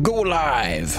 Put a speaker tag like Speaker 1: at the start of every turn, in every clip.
Speaker 1: Go live.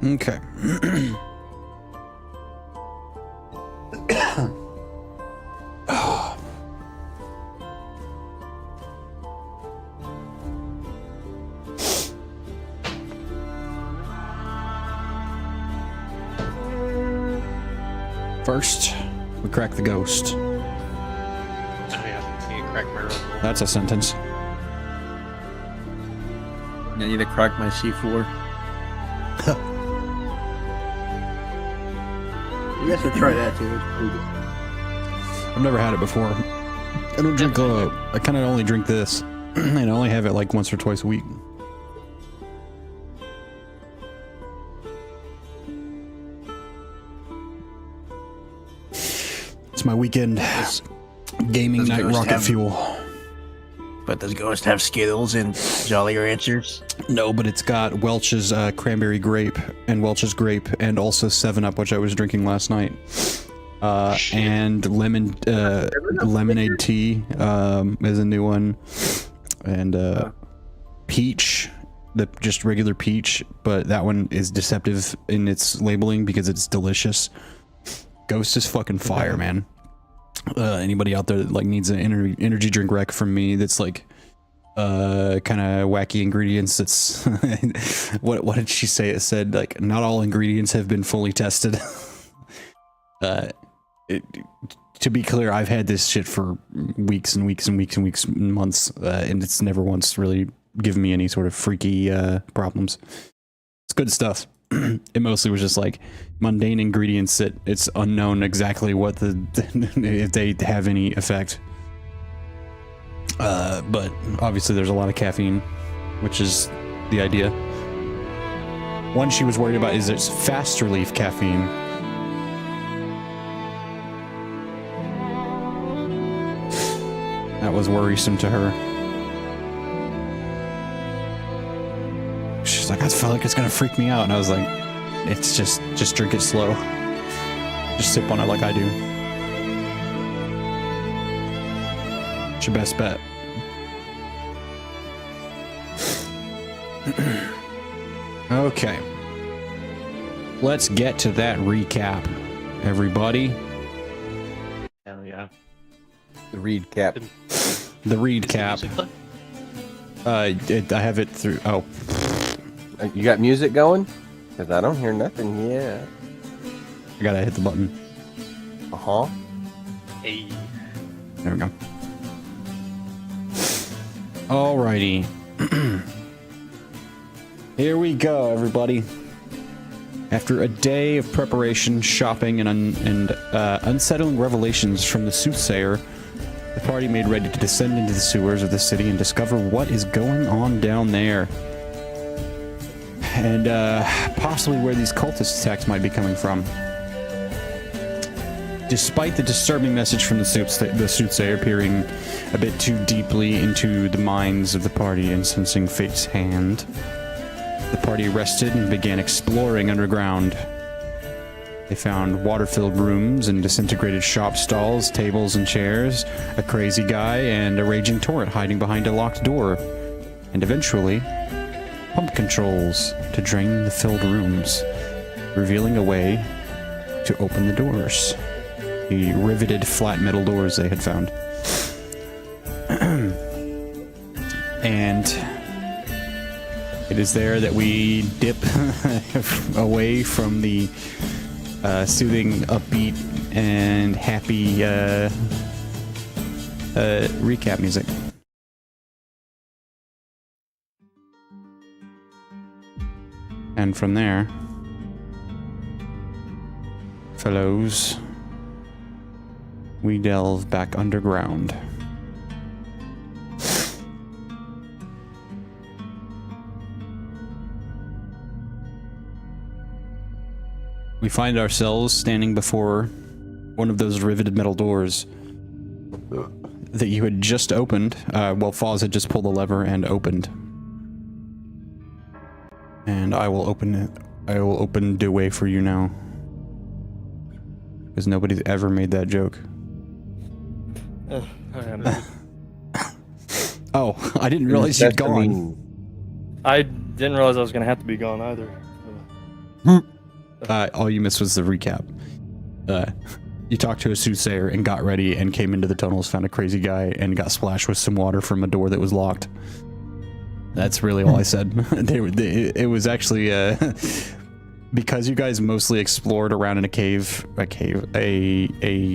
Speaker 1: Okay. First, we crack the ghost.
Speaker 2: Oh yeah, you crack my roll.
Speaker 1: That's a sentence.
Speaker 3: I need to crack my C4.
Speaker 4: You guys should try that too. It's pretty good.
Speaker 1: I've never had it before. I don't drink. I kind of only drink this, and I only have it like once or twice a week. It's my weekend gaming
Speaker 3: Does
Speaker 1: night
Speaker 3: Ghost
Speaker 1: rocket
Speaker 3: have-
Speaker 1: fuel.
Speaker 3: But does Ghost have Skittles and Jolly Ranchers?
Speaker 1: No, but it's got Welch's cranberry grape and Welch's grape, and also 7-Up, which I was drinking last night, and lemonade tea is a new one, and peach, just regular peach, but that one is deceptive in its labeling because it's delicious. Ghost is fucking fire, man. Anybody out there that like needs an energy drink rec from me that's like kind of wacky ingredients, it's what did she say? It said like not all ingredients have been fully tested. To be clear, I've had this shit for weeks and weeks and weeks and weeks and months, and it's never once really given me any sort of freaky problems. It's good stuff. It mostly was just like mundane ingredients that it's unknown exactly what if they have any effect. But obviously there's a lot of caffeine, which is the idea. One she was worried about is it's fast relief caffeine. That was worrisome to her. She's like, I feel like it's gonna freak me out, and I was like, it's just drink it slow. Just sip on it like I do. It's your best bet. Okay. Let's get to that recap, everybody.
Speaker 2: Hell yeah.
Speaker 3: The read cap.
Speaker 1: The read
Speaker 2: Is the
Speaker 1: cap.
Speaker 2: music play?
Speaker 1: I have it through. Oh,
Speaker 5: You got music going? Because I don't hear nothing yet.
Speaker 1: I gotta hit the button.
Speaker 5: Uh-huh.
Speaker 2: Hey.
Speaker 1: There we go. Alrighty. Here we go, everybody. After a day of preparation, shopping, and unsettling revelations from the soothsayer, the party made ready to descend into the sewers of the city and discover what is going on down there. And possibly where these cultist attacks might be coming from. Despite the disturbing message from the soothsayer peering a bit too deeply into the minds of the party and sensing fate's hand, the party rested and began exploring underground. They found water-filled rooms and disintegrated shop stalls, tables and chairs, a crazy guy, and a raging torrent hiding behind a locked door. And eventually, pump controls to drain the filled rooms, revealing a way to open the doors. The riveted flat metal doors they had found. And it is there that we dip away from the soothing, upbeat, and happy recap music. And from there, fellows, we delve back underground. We find ourselves standing before one of those riveted metal doors that you had just opened. Well, Foz had just pulled the lever and opened. And I will open it. I will open the way for you now. Because nobody's ever made that joke. Oh, I didn't realize you'd gone.
Speaker 6: I didn't realize I was gonna have to be gone either.
Speaker 1: All you missed was the recap. You talked to a soothsayer and got ready and came into the tunnels, found a crazy guy, and got splashed with some water from a door that was locked. That's really all I said. It was actually because you guys mostly explored around in a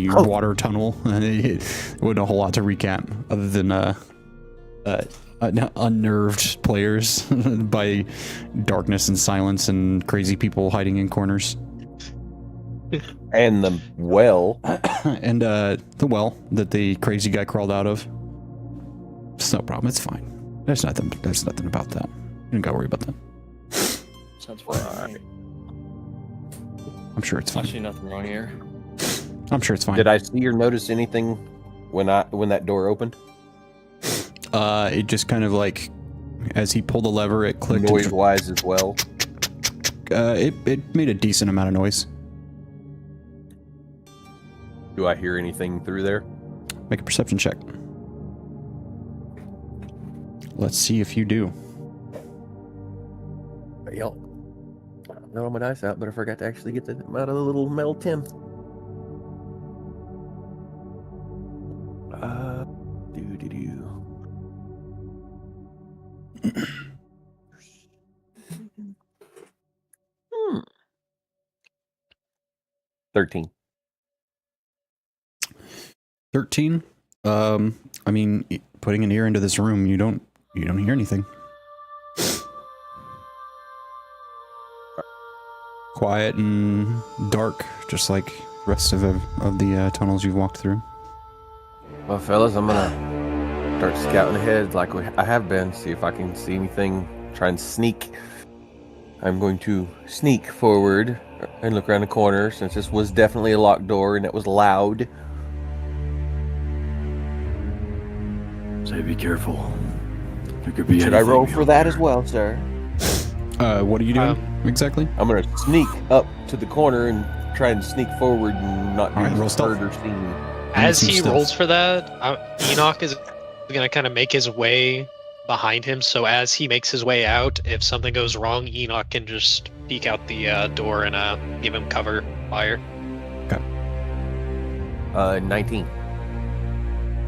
Speaker 1: water tunnel. It wasn't a whole lot to recap other than unnerved players by darkness and silence and crazy people hiding in corners.
Speaker 5: And the well.
Speaker 1: And the well that the crazy guy crawled out of. It's no problem, it's fine. There's nothing about that. You don't gotta worry about that.
Speaker 6: Sounds fine.
Speaker 1: I'm sure it's fine.
Speaker 6: I see nothing wrong here.
Speaker 1: I'm sure it's fine.
Speaker 5: Did I see or notice anything when that door opened?
Speaker 1: It just kind of like, as he pulled the lever, it clicked.
Speaker 5: Noise-wise as well?
Speaker 1: It made a decent amount of noise.
Speaker 5: Do I hear anything through there?
Speaker 1: Make a perception check. Let's see if you do.
Speaker 5: Yo, I know my dice out, but I forgot to actually get them out of the little metal tin. Do. 13.
Speaker 1: 13. I mean, putting an ear into this room, you don't hear anything. Quiet and dark, just like the rest of the tunnels you've walked through.
Speaker 5: Well, fellas, I'm gonna start scouting ahead like I have been, see if I can see anything, try and sneak. I'm going to sneak forward and look around the corner, since this was definitely a locked door and it was loud.
Speaker 3: Say be careful. There could be
Speaker 5: Should I roll for that as well, sir?
Speaker 1: What are you doing exactly?
Speaker 5: I'm gonna sneak up to the corner and try and sneak forward and not
Speaker 1: All right,
Speaker 5: be
Speaker 1: roll stealth.
Speaker 5: heard or seen.
Speaker 2: As
Speaker 1: some
Speaker 2: he
Speaker 1: stealth.
Speaker 2: rolls for that, Enoch is going to kind of make his way behind him. So as he makes his way out, if something goes wrong, Enoch can just peek out the door and give him cover fire.
Speaker 5: 19.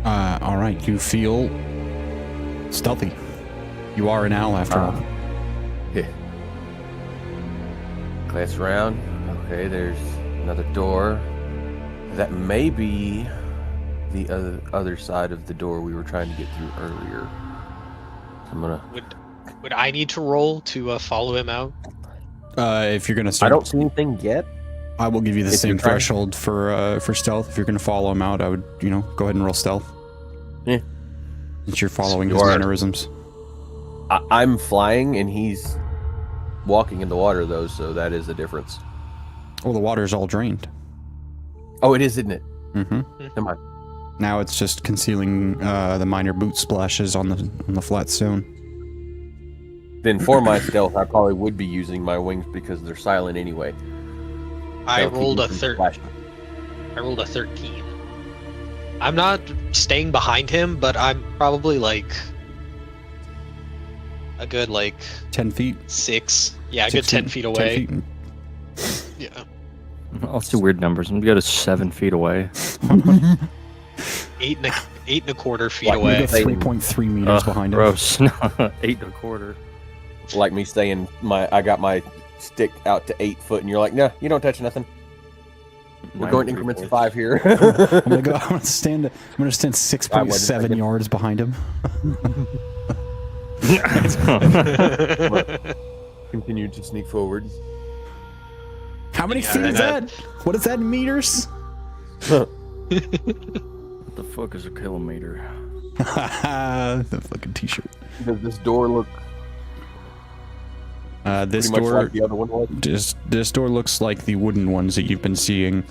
Speaker 1: All right, you feel stealthy. You are an owl after all.
Speaker 5: Yeah. Glance around. Okay, there's another door. That may be the other side of the door we were trying to get through earlier. I'm gonna.
Speaker 2: Would I need to roll to follow him out?
Speaker 1: If you're gonna start,
Speaker 5: I don't see anything yet.
Speaker 1: I will give you the
Speaker 5: If
Speaker 1: same
Speaker 5: you're trying-
Speaker 1: threshold for stealth. If you're gonna follow him out, I would, go ahead and roll stealth.
Speaker 5: Yeah.
Speaker 1: Since you're following
Speaker 5: You
Speaker 1: his
Speaker 5: are-
Speaker 1: mannerisms.
Speaker 5: I'm flying and he's walking in the water though, so that is a difference.
Speaker 1: Oh, the water's all drained.
Speaker 5: Oh, it is, isn't it?
Speaker 1: Mm-hmm.
Speaker 5: Never mind.
Speaker 1: Now it's just concealing the minor boot splashes on the flat stone.
Speaker 5: Then for my stealth, I probably would be using my wings because they're silent anyway.
Speaker 2: I
Speaker 5: That'll keep
Speaker 2: rolled
Speaker 5: you
Speaker 2: a
Speaker 5: from
Speaker 2: 13.
Speaker 5: splashing.
Speaker 2: I rolled a 13. I'm not staying behind him, but I'm probably like a good
Speaker 1: 10 feet.
Speaker 2: 6. Yeah, a good 10 feet away.
Speaker 1: 10
Speaker 2: Yeah.
Speaker 6: Let's do weird numbers. I'm gonna go to 7 feet away.
Speaker 2: 8.25 feet
Speaker 5: Like,
Speaker 2: away.
Speaker 1: Go 3.3 meters behind him.
Speaker 6: Gross. 8.25.
Speaker 5: Like me saying I got my stick out to 8 foot, and you're like, no, you don't touch nothing. We're going in increments of 5 here.
Speaker 1: I'm gonna stand 6.7 yards behind him.
Speaker 5: Continue to sneak forward.
Speaker 1: How many feet is that? What is that in meters?
Speaker 6: What the fuck is a kilometer?
Speaker 1: The fucking t-shirt.
Speaker 5: Does this door look
Speaker 1: This
Speaker 5: pretty much
Speaker 1: door,
Speaker 5: like the other one was?
Speaker 1: this door looks like the wooden ones that you've been seeing.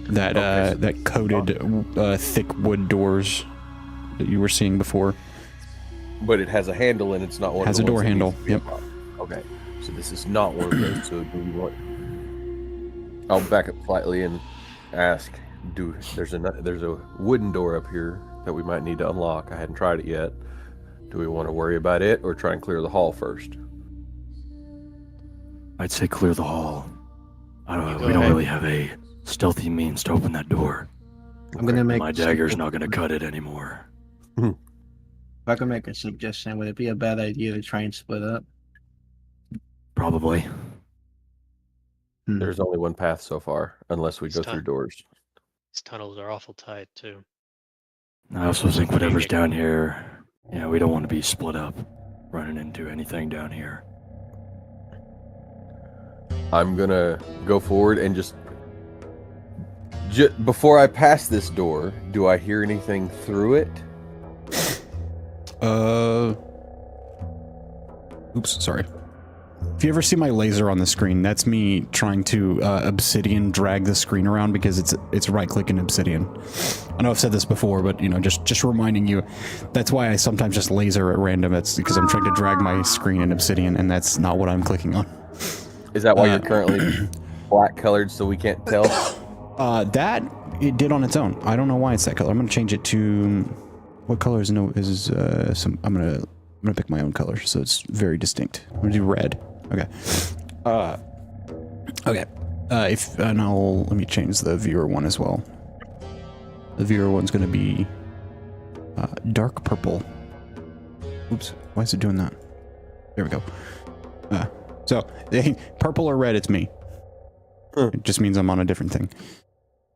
Speaker 1: That that coated thick wood doors that you were seeing before.
Speaker 5: But it has a handle, and it's not one.
Speaker 1: Has
Speaker 5: of
Speaker 1: a
Speaker 5: the
Speaker 1: door
Speaker 5: ones that
Speaker 1: handle.
Speaker 5: needs to be
Speaker 1: Yep.
Speaker 5: unlocked. Okay, so this is not one of those. So do we want? I'll back up slightly and ask: there's a wooden door up here that we might need to unlock? I hadn't tried it yet. Do we want to worry about it or try and clear the hall first?
Speaker 6: I'd say clear the hall. I don't know.
Speaker 2: Go
Speaker 6: We don't
Speaker 2: ahead.
Speaker 6: really have a stealthy means to open that door.
Speaker 4: I'm gonna make
Speaker 6: My dagger's not gonna cut it anymore.
Speaker 4: If I can make a suggestion, would it be a bad idea to try and split up?
Speaker 6: Probably.
Speaker 5: There's only one path so far, unless we go
Speaker 2: It's
Speaker 5: through
Speaker 2: tough.
Speaker 5: doors.
Speaker 2: These tunnels are awful tight too.
Speaker 6: I also think whatever's down here, we don't want to be split up, running into anything down here.
Speaker 5: I'm gonna go forward and just before I pass this door, do I hear anything through it?
Speaker 1: Oops, sorry. If you ever see my laser on the screen, that's me trying to obsidian drag the screen around because it's right-clicking obsidian. I know I've said this before, but just reminding you, that's why I sometimes just laser at random. It's because I'm trying to drag my screen in obsidian, and that's not what I'm clicking on.
Speaker 5: Is that why you're currently black colored so we can't tell?
Speaker 1: That it did on its own. I don't know why it's that color. I'm gonna change it to what color is some. I'm gonna pick my own color so it's very distinct. I'm gonna do red. Okay. Okay. Let me change the viewer one as well. The viewer one's gonna be dark purple. Oops. Why is it doing that? There we go. So purple or red, it's me. It just means I'm on a different thing.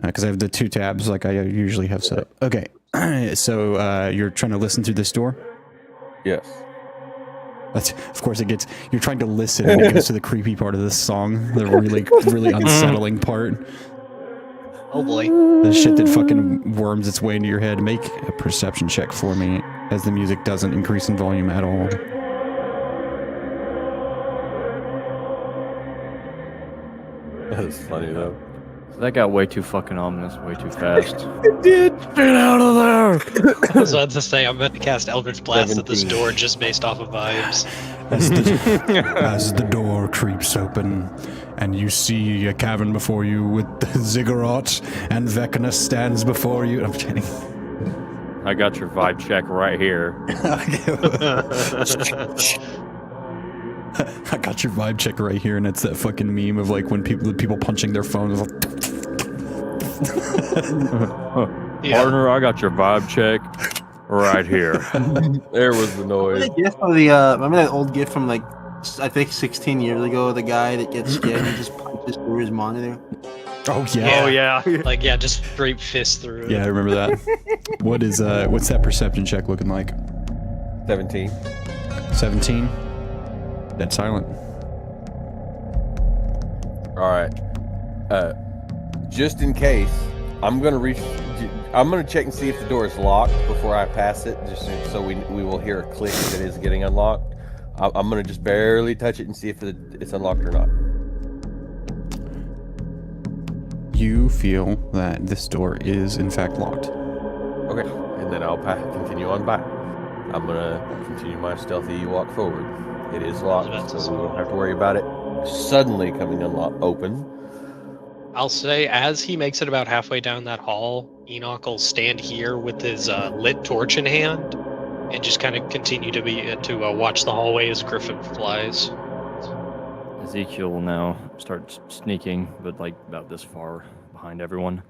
Speaker 1: Because I have the 2 tabs like I usually have set up. Okay. So you're trying to listen through this door?
Speaker 5: Yes.
Speaker 1: Of course it gets, you're trying to listen and it goes to the creepy part of this song. The really unsettling part.
Speaker 2: Oh boy.
Speaker 1: The shit that fucking worms its way into your head. Make a perception check for me as the music doesn't increase in volume at all.
Speaker 5: That's funny though.
Speaker 6: That got way too fucking ominous, way too fast.
Speaker 5: It did!
Speaker 6: Get out of there!
Speaker 2: I was about to say, I'm about to cast Eldritch Blast at this
Speaker 5: 17.
Speaker 2: door just based off of vibes.
Speaker 1: As the door creeps open and you see a cavern before you with the ziggurat and Vecna stands before you. I'm kidding.
Speaker 6: I got your vibe check right here.
Speaker 1: I got your vibe check right here, and it's that fucking meme of like when people punching their phones.
Speaker 2: Yeah.
Speaker 6: Partner, I got your vibe check right here.
Speaker 5: There was the noise.
Speaker 4: Remember that gif of remember that old gif from I think 16 years ago, the guy that gets scared and just punches through his monitor?
Speaker 1: Oh yeah.
Speaker 6: Oh yeah.
Speaker 2: Just straight fist through it.
Speaker 1: Yeah, I remember that. What's that perception check looking like?
Speaker 5: 17.
Speaker 1: 17. Dead silent.
Speaker 5: All right. Just in case, I'm gonna check and see if the door is locked before I pass it, just so we will hear a click if it is getting unlocked. I'm gonna just barely touch it and see if it's unlocked or not.
Speaker 1: You feel that this door is in fact locked.
Speaker 5: Okay, and then I'll continue on by. I'm gonna continue my stealthy walk forward. It is locked, so we don't have to worry about it suddenly coming open.
Speaker 2: I'll say as he makes it about halfway down that hall, Enoch will stand here with his lit torch in hand and just kind of continue to watch the hallway as Griffin flies.
Speaker 6: Ezekiel will now start sneaking, but like about this far behind everyone.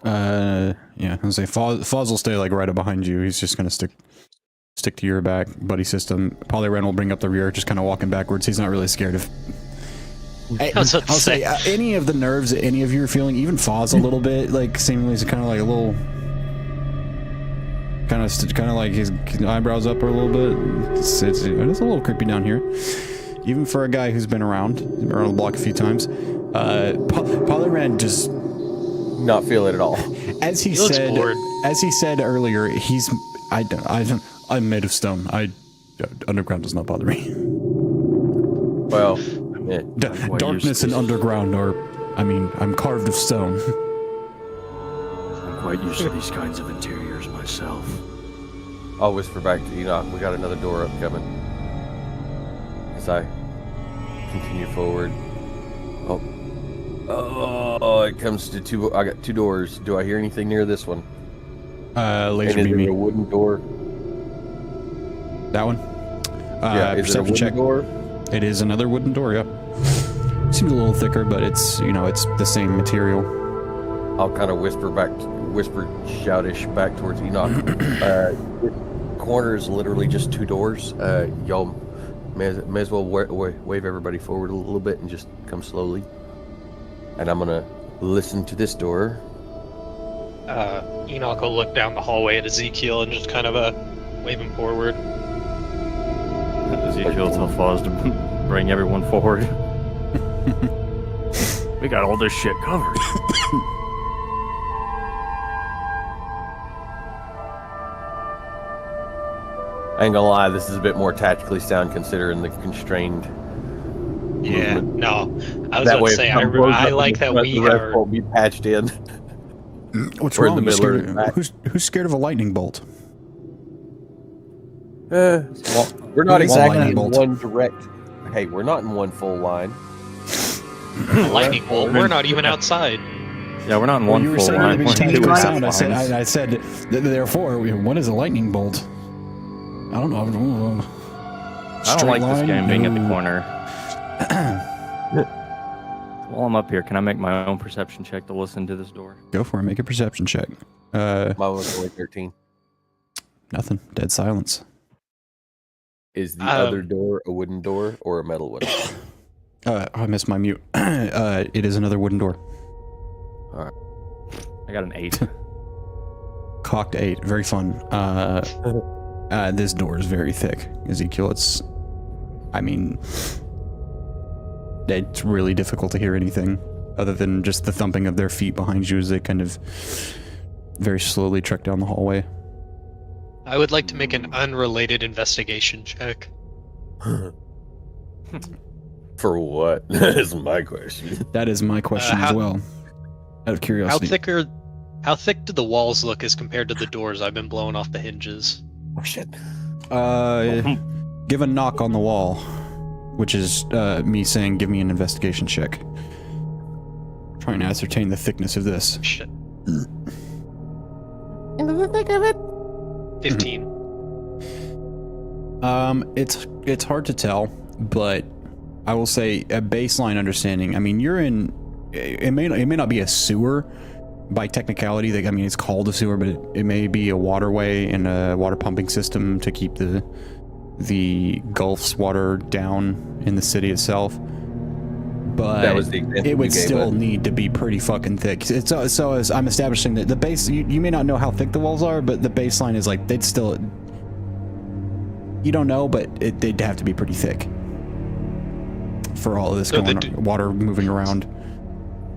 Speaker 1: Yeah, I was say Foz will stay like right up behind you. He's just gonna stick to your back buddy system. Polyran will bring up the rear, just kind of walking backwards. He's not really scared of. I'll say any of the nerves that any of you are feeling, even Foz a little bit, like seemingly is kind of like a little, kind of like his eyebrows up a little bit. It's a little creepy down here, even for a guy who's been around the block a few times. Polyran just
Speaker 5: not feel it at all.
Speaker 1: As he said earlier, I'm made of stone. Underground does not bother me.
Speaker 5: Well, yeah.
Speaker 1: Darkness and underground I'm carved of stone.
Speaker 6: I'm quite used to these kinds of interiors myself.
Speaker 5: I'll whisper back to Enoch. We got another door up coming. As I continue forward. Oh, it comes to two. I got two doors. Do I hear anything near this one?
Speaker 1: Laser
Speaker 5: and is
Speaker 1: beam.
Speaker 5: it a wooden door?
Speaker 1: That one?
Speaker 5: Yeah, is it a wooden door?
Speaker 1: It is another wooden door, yep. Seems a little thicker, but it's the same material.
Speaker 5: I'll kind of whisper shoutish back towards Enoch. This corner is literally just two doors. Y'all may as well wave everybody forward a little bit and just come slowly. And I'm gonna listen to this door.
Speaker 2: Enoch will look down the hallway at Ezekiel and just kind of wave him forward.
Speaker 6: Ezekiel tell Foz to bring everyone forward. We got all this shit covered.
Speaker 5: I ain't gonna lie, this is a bit more tactically sound considering the constrained.
Speaker 2: Yeah,
Speaker 5: movement.
Speaker 2: no. I was about to say, I like that we are.
Speaker 5: Will be patched in.
Speaker 1: What's
Speaker 5: We're in
Speaker 1: wrong?
Speaker 5: the middle of
Speaker 1: Who's scared of a lightning bolt?
Speaker 5: Well, we're not
Speaker 1: Lightning
Speaker 5: exactly in
Speaker 1: bolt.
Speaker 5: one direct. Hey, we're not in one full line.
Speaker 2: Lightning bolt. We're not even outside.
Speaker 6: Yeah, we're not in one
Speaker 1: You were
Speaker 6: full
Speaker 1: saying
Speaker 6: line.
Speaker 1: you
Speaker 6: We're
Speaker 1: were
Speaker 6: in two
Speaker 1: changing the
Speaker 6: half
Speaker 1: sound.
Speaker 6: lines.
Speaker 1: I said, therefore, what is a lightning bolt? I don't know.
Speaker 6: I don't like this
Speaker 1: Straight
Speaker 6: game
Speaker 1: line?
Speaker 6: being at the
Speaker 1: No.
Speaker 6: corner. While I'm up here, can I make my own perception check to listen to this door?
Speaker 1: Go for it. Make a perception check.
Speaker 5: Mine was only 13.
Speaker 1: Nothing. Dead silence.
Speaker 5: Is the other door a wooden door or a metal one?
Speaker 1: I missed my mute. It is another wooden door.
Speaker 6: I got an 8.
Speaker 1: Cocked 8. Very fun. This door is very thick, Ezekiel. It's really difficult to hear anything other than just the thumping of their feet behind you as they kind of very slowly trek down the hallway.
Speaker 2: I would like to make an unrelated investigation check.
Speaker 5: For what? Is my question.
Speaker 1: That is my question as well. Out of curiosity.
Speaker 2: How thick do the walls look as compared to the doors? I've been blowing off the hinges.
Speaker 5: Oh shit.
Speaker 1: Give a knock on the wall, which is me saying, give me an investigation check. Trying to ascertain the thickness of this.
Speaker 2: Shit.
Speaker 5: Into the thick of it.
Speaker 2: 15.
Speaker 1: It's hard to tell, but I will say a baseline understanding. I mean, you're in. It may not be a sewer by technicality. It's called a sewer, but it may be a waterway and a water pumping system to keep the Gulf's water down in the city itself. But
Speaker 5: That was the example
Speaker 1: it
Speaker 5: we
Speaker 1: would
Speaker 5: gave
Speaker 1: still
Speaker 5: us.
Speaker 1: need to be pretty fucking thick. So as I'm establishing that the base, you may not know how thick the walls are, but the baseline is like they'd still. You don't know, but they'd have to be pretty thick for all of this water moving around.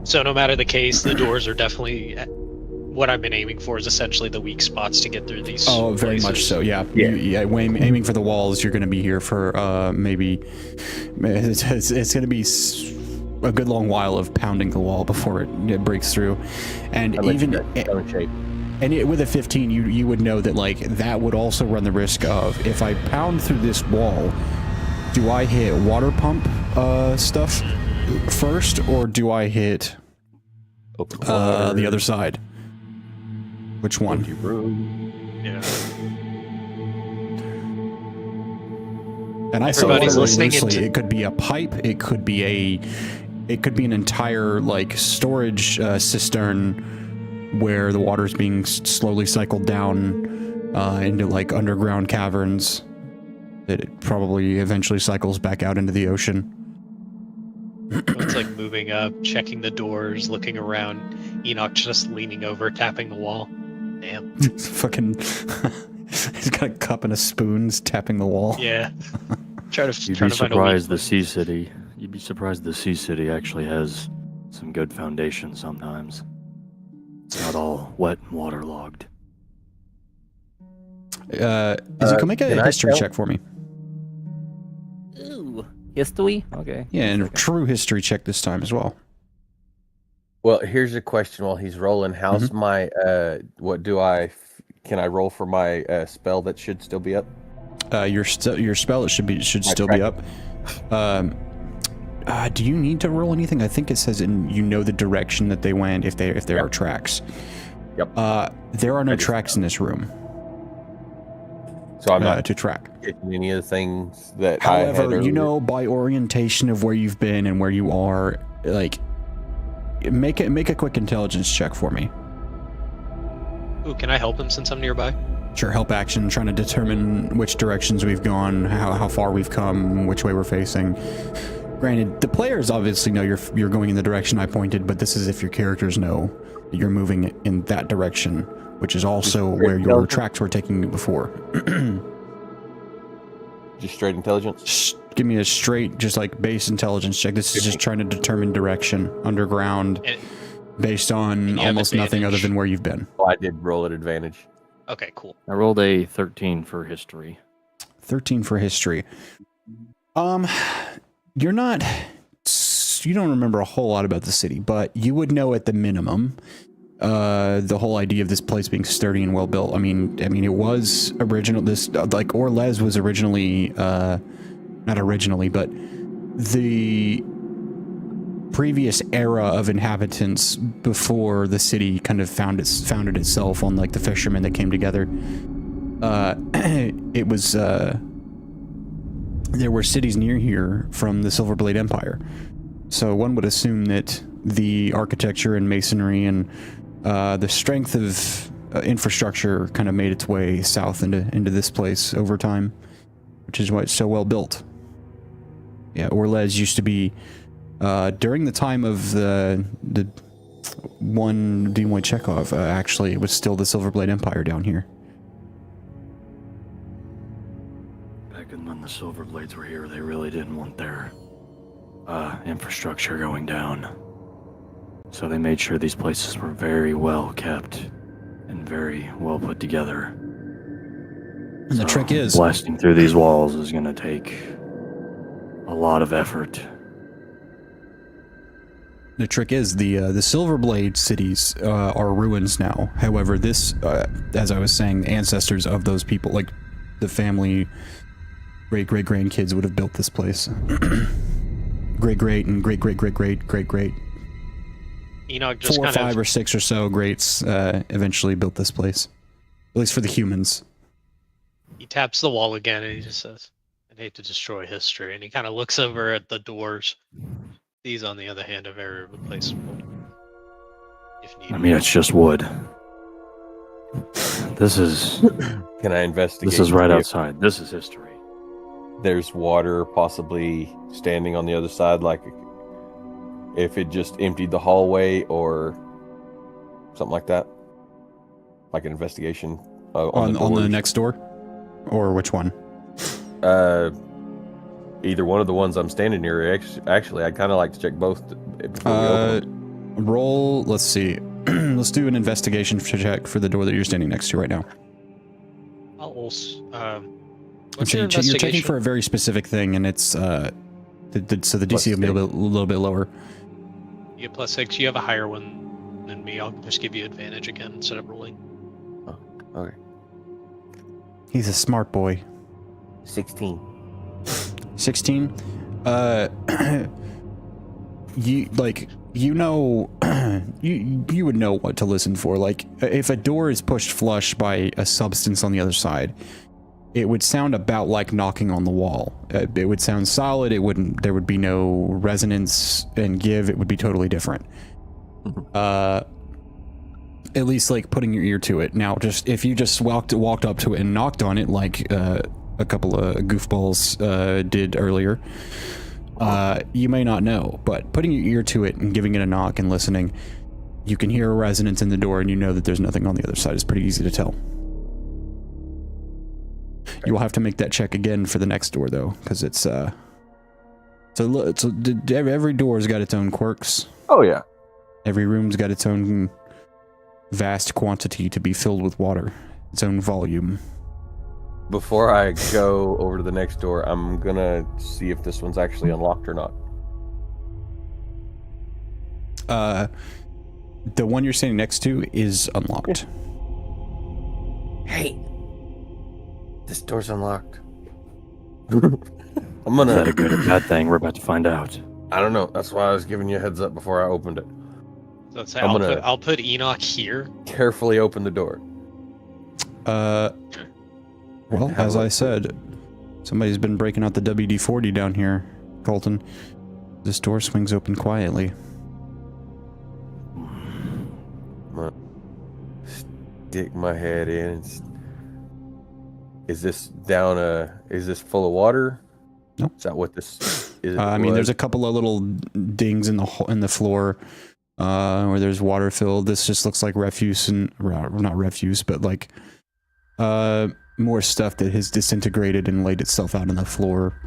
Speaker 2: So no matter the case, the doors are definitely what I've been aiming for. Is essentially the weak spots to get through these.
Speaker 1: Oh, very much so. Yeah. Aiming for the walls. You're going to be here for maybe. It's going to be a good long while of pounding the wall before it breaks through, and with a 15, you would know that that would also run the risk of, if I pound through this wall, do I hit water pump stuff? first, or do I hit the other side? Which one?
Speaker 2: Yeah.
Speaker 1: And I say
Speaker 2: Everybody's
Speaker 1: water
Speaker 2: listening
Speaker 1: loosely.
Speaker 2: into-
Speaker 1: It could be a pipe. It could be an entire like storage cistern where the water is being slowly cycled down into like underground caverns. It probably eventually cycles back out into the ocean.
Speaker 2: It's like moving up, checking the doors, looking around. Enoch just leaning over, tapping the wall. Damn.
Speaker 1: Fucking, he's got a cup and a spoon, tapping the wall.
Speaker 2: Yeah. Trying to
Speaker 6: You'd
Speaker 2: find
Speaker 6: be
Speaker 2: a
Speaker 6: surprised
Speaker 2: weak
Speaker 6: the Sea City. You'd be surprised the Sea City actually has some good foundation sometimes. It's not all wet and waterlogged.
Speaker 1: Ezekiel, make a
Speaker 5: can I
Speaker 1: history
Speaker 5: tell-
Speaker 1: check for me.
Speaker 7: Ooh, history? Okay.
Speaker 1: Yeah, and a true history check this time as well.
Speaker 5: Well, here's a question while he's rolling. How's my can I roll for my spell that should still be up?
Speaker 1: Your spell should still be up. Do you need to roll anything? I think it says you know the direction that they went if there are tracks.
Speaker 5: Yep.
Speaker 1: There are no tracks in this room.
Speaker 5: So I'm not
Speaker 1: to track.
Speaker 5: getting any of the things that I
Speaker 1: However,
Speaker 5: had
Speaker 1: you
Speaker 5: earlier.
Speaker 1: know by orientation of where you've been and where you are, like make a quick intelligence check for me.
Speaker 2: Ooh, can I help him since I'm nearby?
Speaker 1: Sure, help action, trying to determine which directions we've gone, how far we've come, which way we're facing. Granted, the players obviously know you're going in the direction I pointed, but this is if your characters know that you're moving in that direction, which is also where your tracks were taking you before.
Speaker 5: Just straight intelligence.
Speaker 1: Just give me a straight, just like base intelligence check. This is just trying to determine direction underground
Speaker 2: And-
Speaker 1: based on
Speaker 2: and you have
Speaker 1: almost nothing other
Speaker 2: advantage.
Speaker 1: than where you've been.
Speaker 5: Oh, I did roll at advantage.
Speaker 2: Okay, cool.
Speaker 6: I rolled a 13 for history.
Speaker 1: 13 for history. You're not, you don't remember a whole lot about the city, but you would know at the minimum the whole idea of this place being sturdy and well built. I mean, it was original. This like Orlez was originally, not originally, but the previous era of inhabitants before the city kind of founded itself on like the fishermen that came together. It was there were cities near here from the Silverblade Empire, so one would assume that the architecture and masonry and the strength of infrastructure kind of made its way south into this place over time, which is why it's so well built. Yeah, Orlez used to be during the time of the one Demoy Chekhov. Actually, it was still the Silverblade Empire down here.
Speaker 6: Back when the Silverblades were here, they really didn't want their infrastructure going down. So they made sure these places were very well kept and very well put together.
Speaker 1: And the trick is,
Speaker 6: blasting through these walls is going to take a lot of effort.
Speaker 1: the Silverblade cities are ruins now. However, this, as I was saying, the ancestors of those people, like the family, great-great-grandkids would have built this place. Great-great and great-great-great-great-great-great.
Speaker 2: Enoch just
Speaker 1: 4 or
Speaker 2: kind
Speaker 1: 5
Speaker 2: of
Speaker 1: or 6 or so greats eventually built this place. At least for the humans.
Speaker 2: he taps the wall again and he just says, "I'd hate to destroy history." And he kind of looks over at the doors. These, on the other hand, are very replaceable. If needed.
Speaker 6: I mean, it's just wood. This is
Speaker 5: Can I investigate?
Speaker 6: this is right
Speaker 5: to see if
Speaker 6: outside. This is history.
Speaker 5: There's water possibly standing on the other side, like if it just emptied the hallway or something like that. Like an investigation
Speaker 1: On the
Speaker 5: doors.
Speaker 1: next door? Or which one?
Speaker 5: Either one of the ones I'm standing near. Actually, I'd kind of like to check both before we open them.
Speaker 1: Roll, let's see. Let's do an investigation check for the door that you're standing next to right now.
Speaker 2: I'll also,
Speaker 1: Let's
Speaker 2: what's
Speaker 1: see,
Speaker 2: your
Speaker 1: you're checking
Speaker 2: investigation?
Speaker 1: for a very specific thing, and it's so the DC will be a little bit lower.
Speaker 2: You get +6. You have a higher one than me. I'll just give you advantage again instead of rolling.
Speaker 5: Okay.
Speaker 1: He's a smart boy.
Speaker 5: 16.
Speaker 1: 16. you know, you would know what to listen for. Like, if a door is pushed flush by a substance on the other side, it would sound about like knocking on the wall. It would sound solid. There would be no resonance and give. It would be totally different. At least like putting your ear to it. Now, just if you just walked up to it and knocked on it like a couple of goofballs did earlier, you may not know. But putting your ear to it and giving it a knock and listening, you can hear a resonance in the door, and you know that there's nothing on the other side. It's pretty easy to tell. You will have to make that check again for the next door, though, because every door's got its own quirks.
Speaker 5: Oh yeah.
Speaker 1: Every room's got its own vast quantity to be filled with water, its own volume.
Speaker 5: Before I go over to the next door, I'm gonna see if this one's actually unlocked or not.
Speaker 1: The one you're standing next to is unlocked.
Speaker 5: Hey, this door's unlocked.
Speaker 6: Is that a good or bad thing? We're about to find out.
Speaker 5: I don't know. That's why I was giving you a heads up before I opened it.
Speaker 2: So let's say I'll put Enoch here.
Speaker 5: Carefully open the door.
Speaker 1: Well, as I said, somebody's been breaking out the WD-40 down here, Colton. This door swings open quietly.
Speaker 5: I'm gonna stick my head in. Is this full of water?
Speaker 1: No.
Speaker 5: Is that what this is?
Speaker 1: I mean, there's a couple of little dings in the floor where there's water filled. This just looks like refuse and not refuse, but like more stuff that has disintegrated and laid itself out on the floor.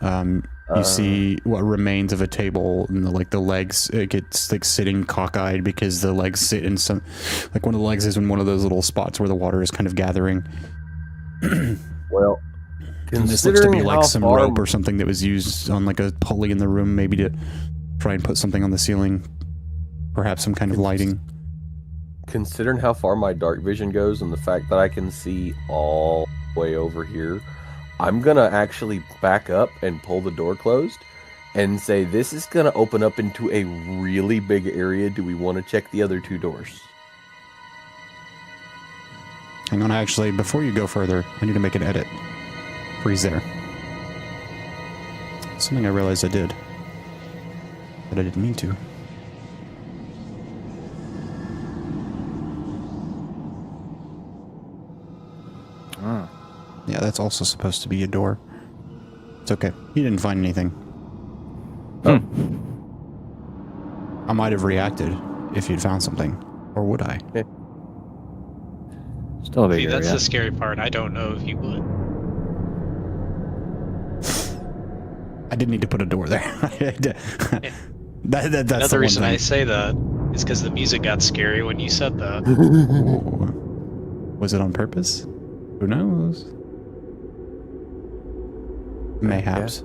Speaker 1: You see what remains of a table, and the legs. It gets like sitting cockeyed because the legs sit in some, like one of the legs is in one of those little spots where the water is kind of gathering.
Speaker 5: Well,
Speaker 1: and this looks to be like some rope or something that was used on like a pulley in the room, maybe to try and put something on the ceiling, perhaps some kind of lighting.
Speaker 5: Considering how far my dark vision goes and the fact that I can see all the way over here, I'm gonna actually back up and pull the door closed and say, this is gonna open up into a really big area. Do we want to check the other two doors?
Speaker 1: Hang on, actually, before you go further, I need to make an edit. Freeze there. Something I realized I did, but I didn't mean to. Yeah, that's also supposed to be a door. It's okay. You didn't find anything.
Speaker 6: Oh.
Speaker 1: I might have reacted if you'd found something. Or would I?
Speaker 5: Okay.
Speaker 6: Still a big
Speaker 2: See, that's
Speaker 6: area.
Speaker 2: the scary part. I don't know if you would.
Speaker 1: I didn't need to put a door there. That's
Speaker 2: Another
Speaker 1: the
Speaker 2: reason
Speaker 1: one
Speaker 2: I
Speaker 1: thing.
Speaker 2: say that is because the music got scary when you said that.
Speaker 1: Ooh. Was it on purpose? Who knows? Mayhaps.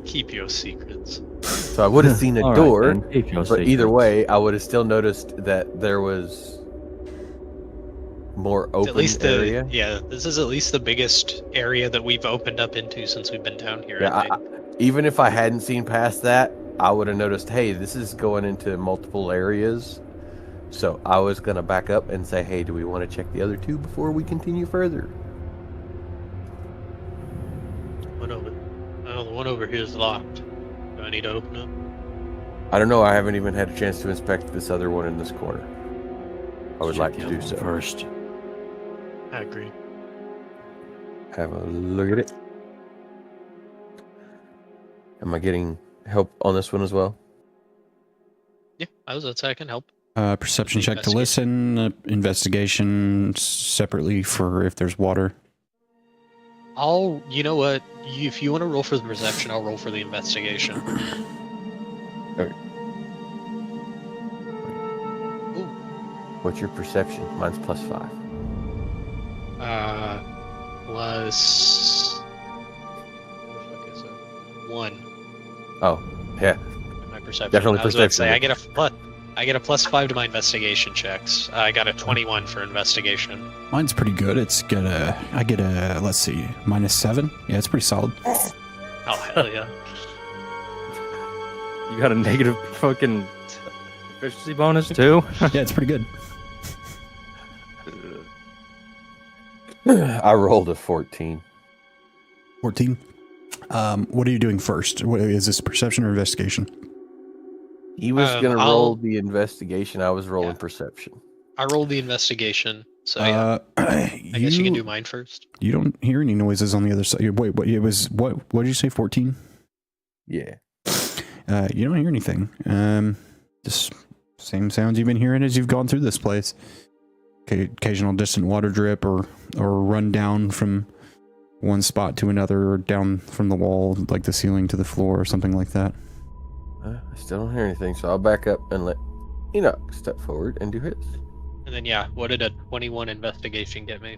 Speaker 2: Keep your secrets.
Speaker 5: So I would have seen a
Speaker 6: All right,
Speaker 5: door,
Speaker 6: then. Keep your
Speaker 5: but either
Speaker 6: secrets.
Speaker 5: way, I would have still noticed that there was more
Speaker 2: It's
Speaker 5: open
Speaker 2: at least
Speaker 5: area.
Speaker 2: this is at least the biggest area that we've opened up into since we've been down here.
Speaker 5: Yeah,
Speaker 2: I think.
Speaker 5: even if I hadn't seen past that, I would have noticed, hey, this is going into multiple areas. So I was going to back up and say, hey, do we want to check the other two before we continue further?
Speaker 2: One over. Oh, the one over here is locked. Do I need to open it?
Speaker 5: I don't know. I haven't even had a chance to inspect this other one in this corner. I would
Speaker 6: Check
Speaker 5: like
Speaker 6: the
Speaker 5: to
Speaker 6: other
Speaker 5: do
Speaker 6: one
Speaker 5: so.
Speaker 6: first.
Speaker 2: I agree.
Speaker 5: Have a look at it. Am I getting help on this one as well?
Speaker 2: Yeah, I was outside. I can help.
Speaker 1: Perception check to
Speaker 2: Investigation.
Speaker 1: listen. Investigation separately for if there's water.
Speaker 2: You know what? If you want to roll for the perception, I'll roll for the investigation.
Speaker 5: Okay.
Speaker 2: Ooh.
Speaker 5: What's your perception? Mine's +5.
Speaker 2: Plus. What the fuck is it? 1.
Speaker 5: Oh, yeah.
Speaker 2: My perception.
Speaker 5: Definitely
Speaker 2: I was about to
Speaker 5: perception.
Speaker 2: say I get a +5 to my investigation checks. I got a 21 for investigation.
Speaker 1: Mine's pretty good. I get a, let's see, -7. Yeah, it's pretty solid.
Speaker 2: Oh hell yeah!
Speaker 6: You got a negative fucking efficiency bonus too?
Speaker 1: Yeah, it's pretty good.
Speaker 5: I rolled a 14.
Speaker 1: 14. What are you doing first? What, is this perception or investigation?
Speaker 5: He was gonna
Speaker 2: I'll-
Speaker 5: roll the investigation. I was rolling perception.
Speaker 2: I rolled the investigation, so yeah. I guess you can do mine first.
Speaker 1: You don't hear any noises on the other side. Wait, what? It was what? What did you say? 14.
Speaker 5: Yeah.
Speaker 1: You don't hear anything. Just same sounds you've been hearing as you've gone through this place. Occasional distant water drip or run down from one spot to another, or down from the wall, like the ceiling to the floor, or something like that.
Speaker 5: I still don't hear anything, so I'll back up and let Enoch step forward and do his.
Speaker 2: And then yeah, what did a 21 investigation get me?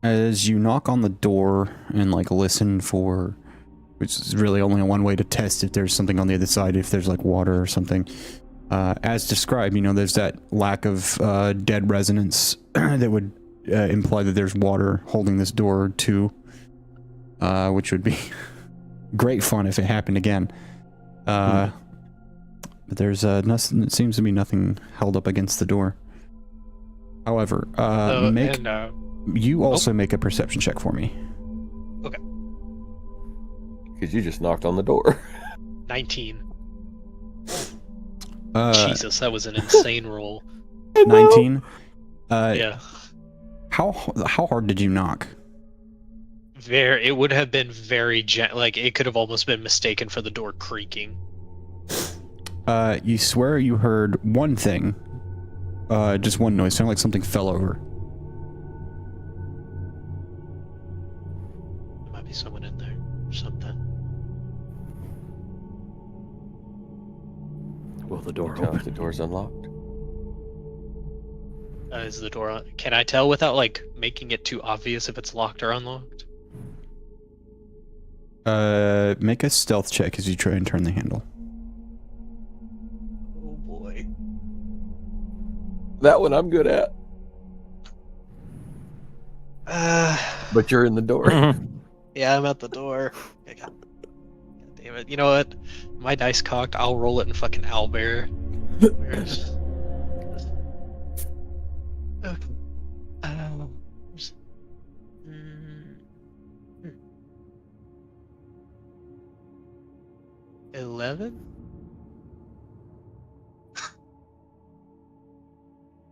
Speaker 1: As you knock on the door and like listen for, which is really only one way to test if there's something on the other side, if there's like water or something. As described, you know, there's that lack of dead resonance that would imply that there's water holding this door too, which would be great fun if it happened again. But there's nothing. It seems to be nothing held up against the door. However, you also make a perception check for me.
Speaker 2: Okay.
Speaker 5: Because you just knocked on the door.
Speaker 2: 19. Jesus, that was an insane roll.
Speaker 1: 19.
Speaker 2: Yeah.
Speaker 1: How hard did you knock?
Speaker 2: It would have been very like it could have almost been mistaken for the door creaking.
Speaker 1: You swear you heard one thing. Just one noise, sounded like something fell over.
Speaker 2: There might be someone in there or something.
Speaker 6: Will the door
Speaker 5: Tell if
Speaker 6: open?
Speaker 5: the door's unlocked.
Speaker 2: Is the door on? Can I tell without like making it too obvious if it's locked or unlocked?
Speaker 1: Make a stealth check as you try and turn the handle.
Speaker 2: Oh boy.
Speaker 5: That one I'm good at. But you're in the door.
Speaker 2: Yeah, I'm at the door. God damn it. You know what? My dice cocked, I'll roll it in fucking owlbear. Where's... Okay. Where's... 11?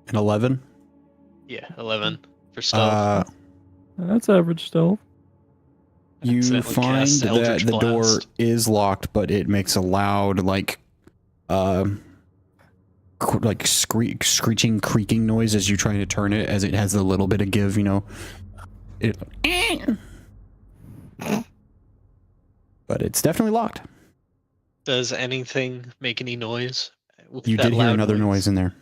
Speaker 1: An 11?
Speaker 2: Yeah, 11 for stealth.
Speaker 6: That's average stealth.
Speaker 1: You
Speaker 2: Accidentally
Speaker 1: find
Speaker 2: cast
Speaker 1: that
Speaker 2: Eldritch
Speaker 1: the door
Speaker 2: Blast.
Speaker 1: is locked, but it makes a loud, like screeching, creaking noise as you're trying to turn it, as it has a little bit of give, you know. But it's definitely locked.
Speaker 2: Does anything make any noise? with
Speaker 1: You
Speaker 2: that
Speaker 1: did hear
Speaker 2: loud
Speaker 1: another noise in there.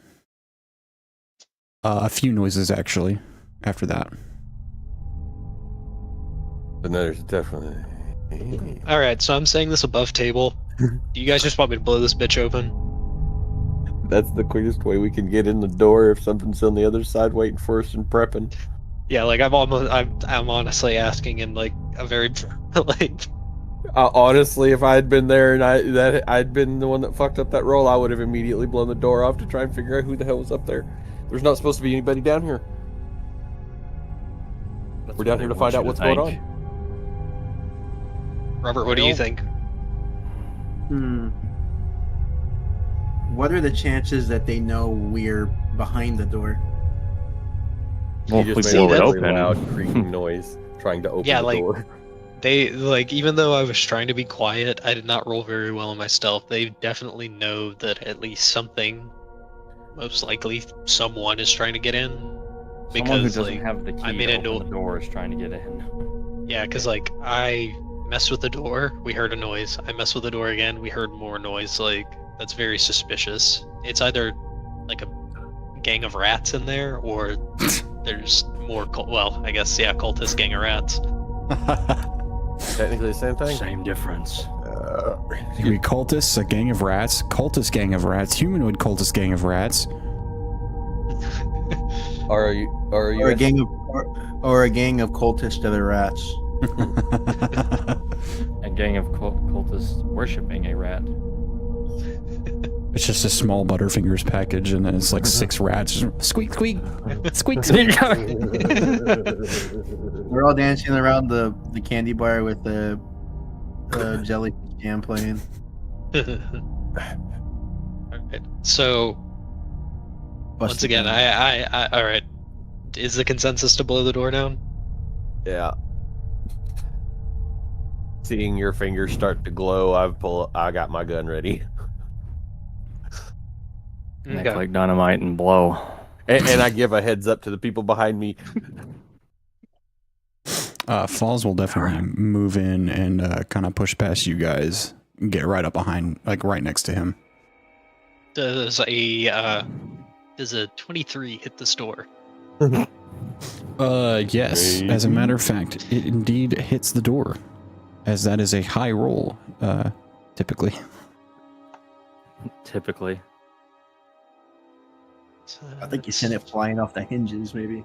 Speaker 1: A few noises, actually, after that.
Speaker 5: But no, there's definitely.
Speaker 2: Alright, so I'm saying this above table. Do you guys just want me to blow this bitch open?
Speaker 5: That's the quickest way we can get in the door if something's on the other side waiting for us and prepping.
Speaker 2: Yeah, like I'm honestly asking in like a very like
Speaker 5: Honestly, if I had been there and I'd been the one that fucked up that roll, I would have immediately blown the door off to try and figure out who the hell was up there. There's not supposed to be anybody down here.
Speaker 6: That's
Speaker 5: We're down
Speaker 6: what
Speaker 5: here
Speaker 6: they
Speaker 5: to find out
Speaker 6: want
Speaker 5: what's
Speaker 6: you to
Speaker 5: going
Speaker 6: think.
Speaker 5: on.
Speaker 2: Robert, what do you think?
Speaker 4: What are the chances that they know we're behind the door?
Speaker 6: Well,
Speaker 5: He
Speaker 6: if we
Speaker 5: just made
Speaker 6: blow
Speaker 5: a
Speaker 6: it
Speaker 5: really
Speaker 6: open.
Speaker 5: loud creaking noise trying to open
Speaker 2: Yeah,
Speaker 5: the
Speaker 2: like-
Speaker 5: door.
Speaker 2: They like even though I was trying to be quiet, I did not roll very well on my stealth. They definitely know that at least something, most likely someone is trying to get in.
Speaker 7: Someone who
Speaker 2: Because
Speaker 7: doesn't
Speaker 2: like
Speaker 7: have the key
Speaker 2: I made
Speaker 7: to
Speaker 2: a
Speaker 7: open
Speaker 2: no-
Speaker 7: the door is trying to get in.
Speaker 2: yeah, because like I messed with the door, we heard a noise. I messed with the door again, we heard more noise. Like that's very suspicious. It's either like a gang of rats in there, or there's more. Well, I guess yeah, cultist gang of rats.
Speaker 5: Technically the same thing.
Speaker 6: Same difference.
Speaker 1: You mean cultists, a gang of rats, cultist gang of rats, humanoid cultist gang of rats.
Speaker 5: Are you
Speaker 4: Or a gang of cultists to the rats.
Speaker 7: A
Speaker 6: gang of cultists worshipping a rat.
Speaker 1: It's just a small Butterfingers package, and then it's like 6 rats. Squeak, squeak, squeak, squeak.
Speaker 4: We're all dancing around the candy bar with the jelly jam playing.
Speaker 2: Alright, so once again, I all right. Is the consensus to blow the door down?
Speaker 5: Yeah. Seeing your fingers start to glow, I got my gun ready.
Speaker 6: Make like dynamite and blow.
Speaker 5: And I give a heads up to the people behind me.
Speaker 1: Falls will definitely move in and kind of push past you guys, and get right up behind, like right next to him.
Speaker 2: Does a 23 hit this door?
Speaker 1: Yes. As a matter of fact, it indeed hits the door, as that is a high roll, typically.
Speaker 6: Typically.
Speaker 4: I think you sent it flying off the hinges, maybe.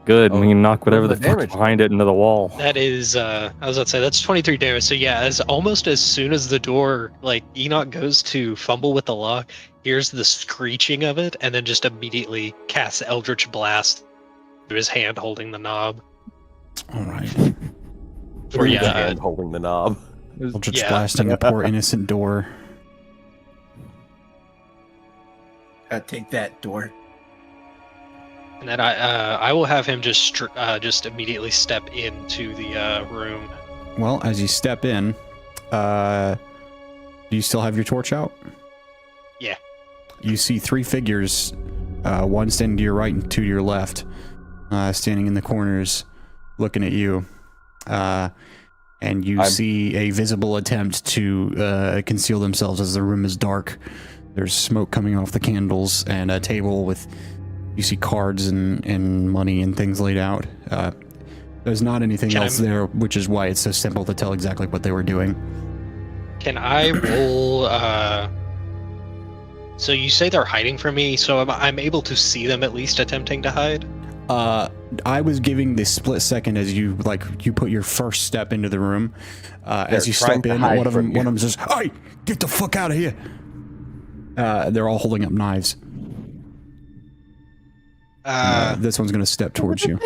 Speaker 6: Good. We can knock whatever
Speaker 5: the
Speaker 6: the fuck's
Speaker 5: damage?
Speaker 6: behind it into the wall.
Speaker 2: That is, I was about to say, that's 23 damage. So yeah, almost as soon as the door, like, Enoch goes to fumble with the lock, hears the screeching of it, and then just immediately casts Eldritch Blast through his hand holding the knob.
Speaker 1: Alright.
Speaker 2: For
Speaker 5: The hand holding the knob.
Speaker 1: Eldritch
Speaker 2: Yeah.
Speaker 1: blasting a poor innocent door.
Speaker 4: Take that door.
Speaker 2: And then I will have him just immediately step into the room.
Speaker 1: Well, as you step in, do you still have your torch out?
Speaker 2: Yeah.
Speaker 1: You see 3 figures, one standing to your right and 2 to your left, standing in the corners, looking at you. And you see a visible attempt to conceal themselves as the room is dark. There's smoke coming off the candles and a table with, you see cards and money and things laid out. There's not anything else there, which is why it's so simple to tell exactly what they were doing.
Speaker 2: Can I roll? So you say they're hiding from me, so I'm able to see them at least attempting to hide?
Speaker 1: I was giving the split second as you put your first step into the room. As you step in, one of them says, "Hey, get the fuck out of here!" They're all holding up knives. This one's gonna step towards you.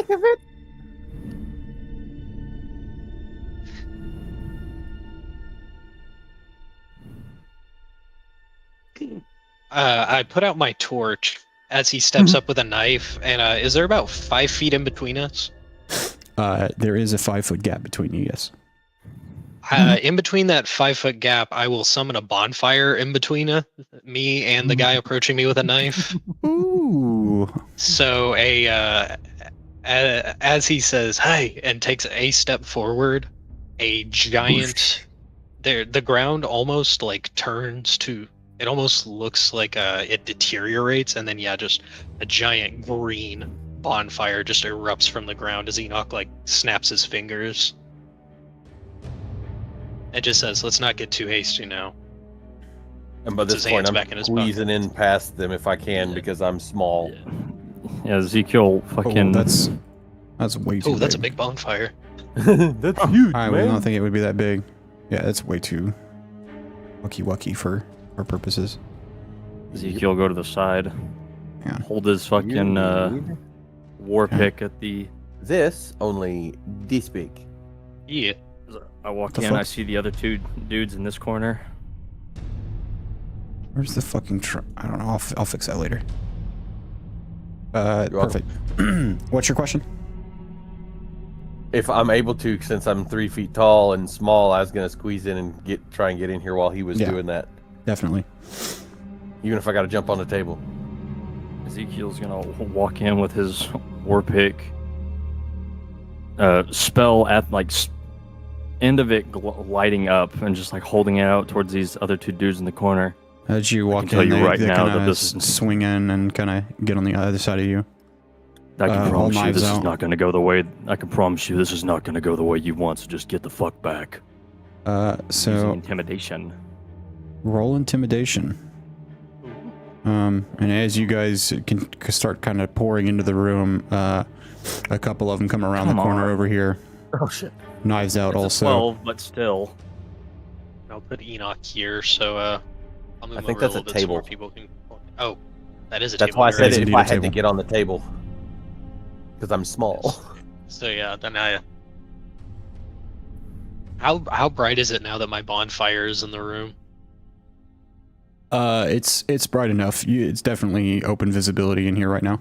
Speaker 2: I put out my torch as he steps up with a knife, and is there about 5 feet in between us?
Speaker 1: There is a 5-foot gap between you, yes.
Speaker 2: In between that 5-foot gap, I will summon a bonfire in between me and the guy approaching me with a knife.
Speaker 1: Ooh.
Speaker 2: So as he says, "Hey," and takes a step forward, a giant, the ground almost like turns to, it almost looks like it deteriorates, and then just a giant green bonfire just erupts from the ground as Enoch like snaps his fingers. It just says, "Let's not get too hasty now."
Speaker 5: And by this point, I'm squeezing in past them if I can because I'm small.
Speaker 6: Yeah, Ezekiel fucking...
Speaker 1: that's way too big.
Speaker 2: That's a big bonfire.
Speaker 5: That's huge,
Speaker 1: I
Speaker 5: man.
Speaker 1: don't think it would be that big. Yeah, it's way too wucky for our purposes.
Speaker 6: Ezekiel go to the side.
Speaker 1: Yeah.
Speaker 6: Hold his fucking war pick at the...
Speaker 5: This only this big.
Speaker 2: Yeah.
Speaker 6: I walk
Speaker 1: The
Speaker 6: in,
Speaker 1: fuck?
Speaker 6: I see the other 2 dudes in this corner.
Speaker 1: Where's the fucking I don't know. I'll fix that later.
Speaker 5: You're
Speaker 1: Perfect. What's your question?
Speaker 5: If I'm able to, since I'm 3 feet tall and small, I was gonna squeeze in and try and get in here while he was doing that.
Speaker 1: Definitely.
Speaker 5: Even if I got to jump on the table.
Speaker 6: Ezekiel's gonna walk in with his war pick. Spell at like end of it lighting up and just like holding it out towards these other 2 dudes in the corner.
Speaker 1: As you walk
Speaker 6: tell
Speaker 1: in,
Speaker 6: you
Speaker 1: they,
Speaker 6: right
Speaker 1: they
Speaker 6: now
Speaker 1: kind
Speaker 6: that
Speaker 1: of
Speaker 6: this is-
Speaker 1: swing in and kind of get on the other side of you.
Speaker 6: I can
Speaker 1: all
Speaker 6: promise you
Speaker 1: knives
Speaker 6: this
Speaker 1: out.
Speaker 6: is not going to go the way. I can promise you this is not going to go the way you want. So just get the fuck back. Using
Speaker 1: So
Speaker 6: intimidation.
Speaker 1: roll intimidation. And as you guys can start kind of pouring into the room, a couple of them come around the corner over here.
Speaker 5: Oh shit!
Speaker 1: Knives out
Speaker 6: It's a
Speaker 1: also.
Speaker 6: 12, but still.
Speaker 2: I'll put Enoch here, so I'll move
Speaker 5: I think
Speaker 2: over
Speaker 5: that's
Speaker 2: a
Speaker 5: a
Speaker 2: little bit so more
Speaker 5: table.
Speaker 2: people can. Oh, that is a
Speaker 5: That's
Speaker 2: table.
Speaker 5: why I
Speaker 2: you're
Speaker 5: said
Speaker 1: It's
Speaker 2: right.
Speaker 5: if
Speaker 1: indeed
Speaker 5: I
Speaker 1: a
Speaker 5: had to
Speaker 1: table.
Speaker 5: get on the table. Because I'm small.
Speaker 2: So yeah, then how bright is it now that my bonfire is in the room?
Speaker 1: It's bright enough. It's definitely open visibility in here right now.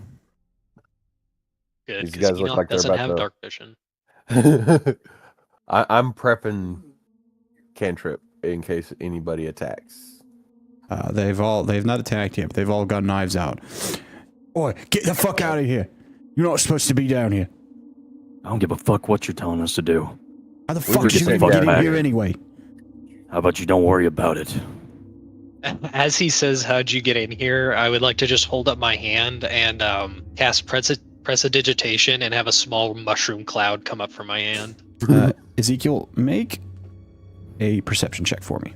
Speaker 2: Good,
Speaker 5: These
Speaker 2: because
Speaker 5: guys look
Speaker 2: Enoch
Speaker 5: like they're
Speaker 2: doesn't
Speaker 5: about
Speaker 2: have
Speaker 5: to-
Speaker 2: dark vision.
Speaker 5: I'm prepping cantrip in case anybody attacks.
Speaker 1: They've not attacked yet, but they've all got knives out. Boy, get the fuck out of here! You're not supposed to be down here.
Speaker 6: I don't give a fuck what you're telling us to do.
Speaker 1: How the
Speaker 5: We
Speaker 1: fuck
Speaker 5: were
Speaker 1: should
Speaker 5: just
Speaker 1: we
Speaker 5: down
Speaker 1: get in
Speaker 5: here.
Speaker 1: here anyway?
Speaker 6: How about you don't worry about it?
Speaker 2: As he says, "How'd you get in here?" I would like to just hold up my hand and cast prestidigitation and have a small mushroom cloud come up from my hand.
Speaker 1: Ezekiel, make a perception check for me.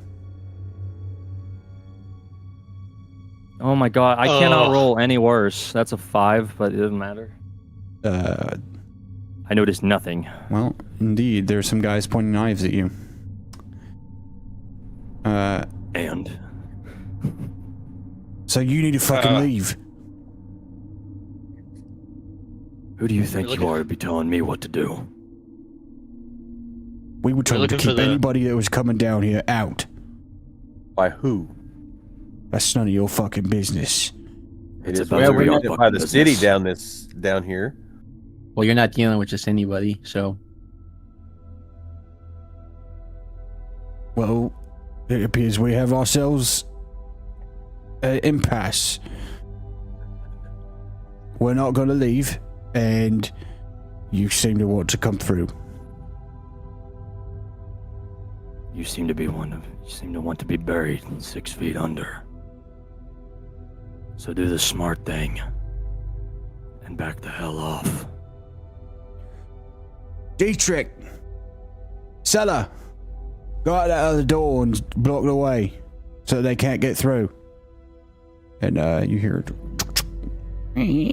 Speaker 7: Oh my god, I cannot
Speaker 2: Oh.
Speaker 7: roll any worse. That's a 5, but it doesn't matter. I noticed nothing.
Speaker 1: Well, indeed, there's some guys pointing knives at you.
Speaker 6: And
Speaker 1: So you need to fucking leave.
Speaker 6: who do you think
Speaker 2: We're
Speaker 6: you
Speaker 2: looking-
Speaker 6: are to be telling me what to do?
Speaker 1: We were told to
Speaker 2: looking for
Speaker 1: keep
Speaker 2: the-
Speaker 1: anybody that was coming down here out.
Speaker 5: By who?
Speaker 1: That's none of your fucking business.
Speaker 5: It
Speaker 6: It's
Speaker 5: is
Speaker 6: about
Speaker 5: well
Speaker 6: to be our
Speaker 5: regulated by
Speaker 6: fucking
Speaker 5: the city
Speaker 6: business.
Speaker 5: down here.
Speaker 3: Well, you're not dealing with just anybody, so
Speaker 1: Well, it appears we have ourselves an impasse. We're not going to leave, and you seem to want to come through.
Speaker 6: You seem to want to be buried 6 feet under. So do the smart thing and back the hell off.
Speaker 1: Dietrich! Seller! Go out that other door and block the way so they can't get through. And you hear it.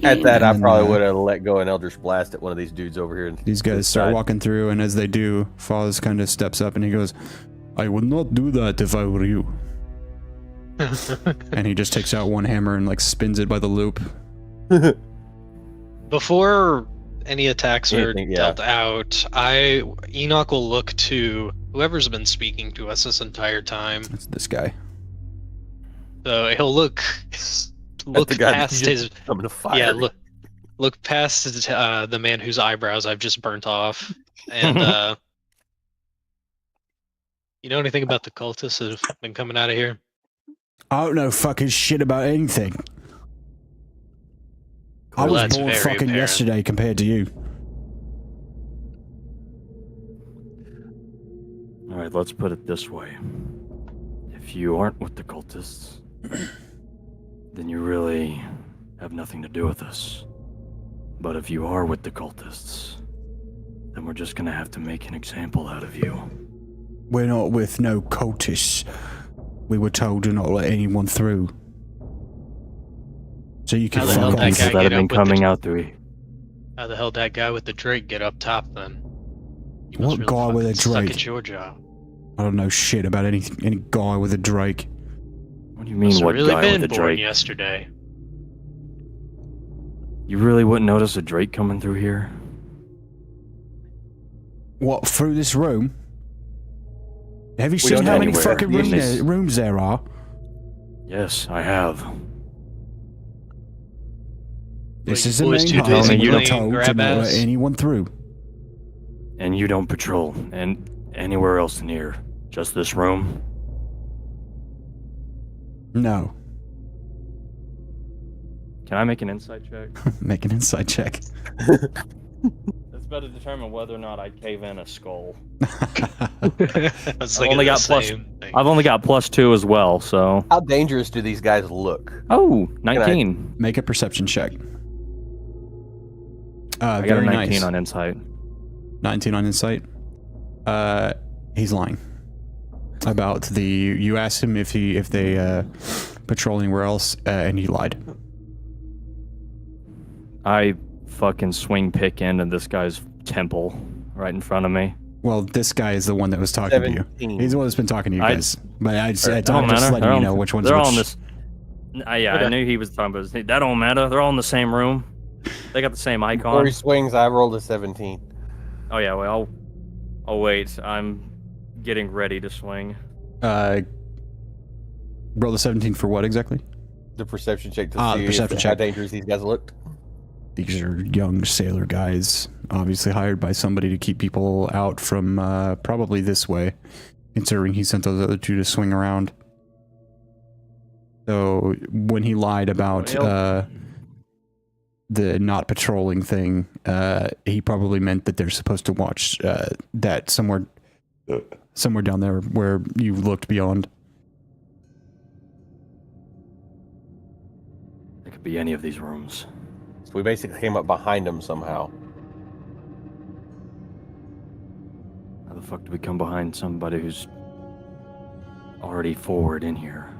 Speaker 5: At that, I
Speaker 1: And,
Speaker 5: probably would have let go an Eldritch Blast at one of these dudes over here.
Speaker 1: These guys start walking through, and as they do, Foz kind of steps up and he goes, I would not do that if I were you. And he just takes out one hammer and like spins it by the loop.
Speaker 2: Before any attacks are
Speaker 5: Anything, yeah.
Speaker 2: dealt out, Enoch will look to whoever's been speaking to us this entire time.
Speaker 1: It's this guy.
Speaker 2: So he'll look
Speaker 5: the guy
Speaker 2: past
Speaker 5: just-
Speaker 2: his
Speaker 5: I'm gonna fire.
Speaker 2: yeah look past the man whose eyebrows I've just burnt off, and you know anything about the cultists that have been coming out of here?
Speaker 1: I don't know fucking shit about anything. I
Speaker 2: Well,
Speaker 1: was
Speaker 2: that's
Speaker 1: born
Speaker 2: very
Speaker 1: fucking
Speaker 2: apparent.
Speaker 1: yesterday compared to you.
Speaker 6: All right, let's put it this way. If you aren't with the cultists, then you really have nothing to do with us. But if you are with the cultists, then we're just gonna have to make an example out of you.
Speaker 1: We're not with no cultists. We were told to not let anyone through. So you can
Speaker 2: How the
Speaker 1: fuck
Speaker 2: hell
Speaker 1: off.
Speaker 2: that guy
Speaker 6: People that
Speaker 2: get
Speaker 6: have been
Speaker 2: up with the-
Speaker 6: coming out through.
Speaker 2: How the hell that guy with the Drake get up top then? You
Speaker 1: What
Speaker 2: must really
Speaker 1: guy with a
Speaker 2: fucking suck
Speaker 1: Drake?
Speaker 2: at your job.
Speaker 1: I don't know shit about any guy with a Drake.
Speaker 6: What do you mean,
Speaker 2: Must have
Speaker 6: what
Speaker 2: really
Speaker 6: guy
Speaker 2: been
Speaker 6: with a
Speaker 2: born
Speaker 6: Drake?
Speaker 2: yesterday.
Speaker 6: You really wouldn't notice a Drake coming through here?
Speaker 1: What, through this room? Have you seen
Speaker 5: don't
Speaker 1: how
Speaker 5: know
Speaker 1: many
Speaker 5: anywhere.
Speaker 1: fucking
Speaker 6: Yes.
Speaker 1: rooms there are?
Speaker 6: Yes, I have.
Speaker 1: This
Speaker 2: you
Speaker 1: is the
Speaker 2: boys
Speaker 1: main
Speaker 2: too
Speaker 1: hall.
Speaker 6: busy
Speaker 1: We're
Speaker 6: playing
Speaker 1: told to
Speaker 2: grab
Speaker 1: not let
Speaker 2: ass?
Speaker 1: anyone through.
Speaker 6: And you don't patrol and anywhere else near. Just this room?
Speaker 1: No.
Speaker 7: Can I make an insight check?
Speaker 1: Make an insight check.
Speaker 7: That's better to determine whether or not I cave in a skull.
Speaker 2: That's
Speaker 7: I've only got plus- I've only got +2 as well, so.
Speaker 5: How dangerous do these guys look?
Speaker 7: Oh, 19.
Speaker 1: Make a perception check.
Speaker 7: I got a
Speaker 1: Very
Speaker 7: 19
Speaker 1: nice.
Speaker 7: on insight.
Speaker 1: 19 on insight. He's lying about the. You asked him if they patrol anywhere else, and he lied.
Speaker 7: I fucking swing pick into this guy's temple right in front of me.
Speaker 1: Well, this guy is the one that was talking to you.
Speaker 5: 17.
Speaker 1: He's the one that's been talking to you guys. But I'm just
Speaker 6: Don't
Speaker 1: letting
Speaker 6: matter.
Speaker 1: you know which one's
Speaker 6: They're
Speaker 1: which.
Speaker 6: all in this. Yeah, I knew he was talking about. That don't matter. They're all in the same room. They got the same
Speaker 5: Before
Speaker 6: icon.
Speaker 5: he swings, I rolled a 17.
Speaker 6: Oh yeah, well, I'll wait. I'm getting ready to swing.
Speaker 1: Roll the 17 for what exactly?
Speaker 5: The perception check to
Speaker 1: the
Speaker 5: see
Speaker 1: perception
Speaker 5: how
Speaker 1: check.
Speaker 5: dangerous these guys looked.
Speaker 1: These are young sailor guys, obviously hired by somebody to keep people out from probably this way, considering he sent those other two to swing around. So when he lied about the not patrolling thing, he probably meant that they're supposed to watch that somewhere down there where you looked beyond.
Speaker 6: It could be any of these rooms.
Speaker 5: So we basically came up behind them somehow.
Speaker 6: How the fuck do we come behind somebody who's already forward in here?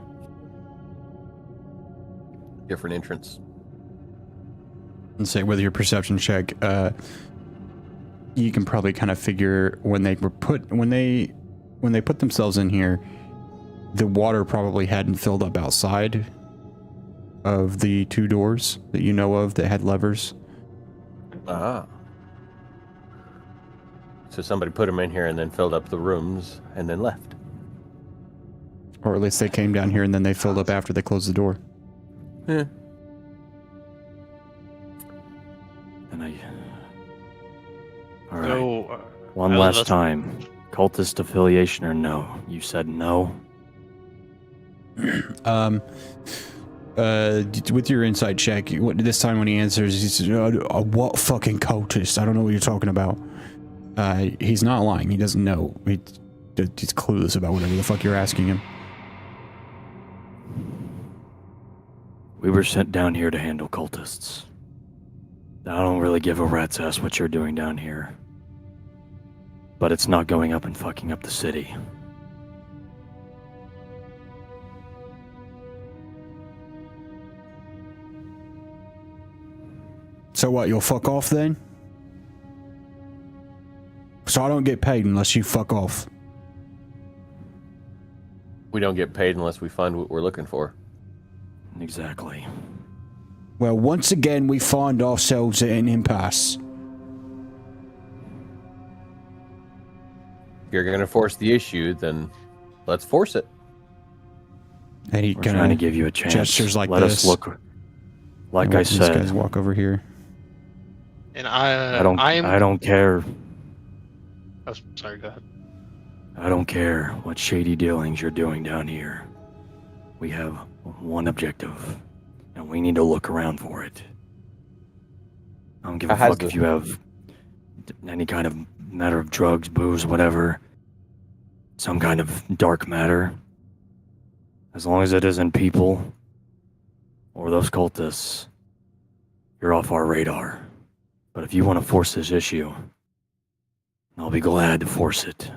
Speaker 5: Different entrance.
Speaker 1: And say with your perception check, you can probably kind of figure when they put themselves in here, the water probably hadn't filled up outside of the two doors that you know of that had levers.
Speaker 5: Ah. So somebody put them in here and then filled up the rooms and then left.
Speaker 1: Or at least they came down here and then they filled up after they closed the door.
Speaker 5: Yeah.
Speaker 6: And all right.
Speaker 2: So,
Speaker 6: One last time. Cultist affiliation or no? You said no.
Speaker 1: With your insight check, this time when he answers, he says, "What fucking cultist? I don't know what you're talking about." He's not lying. He doesn't know. He's clueless about whatever the fuck you're asking him.
Speaker 6: We were sent down here to handle cultists. I don't really give a rat's ass what you're doing down here. But it's not going up and fucking up the city.
Speaker 1: So what, you'll fuck off then? So I don't get paid unless you fuck off.
Speaker 5: We don't get paid unless we find what we're looking for.
Speaker 6: Exactly.
Speaker 1: Well, once again, we find ourselves at an impasse.
Speaker 5: If you're going to force the issue, then let's force it.
Speaker 1: And he
Speaker 6: We're
Speaker 1: kind
Speaker 6: trying to
Speaker 1: of
Speaker 6: give you a chance.
Speaker 1: gestures like
Speaker 6: Let
Speaker 1: this.
Speaker 6: us look. Like I
Speaker 1: These guys
Speaker 6: said,
Speaker 1: walk over here.
Speaker 2: and
Speaker 6: I don't care.
Speaker 2: Oh, sorry. Go ahead.
Speaker 6: I don't care what shady dealings you're doing down here. We have one objective, and we need to look around for it. I don't give a fuck if you have any kind of matter of drugs, booze, whatever. Some kind of dark matter. As long as it isn't people or those cultists, you're off our radar. But if you want to force this issue, I'll be glad to force it.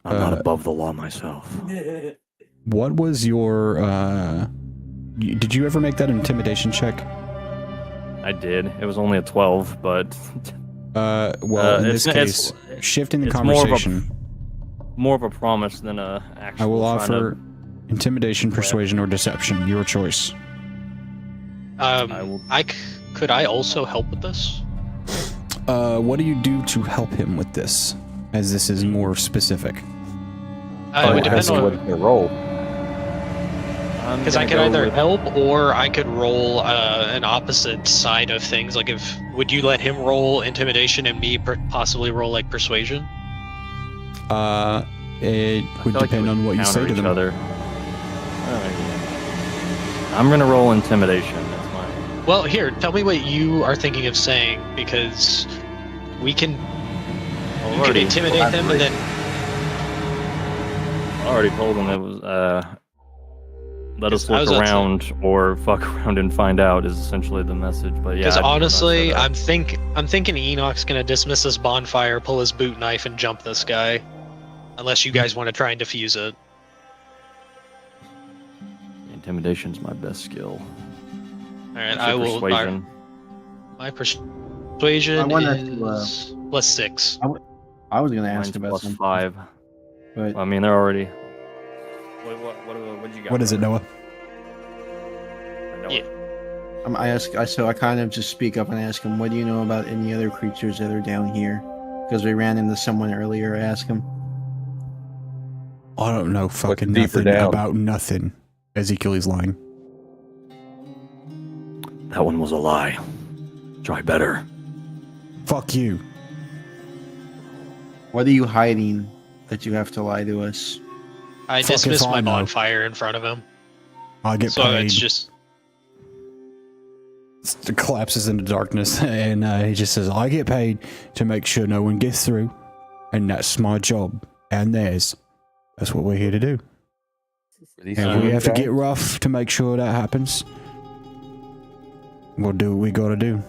Speaker 6: I'm not above the law myself.
Speaker 1: What was your, did you ever make that intimidation check?
Speaker 7: I did. It was only a 12, but
Speaker 1: Well, in this case, shifting the conversation.
Speaker 7: more of a promise than a actual.
Speaker 1: I will
Speaker 7: trying
Speaker 1: offer intimidation, persuasion, or deception. Your choice.
Speaker 2: Could I also help with this?
Speaker 1: What do you do to help him with this? As this is more specific.
Speaker 2: It would depend
Speaker 5: What
Speaker 2: on,
Speaker 5: is your roll?
Speaker 2: because I could either help or I could roll an opposite side of things. Like, would you let him roll intimidation and me possibly roll like persuasion?
Speaker 1: It would depend on what you say to them.
Speaker 7: Other. I'm gonna roll intimidation. That's mine.
Speaker 2: Well, here, tell me what you are thinking of saying, because we can. You could intimidate them and then.
Speaker 7: I already told them it was. Let us look around or fuck around and find out is essentially the message. But yeah.
Speaker 2: Because honestly, I'm thinking Enoch's gonna dismiss this bonfire, pull his boot knife, and jump this guy. Unless you guys want to try and defuse it.
Speaker 6: Intimidation's my best skill.
Speaker 2: Alright, I will.
Speaker 7: Persuasion.
Speaker 2: My persuasion
Speaker 4: I wanted
Speaker 2: is
Speaker 4: to,
Speaker 2: +6.
Speaker 4: I was gonna ask
Speaker 7: Mine's
Speaker 4: about
Speaker 7: plus
Speaker 4: something,
Speaker 7: 5.
Speaker 4: but
Speaker 7: I mean, they're already. What did you got?
Speaker 1: What is it, Noah?
Speaker 2: Yeah.
Speaker 4: I kind of just speak up and ask him, what do you know about any other creatures that are down here? Because we ran into someone earlier. I asked him.
Speaker 1: I don't know fucking
Speaker 5: deeper
Speaker 1: nothing
Speaker 5: down?
Speaker 1: about nothing. Ezekiel is lying.
Speaker 6: That one was a lie. Try better.
Speaker 1: Fuck you.
Speaker 4: What are you hiding that you have to lie to us?
Speaker 2: I
Speaker 1: Fuck if
Speaker 2: dismissed
Speaker 1: I
Speaker 2: my
Speaker 1: know.
Speaker 2: bonfire in front of him.
Speaker 1: I get
Speaker 2: So
Speaker 1: paid.
Speaker 2: it's just
Speaker 1: Collapses into darkness, and he just says, I get paid to make sure no one gets through, and that's my job and theirs. That's what we're here to do.
Speaker 5: These
Speaker 1: And we
Speaker 5: human
Speaker 1: have to
Speaker 5: guys?
Speaker 1: get rough to make sure that happens. We'll do what we gotta do.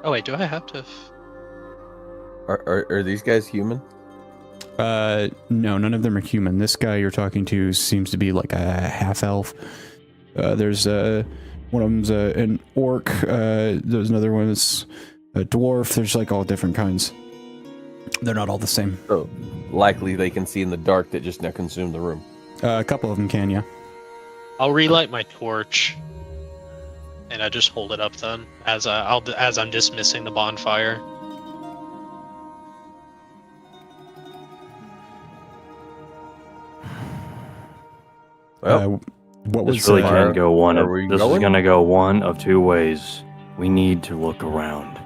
Speaker 2: Oh wait, do I have to?
Speaker 5: Are these guys human?
Speaker 1: No, none of them are human. This guy you're talking to seems to be like a half-elf. There's one of them's an orc. There's another one that's a dwarf. There's like all different kinds. They're not all the same.
Speaker 5: So likely they can see in the dark that just now consumed the room.
Speaker 1: A couple of them can, yeah.
Speaker 2: I'll relight my torch, and I just hold it up then as I'm dismissing the bonfire.
Speaker 5: Well,
Speaker 1: What was
Speaker 6: This really
Speaker 5: Fire,
Speaker 6: can go one.
Speaker 5: are we
Speaker 6: This is
Speaker 5: going?
Speaker 6: going to go one of two ways. We need to look around.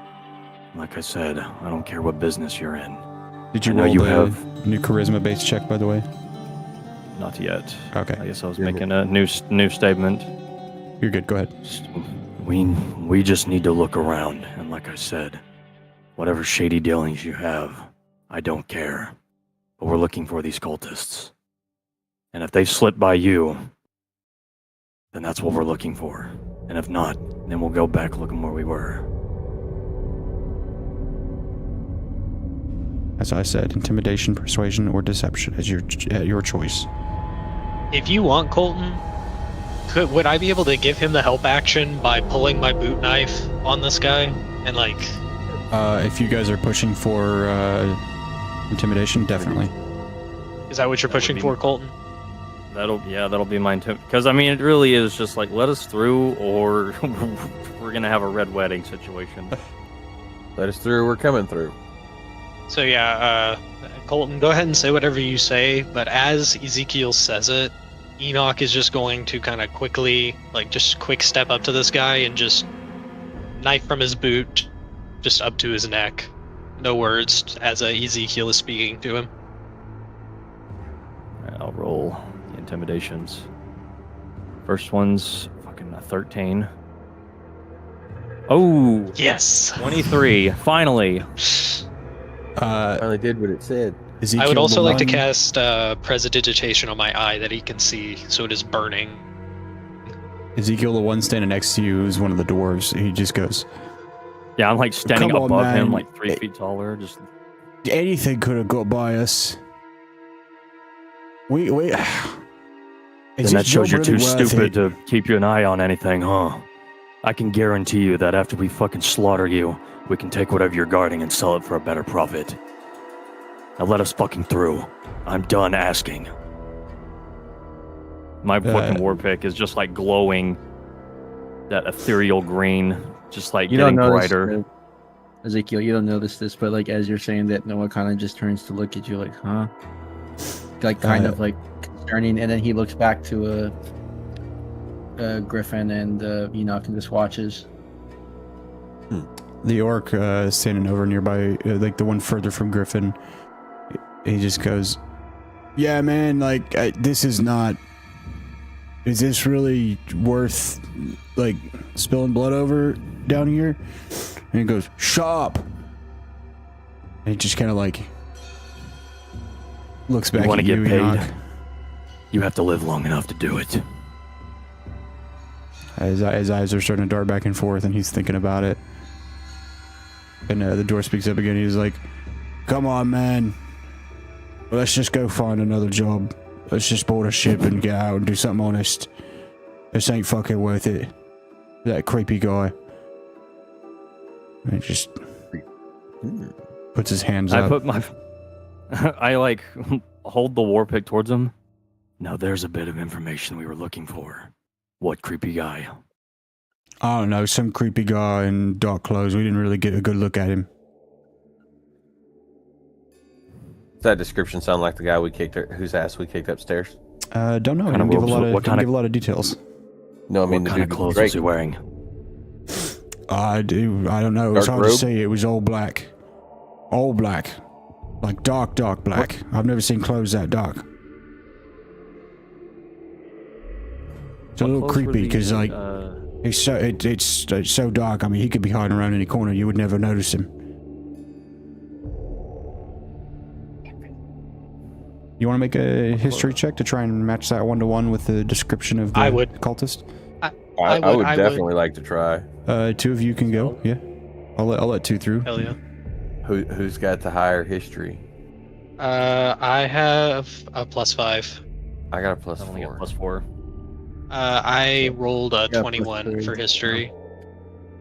Speaker 6: Like I said, I don't care what business you're in.
Speaker 1: Did you
Speaker 6: I know
Speaker 1: roll
Speaker 6: you
Speaker 1: the
Speaker 6: have-
Speaker 1: new charisma-based check, by the way?
Speaker 6: Not yet.
Speaker 1: Okay,
Speaker 6: I guess I was making a new statement.
Speaker 1: you're good. Go ahead.
Speaker 6: We just need to look around, and like I said, whatever shady dealings you have, I don't care. But we're looking for these cultists. And if they slip by you, then that's what we're looking for. And if not, then we'll go back looking where we were.
Speaker 1: As I said, intimidation, persuasion, or deception is your choice.
Speaker 2: If you want Colton, would I be able to give him the help action by pulling my boot knife on this guy and like?
Speaker 1: If you guys are pushing for intimidation, definitely.
Speaker 2: Is that what you're
Speaker 7: That would
Speaker 2: pushing
Speaker 7: be-
Speaker 2: for, Colton?
Speaker 7: That'll be mine too. Because I mean, it really is just like let us through, or we're gonna have a red wedding situation.
Speaker 5: let us through. We're coming through.
Speaker 2: So yeah, Colton, go ahead and say whatever you say. But as Ezekiel says it, Enoch is just going to kind of quickly, like, just quick step up to this guy and just knife from his boot, just up to his neck. No words as Ezekiel is speaking to him.
Speaker 7: Alright, I'll roll the intimidations. First one's fucking a 13. Oh,
Speaker 2: Yes.
Speaker 7: 23. Finally.
Speaker 5: Finally did what it said.
Speaker 1: Ezekiel,
Speaker 2: I would also
Speaker 1: the
Speaker 2: like to
Speaker 1: one-
Speaker 2: cast Prestidigitation on my eye that he can see, so it is burning.
Speaker 1: Ezekiel, the one standing next to you, is one of the dwarves. He just goes,
Speaker 7: Yeah, I'm like standing
Speaker 1: Come on,
Speaker 7: above him,
Speaker 1: man.
Speaker 7: like 3 feet taller. Just
Speaker 1: anything could have got by us. We.
Speaker 6: Then
Speaker 1: Is
Speaker 6: that
Speaker 1: this
Speaker 6: shows
Speaker 1: job
Speaker 6: you're
Speaker 1: really
Speaker 6: too
Speaker 1: worth
Speaker 6: stupid
Speaker 1: it?
Speaker 6: to keep an eye on anything, huh? I can guarantee you that after we fucking slaughter you, we can take whatever you're guarding and sell it for a better profit. Now let us fucking through. I'm done asking.
Speaker 7: my fucking war pick is just like glowing that ethereal green, just like
Speaker 4: You
Speaker 7: getting
Speaker 4: don't notice,
Speaker 7: brighter.
Speaker 4: Ezekiel, you don't notice this, but like as you're saying that, Noah kind of just turns to look at you like, huh? Like kind of like concerning, and then he looks back to Griffin and Enoch and just watches.
Speaker 1: The orc standing over nearby, like the one further from Griffin, he just goes, "Yeah, man, like this is not. Is this really worth like spilling blood over down here?" And he goes, "Shut up!" And he just kind of like looks back
Speaker 6: You want
Speaker 1: at
Speaker 6: to get
Speaker 1: you,
Speaker 6: paid?
Speaker 1: Enoch.
Speaker 6: You have to live long enough to do it.
Speaker 1: His eyes are starting to dart back and forth, and he's thinking about it. And the door speaks up again. He's like, "Come on, man. Let's just go find another job. Let's just board a ship and get out and do something honest. This ain't fucking worth it. That creepy guy." And just Puts his hands
Speaker 7: I
Speaker 1: up.
Speaker 7: put my, I like hold the war pick towards him. Now there's a bit of information we were looking for. What creepy guy?
Speaker 1: I don't know, some creepy guy in dark clothes. We didn't really get a good look at him.
Speaker 5: Does that description sound like the guy whose ass we kicked upstairs?
Speaker 1: Don't know.
Speaker 7: Kind
Speaker 1: Didn't
Speaker 7: of
Speaker 1: give a
Speaker 7: wolves,
Speaker 1: lot of,
Speaker 7: what
Speaker 1: didn't
Speaker 7: kind
Speaker 1: give a lot of details.
Speaker 5: No, I mean
Speaker 7: What
Speaker 5: the
Speaker 7: kind of
Speaker 5: dude
Speaker 7: clothes
Speaker 5: Drake.
Speaker 7: was he wearing?
Speaker 1: I don't know. It was
Speaker 5: Dark
Speaker 1: hard to
Speaker 5: robe?
Speaker 1: say. It was all black. All black. Like dark black. I've never seen clothes that dark. It's a
Speaker 7: What
Speaker 1: little
Speaker 7: clothes were
Speaker 1: creepy because,
Speaker 7: the,
Speaker 1: like, it's so dark. I mean, he could be hiding around any corner. You would never notice him. You want to make a history check to try and match that 1-to-1 with the description of the
Speaker 2: I would.
Speaker 1: cultist?
Speaker 5: I would definitely like to try.
Speaker 1: Two of you can go. Yeah, I'll let two through.
Speaker 2: Hell yeah.
Speaker 5: Who's got the higher history?
Speaker 2: I have a +5.
Speaker 5: I got a plus
Speaker 7: I only got
Speaker 5: 4.
Speaker 7: +4.
Speaker 2: I rolled a
Speaker 4: Yeah,
Speaker 2: 21
Speaker 4: +3.
Speaker 2: for history.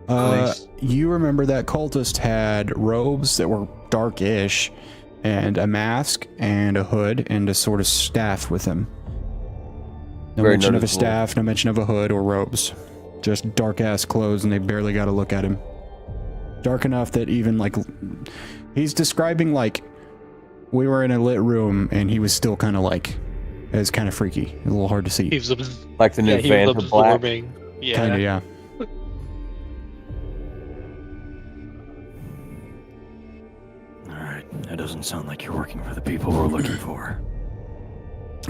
Speaker 4: Nice.
Speaker 1: You remember that cultist had robes that were darkish, and a mask and a hood and a sort of staff with him. No
Speaker 5: Very
Speaker 1: mention of a
Speaker 5: noticeable.
Speaker 1: staff, no mention of a hood or robes. Just dark ass clothes, and they barely got to look at him. Dark enough that even like he's describing like we were in a lit room and he was still kind of like it was kind of freaky, a little hard to see.
Speaker 2: He was
Speaker 5: Like the new
Speaker 2: he
Speaker 5: fans
Speaker 2: was
Speaker 5: of black.
Speaker 2: absorbing. Yeah.
Speaker 1: Kind of, yeah.
Speaker 7: Alright, that doesn't sound like you're working for the people we're looking for.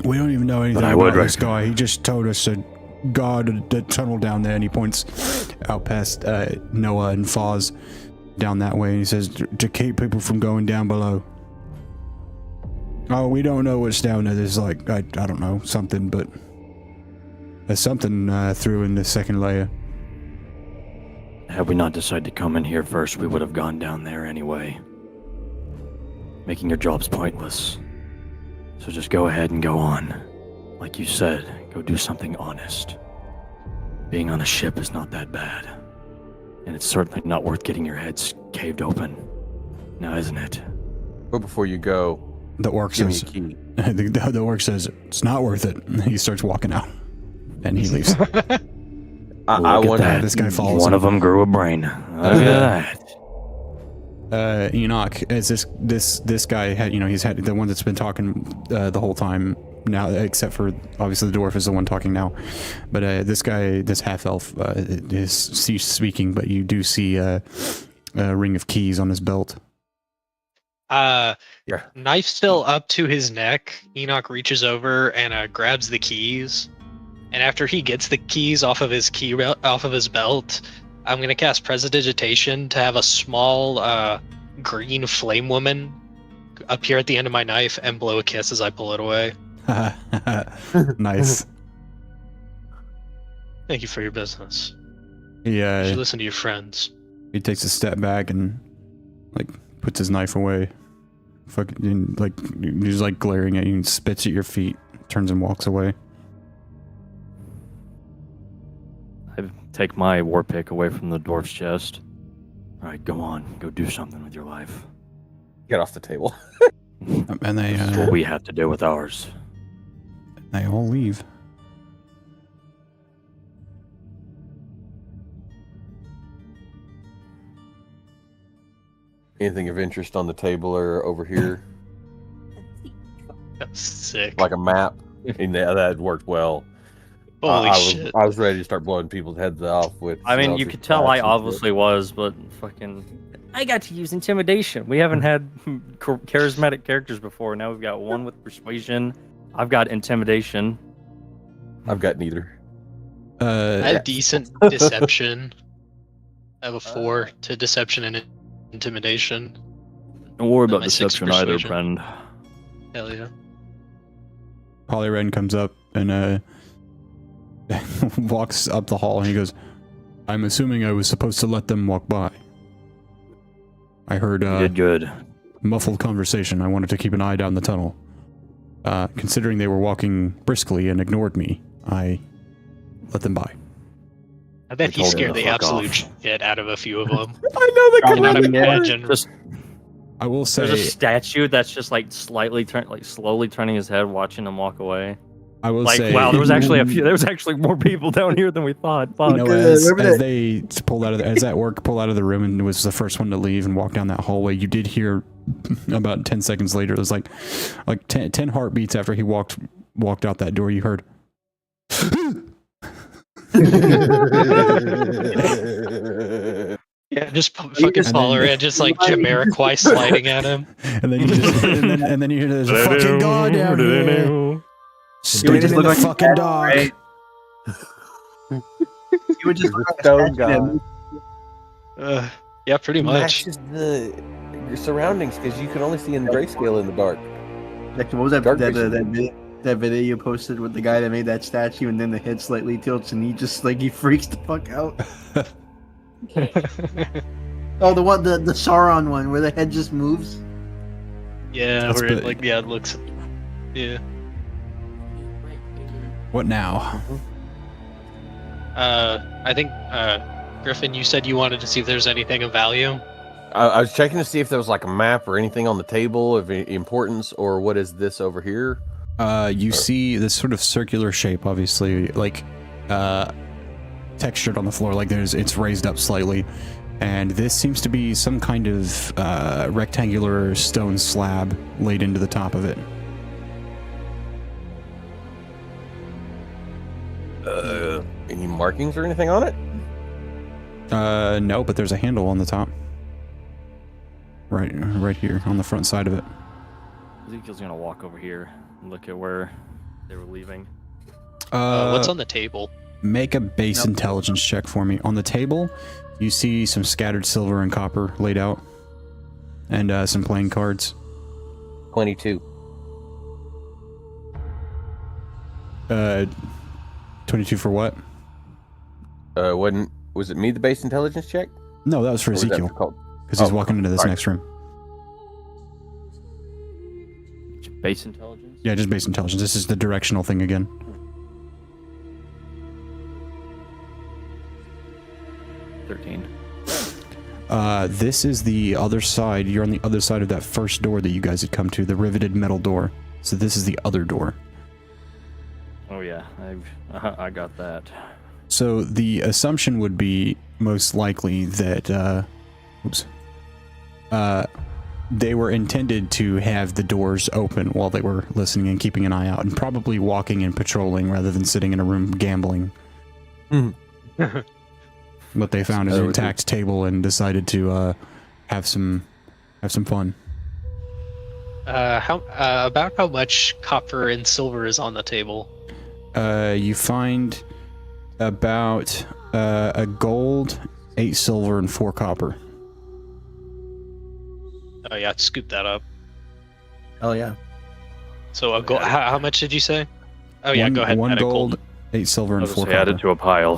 Speaker 1: We don't even know anything
Speaker 7: I
Speaker 1: about
Speaker 7: would
Speaker 1: this guy. He just told us to guard the tunnel down there, and he points out past Noah and Foz down that way, and he says to keep people from going down below. Oh, we don't know what's down there. There's like, I don't know, something, but there's something through in the second layer.
Speaker 7: Had we not decided to come in here first, we would have gone down there anyway. Making your jobs pointless. So just go ahead and go on. Like you said, go do something honest. Being on a ship is not that bad. And it's certainly not worth getting your heads caved open. Now, isn't it?
Speaker 5: But before you go,
Speaker 1: The orc
Speaker 5: give me a
Speaker 1: says,
Speaker 5: key.
Speaker 1: the orc says, it's not worth it. He starts walking out, and he leaves.
Speaker 5: I
Speaker 7: Look at
Speaker 5: want
Speaker 7: that.
Speaker 1: This guy follows
Speaker 7: One
Speaker 1: him.
Speaker 7: of them grew a brain. Look at that.
Speaker 1: Enoch, as this guy had, he's had the one that's been talking the whole time now, except for obviously the dwarf is the one talking now. But this guy, this half elf, is ceased speaking. But you do see a ring of keys on his belt.
Speaker 5: Yeah.
Speaker 2: Knife still up to his neck. Enoch reaches over and grabs the keys. And after he gets the keys off of his belt, I'm gonna cast Prestidigitation to have a small green flame woman appear at the end of my knife and blow a kiss as I pull it away.
Speaker 1: Nice.
Speaker 2: Thank you for your business.
Speaker 1: He
Speaker 2: You should listen to your friends.
Speaker 1: he takes a step back and like puts his knife away. Fucking like he's like glaring at you and spits at your feet, turns and walks away.
Speaker 7: I take my war pick away from the dwarf's chest. Alright, go on. Go do something with your life.
Speaker 5: Get off the table.
Speaker 1: And they
Speaker 7: This is what we have to do with ours.
Speaker 1: they all leave.
Speaker 5: Anything of interest on the table or over here?
Speaker 2: That's sick.
Speaker 5: Like a map? And that worked well.
Speaker 2: Holy
Speaker 5: I
Speaker 2: shit.
Speaker 5: was ready to start blowing people's heads off with.
Speaker 7: I mean, you
Speaker 5: smells
Speaker 7: could
Speaker 5: of
Speaker 7: tell I
Speaker 5: facts and shit.
Speaker 7: obviously was, but fucking. I got to use intimidation. We haven't had charismatic characters before. Now we've got one with persuasion. I've got intimidation.
Speaker 5: I've got neither.
Speaker 2: I
Speaker 1: Uh,
Speaker 2: have decent deception. I have a 4 to deception and intimidation.
Speaker 7: Don't worry
Speaker 2: Not
Speaker 7: about
Speaker 2: my six
Speaker 7: deception either,
Speaker 2: persuasion.
Speaker 7: friend.
Speaker 2: Hell yeah.
Speaker 1: Polyren comes up and walks up the hall and he goes, I'm assuming I was supposed to let them walk by. I heard
Speaker 7: You did good.
Speaker 1: muffled conversation. I wanted to keep an eye down the tunnel. Considering they were walking briskly and ignored me, I let them by.
Speaker 2: I bet
Speaker 7: I
Speaker 2: he
Speaker 7: told him
Speaker 2: scared
Speaker 7: to
Speaker 2: the
Speaker 7: fuck
Speaker 2: absolute
Speaker 7: off.
Speaker 2: shit out of a few of them.
Speaker 5: I know
Speaker 2: I cannot
Speaker 4: Probably, yeah.
Speaker 2: imagine.
Speaker 7: Just
Speaker 1: I will say,
Speaker 6: There's a statue that's just like slowly turning his head, watching him walk away.
Speaker 1: I will
Speaker 6: Like,
Speaker 1: say,
Speaker 6: wow, there was actually more people down here than we thought. Fuck.
Speaker 1: you know, as they pulled out of as that orc pulled out of the room and was the first one to leave and walk down that hallway, you did hear about 10 seconds later, it was like 10 heartbeats after he walked out that door, you heard.
Speaker 2: Yeah, just fucking follow her and just like Jamiroquai sliding at him.
Speaker 1: And then you just, and then you hear there's a fucking dog down here. Stay
Speaker 4: just
Speaker 1: in
Speaker 4: look
Speaker 1: the
Speaker 4: like
Speaker 1: fucking dog.
Speaker 4: right? You would just look like a
Speaker 5: Stone
Speaker 4: statue
Speaker 5: god.
Speaker 2: Yeah, pretty much.
Speaker 5: Matches your surroundings because you can only see in grayscale in the dark.
Speaker 4: Like, what was that
Speaker 5: Dark
Speaker 4: that video you posted with the guy that made that statue, and then the head slightly tilts, and he just like he freaks the fuck out. Oh, the Sauron one where the head just moves.
Speaker 2: Yeah,
Speaker 1: That's
Speaker 2: where it,
Speaker 1: big.
Speaker 2: like, yeah, it looks. Yeah.
Speaker 1: What now?
Speaker 2: I think, Griffin, you said you wanted to see if there's anything of value.
Speaker 5: I was checking to see if there was like a map or anything on the table of any importance, or what is this over here?
Speaker 1: You see this sort of circular shape, obviously, like textured on the floor, like it's raised up slightly, and this seems to be some kind of rectangular stone slab laid into the top of it.
Speaker 5: Any markings or anything on it?
Speaker 1: No, but there's a handle on the top. Right here on the front side of it.
Speaker 6: Ezekiel's gonna walk over here and look at where they were leaving.
Speaker 2: What's on the table?
Speaker 1: Make a base intelligence check for me. On the table, you see some scattered silver and copper laid out, and some playing cards.
Speaker 5: 22.
Speaker 1: 22 for what?
Speaker 5: Was it me the base intelligence check?
Speaker 1: No, that was for
Speaker 5: Or was that
Speaker 1: Ezekiel,
Speaker 5: for Colt?
Speaker 1: because he's
Speaker 5: Oh,
Speaker 1: walking into this
Speaker 5: sorry.
Speaker 1: next room.
Speaker 6: Base intelligence?
Speaker 1: Yeah, just base intelligence. This is the directional thing again.
Speaker 6: 13.
Speaker 1: This is the other side. You're on the other side of that first door that you guys had come to, the riveted metal door. So this is the other door.
Speaker 6: Oh yeah, I got that.
Speaker 1: So the assumption would be most likely that, they were intended to have the doors open while they were listening and keeping an eye out, and probably walking and patrolling rather than sitting in a room gambling. But they found an intact table and decided to have some fun.
Speaker 2: About how much copper and silver is on the table?
Speaker 1: You find about a gold, 8 silver, and 4 copper.
Speaker 2: Oh yeah, scoop that up.
Speaker 4: Oh yeah.
Speaker 2: So a gold. How much did you say? Oh yeah, go ahead.
Speaker 1: 1
Speaker 2: add a
Speaker 1: gold, 8 silver, and
Speaker 6: I'll
Speaker 1: 4
Speaker 6: just add
Speaker 1: copper.
Speaker 6: it to a pile.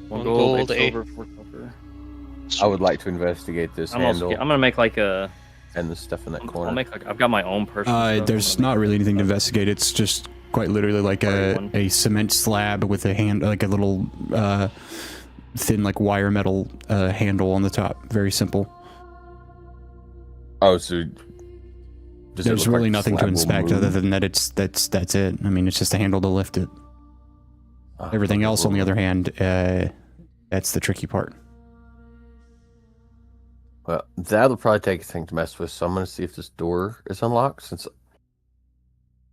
Speaker 2: 1 gold, 8
Speaker 6: silver, 4 copper.
Speaker 5: I would like to investigate this
Speaker 6: I'm
Speaker 5: handle
Speaker 6: gonna make like a.
Speaker 5: and the stuff in that corner.
Speaker 6: I'll make like I've got my own personal. stuff.
Speaker 1: There's not really anything to investigate. It's just quite literally like a cement slab with a hand, like a little thin, like wire metal handle on the top. Very simple.
Speaker 5: Oh, so does it
Speaker 1: There's
Speaker 5: look
Speaker 1: really
Speaker 5: like the
Speaker 1: nothing to
Speaker 5: slab will
Speaker 1: inspect
Speaker 5: move?
Speaker 1: other than that that's it. I mean, it's just a handle to lift it. Everything else, on the other hand, that's the tricky part.
Speaker 5: Well, that'll probably take a thing to mess with, so I'm going to see if this door is unlocked, since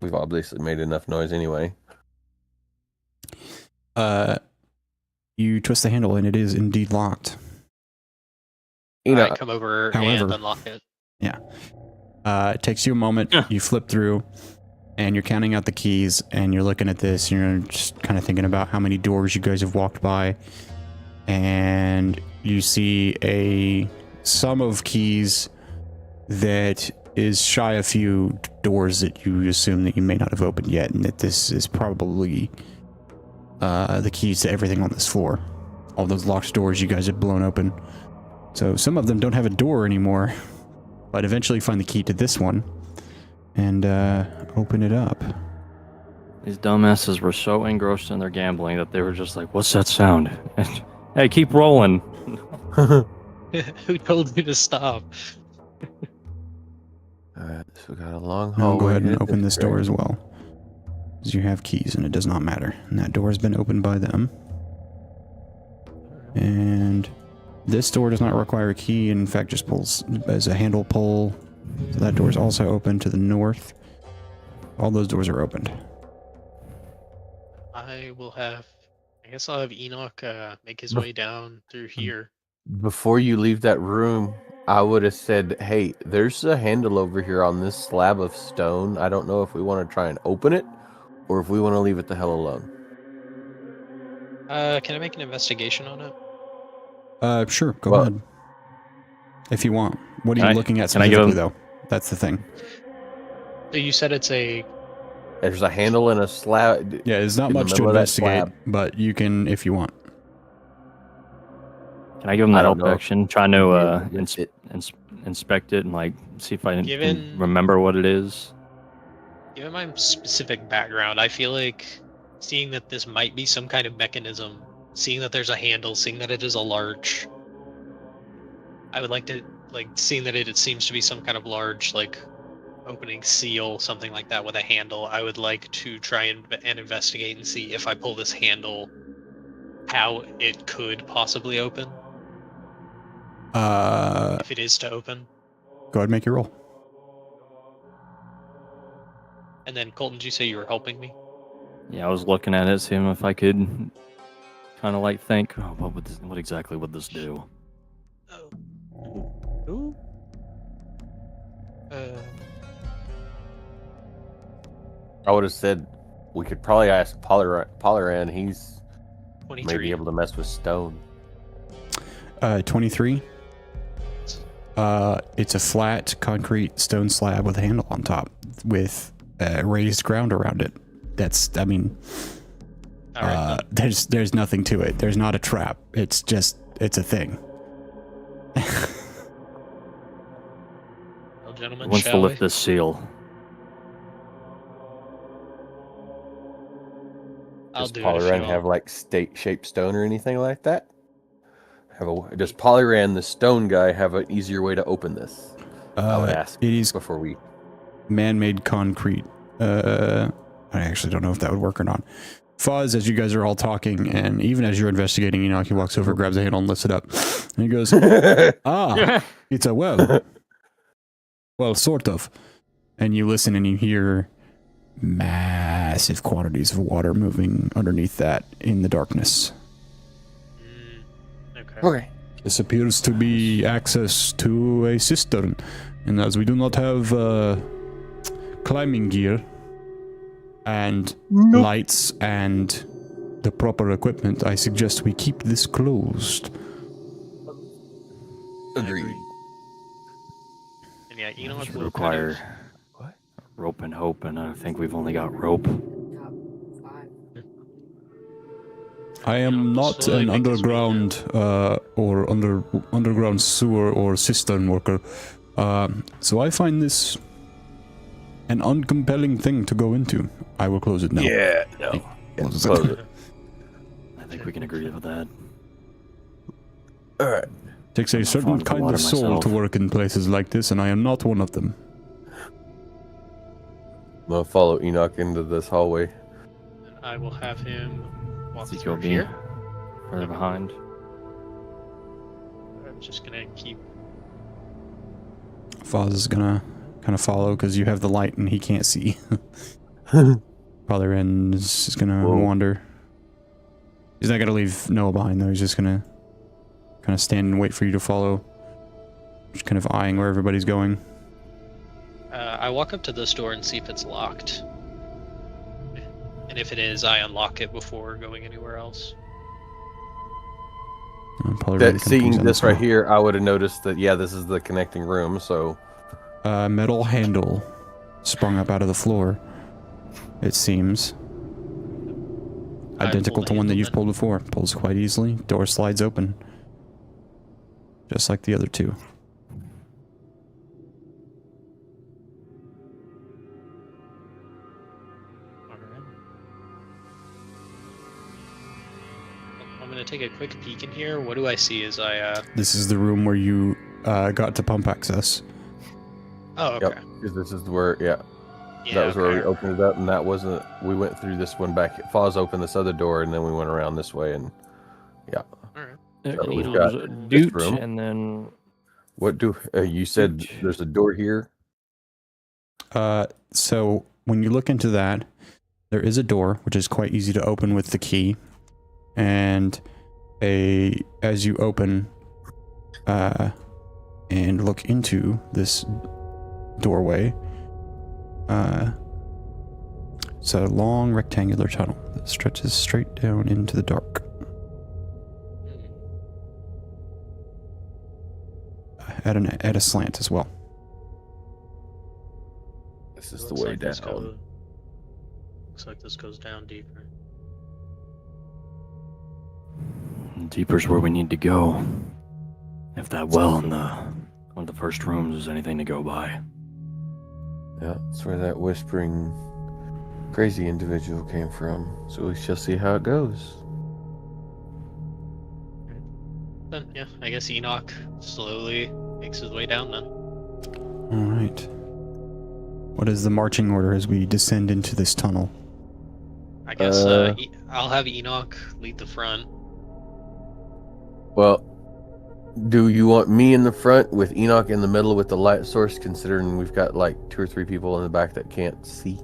Speaker 5: we've obviously made enough noise anyway.
Speaker 1: You twist the handle and it is indeed locked.
Speaker 2: I come over
Speaker 1: however-
Speaker 2: and unlock it.
Speaker 1: It takes you a moment. You flip through, and you're counting out the keys, and you're looking at this, and you're just kind of thinking about how many doors you guys have walked by, and you see a sum of keys that is shy a few doors that you assume that you may not have opened yet, and that this is probably the keys to everything on this floor. All those locked doors you guys have blown open. So some of them don't have a door anymore, but eventually find the key to this one and open it up.
Speaker 6: These dumbasses were so engrossed in their gambling that they were just like, "What's that sound?" Hey, keep rolling.
Speaker 2: Who told you to stop?
Speaker 5: Alright, so we got a long
Speaker 1: Now
Speaker 5: hallway.
Speaker 1: go ahead and
Speaker 5: ahead
Speaker 1: open this door
Speaker 5: way.
Speaker 1: as well. Because you have keys and it does not matter. And that door has been opened by them. And this door does not require a key. In fact, just pulls as a handle pull. So that door is also open to the north. All those doors are opened.
Speaker 2: I guess I'll have Enoch make his way down through here.
Speaker 5: Before you leave that room, I would have said, hey, there's a handle over here on this slab of stone. I don't know if we want to try and open it or if we want to leave it the hell alone.
Speaker 2: Can I make an investigation on it?
Speaker 1: Sure, go
Speaker 5: Well-
Speaker 1: ahead. If you want. What are
Speaker 7: Can
Speaker 1: you
Speaker 7: I-
Speaker 1: looking at
Speaker 7: can I give
Speaker 1: specifically,
Speaker 7: him-
Speaker 1: though? That's the thing.
Speaker 2: So you said it's a
Speaker 5: There's a handle and a slab.
Speaker 1: Yeah, there's not
Speaker 5: in the
Speaker 1: much to
Speaker 5: middle of that
Speaker 1: investigate,
Speaker 5: slab.
Speaker 1: but you can if you want.
Speaker 7: Can I give him
Speaker 5: I
Speaker 7: the
Speaker 5: don't
Speaker 7: help
Speaker 5: know.
Speaker 7: action? Trying to
Speaker 5: Yeah, it-
Speaker 7: inspect it and like see if I can
Speaker 2: Given-
Speaker 7: remember what it is.
Speaker 2: Given my specific background, I feel like seeing that this might be some kind of mechanism, seeing that there's a handle, seeing that it is a large, I would like to, seeing that it seems to be some kind of large, opening seal, something like that with a handle. I would like to try and investigate and see if I pull this handle, how it could possibly open, if it is to open.
Speaker 1: Go ahead and make your roll.
Speaker 2: And then, Colton, did you say you were helping me?
Speaker 7: Yeah, I was looking at it, seeing if I could kind of like think, oh, what exactly would this do?
Speaker 2: Ooh.
Speaker 5: I would have said we could probably ask Polyran. He's
Speaker 2: 23.
Speaker 5: maybe able to mess with stone.
Speaker 1: 23. It's a flat concrete stone slab with a handle on top with raised ground around it.
Speaker 2: All right, then.
Speaker 1: there's nothing to it. There's not a trap. It's a thing.
Speaker 2: Well, gentlemen,
Speaker 7: Who wants to
Speaker 2: shall
Speaker 7: lift
Speaker 2: we?
Speaker 7: this seal?
Speaker 2: I'll
Speaker 5: Does
Speaker 2: do it if you
Speaker 5: Polyran
Speaker 2: want.
Speaker 5: have like state-shaped stone or anything like that? Does Polyran, the stone guy, have an easier way to open this? I would ask
Speaker 1: It is
Speaker 5: before we.
Speaker 1: man-made concrete. I actually don't know if that would work or not. Fuzz, as you guys are all talking, and even as you're investigating, Enoch, he walks over, grabs a handle, and lifts it up. And he goes, it's a well. Well, sort of. And you listen and you hear massive quantities of water moving underneath that in the darkness.
Speaker 2: Okay.
Speaker 5: Okay.
Speaker 1: This appears to be access to a cistern. And as we do not have climbing gear and lights and the proper equipment, I suggest we keep this closed.
Speaker 5: Agreed.
Speaker 2: And yeah, Enoch
Speaker 7: Should
Speaker 2: will
Speaker 7: require
Speaker 5: What?
Speaker 7: rope and hope, and I think we've only got rope.
Speaker 1: I am
Speaker 2: Just
Speaker 1: not
Speaker 2: slowly
Speaker 1: an
Speaker 2: make his way
Speaker 1: underground or underground sewer or cistern worker, so I find this an uncompelling thing to go into. I will close it now.
Speaker 5: Yeah. No.
Speaker 1: Closes
Speaker 5: Close
Speaker 1: it.
Speaker 5: it.
Speaker 7: I think we can agree with that.
Speaker 5: All right.
Speaker 1: Takes a
Speaker 7: I'm
Speaker 1: certain
Speaker 7: fond of
Speaker 1: kind
Speaker 7: water
Speaker 1: of soul
Speaker 7: myself.
Speaker 1: to work in places like this, and I am not one of them.
Speaker 5: I'm gonna follow Enoch into this hallway.
Speaker 2: I will have him walk
Speaker 7: Think
Speaker 2: through
Speaker 7: you'll be
Speaker 2: here.
Speaker 7: further behind.
Speaker 2: I'm just gonna keep.
Speaker 1: Foz is gonna kind of follow because you have the light and he can't see. Polyran is just gonna
Speaker 5: Whoa.
Speaker 1: wander. He's not gonna leave Noah behind though. He's just gonna kind of stand and wait for you to follow. Just kind of eyeing where everybody's going.
Speaker 2: I walk up to this door and see if it's locked. And if it is, I unlock it before going anywhere else.
Speaker 5: Seeing this right here, I would have noticed that. Yeah, this is the connecting room. So
Speaker 1: Metal handle sprung up out of the floor. It seems
Speaker 2: I
Speaker 1: identical
Speaker 2: pull
Speaker 1: to
Speaker 2: the
Speaker 1: one that
Speaker 2: handle
Speaker 1: you've
Speaker 2: then.
Speaker 1: pulled before. Pulls quite easily. Door slides open, just like the other two.
Speaker 2: Alright. I'm gonna take a quick peek in here. What do I see as I
Speaker 1: This is the room where you got to pump access.
Speaker 2: Oh, okay.
Speaker 5: Yep. Because this is where, yeah,
Speaker 2: Yeah,
Speaker 5: that was where we
Speaker 2: okay.
Speaker 5: opened it up, and that wasn't. We went through this one back. Foz opened this other door, and then we went around this way, and yeah.
Speaker 2: All right.
Speaker 5: So
Speaker 7: Can
Speaker 5: we've
Speaker 7: you
Speaker 5: got
Speaker 7: use
Speaker 5: this
Speaker 7: doot
Speaker 5: room.
Speaker 7: and then
Speaker 5: What do you said?
Speaker 7: Doot.
Speaker 5: There's a door here.
Speaker 1: So when you look into that, there is a door which is quite easy to open with the key, and as you open and look into this doorway, it's a long rectangular tunnel that stretches straight down into the dark. At a slant as well.
Speaker 5: This is the way down.
Speaker 2: Looks like this goes down deeper.
Speaker 7: deeper's where we need to go. If that well in one of the first rooms is anything to go by.
Speaker 5: Yeah, that's where that whispering, crazy individual came from. So we shall see how it goes.
Speaker 2: Then, yeah, I guess Enoch slowly makes his way down then.
Speaker 1: All right. What is the marching order as we descend into this tunnel?
Speaker 2: I guess I'll have Enoch lead the front.
Speaker 5: Well, do you want me in the front with Enoch in the middle with the light source, considering we've got like 2 or 3 people in the back that can't see?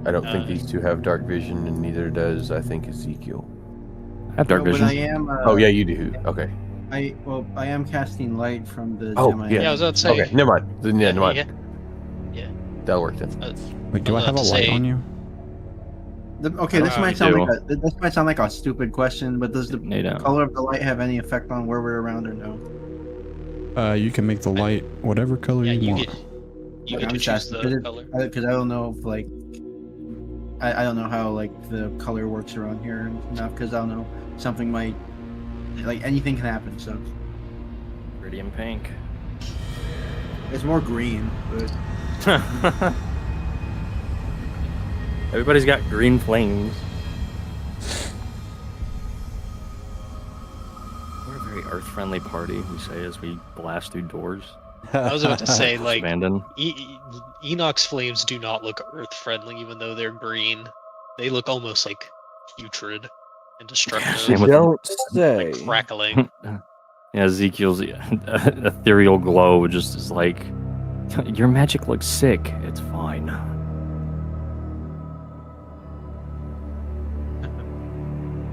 Speaker 5: I don't think these two have dark vision, and neither does, I think, Ezekiel.
Speaker 7: I have dark
Speaker 4: But
Speaker 7: vision.
Speaker 4: I am.
Speaker 5: Oh, yeah, you do. Okay.
Speaker 4: I am casting light from the.
Speaker 5: Oh,
Speaker 4: semi-
Speaker 5: yeah.
Speaker 2: Yeah, I was about to say.
Speaker 5: Okay, never mind. Then, yeah, never mind.
Speaker 2: Yeah.
Speaker 5: That'll work then.
Speaker 1: Wait, do I
Speaker 2: was
Speaker 1: have a
Speaker 2: about to
Speaker 1: light
Speaker 2: say-
Speaker 1: on you?
Speaker 4: Okay, this
Speaker 2: Oh,
Speaker 4: might
Speaker 7: you
Speaker 4: sound
Speaker 7: do.
Speaker 4: like this might sound like a stupid question, but does the
Speaker 7: You don't.
Speaker 4: color of the light have any effect on where we're around or no?
Speaker 1: You can make the light whatever color
Speaker 2: Yeah,
Speaker 1: you
Speaker 2: you
Speaker 1: want.
Speaker 2: get you
Speaker 4: Okay,
Speaker 2: get
Speaker 4: I'm
Speaker 2: to
Speaker 4: just
Speaker 2: choose
Speaker 4: asking,
Speaker 2: the color.
Speaker 4: Because I don't know if like I don't know how like the color works around here enough because I don't know something might like anything can happen. So
Speaker 7: Pretty in pink.
Speaker 4: it's more green, but
Speaker 7: Everybody's got green flames. We're a very earth-friendly party, we say as we blast through doors.
Speaker 2: I was about to say, like,
Speaker 7: Abandoned.
Speaker 2: Enoch's flames do not look earth-friendly, even though they're green. They look almost like putrid and destructive,
Speaker 7: same with-
Speaker 5: Don't
Speaker 2: like
Speaker 5: say.
Speaker 2: crackling.
Speaker 7: Yeah, Ezekiel's ethereal glow just is like, your magic looks sick. It's fine.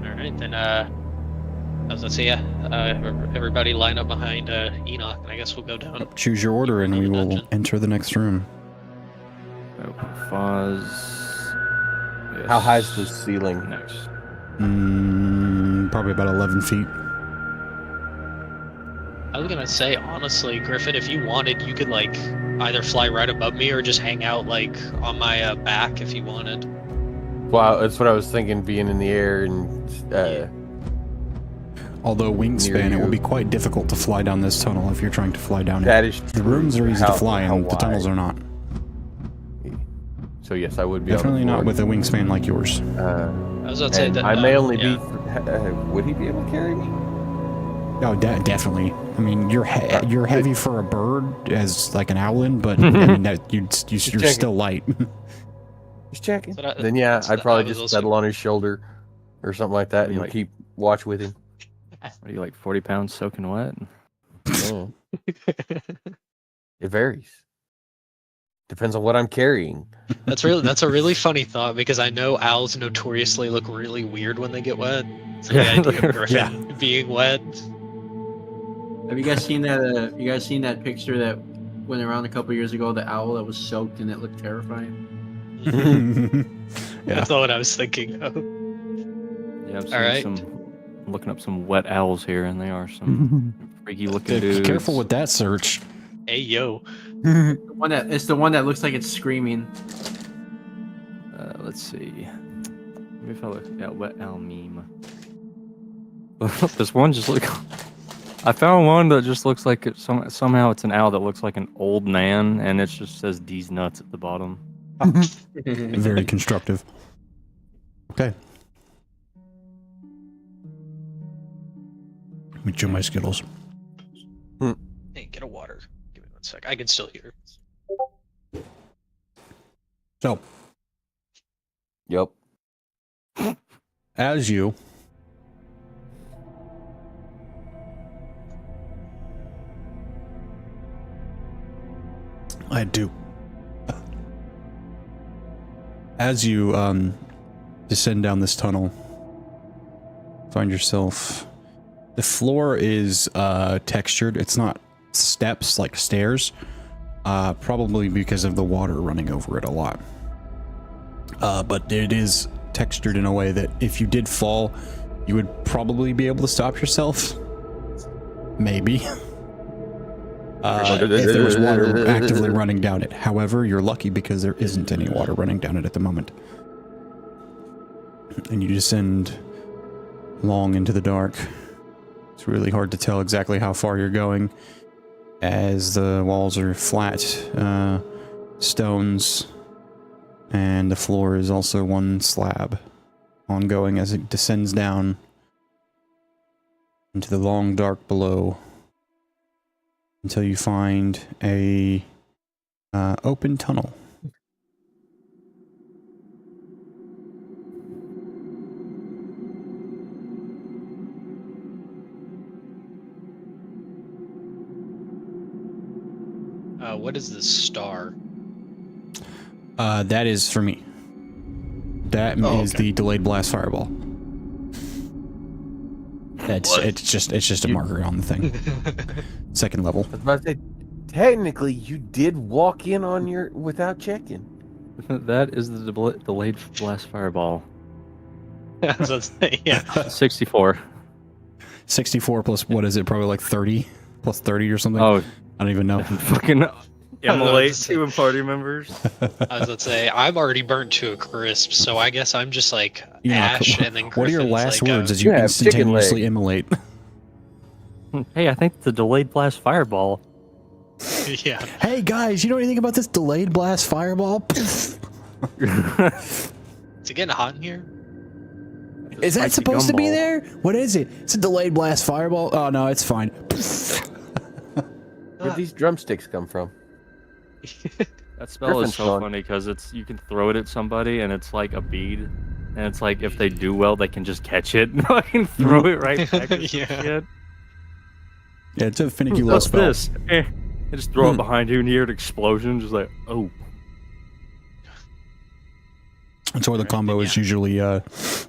Speaker 2: All right, then. I was gonna say, everybody line up behind Enoch, and I guess we'll go down.
Speaker 1: Choose your order and we will
Speaker 2: Dungeon.
Speaker 1: enter the next room.
Speaker 7: Fuzz. Yes.
Speaker 5: How high is the ceiling?
Speaker 7: Next.
Speaker 1: Probably about 11 feet.
Speaker 2: I was gonna say, honestly, Griffin, if you wanted, you could like either fly right above me or just hang out like on my back if you wanted.
Speaker 5: Wow, that's what I was thinking, being in the air and
Speaker 1: Although wingspan, it
Speaker 5: you.
Speaker 1: will be quite difficult to fly down this tunnel if you're trying to fly down it.
Speaker 5: that is
Speaker 1: The
Speaker 5: true.
Speaker 1: rooms are easy
Speaker 5: How-
Speaker 1: to fly
Speaker 5: how
Speaker 1: in, the tunnels
Speaker 5: wide?
Speaker 1: are not.
Speaker 5: So yes, I would be
Speaker 1: Definitely
Speaker 5: on the
Speaker 1: not
Speaker 5: floor.
Speaker 1: with a wingspan like yours.
Speaker 2: I was about to say
Speaker 5: And
Speaker 2: that
Speaker 5: I may only
Speaker 2: yeah.
Speaker 5: be. Would he be able to carry me?
Speaker 1: Oh, definitely. I mean, you're you're heavy for a bird as like an owlin, but I mean, that you're
Speaker 5: checking.
Speaker 1: still light.
Speaker 5: Just checking.
Speaker 2: So that-
Speaker 5: Then yeah,
Speaker 2: so
Speaker 5: I'd
Speaker 2: that
Speaker 5: probably
Speaker 2: I was
Speaker 5: just
Speaker 2: also-
Speaker 5: settle on his shoulder or something like that,
Speaker 7: Be
Speaker 5: and
Speaker 7: like-
Speaker 5: keep watch with him.
Speaker 7: What are you, like 40 pounds soaking wet?
Speaker 5: Yeah. It varies. Depends on what I'm carrying.
Speaker 2: That's a really funny thought because I know owls notoriously look really weird when they get wet. So the
Speaker 7: Yeah,
Speaker 2: idea of Griffin being wet.
Speaker 4: have you guys seen that? You guys seen that picture that went around a couple years ago? The owl that was soaked and it looked terrifying.
Speaker 1: Yeah.
Speaker 2: That's not what I was thinking of.
Speaker 7: Yeah, I'm
Speaker 2: All right.
Speaker 7: I'm looking up some wet owls here, and they are some freaky looking
Speaker 1: Be
Speaker 7: dudes.
Speaker 1: careful with that search.
Speaker 2: Hey yo.
Speaker 4: It's the one that looks like it's screaming.
Speaker 7: Let's see. Maybe if I look at wet owl meme. This one just look. I found one that just looks like somehow it's an owl that looks like an old man, and it just says "D's nuts" at the bottom.
Speaker 1: Very constructive. Okay. Let me chew my Skittles.
Speaker 2: Hey, get a water. sec. I can still hear.
Speaker 1: So,
Speaker 5: Yep.
Speaker 1: as you I do. As you descend down this tunnel, find yourself. The floor is textured. It's not steps like stairs, probably because of the water running over it a lot. But it is textured in a way that if you did fall, you would probably be able to stop yourself. Maybe. If there was water actively running down it. However, you're lucky because there isn't any water running down it at the moment. And you descend long into the dark. It's really hard to tell exactly how far you're going, as the walls are flat stones, and the floor is also one slab, ongoing as it descends down into the long dark below, until you find a open tunnel.
Speaker 2: What is this star?
Speaker 1: That is for me. That is the delayed blast fireball. It's just a marker on the thing. Second level.
Speaker 5: I was about to say, technically, you did walk in on your without checking.
Speaker 7: That is the delayed blast fireball.
Speaker 2: Yeah.
Speaker 7: 64.
Speaker 1: 64 plus, what is it? Probably like 30? Plus 30 or something?
Speaker 7: Oh,
Speaker 1: I don't even know.
Speaker 7: fucking immolate two party members.
Speaker 2: I was gonna say I'm already burnt to a crisp, so I guess I'm just like
Speaker 1: Yeah,
Speaker 2: ash, and then
Speaker 1: what are your
Speaker 2: Griffin's
Speaker 1: last
Speaker 2: like,
Speaker 1: words as you
Speaker 5: Yeah,
Speaker 1: instantaneously
Speaker 5: chicken
Speaker 1: immolate?
Speaker 7: Hey, I think the delayed blast fireball.
Speaker 2: Yeah.
Speaker 1: Hey guys, you know anything about this delayed blast fireball?
Speaker 2: Is it getting hot in here?
Speaker 1: Is that
Speaker 7: Spicy
Speaker 1: supposed to be
Speaker 7: gumball.
Speaker 1: there? What is it? It's a delayed blast fireball? Oh no, it's fine.
Speaker 5: Where'd these drumsticks come from?
Speaker 7: That spell
Speaker 5: Griffin's
Speaker 7: is so
Speaker 5: gone.
Speaker 7: funny because you can throw it at somebody and it's like a bead, and it's like if they do well, they can just catch it and fucking throw it right back. Or some
Speaker 2: Yeah.
Speaker 7: shit.
Speaker 1: Yeah, it's a finicky little
Speaker 7: What's
Speaker 1: spell.
Speaker 7: this? And just throw it behind you and you hear an explosion, just like oh.
Speaker 1: That's why the combo is usually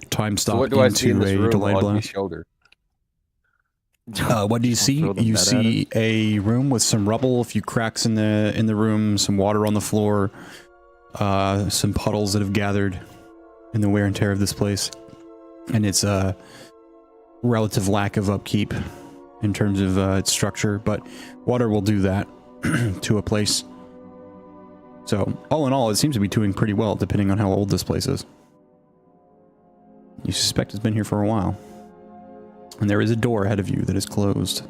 Speaker 1: time
Speaker 5: So
Speaker 1: stop
Speaker 5: what do I see in
Speaker 1: into
Speaker 5: this
Speaker 1: a
Speaker 5: room
Speaker 1: delayed
Speaker 5: on my
Speaker 1: blast.
Speaker 5: shoulder?
Speaker 1: What do you see?
Speaker 7: throw them
Speaker 1: You
Speaker 7: that at
Speaker 1: see a room with some rubble, a few cracks in the room, some water on the floor, some puddles that have gathered in the wear and tear of this place, and it's a relative lack of upkeep in terms of its structure. But water will do that to a place. So all in all, it seems to be doing pretty well, depending on how old this place is. You suspect it's been here for a while. And there is a door ahead of you that is closed.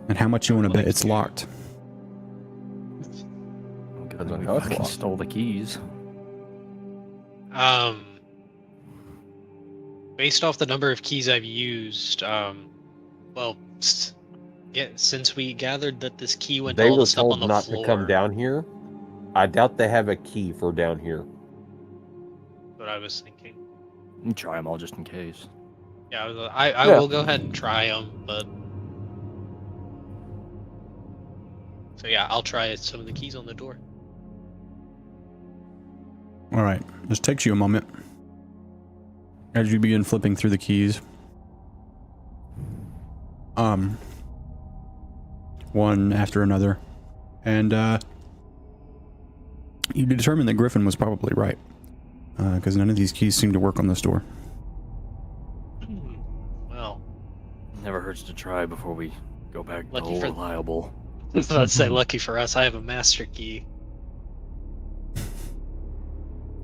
Speaker 1: And how much you want to bet it's locked?
Speaker 5: Depends on
Speaker 7: We
Speaker 5: how it's
Speaker 7: fucking
Speaker 5: locked.
Speaker 7: stole the keys.
Speaker 2: Based off the number of keys I've used, well, since we gathered that this key went to
Speaker 5: They
Speaker 2: all
Speaker 5: were
Speaker 2: the stuff on
Speaker 5: told
Speaker 2: the
Speaker 5: not
Speaker 2: floor,
Speaker 5: to come down here. I doubt they have a key for down here.
Speaker 2: what I was thinking.
Speaker 7: You can try them all just in case.
Speaker 2: Yeah, I
Speaker 5: Yeah.
Speaker 2: will go ahead and try them, but so yeah, I'll try some of the keys on the door.
Speaker 1: All right, this takes you a moment as you begin flipping through the keys. One after another, and you determine that Griffin was probably right, because none of these keys seem to work on this door.
Speaker 2: Well,
Speaker 7: Never hurts to try before we go back to
Speaker 2: Lucky
Speaker 7: whole
Speaker 2: for-
Speaker 7: reliable.
Speaker 2: let's say lucky for us, I have a master key.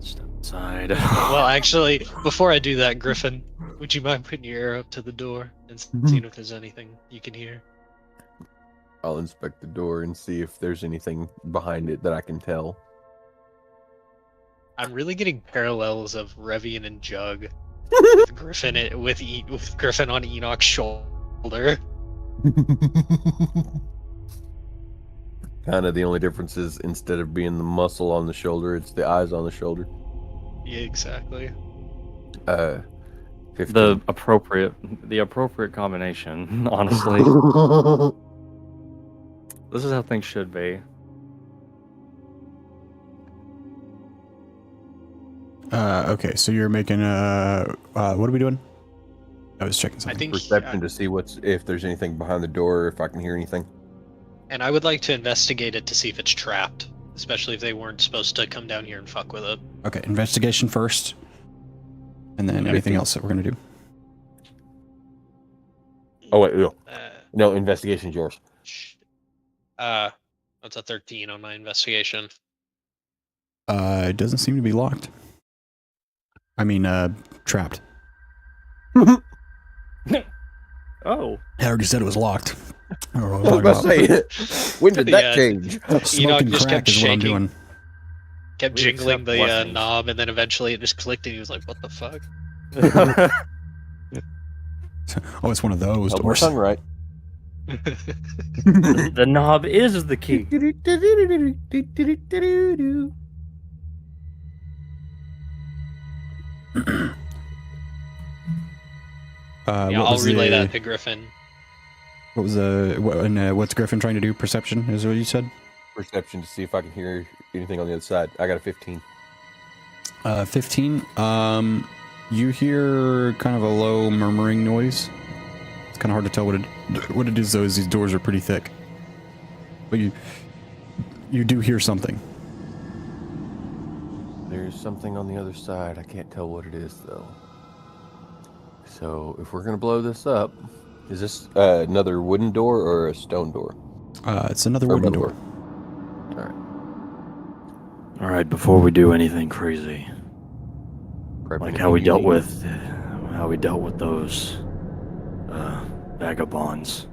Speaker 7: Step aside.
Speaker 2: Well, actually, before I do that, Griffin, would you mind putting your ear up to the door and seeing if there's anything you can hear?
Speaker 5: I'll inspect the door and see if there's anything behind it that I can tell.
Speaker 2: I'm really getting parallels of Revian and Jug with Griffin with Griffin on Enoch's shoulder.
Speaker 5: kind of the only difference is instead of being the muscle on the shoulder, it's the eyes on the shoulder.
Speaker 2: Yeah, exactly.
Speaker 5: 15.
Speaker 7: The appropriate combination, honestly. This is how things should be.
Speaker 1: Okay, so you're making what are we doing? I was checking
Speaker 2: I
Speaker 1: something.
Speaker 2: think
Speaker 5: Perception to see if there's anything behind the door, or if I can hear anything.
Speaker 2: and I would like to investigate it to see if it's trapped, especially if they weren't supposed to come down here and fuck with it.
Speaker 1: Okay, investigation first, and then anything else that we're gonna do.
Speaker 5: Oh wait, no,
Speaker 2: Uh,
Speaker 5: no, investigation's yours.
Speaker 2: That's a 13 on my investigation.
Speaker 1: It doesn't seem to be locked. I mean, trapped.
Speaker 7: Oh.
Speaker 1: I already said it was locked. I don't know
Speaker 5: I
Speaker 1: what
Speaker 5: was
Speaker 1: I'm
Speaker 5: about
Speaker 1: talking
Speaker 5: to say, when did that
Speaker 2: Yeah.
Speaker 5: change?
Speaker 1: about.
Speaker 2: Enoch
Speaker 1: Smoking
Speaker 2: just
Speaker 1: crack
Speaker 2: kept
Speaker 1: is what I'm
Speaker 2: shaking.
Speaker 1: doing.
Speaker 2: Kept
Speaker 5: We
Speaker 2: jingling
Speaker 5: accept
Speaker 2: the
Speaker 5: blessings.
Speaker 2: knob, and then eventually it just clicked, and he was like, "What the fuck?"
Speaker 1: Oh, it's one of those
Speaker 5: Held my
Speaker 1: doors.
Speaker 5: tongue right.
Speaker 7: The knob is the key.
Speaker 2: Yeah,
Speaker 1: What
Speaker 2: I'll
Speaker 1: was
Speaker 2: relay
Speaker 1: the,
Speaker 2: that to Griffin.
Speaker 1: What was what's Griffin trying to do? Perception is what you said.
Speaker 5: Perception to see if I can hear anything on the other side. I got a 15.
Speaker 1: 15. You hear kind of a low murmuring noise. It's kind of hard to tell what it is though, as these doors are pretty thick. But you do hear something.
Speaker 5: There's something on the other side. I can't tell what it is though. So if we're gonna blow this up, is this another wooden door or a stone door?
Speaker 1: It's another
Speaker 5: Or
Speaker 1: wooden
Speaker 5: metal
Speaker 1: door.
Speaker 5: All right.
Speaker 7: All right, before we do anything crazy,
Speaker 5: Grab
Speaker 7: like
Speaker 5: anything
Speaker 7: how we
Speaker 5: you
Speaker 7: dealt
Speaker 5: need.
Speaker 7: with those vagabonds.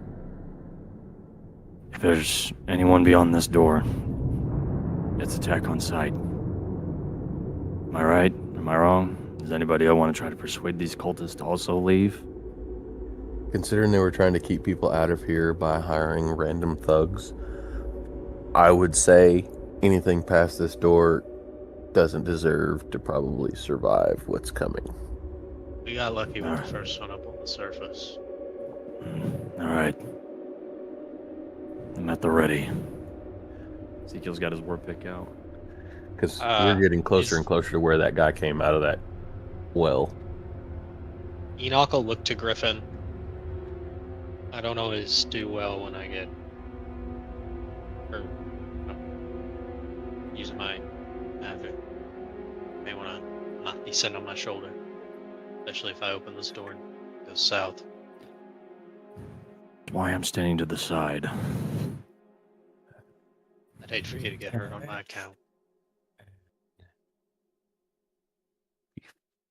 Speaker 7: If there's anyone beyond this door, it's attack on sight. Am I right? Am I wrong? Does anybody want to try to persuade these cultists to also leave?
Speaker 5: Considering they were trying to keep people out of here by hiring random thugs, I would say anything past this door doesn't deserve to probably survive what's coming.
Speaker 2: We got lucky with the first one up on the surface.
Speaker 7: All right. I'm at the ready. Ezekiel's got his war pick out.
Speaker 5: Because we're getting closer
Speaker 2: is-
Speaker 5: and closer to where that guy came out of that well.
Speaker 2: Enoch will look to Griffin. I don't always do well when I get, or using my magic. May want to not be sitting on my shoulder, especially if I open this door and it goes south.
Speaker 7: That's why I'm standing to the side.
Speaker 2: I'd hate for you to get hurt on my account.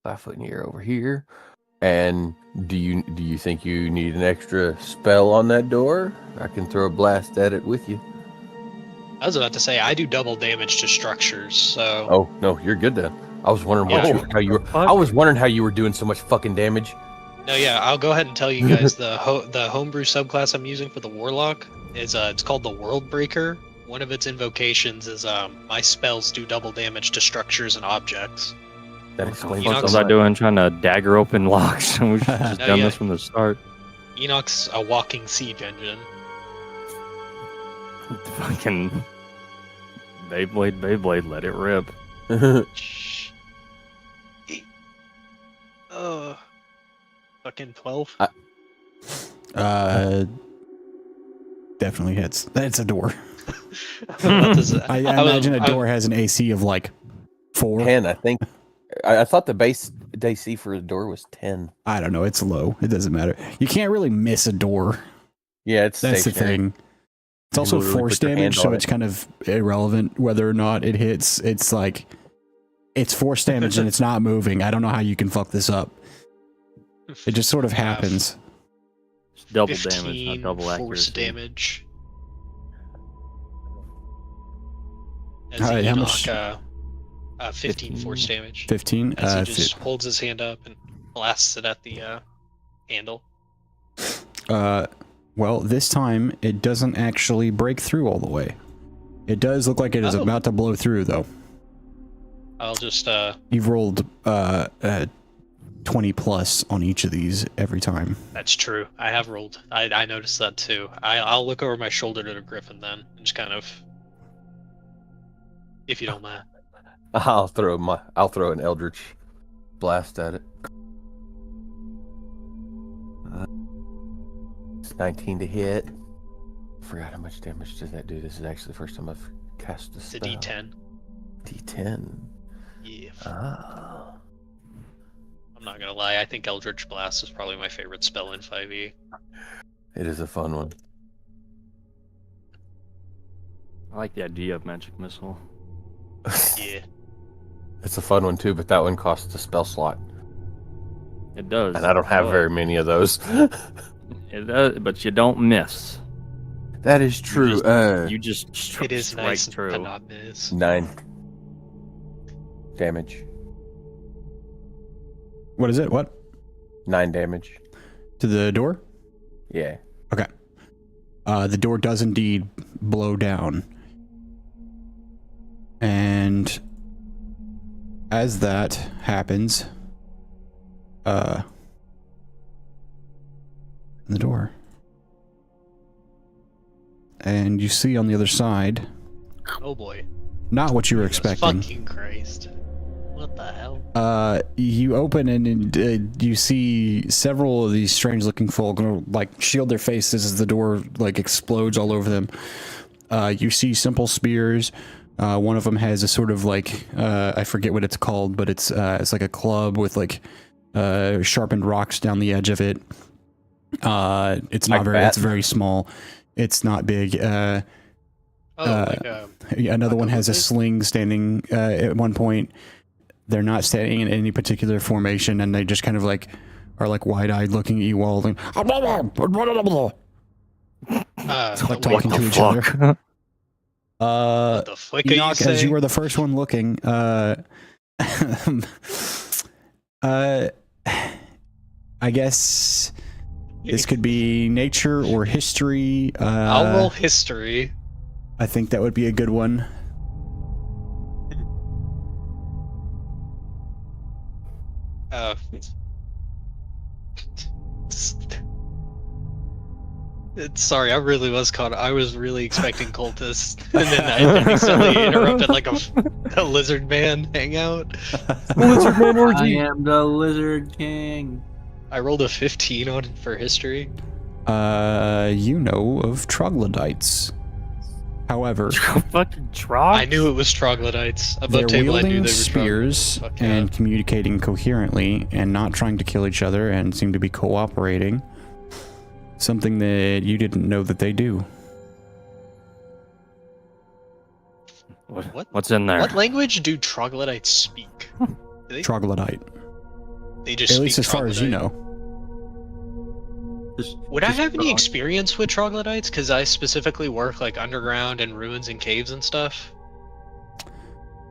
Speaker 5: 5 foot in the air over here. And do you think you need an extra spell on that door? I can throw a blast at it with you.
Speaker 2: I was about to say I do double damage to structures, so
Speaker 5: Oh no, you're good then. I was wondering how you were.
Speaker 7: Fuck.
Speaker 5: I was wondering how you were doing so much fucking damage.
Speaker 2: no, yeah, I'll go ahead and tell you guys the homebrew subclass I'm using for the warlock is it's called the World Breaker. One of its invocations is my spells do double damage to structures and objects.
Speaker 5: That
Speaker 7: What the
Speaker 5: explains
Speaker 7: fuck
Speaker 2: Enoch's
Speaker 7: was
Speaker 5: so
Speaker 7: I
Speaker 5: much.
Speaker 7: doing trying to dagger open locks? We should have just
Speaker 2: No,
Speaker 7: done
Speaker 2: yeah.
Speaker 7: this from the start.
Speaker 2: Enoch's a walking siege engine.
Speaker 7: Fucking Beyblade, let it rip.
Speaker 2: Shh. Fucking 12.
Speaker 1: Definitely hits. That's a door. I imagine a door has an AC of like 4.
Speaker 5: 10, I think. I thought the base DC for a door was 10.
Speaker 1: I don't know. It's low. It doesn't matter. You can't really miss a door.
Speaker 5: Yeah, it's
Speaker 1: That's the
Speaker 5: stationary.
Speaker 1: thing. It's
Speaker 5: You
Speaker 1: also
Speaker 5: literally
Speaker 1: force
Speaker 5: put your hand
Speaker 1: damage, so
Speaker 5: on
Speaker 1: it's
Speaker 5: it.
Speaker 1: kind of irrelevant whether or not it hits. It's like it's force damage and it's not moving. I don't know how you can fuck this up. It just sort of happens.
Speaker 7: It's double
Speaker 2: 15
Speaker 7: damage, not double
Speaker 2: force
Speaker 7: accuracy.
Speaker 2: damage. As
Speaker 1: All right, how
Speaker 2: Enoch,
Speaker 1: much?
Speaker 2: 15 force damage.
Speaker 1: 15.
Speaker 2: As he just holds his hand up and blasts it at the handle.
Speaker 1: Well, this time it doesn't actually break through all the way. It does look like it is about to blow through, though.
Speaker 2: I'll just
Speaker 1: You've rolled 20 plus on each of these every time.
Speaker 2: That's true. I have rolled. I noticed that too. I'll look over my shoulder to the griffin then, and just kind of, if you don't mind.
Speaker 5: I'll throw an eldritch blast at it. It's 19 to hit. Forgot how much damage does that do. This is actually the first time I've cast a
Speaker 2: It's
Speaker 5: spell.
Speaker 2: a D10.
Speaker 5: D10.
Speaker 2: Yeah.
Speaker 5: Ah.
Speaker 2: I'm not gonna lie. I think Eldritch Blast is probably my favorite spell in 5e.
Speaker 5: It is a fun one.
Speaker 7: I like the idea of magic missile.
Speaker 2: Yeah.
Speaker 5: It's a fun one too, but that one costs a spell slot.
Speaker 7: It does.
Speaker 5: And I don't have very many of those.
Speaker 7: It does, but you don't miss.
Speaker 5: That is true.
Speaker 7: You just
Speaker 2: It is
Speaker 7: strike
Speaker 2: nice
Speaker 7: through.
Speaker 2: to not miss.
Speaker 5: 9 damage.
Speaker 1: What is it? What?
Speaker 5: 9 damage.
Speaker 1: To the door?
Speaker 5: Yeah.
Speaker 1: Okay. The door does indeed blow down. And as that happens, the door. And you see on the other side,
Speaker 2: Oh boy.
Speaker 1: not what you were
Speaker 2: Jesus
Speaker 1: expecting.
Speaker 2: Fucking Christ. What the hell?
Speaker 1: You open and you see several of these strange looking folk like shield their faces as the door like explodes all over them. You see simple spears. One of them has a sort of like, I forget what it's called, but it's like a club with like, sharpened rocks down the edge of it. It's not
Speaker 5: Like
Speaker 1: it's very small. It's not big.
Speaker 2: Like
Speaker 1: Another one has a
Speaker 2: lizard?
Speaker 1: sling standing at one point. They're not standing in any particular formation, and they just kind of like are like wide-eyed looking at you all, like, like talking to each other.
Speaker 2: What the fuck are you
Speaker 1: Enoch, as
Speaker 2: saying?
Speaker 1: you were the first one looking, I guess this could be nature or history.
Speaker 2: I'll roll history.
Speaker 1: I think that would be a good one.
Speaker 2: Sorry, I really was caught. I was really expecting cultists, and then I accidentally interrupted like a lizard man hangout.
Speaker 5: Lizard man
Speaker 4: I
Speaker 5: orgy.
Speaker 4: am the Lizard King.
Speaker 2: I rolled a 15 on for history.
Speaker 1: You know of troglodytes. However,
Speaker 7: Fucking trog.
Speaker 2: I knew it was troglodytes.
Speaker 1: they're
Speaker 2: Above table, I knew they
Speaker 1: wielding
Speaker 2: were
Speaker 1: spears
Speaker 2: troglodytes. Fuck
Speaker 1: and
Speaker 2: yeah.
Speaker 1: communicating coherently and not trying to kill each other and seem to be cooperating. Something that you didn't know that they do.
Speaker 2: What?
Speaker 7: What's in there?
Speaker 2: What language do troglodytes speak? Do they,
Speaker 1: Troglodyte.
Speaker 2: they just
Speaker 1: At
Speaker 2: speak
Speaker 1: least as far as you
Speaker 2: troglodyte?
Speaker 1: know.
Speaker 2: Would I have any experience with troglodytes? Because I specifically work like underground and ruins and caves and stuff.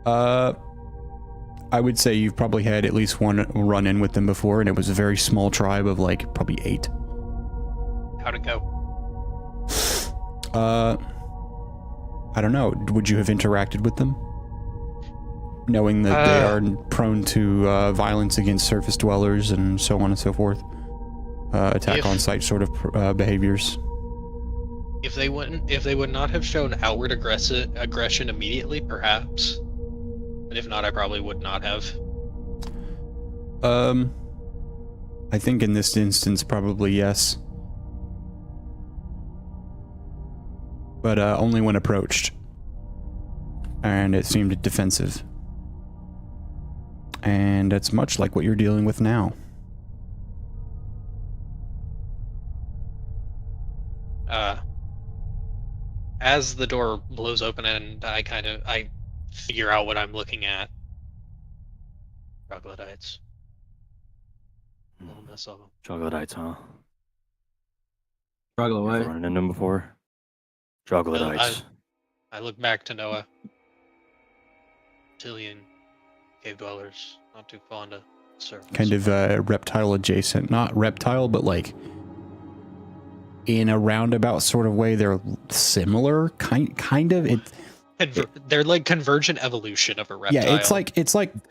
Speaker 1: I would say you've probably had at least one run-in with them before, and it was a very small tribe of like probably 8.
Speaker 2: How'd it go?
Speaker 1: I don't know. Would you have interacted with them? Knowing that they are prone to violence against surface dwellers and so on and so forth. Attack on site sort of behaviors.
Speaker 2: If they would not have shown outward aggression immediately, perhaps. But if not, I probably would not have.
Speaker 1: I think in this instance, probably yes. But only when approached. And it seemed defensive. And it's much like what you're dealing with now.
Speaker 2: As the door blows open and I figure out what I'm looking at. Troglodytes. Little mess of them.
Speaker 7: Troglodytes, huh?
Speaker 4: Struggle away.
Speaker 7: Running into them before? Troglodytes.
Speaker 2: I look back to Noah. Reptilian cave dwellers, not too fond of surface.
Speaker 1: Kind of reptile adjacent. Not reptile, but like in a roundabout sort of way. They're similar, kind of.
Speaker 2: They're like convergent evolution of a reptile.
Speaker 1: Yeah, it's like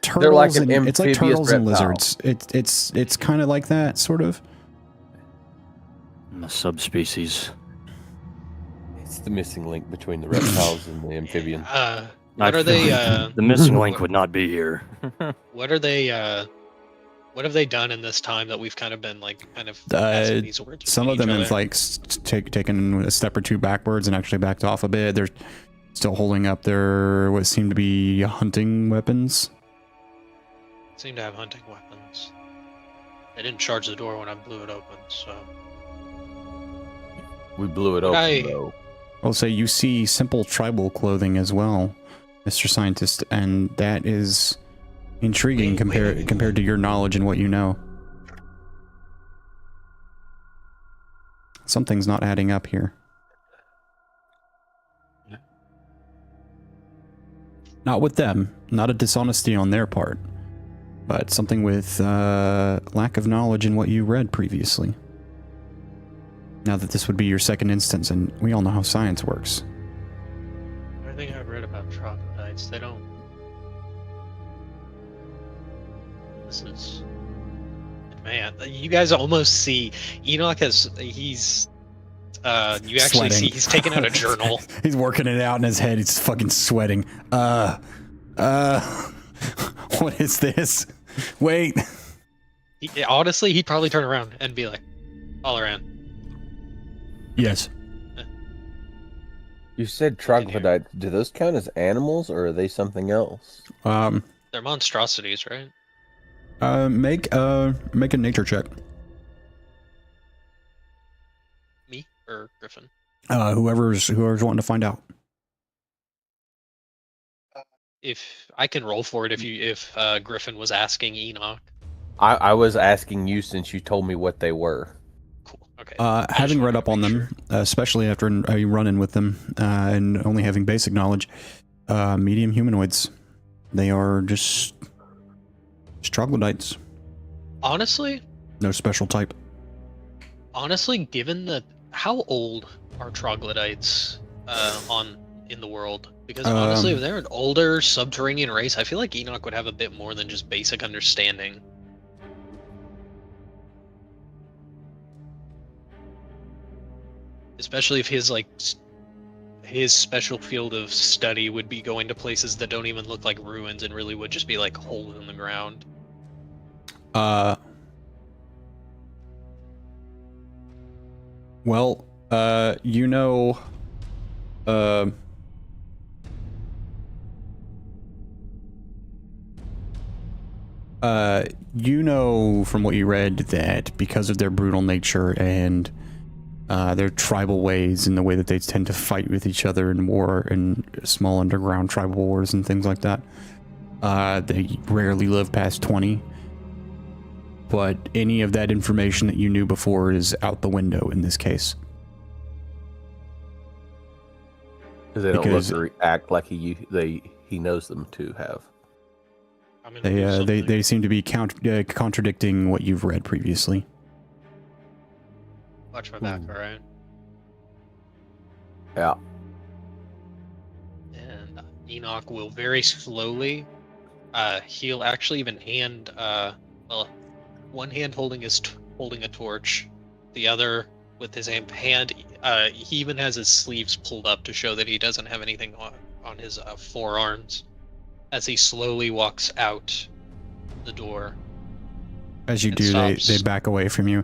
Speaker 1: turtles.
Speaker 5: They're like an
Speaker 1: it's like
Speaker 5: amphibious
Speaker 1: turtles and
Speaker 5: reptile.
Speaker 1: lizards. It's kind of like that, sort of.
Speaker 6: A subspecies.
Speaker 5: It's the missing link between the reptiles and the amphibian.
Speaker 2: What are they?
Speaker 6: The missing link would not be here.
Speaker 2: What are they? What have they done in this time that we've kind of been like passing these words?
Speaker 1: Some of
Speaker 2: between
Speaker 1: them
Speaker 2: each
Speaker 1: have
Speaker 2: other?
Speaker 1: like taken a step or two backwards and actually backed off a bit. They're still holding up their what seem to be hunting weapons.
Speaker 2: Seem to have hunting weapons. They didn't charge the door when I blew it open, so.
Speaker 5: We blew it
Speaker 2: But
Speaker 5: open, though.
Speaker 1: I'll say you see simple tribal clothing as well, Mr. Scientist, and that is intriguing compared to your knowledge and what you know. Something's not adding up here. Not with them, not a dishonesty on their part, but something with lack of knowledge in what you read previously. Now that this would be your second instance, and we all know how science works.
Speaker 2: Everything I've read about troglodytes, they don't. This is. Man, you guys almost see Enoch he's. You actually
Speaker 1: Sweating.
Speaker 2: see he's taking out a journal.
Speaker 1: He's working it out in his head. He's fucking sweating. What is this? Wait.
Speaker 2: Honestly, he'd probably turn around and be like, all around.
Speaker 1: Yes.
Speaker 5: You said troglodytes. Do those count as animals, or are they something else?
Speaker 2: They're monstrosities, right?
Speaker 1: Make a nature check.
Speaker 2: Me or Griffin?
Speaker 1: Whoever's wanting to find out.
Speaker 2: If I can roll for it, if Griffin was asking Enoch.
Speaker 5: I was asking you since you told me what they were.
Speaker 2: Cool. Okay.
Speaker 1: Having read up on them, especially after a run-in with them, and only having basic knowledge, medium humanoids. They are just troglodytes.
Speaker 2: Honestly,
Speaker 1: No special type.
Speaker 2: given how old are troglodytes in the world? Because honestly, if they're an older subterranean race, I feel like Enoch would have a bit more than just basic understanding. Especially if his special field of study would be going to places that don't even look like ruins and really would just be like holes in the ground.
Speaker 1: Well, you know, you know from what you read that because of their brutal nature and their tribal ways and the way that they tend to fight with each other in war and small underground tribal wars and things like that, they rarely live past 20. But any of that information that you knew before is out the window in this case.
Speaker 5: Because they don't look or act like he knows them to have.
Speaker 1: They seem to be contradicting what you've read previously.
Speaker 2: Watch my back, alright?
Speaker 5: Yeah.
Speaker 2: And Enoch will very slowly, he'll actually even hand, one hand holding a torch, the other with his hand. He even has his sleeves pulled up to show that he doesn't have anything on his forearms, as he slowly walks out the door.
Speaker 1: As you do, they back away from you.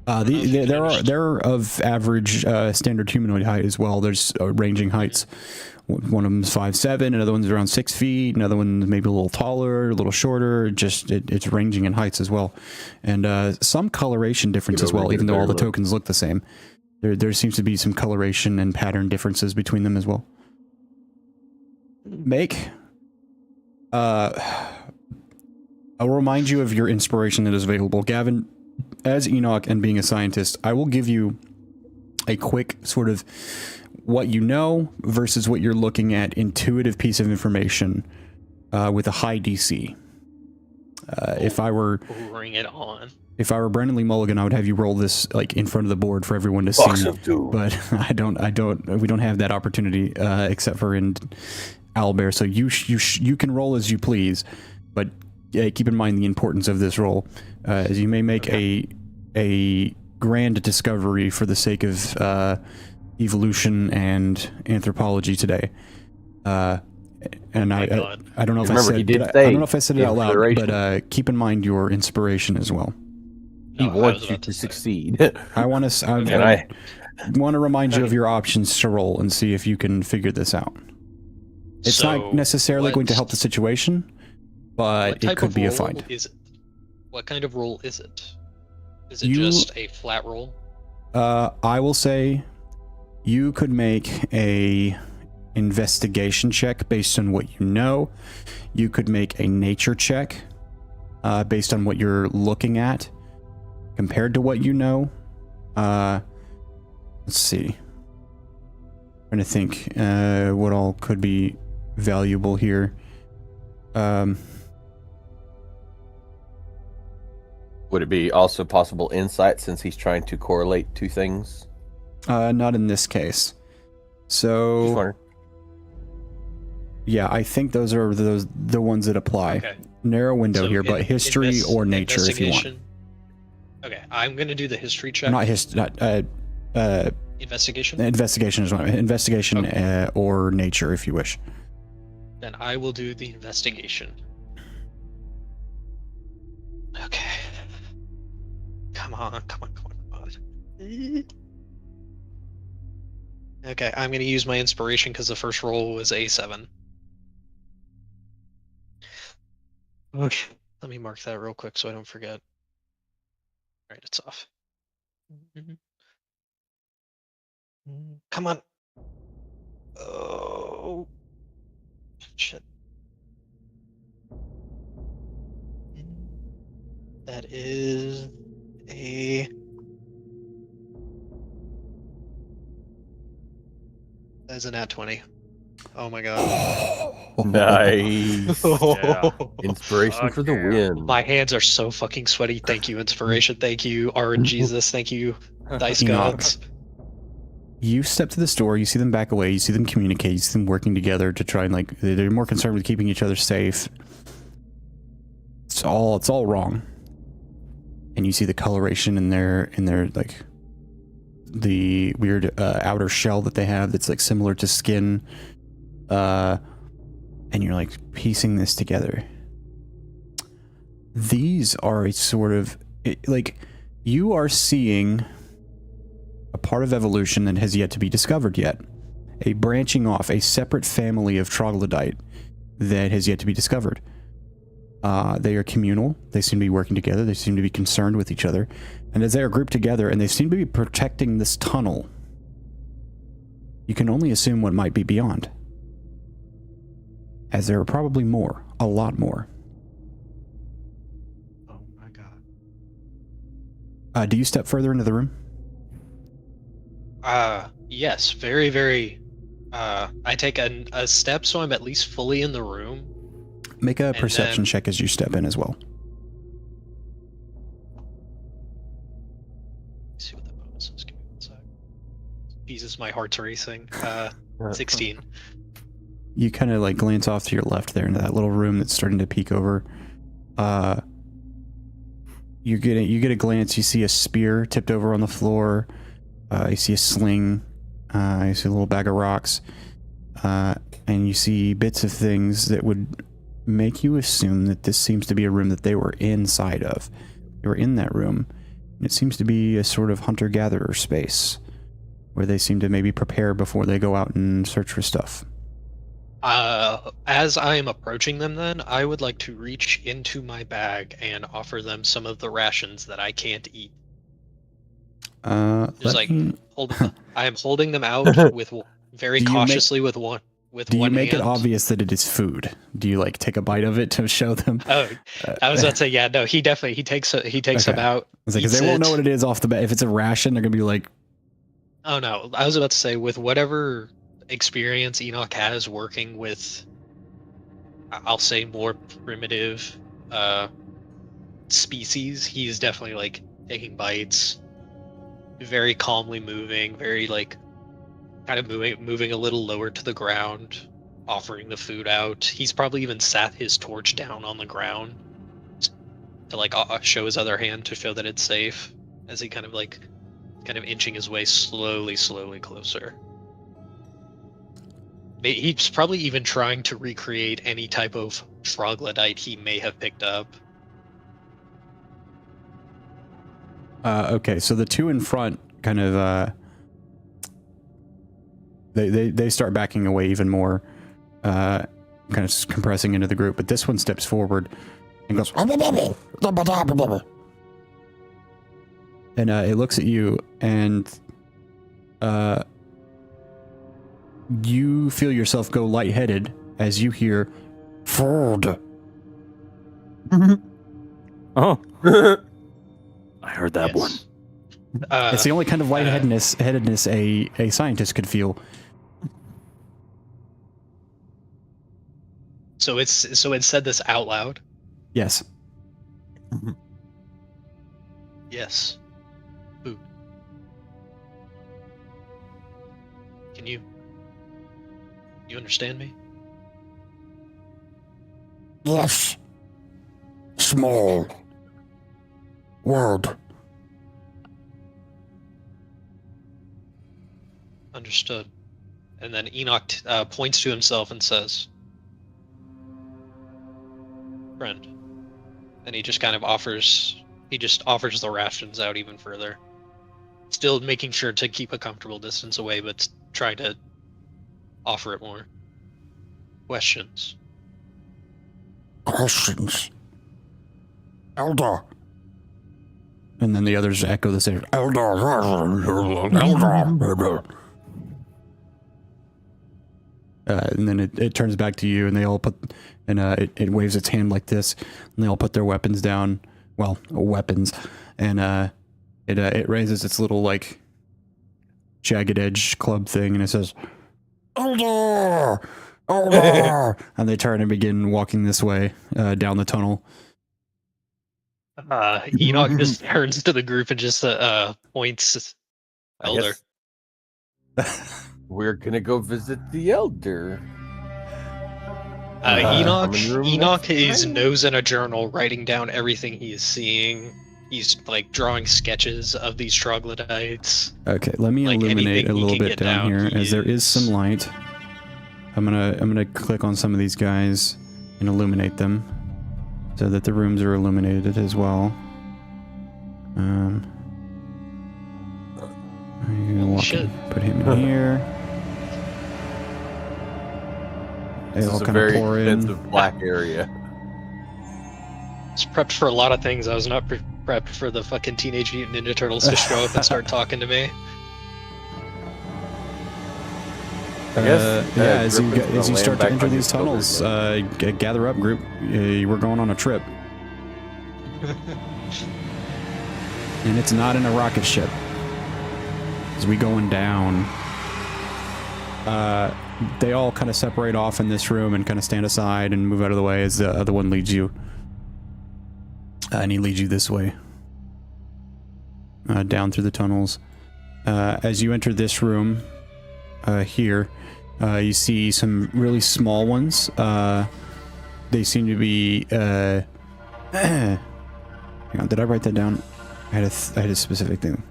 Speaker 1: They're of average standard humanoid height as well. There's ranging heights. One of them's 5'7", another one's around 6 feet, another one's maybe a little taller, a little shorter. Just it's ranging in heights as well, and some coloration difference as well. Even though all the tokens look the same, there seems to be some coloration and pattern differences between them as well. I'll remind you of your inspiration that is available, Gavin. As Enoch and being a scientist, I will give you a quick sort of what you know versus what you're looking at intuitive piece of information with a high DC. If I were...
Speaker 2: Bring it on.
Speaker 1: If I were Brandon Lee Mulligan, I would have you roll this like in front of the board for everyone to
Speaker 5: Box
Speaker 1: see.
Speaker 5: of doom.
Speaker 1: But we don't have that opportunity except for in Owlbear. So you can roll as you please, but keep in mind the importance of this roll, as you may make a grand discovery for the sake of evolution and anthropology today. And I don't know if
Speaker 5: Remember,
Speaker 1: I
Speaker 5: he did
Speaker 1: I
Speaker 5: say
Speaker 1: don't know if I said it out loud,
Speaker 5: consideration.
Speaker 1: but keep in mind your inspiration as well.
Speaker 5: He
Speaker 2: No, I
Speaker 5: wants
Speaker 2: was
Speaker 5: you
Speaker 2: about
Speaker 5: to
Speaker 2: say.
Speaker 5: succeed.
Speaker 1: I want to.
Speaker 5: And I
Speaker 1: want to remind you of your options to roll and see if you can figure this out. It's
Speaker 2: So
Speaker 1: not necessarily going to help the situation, but
Speaker 2: what
Speaker 1: it
Speaker 2: type
Speaker 1: could
Speaker 2: of
Speaker 1: be a
Speaker 2: roll
Speaker 1: find.
Speaker 2: is it? What kind of roll is it? Is it
Speaker 1: You-
Speaker 2: just a flat roll?
Speaker 1: I will say you could make a investigation check based on what you know. You could make a nature check based on what you're looking at compared to what you know. Let's see. Trying to think what all could be valuable here.
Speaker 5: would it be also possible insight since he's trying to correlate two things?
Speaker 1: Not in this case.
Speaker 5: Just
Speaker 1: So
Speaker 5: wondering.
Speaker 1: yeah, I think those are the ones that apply.
Speaker 2: Okay.
Speaker 1: Narrow window
Speaker 2: So
Speaker 1: here, but history or nature if you want.
Speaker 2: investigation- Okay, I'm gonna do the history check.
Speaker 1: Not
Speaker 2: Investigation.
Speaker 1: investigation is one. Investigation
Speaker 2: Okay.
Speaker 1: or nature if you wish.
Speaker 2: Then I will do the investigation. Okay. Come on. Okay, I'm gonna use my inspiration because the first roll was A7. Okay, let me mark that real quick so I don't forget. Alright, it's off. Come on. Oh. Shit. That is a... That is a nat 20. Oh my god.
Speaker 5: Nice.
Speaker 6: Yeah.
Speaker 5: Inspiration for the win.
Speaker 2: My hands are so fucking sweaty. Thank you, inspiration. Thank you, RNGesus. Thank you, dice
Speaker 1: Enoch.
Speaker 2: gods.
Speaker 1: You step to this door, you see them back away, you see them communicate, you see them working together to try and like they're more concerned with keeping each other safe. It's all wrong. And you see the coloration in their like the weird outer shell that they have that's like similar to skin. And you're like piecing this together. These are a sort of like you are seeing a part of evolution that has yet to be discovered yet. A branching off, a separate family of troglodyte that has yet to be discovered. They are communal. They seem to be working together. They seem to be concerned with each other. And as they are grouped together and they seem to be protecting this tunnel, you can only assume what might be beyond. As there are probably more, a lot more.
Speaker 2: Oh my god.
Speaker 1: Do you step further into the room?
Speaker 2: Yes, very, very. I take a step so I'm at least fully in the room.
Speaker 1: Make a
Speaker 2: And
Speaker 1: perception
Speaker 2: then-
Speaker 1: check as you step in as well.
Speaker 2: Let's see what the bonus is. Give me 1 sec. Jesus, my heart's racing. 16.
Speaker 1: You kind of like glance off to your left there into that little room that's starting to peek over. You get a glance. You see a spear tipped over on the floor. You see a sling. You see a little bag of rocks. And you see bits of things that would make you assume that this seems to be a room that they were inside of. They were in that room. And it seems to be a sort of hunter-gatherer space where they seem to maybe prepare before they go out and search for stuff.
Speaker 2: As I am approaching them, then I would like to reach into my bag and offer them some of the rations that I can't eat. Just like I am holding them out with very
Speaker 1: Do you make-
Speaker 2: cautiously with one. With
Speaker 1: Do you
Speaker 2: one
Speaker 1: make it
Speaker 2: hand.
Speaker 1: obvious that it is food? Do you like take a bite of it to show them?
Speaker 2: Oh, I was about to say, yeah, no, he takes them
Speaker 1: Okay.
Speaker 2: out.
Speaker 1: I was like, 'cause
Speaker 2: eats
Speaker 1: they won't know
Speaker 2: it.
Speaker 1: what it is off the bat. If it's a ration, they're gonna be like,
Speaker 2: Oh no, I was about to say with whatever experience Enoch has working with, I'll say more primitive species, he's definitely like taking bites, very calmly moving, very like kind of moving a little lower to the ground, offering the food out. He's probably even sat his torch down on the ground to like show his other hand to show that it's safe, as he kind of inching his way slowly closer. He's probably even trying to recreate any type of troglodyte he may have picked up.
Speaker 1: Okay, so the two in front kind of they start backing away even more, kind of compressing into the group. But this one steps forward and goes, and it looks at you, and you feel yourself go lightheaded as you hear, "Fold."
Speaker 6: Oh. I heard that one.
Speaker 1: It's the only kind of lightheadedness a scientist could feel.
Speaker 2: So it said this out loud.
Speaker 1: Yes.
Speaker 2: Yes. Who? Can you understand me?
Speaker 1: Yes. Small world.
Speaker 2: Understood. And then Enoch points to himself and says, "Friend." And he just kind of offers the rations out even further. Still making sure to keep a comfortable distance away, but trying to offer it more. Questions?
Speaker 1: Questions. Elder. And then the others echo the same. Elder. And then it turns back to you, and they all put, and it waves its hand like this, and they all put their weapons down. Well, weapons, and it raises its little like jagged edge club thing, and it says, "Elder, Elder," and they turn and begin walking this way down the tunnel.
Speaker 2: Enoch just turns to the group and just points. Elder.
Speaker 5: We're gonna go visit the elder.
Speaker 2: Enoch is nose in a journal, writing down everything he is seeing. He's like drawing sketches of these troglodytes.
Speaker 1: Okay, let me
Speaker 2: Like,
Speaker 1: illuminate a
Speaker 2: anything he
Speaker 1: little
Speaker 2: can
Speaker 1: bit
Speaker 2: get
Speaker 1: down
Speaker 2: down,
Speaker 1: here,
Speaker 2: he
Speaker 1: as there is some light. I'm gonna click on some of these guys and illuminate them, so that the rooms are illuminated as well. I'm gonna put him in here. They
Speaker 5: This
Speaker 1: all
Speaker 5: is a
Speaker 1: kind of
Speaker 5: very
Speaker 1: pour in.
Speaker 5: expensive black area.
Speaker 2: I was prepped for a lot of things. I was not prepped for the fucking Teenage Mutant Ninja Turtles to show up and start talking to me.
Speaker 5: I guess,
Speaker 1: Yeah, as you
Speaker 5: Griffin's gonna
Speaker 1: start to
Speaker 5: land
Speaker 1: enter
Speaker 5: back on
Speaker 1: these
Speaker 5: his
Speaker 1: tunnels,
Speaker 5: shoulders,
Speaker 1: gather up, group. We're going on a trip, and it's not in a rocket ship. As we going down, they all kind of separate off in this room and kind of stand aside and move out of the way as the other one leads you. And he leads you this way, down through the tunnels. As you enter this room, here, you see some really small ones. They seem to be. Hang on, did I write that down? I had a specific thing.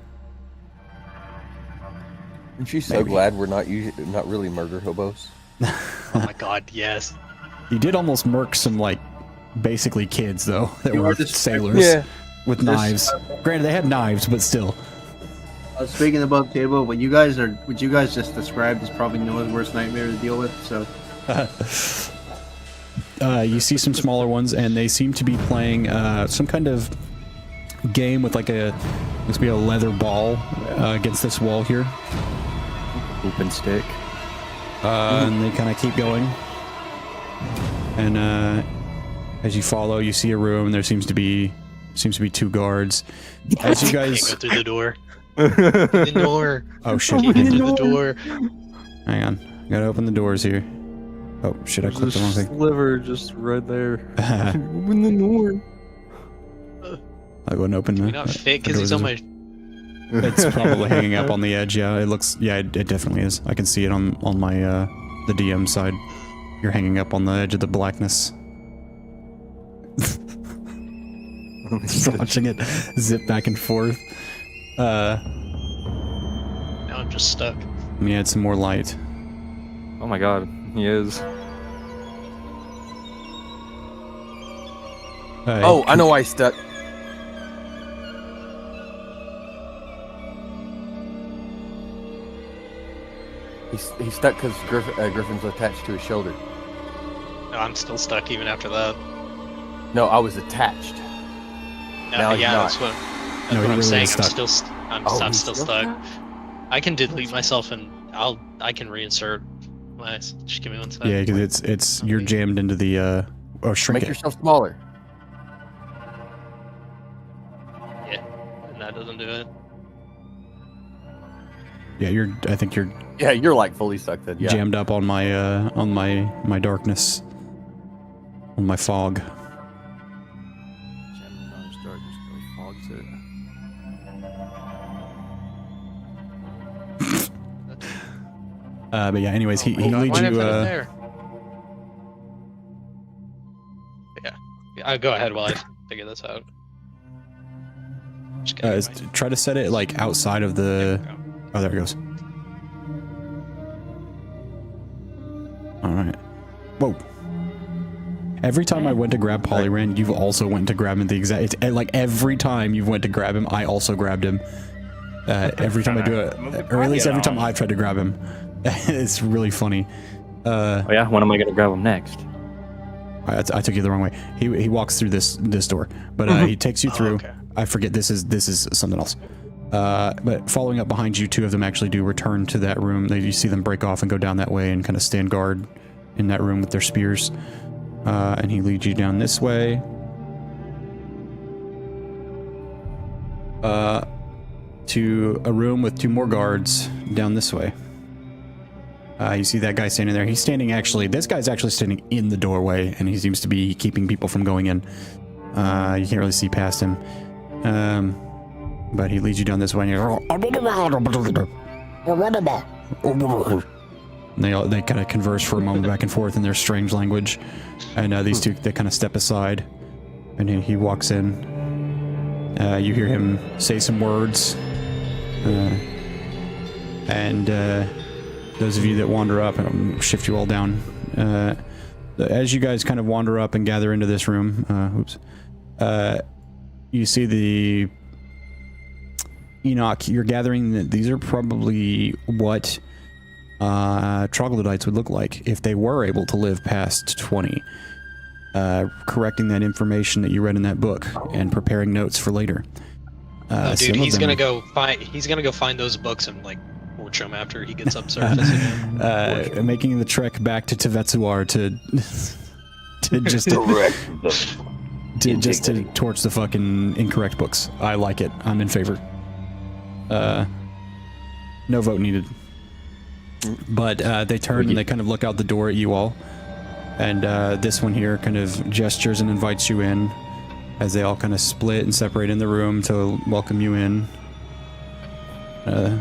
Speaker 5: Aren't you so glad we're not really murder hobos?
Speaker 2: Oh my god, yes.
Speaker 1: You did almost murk some, like, basically kids, though, that
Speaker 4: You
Speaker 1: were
Speaker 4: are just-
Speaker 1: sailors with knives. Granted, they had knives, but still.
Speaker 4: Speaking above table, what you guys just described is probably Noah's worst nightmare to deal with. So
Speaker 1: You see some smaller ones, and they seem to be playing some kind of game with like looks to be a leather ball against this wall here.
Speaker 6: Hoop and stick.
Speaker 1: And they kind of keep going. And as you follow, you see a room. There seems to be two guards. As you
Speaker 2: Can't
Speaker 1: guys,
Speaker 2: go through the door. The door.
Speaker 1: oh shit!
Speaker 2: Can't get through the door.
Speaker 1: Hang on, gotta open the doors here. Oh shit! I clicked the wrong thing.
Speaker 8: Sliver just right there. Open the door.
Speaker 1: I'll go and open
Speaker 2: Can we
Speaker 1: the.
Speaker 2: not fit
Speaker 1: the
Speaker 2: because he's
Speaker 1: doors.
Speaker 2: on my.
Speaker 1: It's probably hanging up on the edge. Yeah, it looks. Yeah, it definitely is. I can see it on my the DM side. You're hanging up on the edge of the blackness. Just watching it zip back and forth.
Speaker 2: Now I'm just stuck.
Speaker 1: Let me add some more light.
Speaker 5: Oh my god, he is. Oh, I know why he's stuck. He's stuck because Griffin's attached to his shoulder.
Speaker 2: No, I'm still stuck even after that.
Speaker 5: No, I was attached.
Speaker 2: No,
Speaker 5: Now he's
Speaker 2: yeah,
Speaker 5: not.
Speaker 2: that's what,
Speaker 1: No, he
Speaker 2: I'm
Speaker 1: really
Speaker 2: saying.
Speaker 1: is
Speaker 2: I'm
Speaker 1: stuck.
Speaker 2: still,
Speaker 5: Oh,
Speaker 2: I'm
Speaker 5: he's
Speaker 2: still
Speaker 5: still
Speaker 2: stuck. I can delete myself and I can reinsert. Just give me one second.
Speaker 1: Yeah, because it's you're jammed into the or shrink
Speaker 5: Make
Speaker 1: it.
Speaker 5: yourself smaller.
Speaker 2: Yeah, and that doesn't do it.
Speaker 1: Yeah, I think you're
Speaker 5: Yeah, you're like fully stuck then. Yeah.
Speaker 1: jammed up on my darkness, on my fog.
Speaker 7: Jamming on his darkness till he fogs it.
Speaker 1: But yeah, anyways, he
Speaker 2: God,
Speaker 1: leads
Speaker 2: why did I
Speaker 1: you.
Speaker 2: put it there? Yeah, go ahead while I figure this out. Just kidding,
Speaker 1: Try to set it like outside of the. Oh, there it goes. All right. Whoa. Every time I went to grab Polyran, you've also went to grab him the exact. It's like every time you've went to grab him, I also grabbed him. Every time I do it, or at least every time I've tried to grab him, it's really funny.
Speaker 7: Oh yeah, when am I gonna grab him next?
Speaker 1: I took you the wrong way. He walks through this door, but he takes you through.
Speaker 2: okay.
Speaker 1: I forget this is something else. But following up behind you, two of them actually do return to that room. You see them break off and go down that way and kind of stand guard in that room with their spears. And he leads you down this way. To a room with two more guards down this way. You see that guy standing there. He's standing this guy's actually standing in the doorway, and he seems to be keeping people from going in. You can't really see past him. But he leads you down this way, and they kind of converse for a moment back and forth in their strange language. And these two, they kind of step aside, and he walks in. You hear him say some words. And those of you that wander up, I'll shift you all down. As you guys kind of wander up and gather into this room, you see the Enoch. You're gathering that these are probably what troglodytes would look like if they were able to live past 20. Correcting that information that you read in that book and preparing notes for later.
Speaker 2: Dude, he's gonna go find those books and like torch them after he gets up surface again.
Speaker 1: Making the trek back to Tevetsuar just to torch the fucking incorrect books. I like it. I'm in favor. No vote needed. But they turn and they kind of look out the door at you all. And this one here kind of gestures and invites you in as they all kind of split and separate in the room to welcome you in. The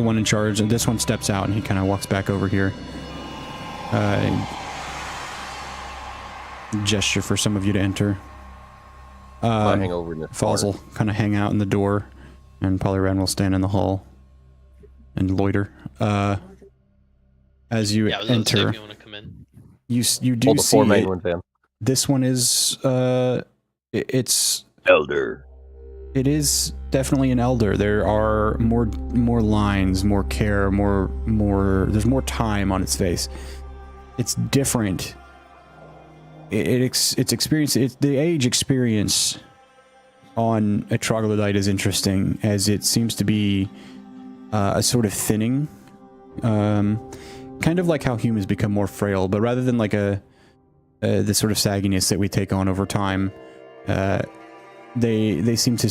Speaker 1: one in charge, and this one steps out and he kind of walks back over here. Gesture for some of you to enter.
Speaker 5: I hang over in the
Speaker 1: Falls will kind of hang out in the door, and Polyran will stand in the hall and loiter. As you
Speaker 2: Yeah, I was gonna say
Speaker 1: enter,
Speaker 2: if you want to come in.
Speaker 1: you do
Speaker 5: All the
Speaker 1: see
Speaker 5: four main
Speaker 1: it.
Speaker 5: ones in.
Speaker 1: This one is it's
Speaker 3: Elder.
Speaker 1: it is definitely an elder. There are more lines, more care, more there's more time on its face. It's different. It's experience. The age experience on a troglodyte is interesting, as it seems to be a sort of thinning, kind of like how humans become more frail, but rather than like the sort of sagginess that we take on over time, they seem to.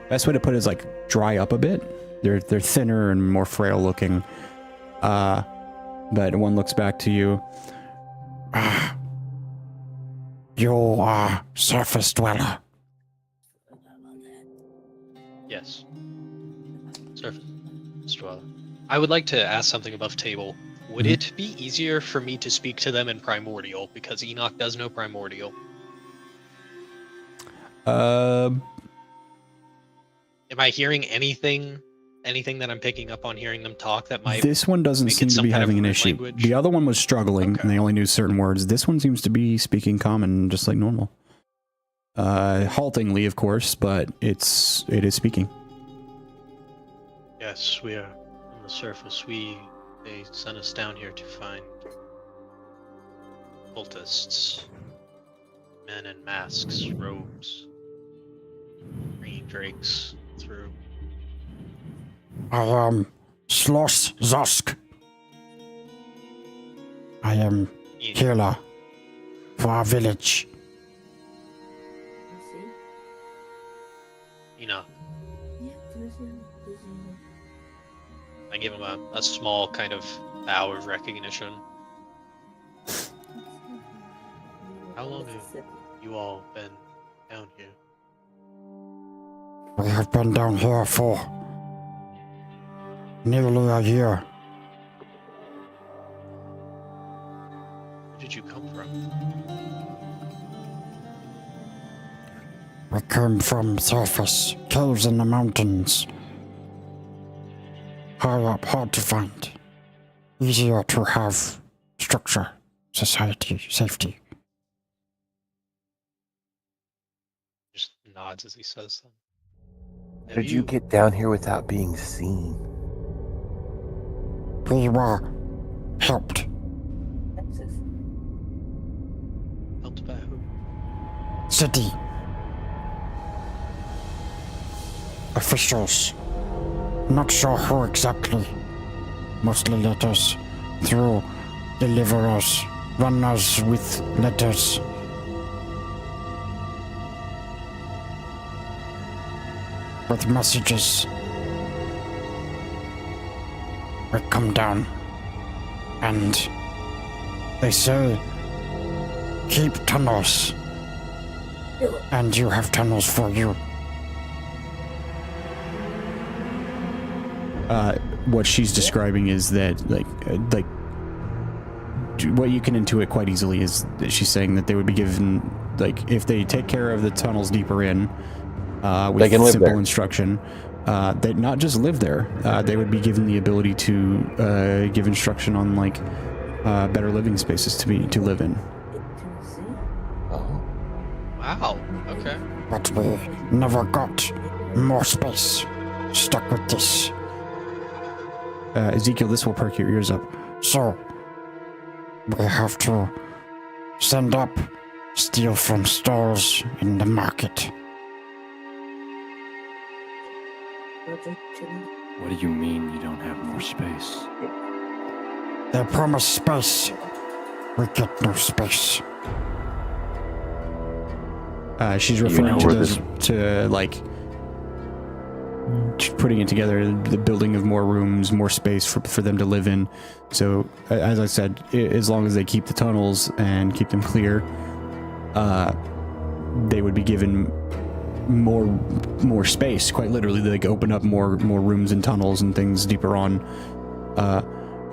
Speaker 1: Best way to put it is like dry up a bit. They're thinner and more frail looking. But one looks back to you. You are surface dweller.
Speaker 2: Yes. Surface dweller. I would like to ask something above table. Would it be easier for me to speak to them in Primordial, because Enoch does know Primordial? Am I hearing anything that I'm picking up on hearing them talk that might...
Speaker 1: This one doesn't
Speaker 2: make it
Speaker 1: seem to
Speaker 2: some
Speaker 1: be
Speaker 2: kind of
Speaker 1: having an
Speaker 2: root
Speaker 1: issue.
Speaker 2: language?
Speaker 1: The other one was struggling,
Speaker 2: Okay.
Speaker 1: and they only knew certain words. This one seems to be speaking common, just like normal. Haltingly, of course, but it is speaking.
Speaker 2: Yes, we are on the surface. They sent us down here to find cultists. Men in masks, robes, bringing drakes through.
Speaker 8: I am Schloss Zosk. I am healer for our village.
Speaker 2: Enoch. I give him a small kind of bow of recognition. How long have you all been down here?
Speaker 8: We have been down here for nearly a year.
Speaker 2: Where did you come from?
Speaker 8: We came from surface, caves in the mountains. High up, hard to find. Easier to have structure, society, safety.
Speaker 2: Just nods as he says them.
Speaker 5: How did you get down here without being seen?
Speaker 8: We were helped.
Speaker 2: Helped by who?
Speaker 8: City officials. Not sure who exactly. Mostly letters through deliverers, runners with letters. With messages. We come down and they say keep tunnels and you have tunnels for you.
Speaker 1: What she's describing is that, like, what you can intuit quite easily is that she's saying that they would be given, like, if they take care of the tunnels deeper in, with
Speaker 5: They can live
Speaker 1: simple
Speaker 5: there.
Speaker 1: instruction, they not just live there, they would be given the ability to give instruction on, like, better living spaces to live in.
Speaker 5: Oh.
Speaker 2: Wow, okay.
Speaker 8: But we never got more space. Stuck with this.
Speaker 1: Ezekiel, this will perk your ears up.
Speaker 8: So, we have to send up, steal from stalls in the market.
Speaker 6: What do you mean you don't have more space?
Speaker 8: They promise space. We get no space.
Speaker 1: She's
Speaker 6: You
Speaker 1: referring
Speaker 6: know
Speaker 1: to
Speaker 6: where
Speaker 1: those, to, like, putting it together, the building of more rooms, more space for them to live in. So, as I said, as long as they keep the tunnels and keep them clear, they would be given more space. Quite literally, they open up more rooms and tunnels and things deeper on.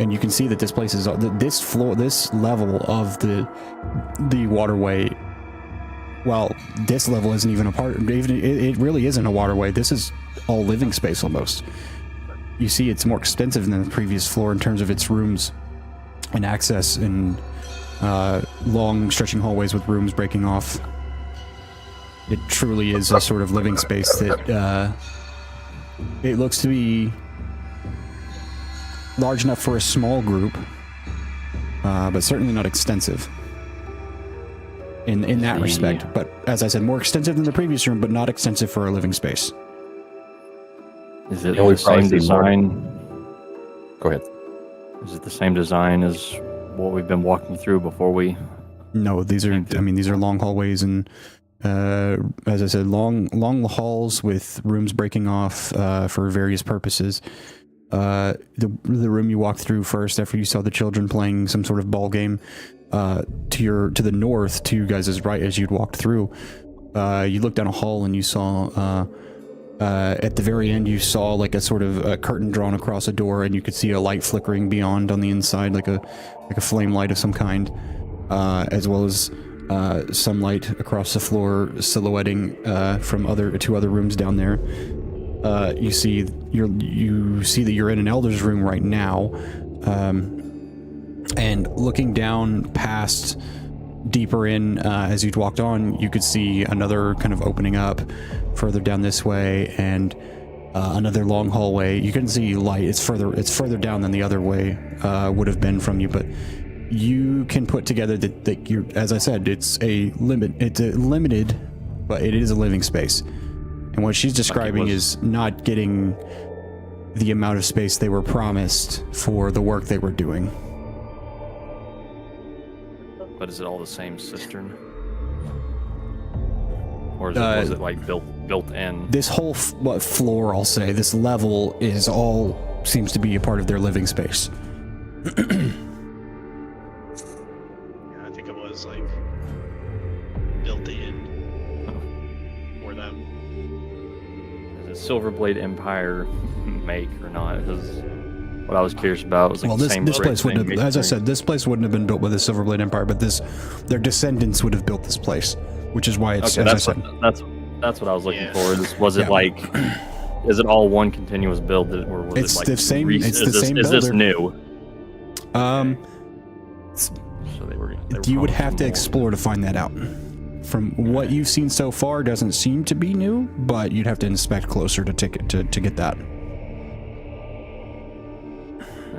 Speaker 1: And you can see that this place is this level of the waterway. Well, this level isn't even a part. It really isn't a waterway. This is all living space almost. You see, it's more extensive than the previous floor in terms of its rooms and access, and long stretching hallways with rooms breaking off. It truly is a sort of living space that it looks to be large enough for a small group, but certainly not extensive in that respect. But as I said, more extensive than the previous room, but not extensive for a living space.
Speaker 6: Is it
Speaker 5: Yeah, we
Speaker 6: the
Speaker 5: probably
Speaker 6: same
Speaker 5: see more.
Speaker 6: design?
Speaker 5: Go ahead.
Speaker 6: Is it the same design as what we've been walking through before we?
Speaker 1: No, these are long hallways and, as I said, long halls with rooms breaking off for various purposes. The room you walked through first after you saw the children playing some sort of ball game, to the north, to you guys' right as you'd walked through, you looked down a hall and you saw At the very end, you saw like a sort of a curtain drawn across a door, and you could see a light flickering beyond on the inside, like a flame light of some kind, as well as some light across the floor, silhouetting from two other rooms down there. You see that you're in an elder's room right now, and looking down past, deeper in, as you'd walked on, you could see another kind of opening up further down this way, and another long hallway. You couldn't see light. It's further down than the other way would have been from you, but you can put together that you, as I said, it's limited, but it is a living space. And what she's describing is not getting the amount of space they were promised for the work they were doing.
Speaker 6: But is it all the same cistern? Or was it like built in?
Speaker 1: This whole floor, I'll say, this level is all seems to be a part of their living space.
Speaker 2: Yeah, I think it was like built in for them.
Speaker 6: Is it Silverblade Empire make or not? Because what I was curious about was like
Speaker 1: well, this place wouldn't have, as I said, this place wouldn't have been built by the Silverblade Empire, but their descendants would have built this place, which is why it's,
Speaker 6: okay,
Speaker 1: as I said.
Speaker 6: That's what I was looking for. Was it like, is it all one continuous build, or was
Speaker 1: it's
Speaker 6: it like
Speaker 1: the same? It's the same builder.
Speaker 6: Is this new?
Speaker 1: So
Speaker 6: they were
Speaker 1: you would have to explore to find that out. From what you've seen so far, doesn't seem to be new, but you'd have to inspect closer to get that.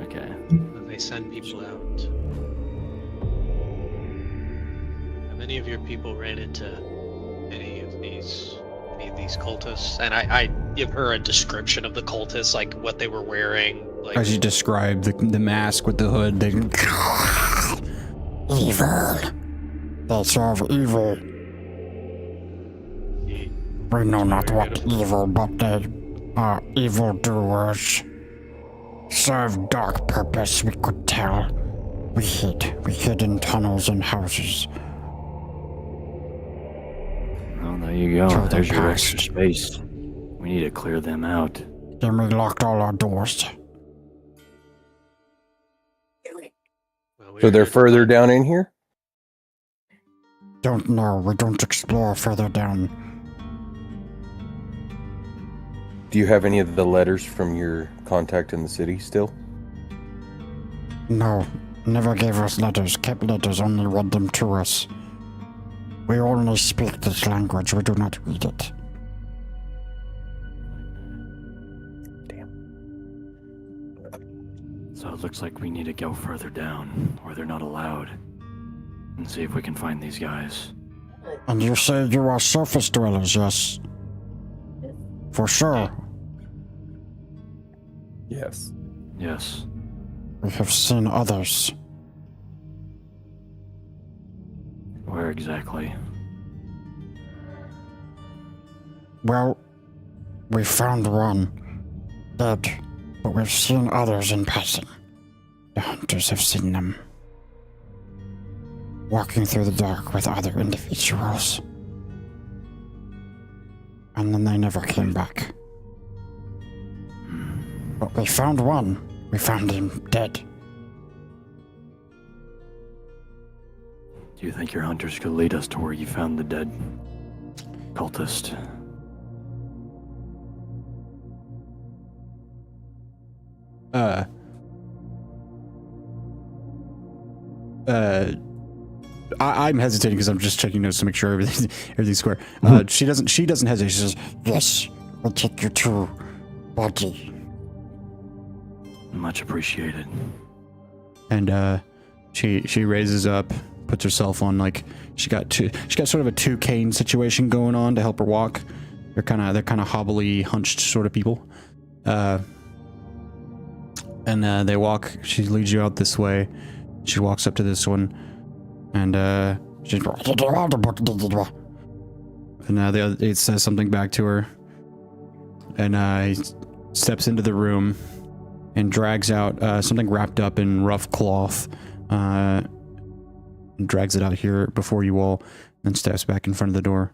Speaker 6: Okay.
Speaker 2: When they send people out, have any of your people ran into any of these cultists? And I give her a description of the cultists, like what they were wearing. Like,
Speaker 1: as you described, the mask with the hood,
Speaker 8: Evil. They serve evil. We know not what evil, but they are evildoers. Serve dark purpose, we could tell. We hid in tunnels and houses.
Speaker 6: Oh, there you go.
Speaker 8: Till
Speaker 6: There's
Speaker 8: they
Speaker 6: your
Speaker 8: passed.
Speaker 6: extra space. We need to clear them out.
Speaker 8: Then we locked all our doors.
Speaker 2: well, we
Speaker 5: So
Speaker 2: were
Speaker 5: they're
Speaker 2: here to
Speaker 5: further
Speaker 2: find-
Speaker 5: down in here?
Speaker 8: Don't know, we don't explore further down.
Speaker 5: Do you have any of the letters from your contact in the city still?
Speaker 8: No, never gave us letters, kept letters, only read them to us. We only speak this language, we do not read it.
Speaker 6: So it looks like we need to go further down, where they're not allowed, and see if we can find these guys.
Speaker 8: And you say you are surface dwellers, yes? For sure.
Speaker 5: Yes.
Speaker 6: Yes.
Speaker 8: We have seen others.
Speaker 6: Where exactly?
Speaker 8: Well, we found one dead, but we've seen others in passing. The hunters have seen them. Walking through the dark with other individuals. And then they never came back. But we found one. We found him dead.
Speaker 6: Do you think your hunters could lead us to where you found the dead cultist?
Speaker 1: I'm hesitating because I'm just checking notes to make sure everything's square. She doesn't hesitate. She says,
Speaker 8: Yes, we'll take you to body.
Speaker 6: Much appreciated.
Speaker 1: and she raises up, puts herself on, like, she got sort of a two cane situation going on to help her walk. They're kind of hobbly, hunched sort of people. And they walk. She leads you out this way. She walks up to this one, and it says something back to her, and he steps into the room and drags out something wrapped up in rough cloth, and drags it out here before you all, and steps back in front of the door.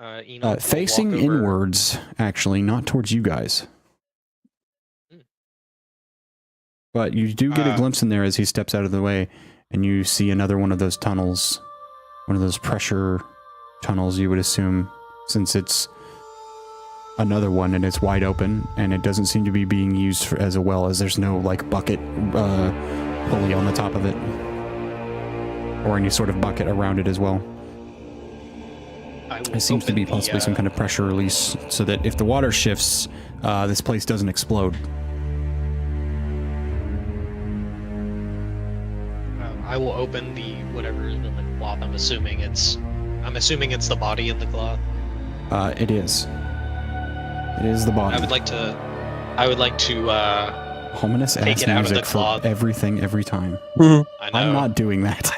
Speaker 2: Enoch will
Speaker 1: Facing
Speaker 2: walk over-
Speaker 1: inwards, actually, not towards you guys.
Speaker 2: Hmm.
Speaker 1: But you do get a glimpse in there as he steps out of the way, and you see another one of those tunnels, one of those pressure tunnels, you would assume, since it's another one and it's wide open, and it doesn't seem to be being used for, as a well, as there's no, like, bucket pulley on the top of it, or any sort of bucket around it as well. It seems to be possibly some kind of pressure release, so that if the water shifts, this place doesn't explode.
Speaker 2: I will open the whatever is in the cloth. I'm assuming it's the body in the cloth.
Speaker 1: It is. It is the body.
Speaker 2: I would like to
Speaker 1: Ominous
Speaker 2: take
Speaker 1: ass
Speaker 2: it out of the
Speaker 1: music for
Speaker 2: cloth.
Speaker 1: everything, every time.
Speaker 2: I know.
Speaker 1: I'm not doing that.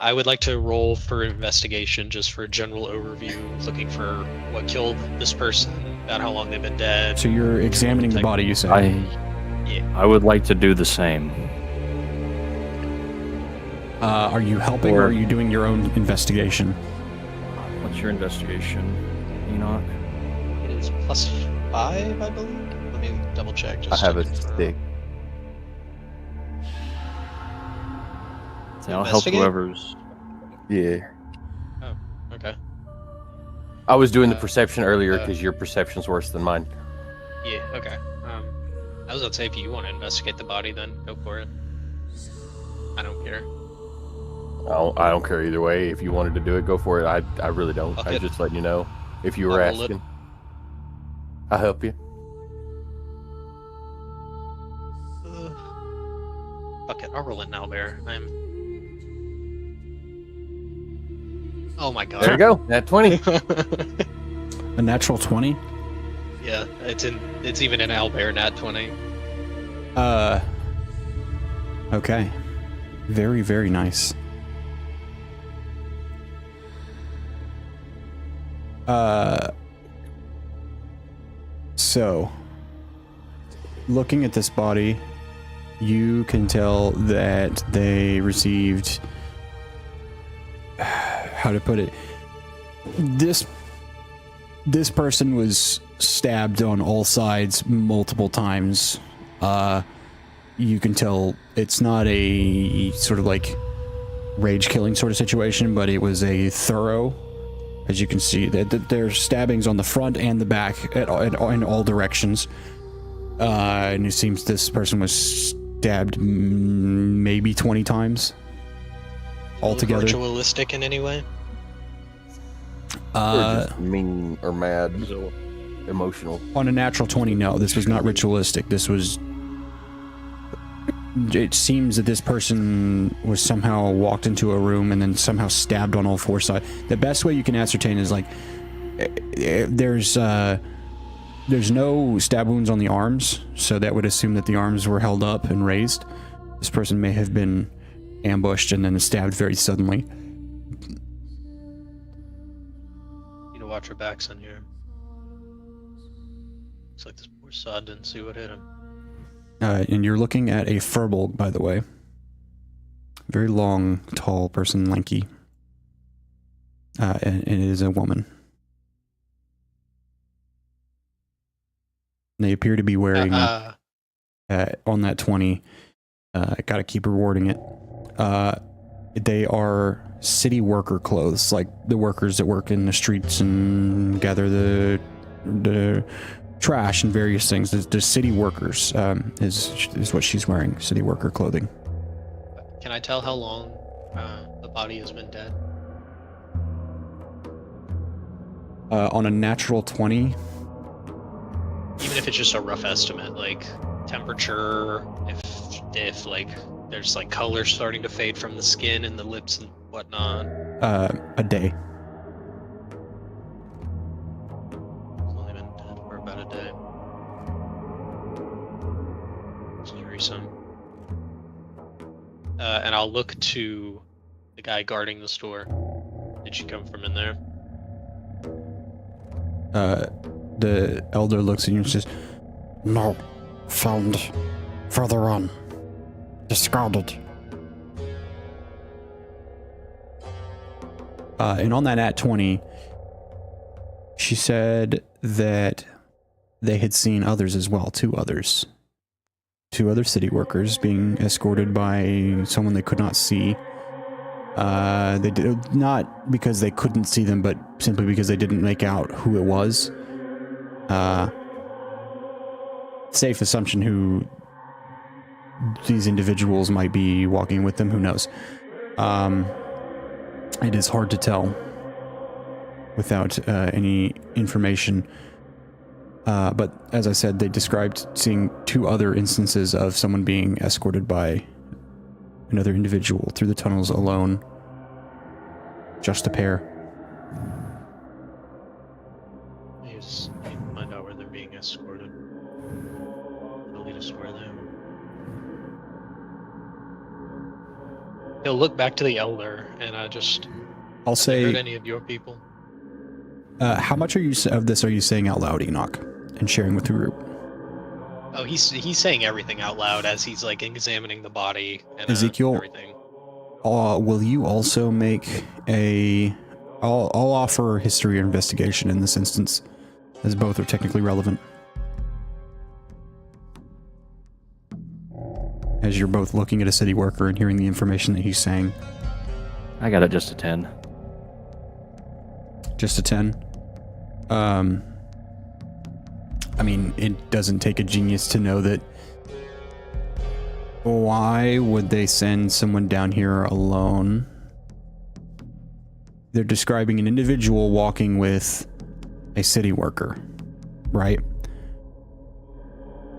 Speaker 2: I would like to roll for investigation, just for a general overview, looking for what killed this person, about how long they've been dead.
Speaker 1: So you're examining the body, you say?
Speaker 6: I would like to do the same.
Speaker 1: Are you helping, or are you doing your own investigation?
Speaker 6: What's your investigation, Enoch?
Speaker 2: It is +5, I believe. Let me double check.
Speaker 5: I
Speaker 2: Just
Speaker 5: have
Speaker 2: to
Speaker 5: a
Speaker 2: confirm.
Speaker 5: stick.
Speaker 6: I'll help
Speaker 2: Investigate?
Speaker 6: whoever's.
Speaker 5: Yeah.
Speaker 2: Okay.
Speaker 5: I was doing the perception earlier
Speaker 2: uh,
Speaker 5: because your perception's worse than mine.
Speaker 2: Yeah. Okay. I was gonna say, if you want to investigate the body, then go for it. I don't care.
Speaker 5: I don't care either way. If you wanted to do it, go for it. I really don't.
Speaker 2: Fuck
Speaker 5: I was
Speaker 2: it.
Speaker 5: just letting you know. If you were
Speaker 2: I'll roll it.
Speaker 5: asking, I'll help you.
Speaker 2: Fuck it. I'll roll it now, Bear. Oh my god.
Speaker 5: There you go. Nat 20.
Speaker 1: A natural 20?
Speaker 2: Yeah, it's even in Owlbear Nat 20.
Speaker 1: Okay. Very, very nice. So, looking at this body, you can tell that they received, how to put it, this person was stabbed on all sides multiple times. You can tell it's not a sort of like rage killing sort of situation, but it was a thorough. As you can see, that there's stabbings on the front and the back in all directions. And it seems this person was stabbed maybe 20 times altogether.
Speaker 2: Ritualistic in any way?
Speaker 5: Or just mean or mad, emotional.
Speaker 1: On a natural 20, no. This was not ritualistic. This was... It seems that this person was somehow walked into a room and then somehow stabbed on all four sides. The best way you can ascertain is, like, there's no stab wounds on the arms, so that would assume that the arms were held up and raised. This person may have been ambushed and then stabbed very suddenly.
Speaker 2: Need to watch our backs on here. Looks like this poor sod didn't see what hit him.
Speaker 1: And you're looking at a furbolg, by the way. Very long, tall person, lanky. And it is a woman. They appear to be wearing, on that 20, gotta keep rewarding it. They are city worker clothes, like the workers that work in the streets and gather the trash and various things. The city workers is what she's wearing, city worker clothing.
Speaker 2: Can I tell how long the body has been dead?
Speaker 1: On a natural 20,
Speaker 2: Even if it's just a rough estimate, like temperature, if like there's like color starting to fade from the skin and the lips and whatnot.
Speaker 1: a day.
Speaker 2: It's only been dead for about a day. It's worrisome. And I'll look to the guy guarding the store. Did she come from in there?
Speaker 1: The elder looks at you and says,
Speaker 8: No. Found further on. Discarded.
Speaker 1: and on that at 20, She said that they had seen others as well, two other city workers being escorted by someone they could not see. They did not because they couldn't see them, but simply because they didn't make out who it was. Safe assumption who these individuals might be walking with them, who knows. It is hard to tell without any information. But as I said, they described seeing two other instances of someone being escorted by another individual through the tunnels alone. Just a pair.
Speaker 2: You just need to find out where they're being escorted. It'll lead us where they are. He'll look back to the elder and just.
Speaker 1: I'll
Speaker 2: Have you
Speaker 1: say.
Speaker 2: heard any of your people?
Speaker 1: How much of this are you saying out loud, Enoch, and sharing with the group?
Speaker 2: Oh, he's saying everything out loud as he's like examining the body and
Speaker 1: Ezekiel,
Speaker 2: everything.
Speaker 1: Will you also make a... I'll offer history or investigation in this instance, as both are technically relevant. As you're both looking at a city worker and hearing the information that he's saying.
Speaker 7: I got it just a 10.
Speaker 1: Just a 10? I mean, it doesn't take a genius to know that. Why would they send someone down here alone? They're describing an individual walking with a city worker, right?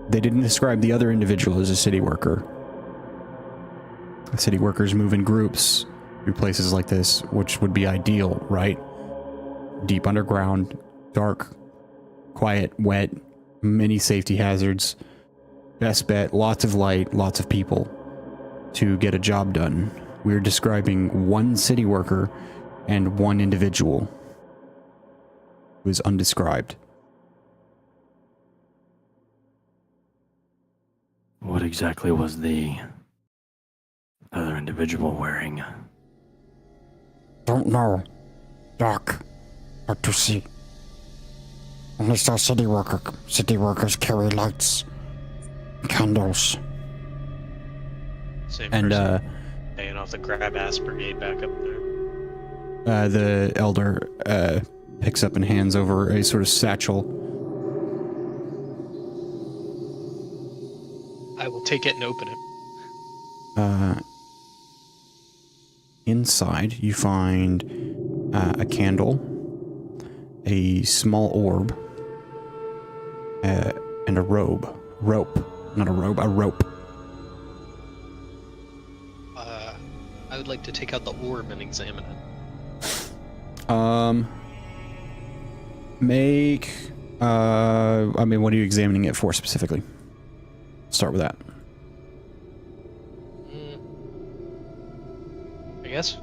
Speaker 1: They didn't describe the other individual as a city worker. City workers move in groups through places like this, which would be ideal, right? Deep underground, dark, quiet, wet, many safety hazards. Best bet, lots of light, lots of people to get a job done. We're describing one city worker and one individual who is undescribed.
Speaker 7: What exactly was the other individual wearing?
Speaker 8: Don't know. Dark. Hard to see. Only saw city workers carry lights. Candles.
Speaker 2: Same
Speaker 1: And,
Speaker 2: person paying off the grab ass brigade back up there.
Speaker 1: The elder picks up and hands over a sort of satchel.
Speaker 2: I will take it and open it.
Speaker 1: Inside, you find a candle, a small orb, and a rope. Not a robe, a rope.
Speaker 2: I would like to take out the orb and examine it.
Speaker 1: I mean, what are you examining it for specifically? Start with that.
Speaker 2: I guess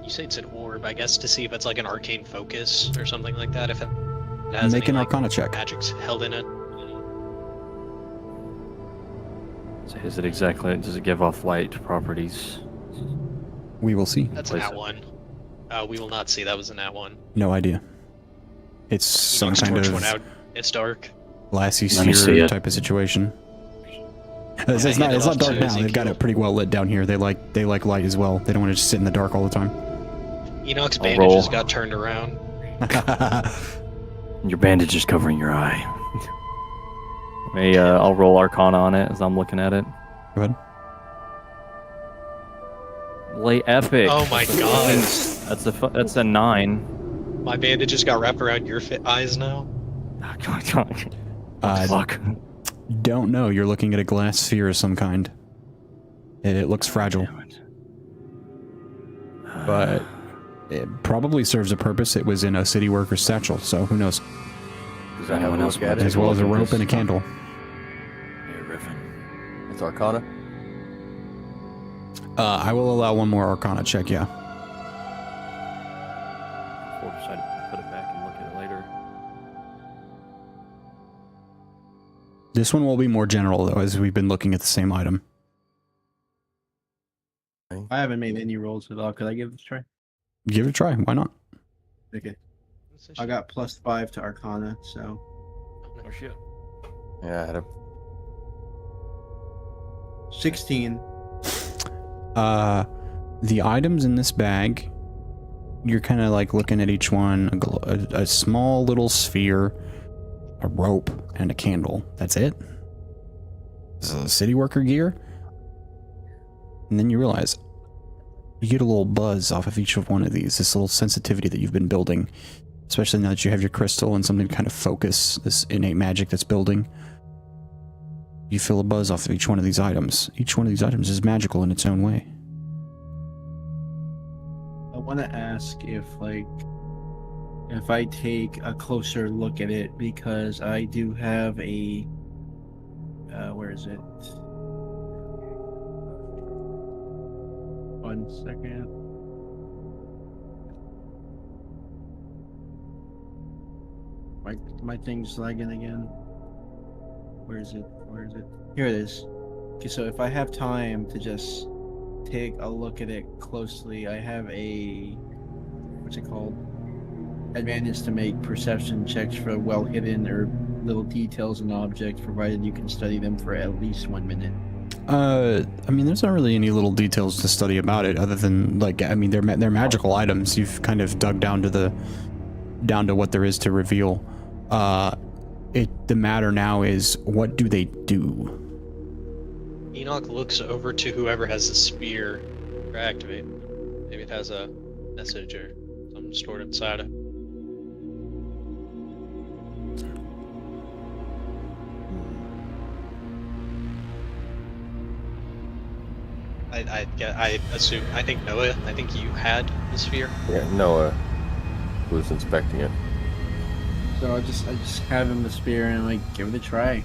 Speaker 2: you say it's an orb, I guess to see if it's like an arcane focus or something like that, if it has
Speaker 1: Make
Speaker 2: any,
Speaker 1: an
Speaker 2: like,
Speaker 1: Arcana check.
Speaker 2: magic's held in it.
Speaker 7: So is it exactly, does it give off light properties?
Speaker 1: We will see.
Speaker 2: That's an
Speaker 7: Place
Speaker 2: at
Speaker 7: it.
Speaker 2: one. We will not see. That was an at one.
Speaker 1: No idea. It's some
Speaker 2: Knocks
Speaker 1: kind
Speaker 2: torch
Speaker 1: of
Speaker 2: one out. It's dark.
Speaker 1: glassy
Speaker 7: Let me see
Speaker 1: sphere
Speaker 7: it.
Speaker 1: type of situation. It's
Speaker 2: hand
Speaker 1: not
Speaker 2: it off
Speaker 1: dark
Speaker 2: to
Speaker 1: now. They've got
Speaker 2: Ezekiel.
Speaker 1: it pretty well lit down here. They like light as well. They don't want to just sit in the dark all the time.
Speaker 2: Enoch's
Speaker 7: I'll
Speaker 2: bandages
Speaker 7: roll.
Speaker 2: got turned around.
Speaker 7: Your bandage is covering your eye. I'll roll Arcana on it as I'm looking at it.
Speaker 1: Go ahead.
Speaker 7: Lay epic.
Speaker 2: Oh my god.
Speaker 7: That's a 9.
Speaker 2: My bandages got wrapped around your eyes now.
Speaker 7: Fuck.
Speaker 1: Don't know. You're looking at a glass sphere of some kind. It looks fragile, but it probably serves a purpose. It was in a city worker's satchel, so who knows?
Speaker 5: Does anyone else get
Speaker 1: As
Speaker 5: it?
Speaker 1: well as a rope and a candle.
Speaker 7: Hey, Riffin.
Speaker 5: It's Arcana.
Speaker 1: I will allow one more Arcana check, yeah.
Speaker 7: Before I decide to put it back and look at it later.
Speaker 1: This one will be more general, though, as we've been looking at the same item.
Speaker 4: I haven't made any rolls at all. Could I give this a try?
Speaker 1: Give it a try. Why not?
Speaker 4: Okay. I got +5 to Arcana, so
Speaker 6: Oh shit.
Speaker 5: Yeah, I had a
Speaker 4: 16.
Speaker 1: The items in this bag, you're kind of like looking at each one, a small little sphere, a rope, and a candle. That's it. This is city worker gear. And then you realize you get a little buzz off of each of one of these, this little sensitivity that you've been building, especially now that you have your crystal and something to kind of focus this innate magic that's building. You feel a buzz off of each one of these items. Each one of these items is magical in its own way.
Speaker 4: I want to ask if I take a closer look at it, because I do have a where is it? 1 second. My thing's lagging again. Where is it? Here it is. Okay, so if I have time to just take a look at it closely, I have a, what's it called? Advantage to make perception checks for well hidden or little details in objects, provided you can study them for at least 1 minute.
Speaker 1: I mean, there's not really any little details to study about it, other than like, I mean, they're magical items. You've kind of dug down to what there is to reveal. The matter now is, what do they do?
Speaker 2: Enoch looks over to whoever has the spear for activate. Maybe it has a message or something stored inside it. I assume. I think Noah. I think you had the sphere.
Speaker 5: Yeah, Noah was inspecting it.
Speaker 4: So I just have him the spear and like give it a try.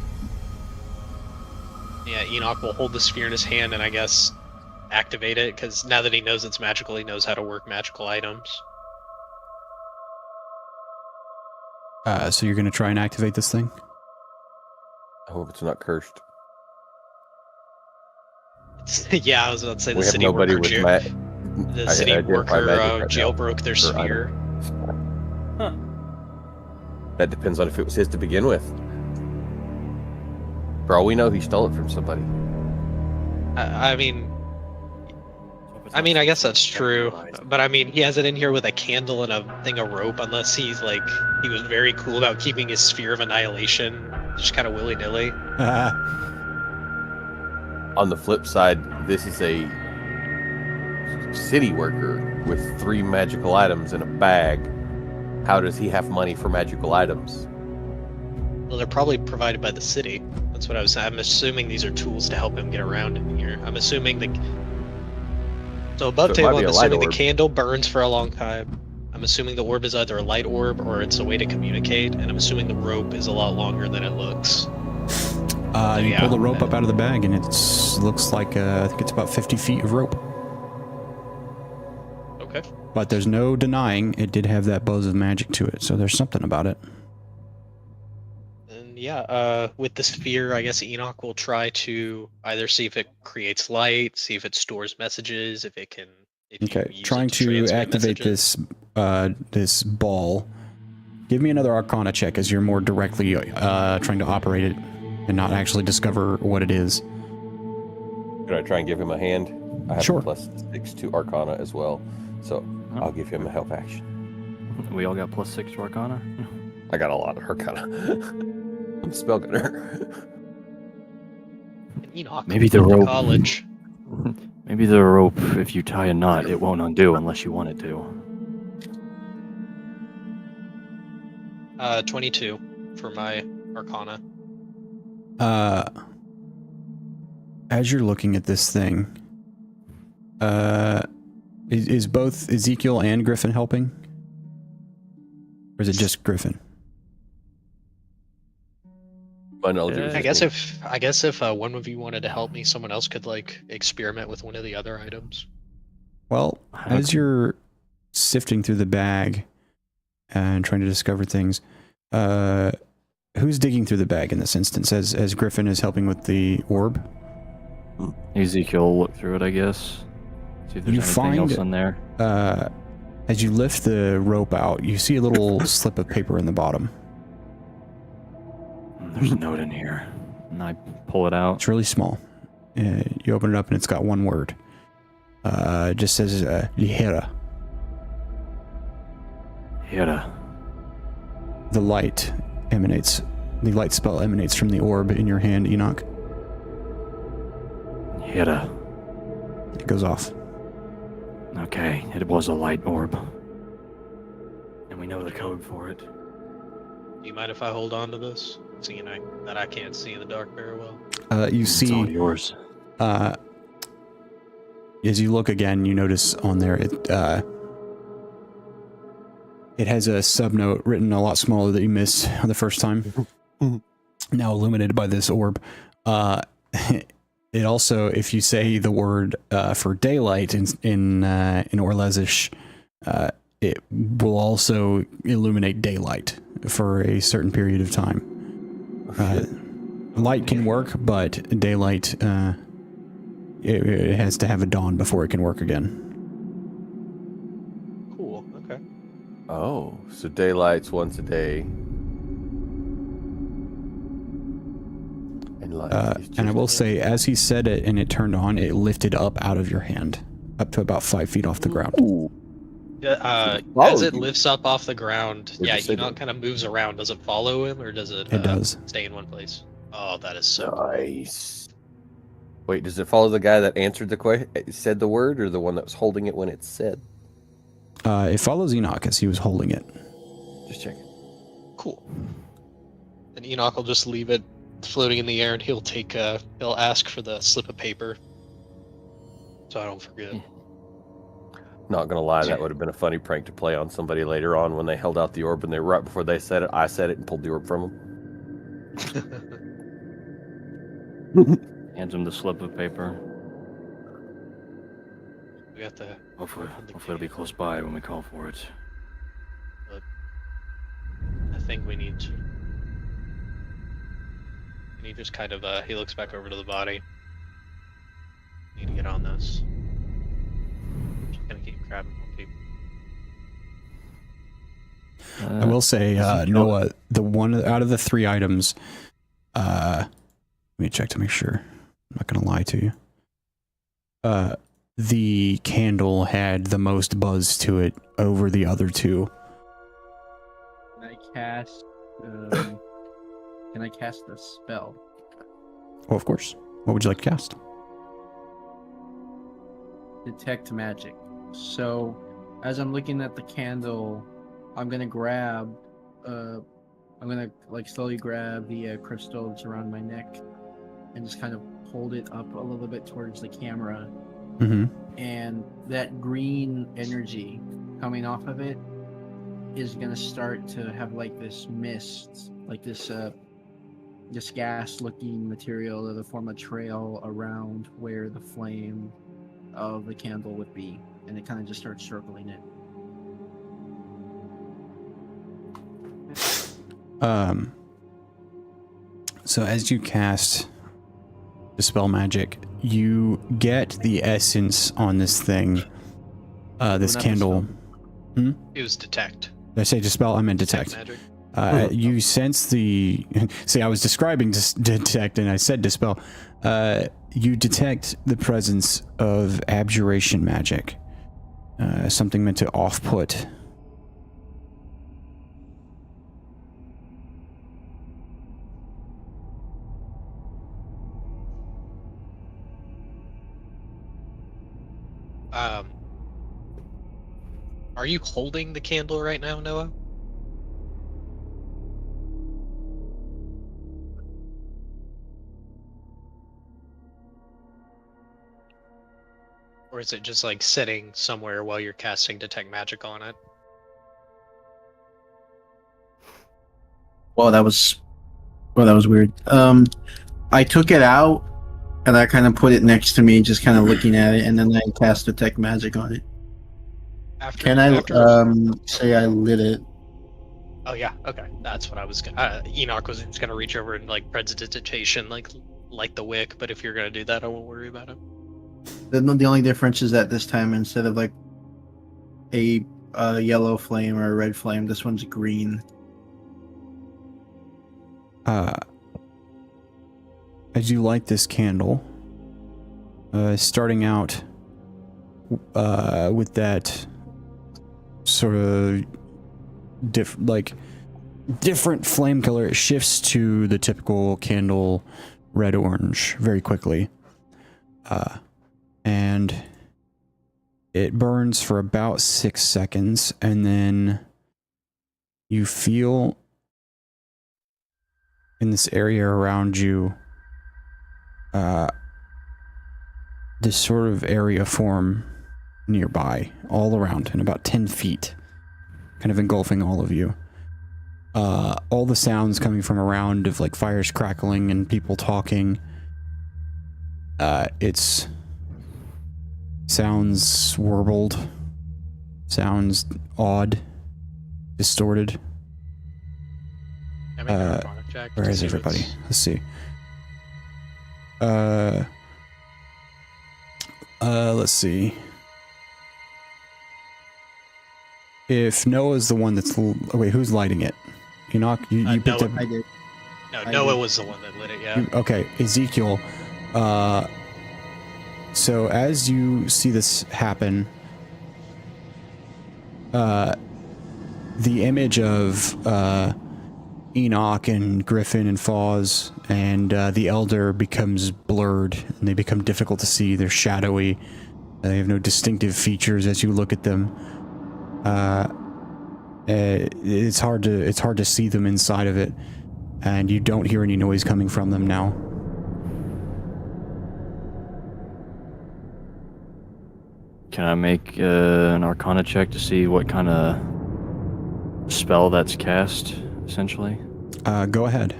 Speaker 2: Yeah, Enoch will hold the sphere in his hand and I guess activate it, because now that he knows it's magical, he knows how to work magical items.
Speaker 1: So you're gonna try and activate this thing?
Speaker 5: I hope it's not cursed.
Speaker 2: Yeah, I was about to say the
Speaker 5: We have
Speaker 2: city
Speaker 5: nobody
Speaker 2: worker.
Speaker 5: with
Speaker 2: The city worker jailbroke their sphere.
Speaker 6: Huh.
Speaker 5: That depends on if it was his to begin with. For all we know, he stole it from somebody.
Speaker 2: I mean, I guess that's true. But I mean, he has it in here with a candle and a thing of rope, unless he's like, he was very cool about keeping his sphere of annihilation just kind of willy-nilly.
Speaker 5: On the flip side, this is a city worker with 3 magical items in a bag. How does he have money for magical items?
Speaker 2: Well, they're probably provided by the city. That's what I was saying. I'm assuming these are tools to help him get around in here. I'm assuming so above
Speaker 5: So it might
Speaker 2: table,
Speaker 5: be
Speaker 2: I'm
Speaker 5: a light
Speaker 2: assuming the
Speaker 5: orb.
Speaker 2: candle burns for a long time. I'm assuming the orb is either a light orb or it's a way to communicate, and I'm assuming the rope is a lot longer than it looks.
Speaker 1: You
Speaker 2: yeah.
Speaker 1: pull the rope up out of the bag, and it looks like I think it's about 50 feet of rope.
Speaker 2: Okay.
Speaker 1: But there's no denying it did have that buzz of magic to it, so there's something about it.
Speaker 2: And yeah, with the sphere, I guess Enoch will try to either see if it creates light, see if it stores messages, if it can. If you
Speaker 1: Okay,
Speaker 2: use
Speaker 1: trying
Speaker 2: it
Speaker 1: to
Speaker 2: transmit
Speaker 1: activate
Speaker 2: messages.
Speaker 1: this ball. Give me another Arcana check, as you're more directly trying to operate it and not actually discover what it is.
Speaker 5: Could I try and give him a hand? I have
Speaker 1: Sure.
Speaker 5: a +6 to Arcana as well, so I'll give him a help action.
Speaker 6: We all got +6 to Arcana?
Speaker 5: I got a lot of Arcana. I'm spell gunner.
Speaker 2: And Enoch,
Speaker 6: Maybe the
Speaker 2: going to
Speaker 6: rope.
Speaker 2: college.
Speaker 6: Maybe the rope, if you tie a knot, it won't undo unless you want it to.
Speaker 2: 22 for my Arcana.
Speaker 1: As you're looking at this thing, is both Ezekiel and Griffin helping? Or is it just Griffin?
Speaker 5: My knowledge is
Speaker 2: I guess if one of you wanted to help me, someone else could like experiment with one of the other items.
Speaker 1: Well, as you're sifting through the bag and trying to discover things, who's digging through the bag in this instance, as Griffin is helping with the orb?
Speaker 6: Ezekiel will look through it, I guess. See if there's
Speaker 1: You
Speaker 6: anything
Speaker 1: find-
Speaker 6: else in there.
Speaker 1: As you lift the rope out, you see a little slip of paper in the bottom.
Speaker 6: There's a note in here. And I pull it out.
Speaker 1: It's really small. You open it up and it's got one word. It just says Lihera.
Speaker 6: Hira.
Speaker 1: The light spell emanates from the orb in your hand, Enoch.
Speaker 6: Hira.
Speaker 1: It goes off.
Speaker 6: Okay, it was a light orb. And we know the code for it.
Speaker 2: Do you mind if I hold on to this? Seeing that I can't see in the dark very well.
Speaker 1: You
Speaker 6: It's all
Speaker 1: see,
Speaker 6: yours.
Speaker 1: as you look again, you notice on there it has a subnote written a lot smaller that you missed the first time. Now illuminated by this orb. It also, if you say the word for daylight in Orlezish, it will also illuminate daylight for a certain period of time. Light can work, but daylight, it has to have a dawn before it can work again.
Speaker 2: Cool. Okay.
Speaker 5: Oh, so daylight's once a day. And light is just
Speaker 1: And I will say, as he said it and it turned on, it lifted up out of your hand, up to about 5 feet off the ground.
Speaker 5: Ooh.
Speaker 2: As it lifts up off the ground,
Speaker 5: Where'd you say
Speaker 2: Enoch kind of moves around. Does it follow him, or does it?
Speaker 1: It does.
Speaker 2: Stay in one place. Oh, that is so.
Speaker 5: Nice. Wait, does it follow the guy that answered the question, said the word, or the one that was holding it when it's said?
Speaker 1: It follows Enoch as he was holding it.
Speaker 5: Just checking.
Speaker 2: Cool. And Enoch will just leave it floating in the air, and he'll ask for the slip of paper, so I don't forget.
Speaker 5: Not gonna lie, that would have been a funny prank to play on somebody later on when they held out the orb and they right before they said it, I said it and pulled the orb from them.
Speaker 6: Hands him the slip of paper.
Speaker 2: We got the.
Speaker 6: Hopefully it'll be close by when we call for it.
Speaker 2: I think we need to. And he just kind of he looks back over to the body. Need to get on this. Just gonna keep grabbing.
Speaker 1: I will say, Noah, the one out of the 3 items, let me check to make sure. I'm not going to lie to you. The candle had the most buzz to it over the other 2.
Speaker 4: Can I cast a spell?
Speaker 1: Oh, of course. What would you like to cast?
Speaker 4: Detect magic. So, as I'm looking at the candle, I'm gonna grab, slowly grab the crystals around my neck, and just kind of hold it up a little bit towards the camera.
Speaker 1: Mm-hmm.
Speaker 4: And that green energy coming off of it is gonna start to have like this mist, like this gas-looking material that'll form a trail around where the flame of the candle would be, and it kind of just starts circling it.
Speaker 1: So as you cast Dispel Magic, you get the essence on this thing, this
Speaker 4: not
Speaker 1: candle.
Speaker 2: It was detect.
Speaker 1: Did I say Dispel? I meant Detect.
Speaker 2: Magic.
Speaker 1: You sense the... See, I was describing Detect and I said Dispel. You detect the presence of Abjuration Magic. Something meant to off-put.
Speaker 2: Are you holding the candle right now, Noah? Or is it just like sitting somewhere while you're casting Detect Magic on it?
Speaker 4: Well, that was weird. I took it out and I kind of put it next to me, just kind of looking at it, and then I cast Detect Magic on it. Can I say I lit it?
Speaker 2: Oh yeah, okay. That's what I was gonna... Enoch was just gonna reach over and like prestidigitation, like light the wick, but if you're gonna do that, I won't worry about it.
Speaker 4: The only difference is that this time, instead of like a a yellow flame or a red flame. This one's green.
Speaker 1: As you light this candle, starting out with that sort of different flame color, it shifts to the typical candle red-orange very quickly. And it burns for about 6 seconds, and then you feel in this area around you this sort of area form nearby, all around, in about 10 feet, kind of engulfing all of you. All the sounds coming from around of like fires crackling and people talking. It's sounds warbled, sounds odd, distorted. Where is everybody? Let's see. Let's see. If Noah's the one that's wait, who's lighting it? Enoch, you picked
Speaker 2: Noah.
Speaker 1: up.
Speaker 4: I did.
Speaker 2: No,
Speaker 4: I
Speaker 2: Noah
Speaker 4: did.
Speaker 2: was the one that lit it. Yeah.
Speaker 1: Okay, Ezekiel. So as you see this happen, the image of Enoch and Griffin and Foz and the Elder becomes blurred, and they become difficult to see. They're shadowy. They have no distinctive features as you look at them. It's hard to see them inside of it, and you don't hear any noise coming from them now.
Speaker 6: Can I make an Arcana check to see what kind of spell that's cast, essentially?
Speaker 1: Go ahead.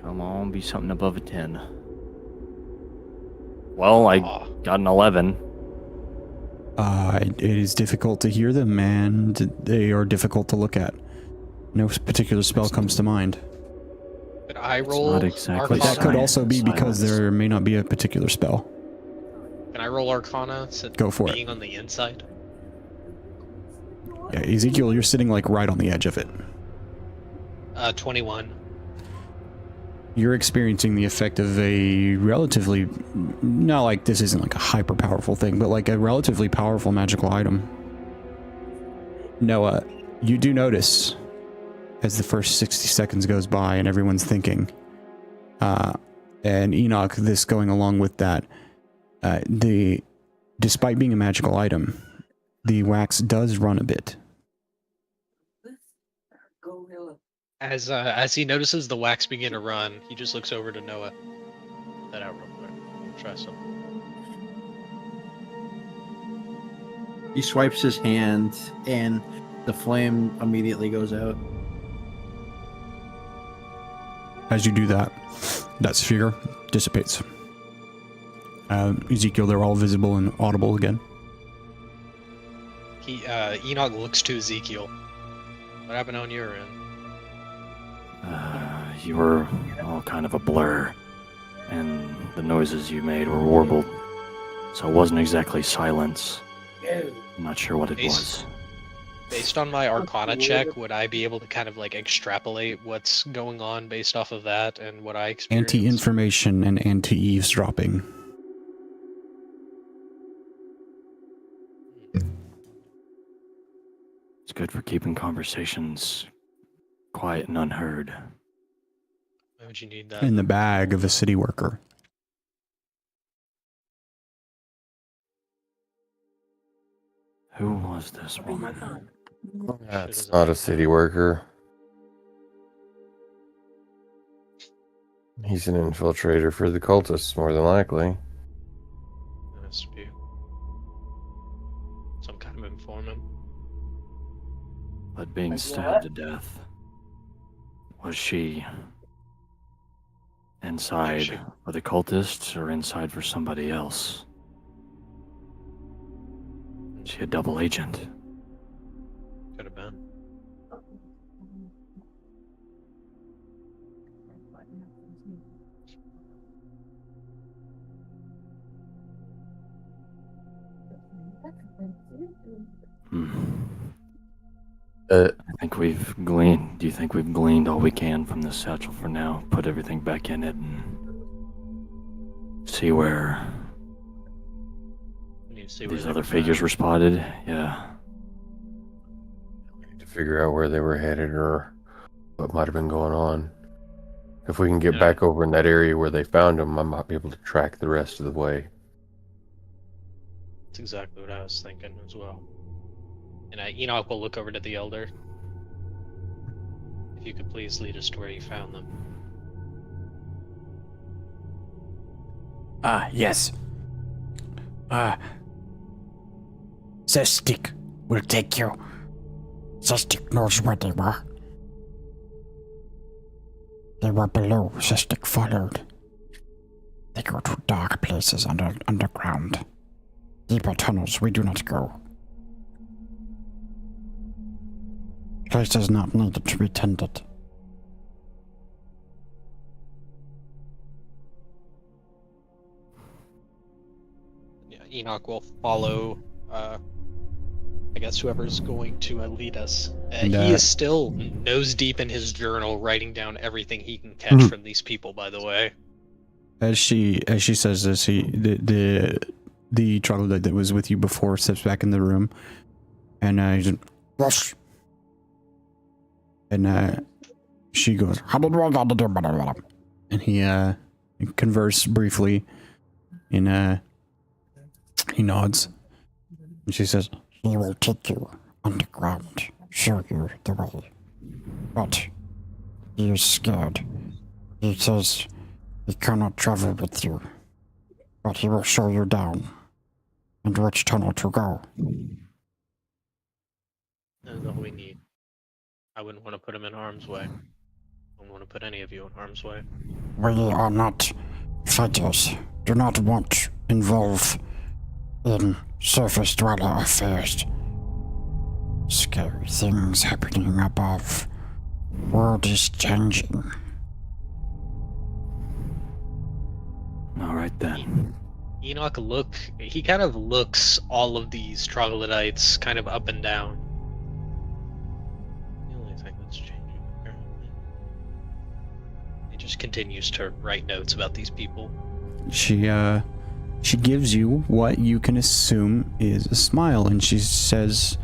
Speaker 6: Come on, be something above a 10. Well, I got an 11.
Speaker 1: It is difficult to hear them, and they are difficult to look at. No particular spell comes to mind.
Speaker 2: Could I
Speaker 6: It's
Speaker 2: roll
Speaker 6: not exactly
Speaker 1: But that
Speaker 2: Arcana?
Speaker 1: could
Speaker 6: Silence.
Speaker 1: also be because
Speaker 6: Silence.
Speaker 1: there may not be a particular spell.
Speaker 2: Can I roll Arcana?
Speaker 1: Go for it.
Speaker 2: Being on the inside.
Speaker 1: Yeah, Ezekiel, you're sitting like right on the edge of it.
Speaker 2: 21.
Speaker 1: You're experiencing the effect of a relatively, not like this isn't like a hyper powerful thing, but like a relatively powerful magical item. Noah, you do notice as the first 60 seconds goes by and everyone's thinking, and Enoch, this going along with that, despite being a magical item, the wax does run a bit.
Speaker 2: As he notices the wax begin to run, he just looks over to Noah. Put that out real quick. Try some.
Speaker 4: He swipes his hand, and the flame immediately goes out.
Speaker 1: As you do that, that sphere dissipates. Ezekiel, they're all visible and audible again.
Speaker 2: Enoch looks to Ezekiel. What happened on your end?
Speaker 6: You were all kind of a blur, and the noises you made were warbled, so it wasn't exactly silence. I'm not sure what it was.
Speaker 2: Based on my Arcana check, would I be able to kind of like extrapolate what's going on based off of that and what I experienced?
Speaker 1: Anti-information and anti-eavesdropping.
Speaker 6: It's good for keeping conversations quiet and unheard.
Speaker 2: Why would you need that?
Speaker 1: In the bag of a city worker.
Speaker 6: Who was this woman?
Speaker 5: That's not a city worker. He's an infiltrator for the cultists, more than likely.
Speaker 2: Must be some kind of informant.
Speaker 6: But being stabbed to death, was she inside for the cultists or inside for somebody else? Is she a double agent?
Speaker 2: Could have been.
Speaker 5: Uh,
Speaker 6: I think we've gleaned. Do you think we've gleaned all we can from this satchel for now? Put everything back in it and see where
Speaker 2: You see where
Speaker 6: these
Speaker 2: they
Speaker 6: other
Speaker 2: were
Speaker 6: figures
Speaker 2: found.
Speaker 6: were spotted. Yeah.
Speaker 5: to figure out where they were headed or what might have been going on. If we can get
Speaker 2: Yeah.
Speaker 5: back over in that area where they found them, I might be able to track the rest of the way.
Speaker 2: That's exactly what I was thinking as well. And Enoch will look over to the elder. If you could please lead us to where you found them.
Speaker 8: Yes. Zestik will take you. Zestik knows where they were. They were below. Zestik followed. They go to dark places underground. Deeper tunnels we do not go. Places not needed to be tended.
Speaker 2: Yeah, Enoch will follow, I guess, whoever's going to lead us.
Speaker 1: And,
Speaker 2: He is still nose deep in his journal, writing down everything he can catch
Speaker 1: Mhm.
Speaker 2: from these people, by the way.
Speaker 1: As she says this, the troglodyte that was with you before steps back in the room, and he's like,
Speaker 8: Yes.
Speaker 1: and she goes, and he converse briefly, and he nods, and she says,
Speaker 8: He will take you underground, show you the way. But he is scared. He says he cannot travel with you, but he will show you down and which tunnel to go.
Speaker 2: That's all we need. I wouldn't want to put him in harm's way. I wouldn't want to put any of you in harm's way.
Speaker 8: We are not fighters. Do not want involved in surface dweller affairs. Scary things happening above. World is changing.
Speaker 6: All right then.
Speaker 2: Enoch he kind of looks all of these troglodytes kind of up and down. The only thing that's changing, apparently. He just continues to write notes about these people.
Speaker 1: she gives you what you can assume is a smile, and she says,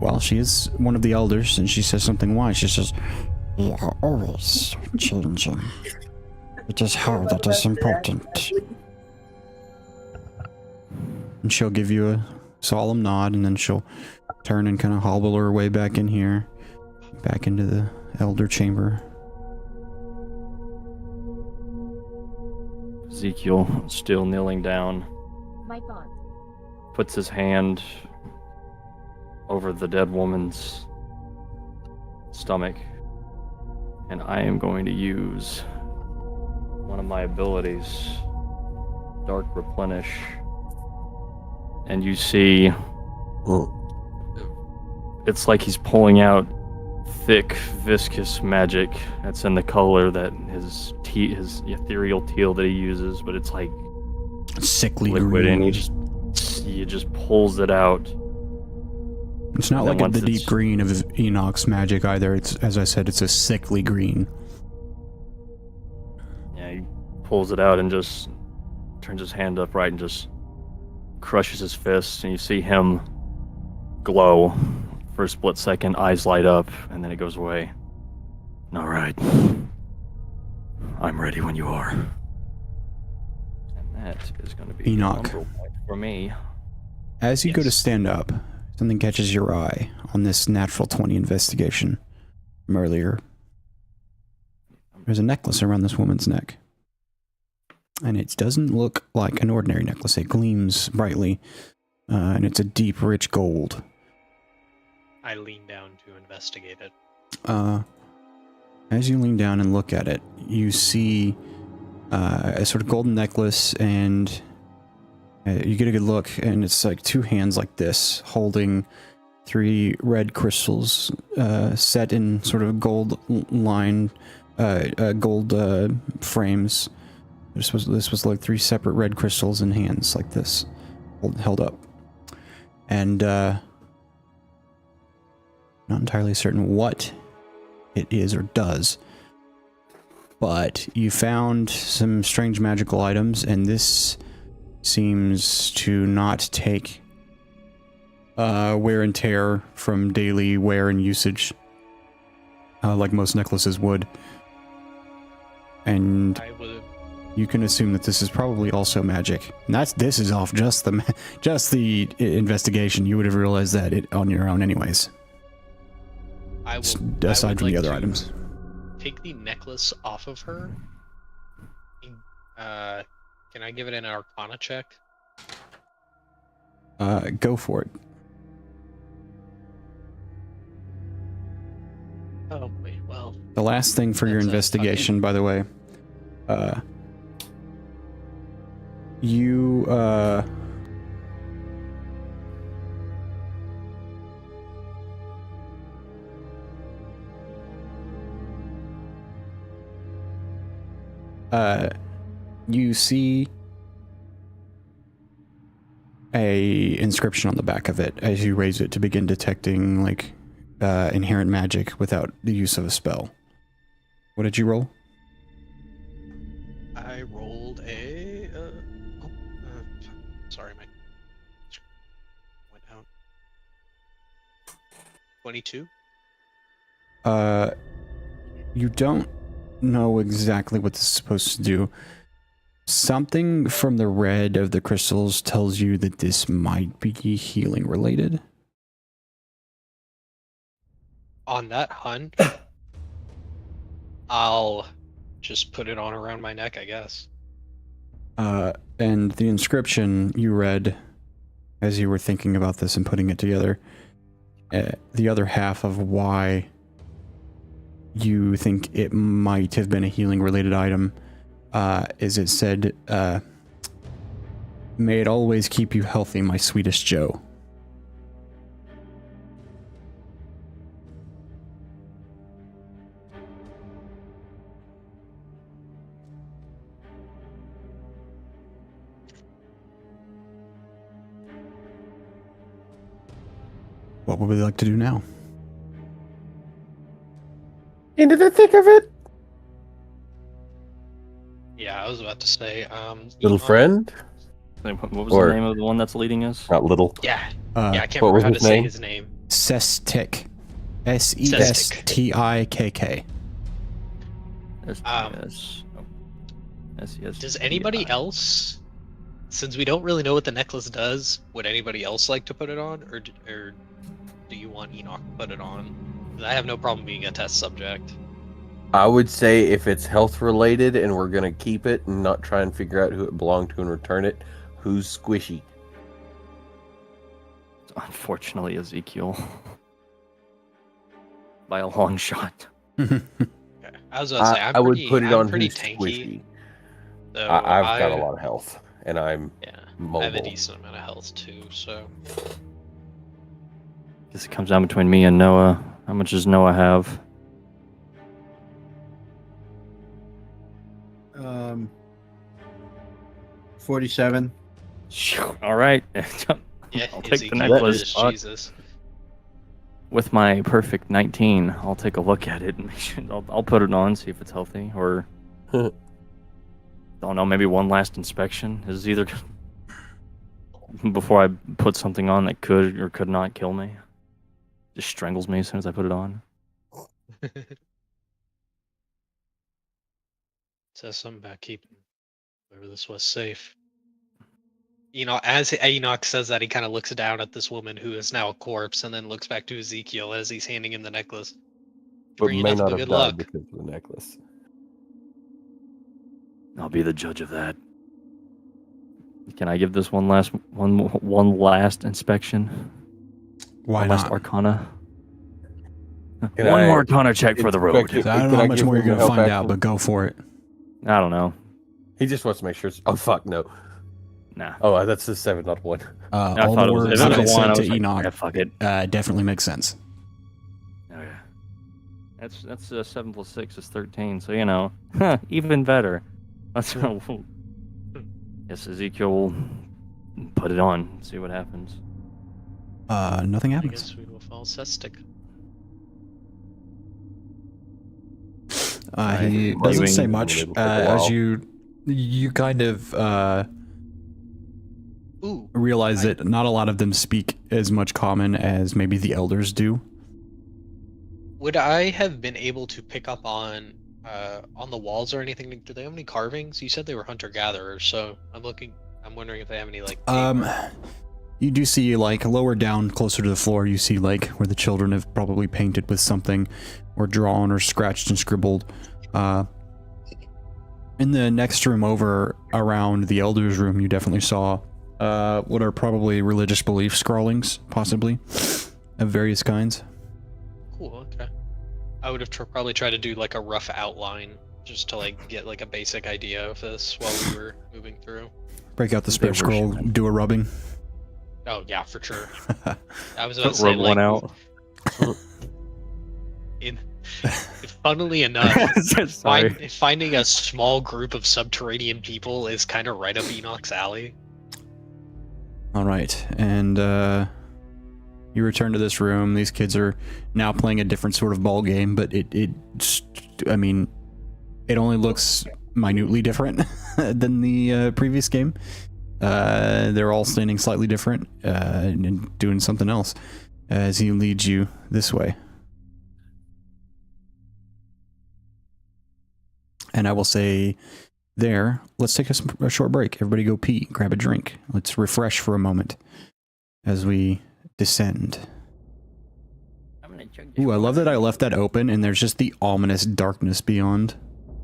Speaker 1: well, she is one of the elders, and she says something wise. She says,
Speaker 8: We are always changing. It is how that is important.
Speaker 1: and she'll give you a solemn nod, and then she'll turn and kind of hobble her way back in here, back into the elder chamber.
Speaker 6: Ezekiel, still kneeling down,
Speaker 9: My thoughts.
Speaker 6: puts his hand over the dead woman's stomach, and I am going to use one of my abilities, Dark Replenish, and you see it's like he's pulling out thick, viscous magic that's in the color that his ethereal teal that he uses, but it's like
Speaker 1: Sickly
Speaker 6: liquid,
Speaker 1: green.
Speaker 6: and he just pulls it out.
Speaker 1: It's not
Speaker 6: and then
Speaker 1: like
Speaker 6: once
Speaker 1: the deep
Speaker 6: it's-
Speaker 1: green of Enoch's magic either. It's, as I said, it's a sickly green.
Speaker 6: Yeah, he pulls it out and just turns his hand upright and just crushes his fist, and you see him glow for a split second, eyes light up, and then it goes away. All right. I'm ready when you are. And that is going to be
Speaker 1: Enoch.
Speaker 6: a point for me.
Speaker 1: As you go to
Speaker 2: Yes.
Speaker 1: stand up, something catches your eye on this natural 20 investigation from earlier. There's a necklace around this woman's neck. And it doesn't look like an ordinary necklace. It gleams brightly, and it's a deep, rich gold.
Speaker 2: I lean down to investigate it.
Speaker 1: As you lean down and look at it, you see a sort of golden necklace, and you get a good look, and it's like two hands like this, holding 3 red crystals set in sort of gold line, gold frames. This was like 3 separate red crystals in hands like this, held up. and not entirely certain what it is or does. But you found some strange magical items, and this seems to not take wear and tear from daily wear and usage, like most necklaces would. And
Speaker 2: I would.
Speaker 1: you can assume that this is probably also magic. And this is off just the investigation. You would have realized that on your own, anyways. Aside from the other items.
Speaker 2: Take the necklace off of her. Can I give it an Arcana check?
Speaker 1: Go for it.
Speaker 2: Oh wait, well.
Speaker 1: The last thing for your investigation, by the way, you you see a inscription on the back of it as you raise it to begin detecting like inherent magic without the use of a spell. What did you roll?
Speaker 2: I rolled a. Sorry, my went out. 22.
Speaker 1: You don't know exactly what this is supposed to do. Something from the red of the crystals tells you that this might be healing related.
Speaker 2: On that hunch, I'll just put it on around my neck, I guess.
Speaker 1: And the inscription you read as you were thinking about this and putting it together, the other half of why you think it might have been a healing related item, is it said, may it always keep you healthy, my sweetest Joe. What would we like to do now?
Speaker 5: Into the thick of it.
Speaker 2: Yeah, I was about to say,
Speaker 5: Little friend?
Speaker 7: What was
Speaker 5: Or-
Speaker 7: the name of the one that's leading us?
Speaker 5: Not little.
Speaker 2: Yeah, I can't
Speaker 5: what
Speaker 2: remember
Speaker 5: was
Speaker 2: how to
Speaker 5: his
Speaker 2: say
Speaker 5: name?
Speaker 2: his name.
Speaker 1: Sestik. Sestikk.
Speaker 7: Yes. Yes.
Speaker 2: Does anybody else, since we don't really know what the necklace does, would anybody else like to put it on, or do you want Enoch to put it on? 'Cause I have no problem being a test subject.
Speaker 5: I would say if it's health related and we're gonna keep it and not try and figure out who it belonged to and return it, who's squishy?
Speaker 7: Unfortunately, Ezekiel. By a long shot.
Speaker 2: Okay. I was about to say,
Speaker 5: I would put it
Speaker 2: I'm
Speaker 5: on
Speaker 2: pretty
Speaker 5: who's
Speaker 2: tanky.
Speaker 5: squishy.
Speaker 2: So
Speaker 5: I've got a lot of health and I'm
Speaker 2: Yeah, I
Speaker 5: mobile.
Speaker 2: have a decent amount of health too. So
Speaker 7: Guess it comes down between me and Noah. How much does Noah have?
Speaker 4: 47.
Speaker 7: All right.
Speaker 2: yeah,
Speaker 7: I'll take the
Speaker 2: Ezekiel
Speaker 7: necklace,
Speaker 2: is
Speaker 7: fuck.
Speaker 2: Jesus.
Speaker 7: With my perfect 19, I'll take a look at it and make sure I'll put it on, see if it's healthy, or don't know, maybe one last inspection is either before I put something on that could or could not kill me. Just strangles me as soon as I put it on.
Speaker 2: Says something about keeping whoever this was safe. You know, as Enoch says that, he kind of looks down at this woman who is now a corpse, and then looks back to Ezekiel as he's handing him the necklace.
Speaker 5: But
Speaker 2: Bring you
Speaker 5: may
Speaker 2: nothing
Speaker 5: not
Speaker 2: but
Speaker 5: have
Speaker 2: good
Speaker 5: died
Speaker 2: luck.
Speaker 5: because of the necklace.
Speaker 7: I'll be the judge of that. Can I give this one last inspection?
Speaker 1: Why
Speaker 7: One last
Speaker 1: not?
Speaker 7: Arcana.
Speaker 5: Can
Speaker 7: One
Speaker 5: I
Speaker 7: more Arcana check for the road.
Speaker 5: inspect it?
Speaker 1: I don't
Speaker 5: Can
Speaker 1: know
Speaker 5: I
Speaker 1: how much
Speaker 5: give
Speaker 1: more you're
Speaker 5: him
Speaker 1: going to
Speaker 5: help
Speaker 1: find out,
Speaker 5: action?
Speaker 1: but go for it.
Speaker 7: I don't know.
Speaker 5: He just wants to make sure. Oh fuck no!
Speaker 7: Nah.
Speaker 5: Oh, that's a 7, not 1.
Speaker 7: I
Speaker 1: All
Speaker 7: thought
Speaker 1: the
Speaker 7: it was,
Speaker 1: words
Speaker 7: if it
Speaker 1: that I
Speaker 7: was a one,
Speaker 1: said
Speaker 7: I
Speaker 1: to
Speaker 7: was like,
Speaker 1: Enoch
Speaker 7: yeah, fuck it.
Speaker 1: definitely makes sense.
Speaker 7: Oh yeah. That's 7 plus 6 is 13. So you know, even better. That's yes, Ezekiel will put it on. See what happens.
Speaker 1: Nothing
Speaker 2: I
Speaker 1: happens.
Speaker 2: guess we will fall cystic.
Speaker 1: He
Speaker 5: Right.
Speaker 1: doesn't say
Speaker 5: Viewing,
Speaker 1: much.
Speaker 5: it'll take a
Speaker 1: As
Speaker 5: while.
Speaker 1: you kind of
Speaker 2: Ooh,
Speaker 1: realize that not a lot of them speak as much common as maybe the elders do.
Speaker 2: would I have been able to pick up on the walls or anything? Do they have any carvings? You said they were hunter-gatherers, so I'm wondering if they have any like.
Speaker 1: You do see, like, lower down, closer to the floor, you see, like, where the children have probably painted with something, or drawn, or scratched and scribbled. In the next room over, around the Elder's room, you definitely saw, what are probably religious belief scrawlings, possibly, of various kinds.
Speaker 2: Cool. Okay. I would have probably tried to do like a rough outline just to like get like a basic idea of this while we were moving through.
Speaker 1: Break out the spare scroll, do a rubbing.
Speaker 2: Oh yeah, for sure. I was about to say
Speaker 6: Rub
Speaker 2: like
Speaker 6: one out.
Speaker 2: funnily enough,
Speaker 6: Sorry.
Speaker 2: finding a small group of subterranean people is kind of right up Enoch's alley.
Speaker 1: Alright, and, you return to this room. These kids are now playing a different sort of ball game, but it only looks minutely different than the previous game. They're all standing slightly different and doing something else as he leads you this way. And I will say there, let's take a short break. Everybody go pee, grab a drink. Let's refresh for a moment as we descend. Ooh, I love that I left that open and there's just the ominous darkness beyond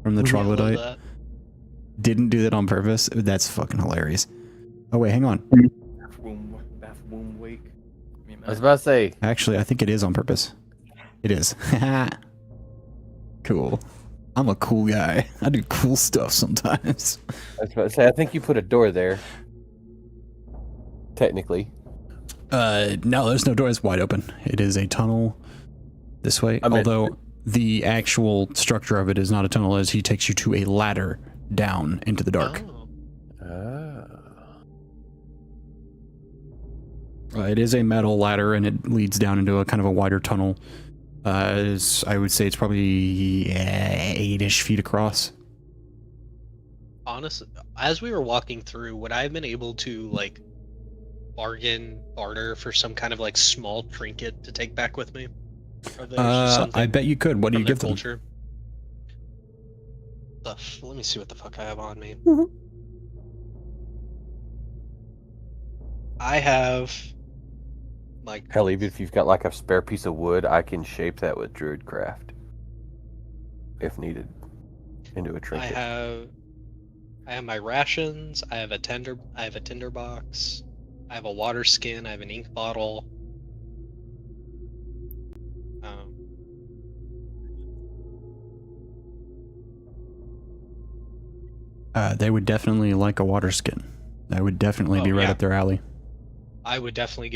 Speaker 1: from the
Speaker 2: I love
Speaker 1: troglodyte.
Speaker 2: that.
Speaker 1: Didn't do that on purpose. That's fucking hilarious. Oh wait, hang on.
Speaker 6: Bathroom wake.
Speaker 5: I was about to say,
Speaker 1: Actually, I think it is on purpose. It is. Cool. I'm a cool guy. I do cool stuff sometimes.
Speaker 5: I think you put a door there. Technically.
Speaker 1: No, there's no door. It's wide open. It is a tunnel this way.
Speaker 5: I meant-
Speaker 1: Although the actual structure of it is not a tunnel, as he takes you to a ladder down into the dark.
Speaker 2: Oh.
Speaker 1: It is a metal ladder, and it leads down into a kind of a wider tunnel. I would say it's probably 8-ish feet across.
Speaker 2: Honestly, as we were walking through, would I have been able to like barter for some kind of like small trinket to take back with me? Or there's something
Speaker 1: I bet you could. What do
Speaker 2: from
Speaker 1: you
Speaker 2: their
Speaker 1: give them?
Speaker 2: culture? Let me see what the fuck I have on me. I have like
Speaker 5: Hell, even if you've got like a spare piece of wood, I can shape that with Druidcraft. If needed. Into a trinket.
Speaker 2: I have my rations, I have a tinder box, I have a water skin, I have an ink bottle.
Speaker 1: They would definitely like a water skin. That would definitely be right
Speaker 2: yeah.
Speaker 1: up their alley.
Speaker 2: I would definitely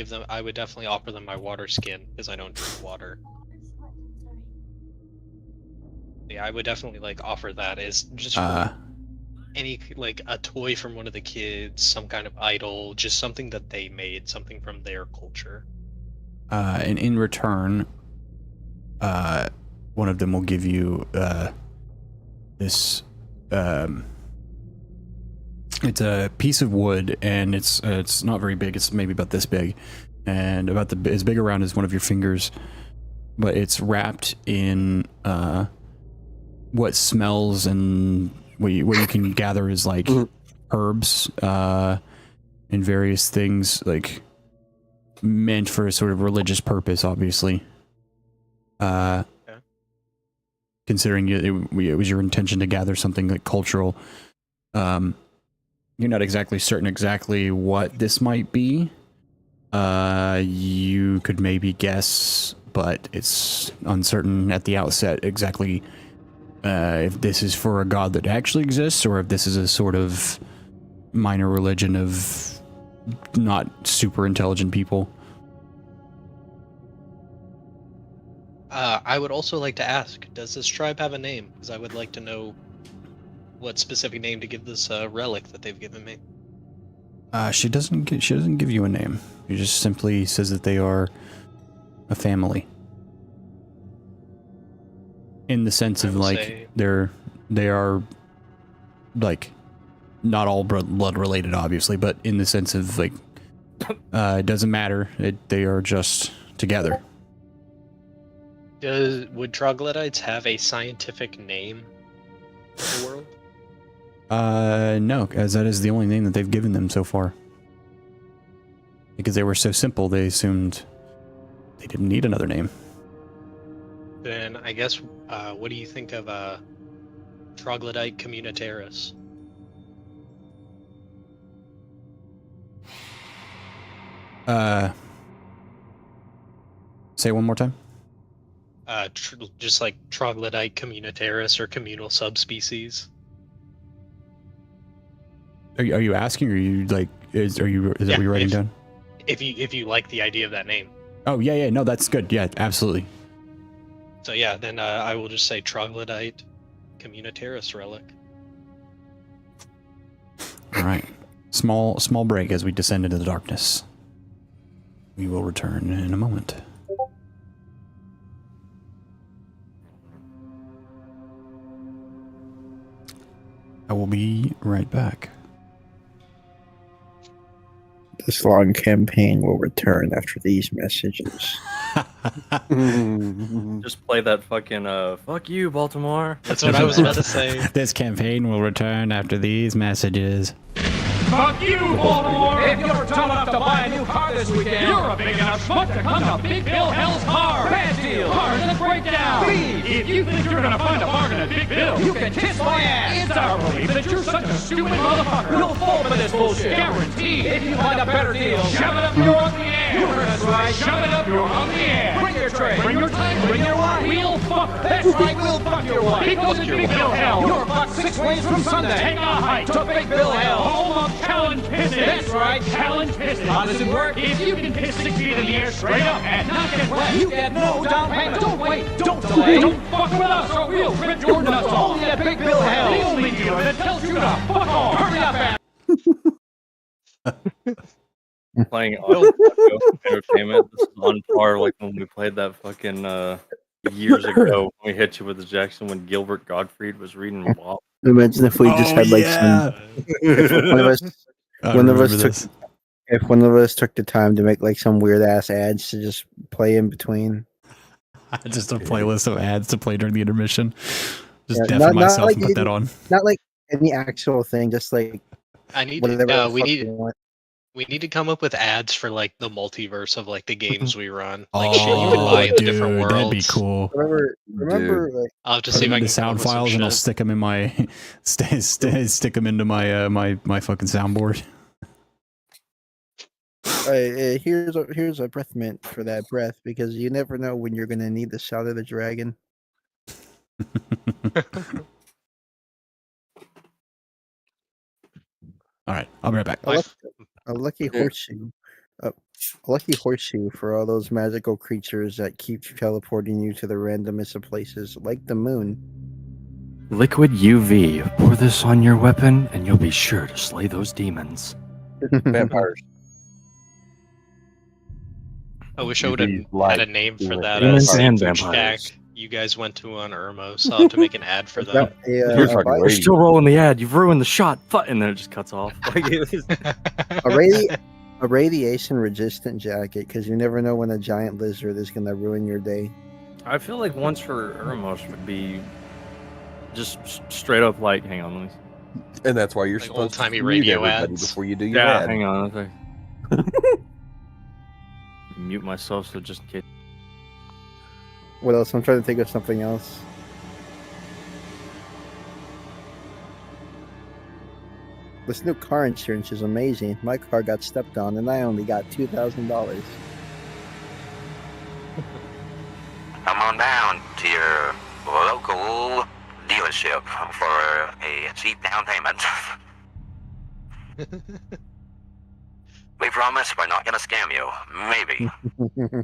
Speaker 2: offer them my water skin because I don't drink water. Yeah, I would definitely like offer that as just for any like a toy from one of the kids, some kind of idol, just something that they made, something from their culture.
Speaker 1: And in return, one of them will give you this. It's a piece of wood, and it's not very big. It's maybe about this big, and about as big around as one of your fingers. But it's wrapped in what smells and what you can gather is like herbs and various things, like meant for a sort of religious purpose, obviously. Considering it was your intention to gather something like cultural. You're not exactly certain exactly what this might be. You could maybe guess, but it's uncertain at the outset exactly if this is for a god that actually exists or if this is a sort of minor religion of not super intelligent people.
Speaker 2: I would also like to ask, does this tribe have a name? Because I would like to know what specific name to give this relic that they've given me.
Speaker 1: She doesn't give you a name. She just simply says that they are a family. In the sense of like they are like not all blood related, obviously, but in the sense of like it doesn't matter. They are just together.
Speaker 2: Would troglodytes have a scientific name in the world?
Speaker 1: No, as that is the only name that they've given them so far. Because they were so simple, they assumed they didn't need another name.
Speaker 2: Then I guess, what do you think of troglodyte communitaris?
Speaker 1: Say it one more time.
Speaker 2: Just like troglodyte communitaris or communal subspecies.
Speaker 1: Are you asking, or are you like is that what you're writing down?
Speaker 2: If you like the idea of that name.
Speaker 1: Oh yeah, no, that's good. Yeah, absolutely.
Speaker 2: So yeah, then I will just say troglodyte communitaris relic.
Speaker 1: All right. Small break as we descend into the darkness. We will return in a moment. I will be right back.
Speaker 4: This long campaign will return after these messages.
Speaker 7: Just play that fucking fuck you, Baltimore.
Speaker 2: That's what I was about to say.
Speaker 1: This campaign will return after these messages.
Speaker 9: Fuck you, Baltimore! If you're dumb enough to buy a new car this weekend, you're a big enough schmuck to come to Big Bill Hell's Car. Bad deal. Cars at breakdown. Please, if you think you're gonna find a bargain at Big Bill, you can kiss my ass. It's our belief that you're such a stupid motherfucker. You'll fall for this bullshit. Guaranteed. If you find a better deal, shove it up your ugly ass. You heard us right. Shove it up your ugly ass. Bring your tray. Bring your time. Bring your wife. We'll fuck. That's right. We'll fuck your wife. Because it's Big Bill Hell. You're fucked 6 ways from Sunday. Take a hike to Big Bill Hell. Home of Callan Pisses. That's right, Callan Pisses. How does it work? If you can piss 6 feet in the air straight up and not get wet, you get no down payment. Don't wait, don't delay. Don't fuck with us or we'll rip your nuts off. Only at Big Bill Hell. The only dealer that tells you to fuck off. Hurry up, man.
Speaker 7: Playing audio entertainment. This is on par like when we played that fucking years ago when we hit you with the Jackson when Gilbert Gottfried was reading WAP.
Speaker 4: Imagine if we just had like some. If one of us took the time to make like some weird ass ads to just play in between.
Speaker 1: Just a playlist of ads to play during the intermission. Just
Speaker 4: Yeah,
Speaker 1: deafen
Speaker 4: not
Speaker 1: myself
Speaker 4: like
Speaker 1: and put that on.
Speaker 4: Not like any actual thing, just like
Speaker 2: I need
Speaker 4: whatever.
Speaker 2: to,
Speaker 4: the
Speaker 2: we
Speaker 4: fuck
Speaker 2: need
Speaker 4: you want.
Speaker 2: we need to come up with ads for like the multiverse of like the games we run. Like shit you would buy in the different worlds.
Speaker 1: That'd be cool.
Speaker 4: Remember, like
Speaker 2: I'll have to see if I
Speaker 1: the
Speaker 2: can come up
Speaker 1: sound
Speaker 2: with some
Speaker 1: files and I'll
Speaker 2: shit.
Speaker 1: stick them in my stick them into my my fucking soundboard.
Speaker 4: here's a breath mint for that breath because you never know when you're gonna need the shout of the dragon.
Speaker 1: All right, I'll be right back.
Speaker 4: A lucky horseshoe. A lucky horseshoe for all those magical creatures that keep teleporting you to the randomest of places, like the moon.
Speaker 6: Liquid UV. Pour this on your weapon, and you'll be sure to slay those demons.
Speaker 5: Vampires.
Speaker 2: I wish I would have had a name for that
Speaker 6: Demons and
Speaker 2: sandwich
Speaker 6: vampires.
Speaker 2: shack you guys went to on Irmo, so I'll have to make an ad for that.
Speaker 5: You're fucking
Speaker 4: a,
Speaker 6: We're
Speaker 5: crazy.
Speaker 6: still rolling the ad. You've ruined the shot. And then it just cuts off.
Speaker 4: a radiation resistant jacket because you never know when a giant lizard is gonna ruin your day.
Speaker 7: I feel like once for Irmos would be just straight up like, hang on, let me see.
Speaker 5: And that's why you're
Speaker 2: Like
Speaker 5: supposed to
Speaker 2: old-timey
Speaker 5: mute
Speaker 2: radio
Speaker 5: everybody
Speaker 2: ads.
Speaker 5: before you do your
Speaker 7: Yeah,
Speaker 5: ad.
Speaker 7: hang on. Okay. Mute myself so just in case.
Speaker 4: What else? I'm trying to think of something else. This new car insurance is amazing. My car got stepped on and I only got $2,000.
Speaker 10: Come on down to your local dealership for a cheap down payment. We promise we're not going to scam you. Maybe.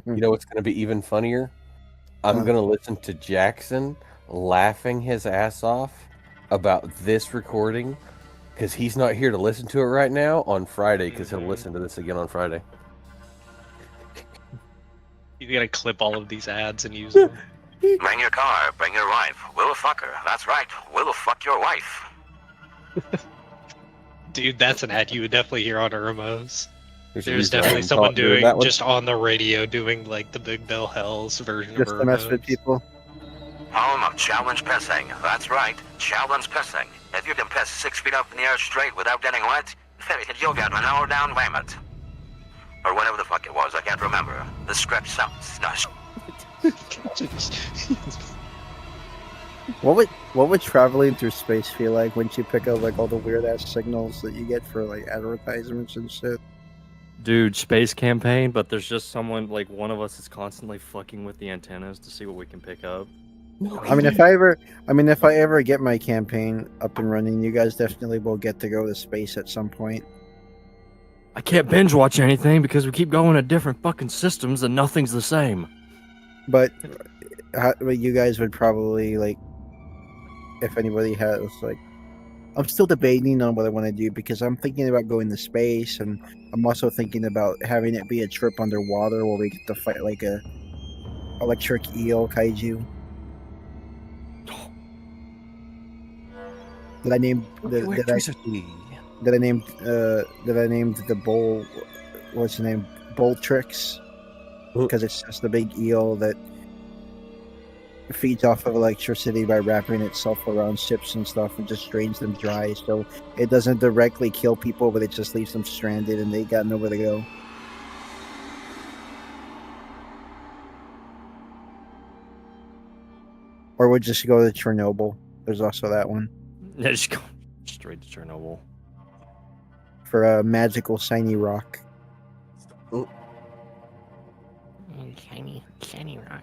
Speaker 5: You know what's going to be even funnier? I'm going to listen to Jackson laughing his ass off about this recording Because he's not here to listen to it right now on Friday, because he'll listen to this again on Friday.
Speaker 2: You gotta clip all of these ads and use them.
Speaker 10: Bring your car, bring your wife. We'll fuck her. That's right. We'll fuck your wife.
Speaker 2: Dude, that's an ad you would definitely hear on Irmos.
Speaker 5: There's a
Speaker 2: There's
Speaker 5: reason
Speaker 2: definitely
Speaker 5: I'm
Speaker 2: someone
Speaker 5: doing
Speaker 2: doing
Speaker 5: that one.
Speaker 2: just on the radio doing like the Big Bill Hells version
Speaker 11: Just
Speaker 2: of
Speaker 11: to mess with
Speaker 2: Irmos.
Speaker 11: people.
Speaker 10: Home of challenge pissing. That's right. Challenge pissing. If you can piss 6 feet up in the air straight without getting wet, you'll get an hour down payment. Or whatever the fuck it was, I can't remember. The script sounds nice.
Speaker 11: What would traveling through space feel like? Wouldn't you pick up like all the weird ass signals that you get for like advertisements and shit?
Speaker 6: Dude, space campaign, but there's just someone like one of us is constantly fucking with the antennas to see what we can pick up.
Speaker 11: I mean, if I ever get my campaign up and running, you guys definitely will get to go to space at some point.
Speaker 6: I can't binge watch anything because we keep going to different fucking systems and nothing's the same.
Speaker 11: But you guys would probably like, if anybody has like, I'm still debating on what I want to do because I'm thinking about going to space, and I'm also thinking about having it be a trip underwater where we get to fight like a electric eel kaiju. That I named that I named the bull. What's the name? Boltrix, because it's just a big eel that feeds off of electricity by wrapping itself around ships and stuff and just drains them dry. So it doesn't directly kill people, but it just leaves them stranded and they got nowhere to go. Or we'll just go to Chernobyl. There's also that one.
Speaker 6: Yeah, just go straight to Chernobyl.
Speaker 11: For a magical shiny rock.
Speaker 8: Shiny rock.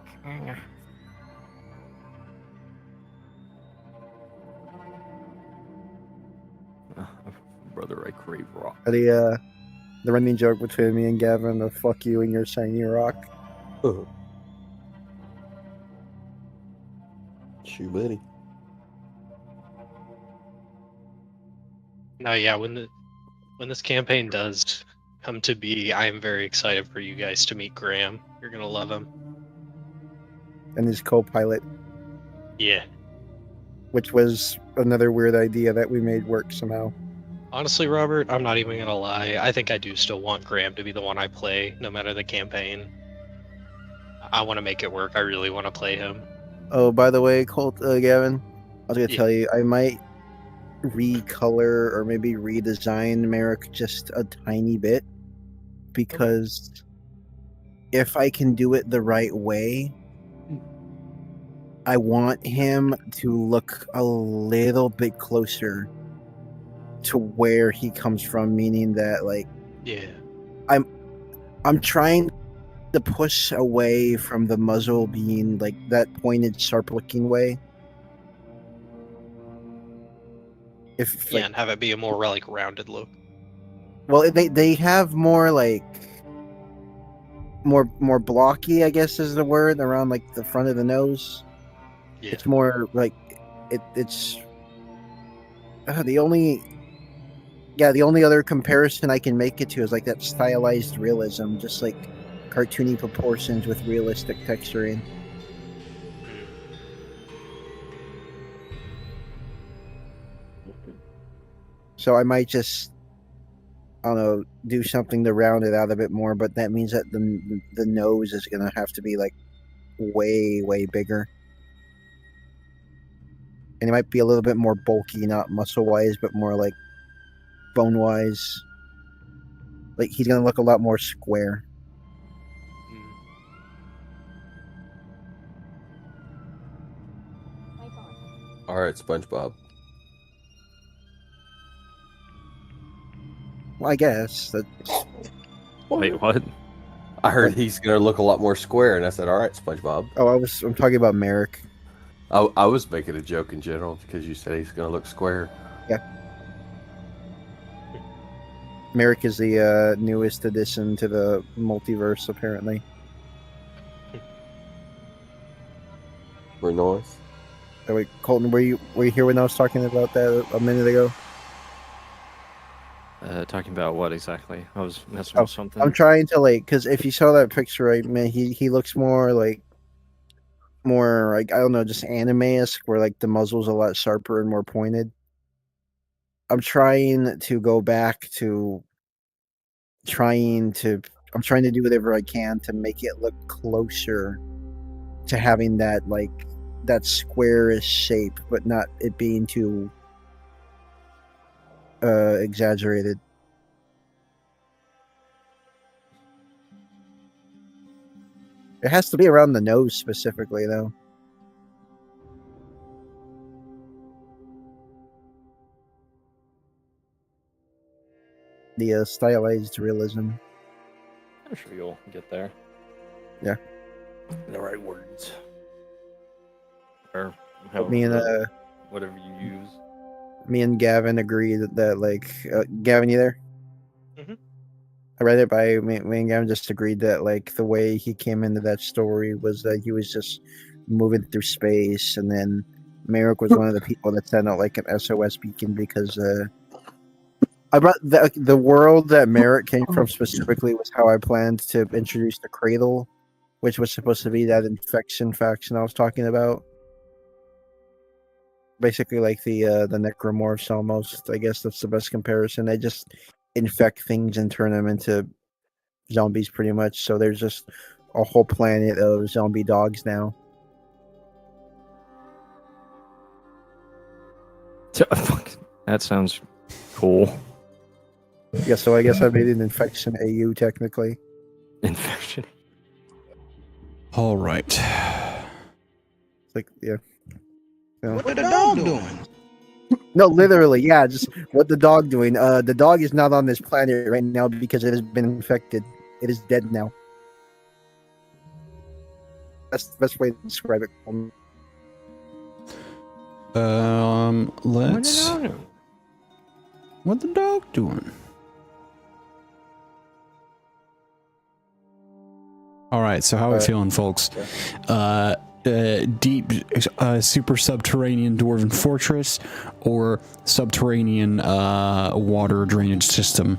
Speaker 6: Brother, I crave rock.
Speaker 11: The running joke between me and Gavin of fuck you and your shiny rock.
Speaker 5: Shoot, buddy.
Speaker 2: No, yeah, when this campaign does come to be, I am very excited for you guys to meet Graham. You're gonna love him.
Speaker 11: And his co-pilot,
Speaker 2: Yeah.
Speaker 11: which was another weird idea that we made work somehow.
Speaker 2: Honestly, Robert, I'm not even gonna lie. I think I do still want Graham to be the one I play, no matter the campaign. I want to make it work. I really want to play him.
Speaker 11: Oh, by the way, Gavin, I was gonna
Speaker 2: Yeah.
Speaker 11: tell you, I might recolor or maybe redesign Merrick just a tiny bit, because if I can do it the right way, I want him to look a little bit closer to where he comes from, meaning that like
Speaker 2: Yeah.
Speaker 11: I'm trying to push away from the muzzle being like that pointed, sharp-looking way. If
Speaker 2: Yeah,
Speaker 11: like,
Speaker 2: and have it be a more like rounded look.
Speaker 11: well, they have more like more blocky, I guess is the word, around like the front of the nose.
Speaker 2: Yeah.
Speaker 11: It's more like it's the only other comparison I can make it to is like that stylized realism, just like cartoony proportions with realistic texturing. So I might just, I don't know, do something to round it out a bit more, but that means that the nose is gonna have to be like way bigger, and it might be a little bit more bulky, not muscle wise, but more like bone wise. Like he's gonna look a lot more square.
Speaker 5: All right, SpongeBob.
Speaker 11: Well, I guess that.
Speaker 6: Wait, what?
Speaker 5: I heard he's gonna look a lot more square, and I said, "All right, SpongeBob."
Speaker 11: Oh, I'm talking about Merrick.
Speaker 5: I was making a joke in general because you said he's gonna look square.
Speaker 11: Yeah. Merrick is the newest addition to the multiverse, apparently.
Speaker 5: We're nice.
Speaker 11: Oh, wait, Colton, were you here when I was talking about that a minute ago?
Speaker 6: Talking about what exactly? I was messing with something.
Speaker 11: I'm trying to like, because if you saw that picture, right, man, he looks more like I don't know, just anime-esque, where like the muzzle's a lot sharper and more pointed. I'm trying to go back to I'm trying to do whatever I can to make it look closer to having that like that squarish shape, but not it being too exaggerated. It has to be around the nose specifically, though. The stylized realism.
Speaker 6: I'm sure you'll get there.
Speaker 11: Yeah.
Speaker 6: The right words. Or
Speaker 11: Me and
Speaker 6: whatever you use.
Speaker 11: me and Gavin agreed that like Gavin, you there?
Speaker 2: Mhm.
Speaker 11: I read it by me and Gavin just agreed that like the way he came into that story was that he was just moving through space, and then Merrick was one of the people that sent out like an SOS beacon because I brought the world that Merrick came from specifically was how I planned to introduce the Cradle, which was supposed to be that infection faction I was talking about. Basically, like the necromorphs almost. I guess that's the best comparison. They just infect things and turn them into zombies, pretty much. So there's just a whole planet of zombie dogs now.
Speaker 6: That sounds cool.
Speaker 11: Yeah, so I guess I made an infection AU technically.
Speaker 6: Infection.
Speaker 1: All right.
Speaker 11: It's like, yeah.
Speaker 12: What the dog doing?
Speaker 11: No, literally, yeah. Just what the dog doing? The dog is not on this planet right now because it has been infected. It is dead now. That's the best way to describe it.
Speaker 1: Let's. What the dog doing? All right, so how are we feeling, folks? Deep, super subterranean dwarven fortress, or subterranean water drainage system?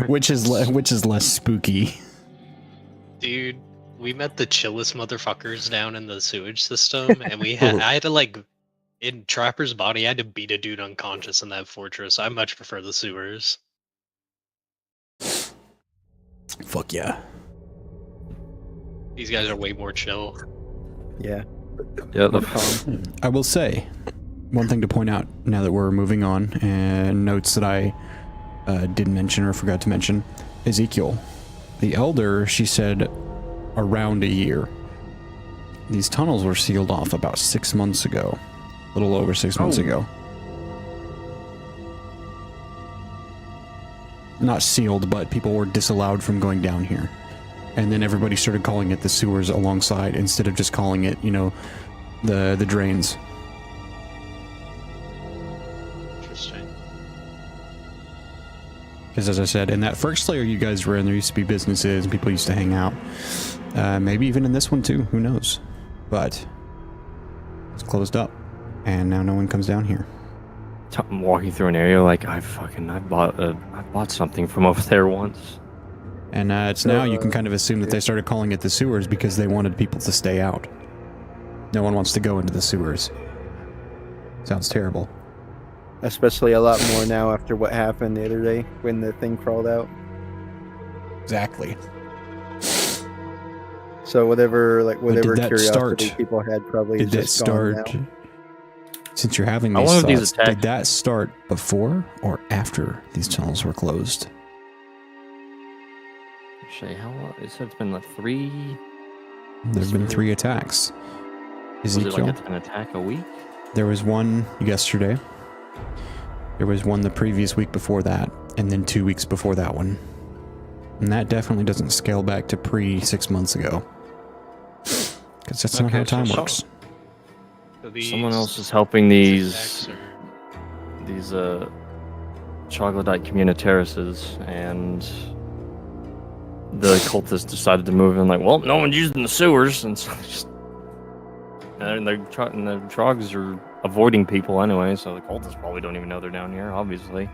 Speaker 1: which is less spooky?
Speaker 2: Dude, we met the chillest motherfuckers down in the sewage system, and I had to like, in Trapper's body, I had to beat a dude unconscious in that fortress. I much prefer the sewers.
Speaker 1: Fuck yeah.
Speaker 2: These guys are way more chill.
Speaker 11: Yeah.
Speaker 6: Yeah.
Speaker 1: I will say, one thing to point out now that we're moving on, and notes that I didn't mention or forgot to mention, Ezekiel. The Elder, she said, around a year. These tunnels were sealed off about 6 months ago. A little over 6 months ago. Not sealed, but people were disallowed from going down here. And then everybody started calling it the sewers alongside, instead of just calling it, you know, the drains.
Speaker 2: Interesting.
Speaker 1: Because as I said, in that first layer you guys were in, there used to be businesses and people used to hang out. Maybe even in this one too, who knows? But it's closed up, and now no one comes down here.
Speaker 6: I'm walking through an area like I bought something from over there once.
Speaker 1: And it's now you can kind of assume that they started calling it the sewers because they wanted people to stay out. No one wants to go into the sewers. Sounds terrible.
Speaker 11: Especially a lot more now after what happened the other day when the thing crawled out.
Speaker 1: Exactly.
Speaker 11: So whatever curiosity
Speaker 1: start?
Speaker 11: people had probably
Speaker 1: Did that
Speaker 11: just gone
Speaker 1: start?
Speaker 11: now.
Speaker 1: Since you're having
Speaker 6: How
Speaker 1: these
Speaker 6: long have these
Speaker 1: thoughts,
Speaker 6: attacks-
Speaker 1: did that start before or after these tunnels were closed?
Speaker 6: Actually, how long? It said it's been like 3.
Speaker 1: There have been 3 attacks.
Speaker 6: Was it
Speaker 1: Ezekiel,
Speaker 6: like an attack a week?
Speaker 1: there was one yesterday. There was one the previous week before that, and then 2 weeks before that one. And that definitely doesn't scale back to pre-6 months ago. Because that's not how time works.
Speaker 2: So these
Speaker 6: Someone else is helping these
Speaker 2: attacks are-
Speaker 6: these troglodyte communitarises, and the cultists decided to move in. Like, well, no one's using the sewers, and so they just And the trogs are avoiding people anyway, so the cultists probably don't even know they're down here, obviously.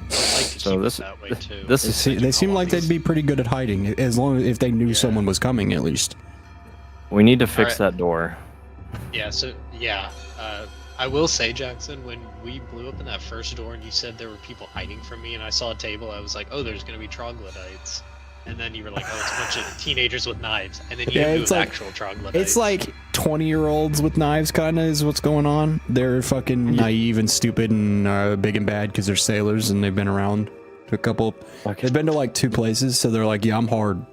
Speaker 6: So this
Speaker 2: that way too.
Speaker 1: They seem like they'd be pretty good at hiding, as long as if they knew someone was coming, at least.
Speaker 6: We need to fix that door.
Speaker 2: Yeah. So I will say, Jackson, when we blew open that first door and you said there were people hiding from me, and I saw a table, I was like, oh, there's gonna be troglodytes. And then you were like, oh, it's a bunch of teenagers with knives. And then you knew it was actual troglodytes.
Speaker 1: It's like 20-year-olds with knives, kind of, is what's going on. They're fucking naive and stupid and big and bad because they're sailors and they've been around to a couple. They've been to like 2 places, so they're like, yeah, I'm hard.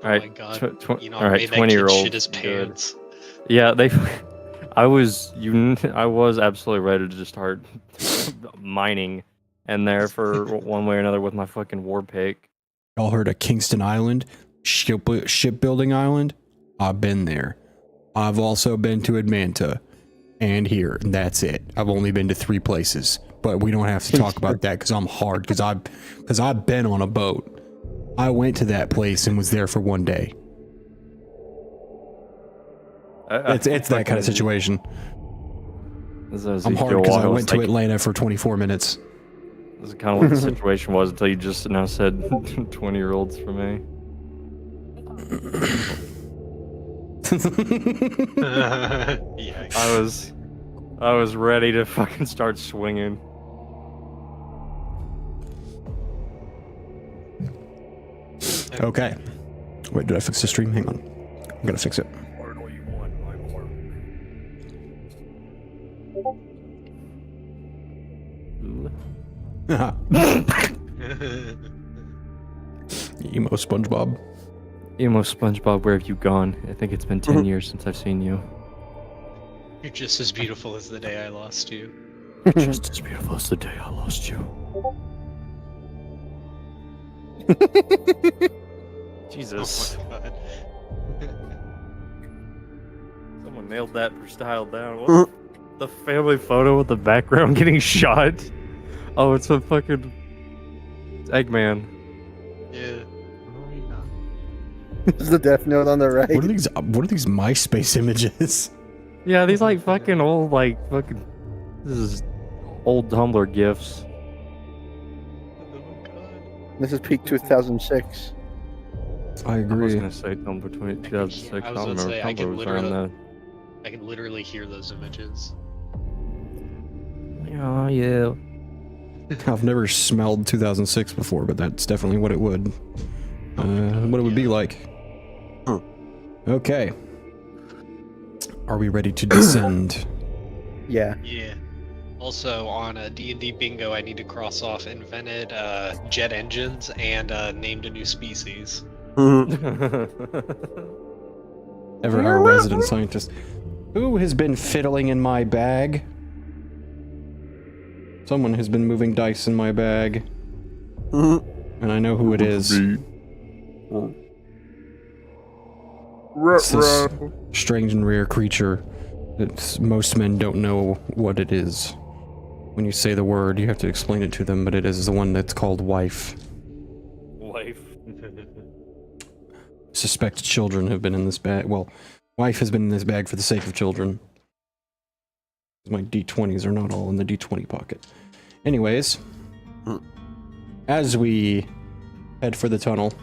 Speaker 2: Oh my god.
Speaker 6: All right, 20-year-old.
Speaker 2: Shit his pants.
Speaker 6: Yeah, I was absolutely ready to just start mining in there for one way or another with my fucking war pick.
Speaker 1: Y'all heard of Kingston Island? Shipbuilding Island? I've been there. I've also been to Admanta. And here. And that's it. I've only been to 3 places. But we don't have to talk about that because I'm hard. Because I've been on a boat. I went to that place and was there for 1 day. It's that kind of situation. I'm hard because I went to Atlanta for 24 minutes.
Speaker 6: This is kind of what the situation was until you just now said 20-year-olds for me.
Speaker 2: Yeah.
Speaker 6: I was ready to fucking start swinging.
Speaker 1: Okay. Wait, did I fix the stream? Hang on. I'm gonna fix it. Emo SpongeBob.
Speaker 6: Emo SpongeBob, where have you gone? I think it's been 10 years since I've seen you.
Speaker 2: You're just as beautiful as the day I lost you.
Speaker 6: You're just as beautiful as the day I lost you. Jesus.
Speaker 2: Oh my god.
Speaker 6: Someone nailed that for style down. What? The family photo with the background getting shot. Oh, it's a fucking Eggman.
Speaker 2: Yeah.
Speaker 11: There's the death note on the right.
Speaker 1: What are these MySpace images?
Speaker 6: Yeah, these like fucking old this is old Tumblr gifs.
Speaker 11: This is peak 2006.
Speaker 1: I agree.
Speaker 6: I was gonna say Tumblr 2006. I don't remember.
Speaker 2: Say,
Speaker 6: Tumblr was around that.
Speaker 2: I can literally hear those images.
Speaker 6: Oh yeah.
Speaker 1: I've never smelled 2006 before, but that's definitely what it would. What it would be like. Okay. Are we ready to descend?
Speaker 11: Yeah.
Speaker 2: Yeah. Also, on a D&D bingo, I need to cross off invented jet engines and named a new species.
Speaker 1: Ever our resident scientist. Who has been fiddling in my bag? Someone has been moving dice in my bag. And I know who it is. It's this strange and rare creature that most men don't know what it is. When you say the word, you have to explain it to them, but it is the one that's called wife.
Speaker 6: Wife.
Speaker 1: Suspect children have been in this bag. Well, wife has been in this bag for the sake of children. My D20s are not all in the D20 pocket. Anyways, as we head for the tunnel,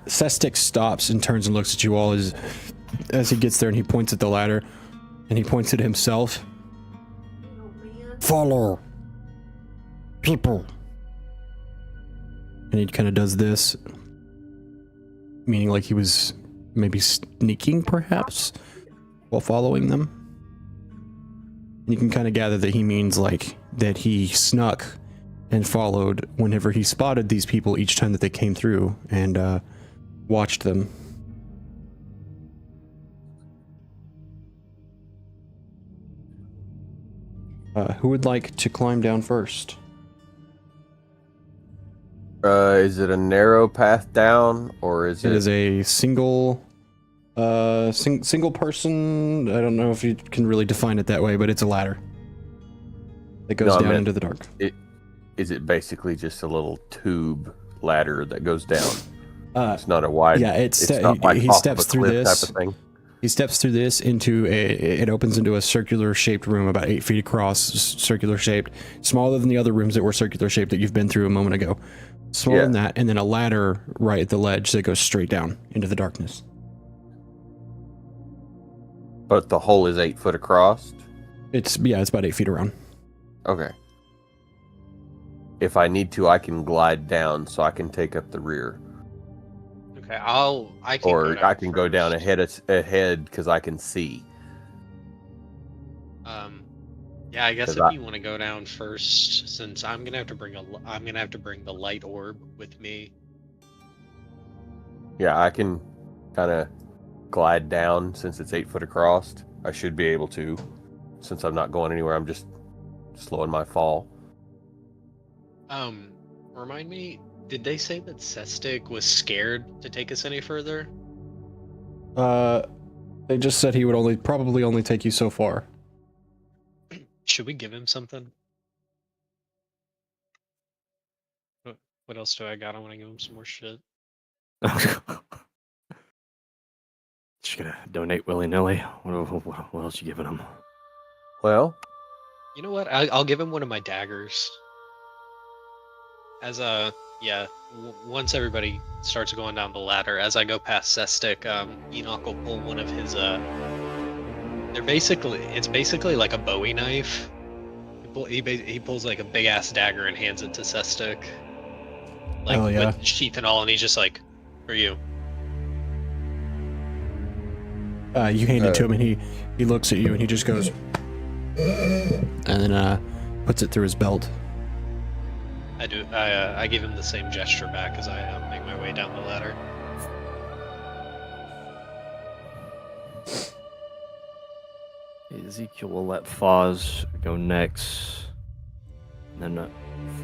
Speaker 1: Cestic stops and turns and looks at you all as he gets there, and he points at the ladder, and he points at himself.
Speaker 8: Follow. People.
Speaker 1: And he kind of does this, meaning like he was maybe sneaking, perhaps, while following them. And you can kind of gather that he means like that he snuck and followed whenever he spotted these people each time that they came through and watched them. Who would like to climb down first?
Speaker 5: Is it a narrow path down, or is it?
Speaker 1: It is a single person. I don't know if you can really define it that way, but it's a ladder that goes down into the dark.
Speaker 5: Is it basically just a little tube ladder that goes down? It's not a wide.
Speaker 1: Yeah,
Speaker 5: it's not like
Speaker 1: he
Speaker 5: off
Speaker 1: steps
Speaker 5: of a
Speaker 1: through
Speaker 5: cliff
Speaker 1: this.
Speaker 5: type of thing.
Speaker 1: He steps through this into it opens into a circular shaped room about 8 feet across, circular shaped, smaller than the other rooms that were circular shaped that you've been through a moment ago. Smaller than that, and then a ladder right at the ledge that goes straight down into the darkness.
Speaker 5: But the hole is 8 foot across.
Speaker 1: It's about 8 feet around.
Speaker 5: Okay. If I need to, I can glide down so I can take up the rear.
Speaker 2: Okay, I can
Speaker 5: Or
Speaker 2: go down
Speaker 5: I can go down
Speaker 2: first.
Speaker 5: ahead because I can see.
Speaker 2: Yeah, I guess
Speaker 5: 'Cause
Speaker 2: if you want to go down first, since I'm gonna have to bring the light orb with me.
Speaker 5: Yeah, I can kind of glide down since it's 8 foot across. I should be able to, since I'm not going anywhere. I'm just slowing my fall.
Speaker 2: Remind me, did they say that Sestic was scared to take us any further?
Speaker 1: They just said he would probably only take you so far.
Speaker 2: Should we give him something? What else do I got? I want to give him some more shit.
Speaker 6: Just gonna donate willy-nilly. What else you giving him?
Speaker 5: Well,
Speaker 2: You know what? I'll give him one of my daggers. Once everybody starts going down the ladder, as I go past Sestic, Enoch will pull one of his it's basically like a Bowie knife. He pulls like a big ass dagger and hands it to Sestic, like with sheath and all, and he's just like, "For you."
Speaker 1: You hand it to him, and he looks at you, and he just goes, and then puts it through his belt.
Speaker 2: I do. I give him the same gesture back as I make my way down the ladder.
Speaker 6: Ezekiel will let Foz go next, and then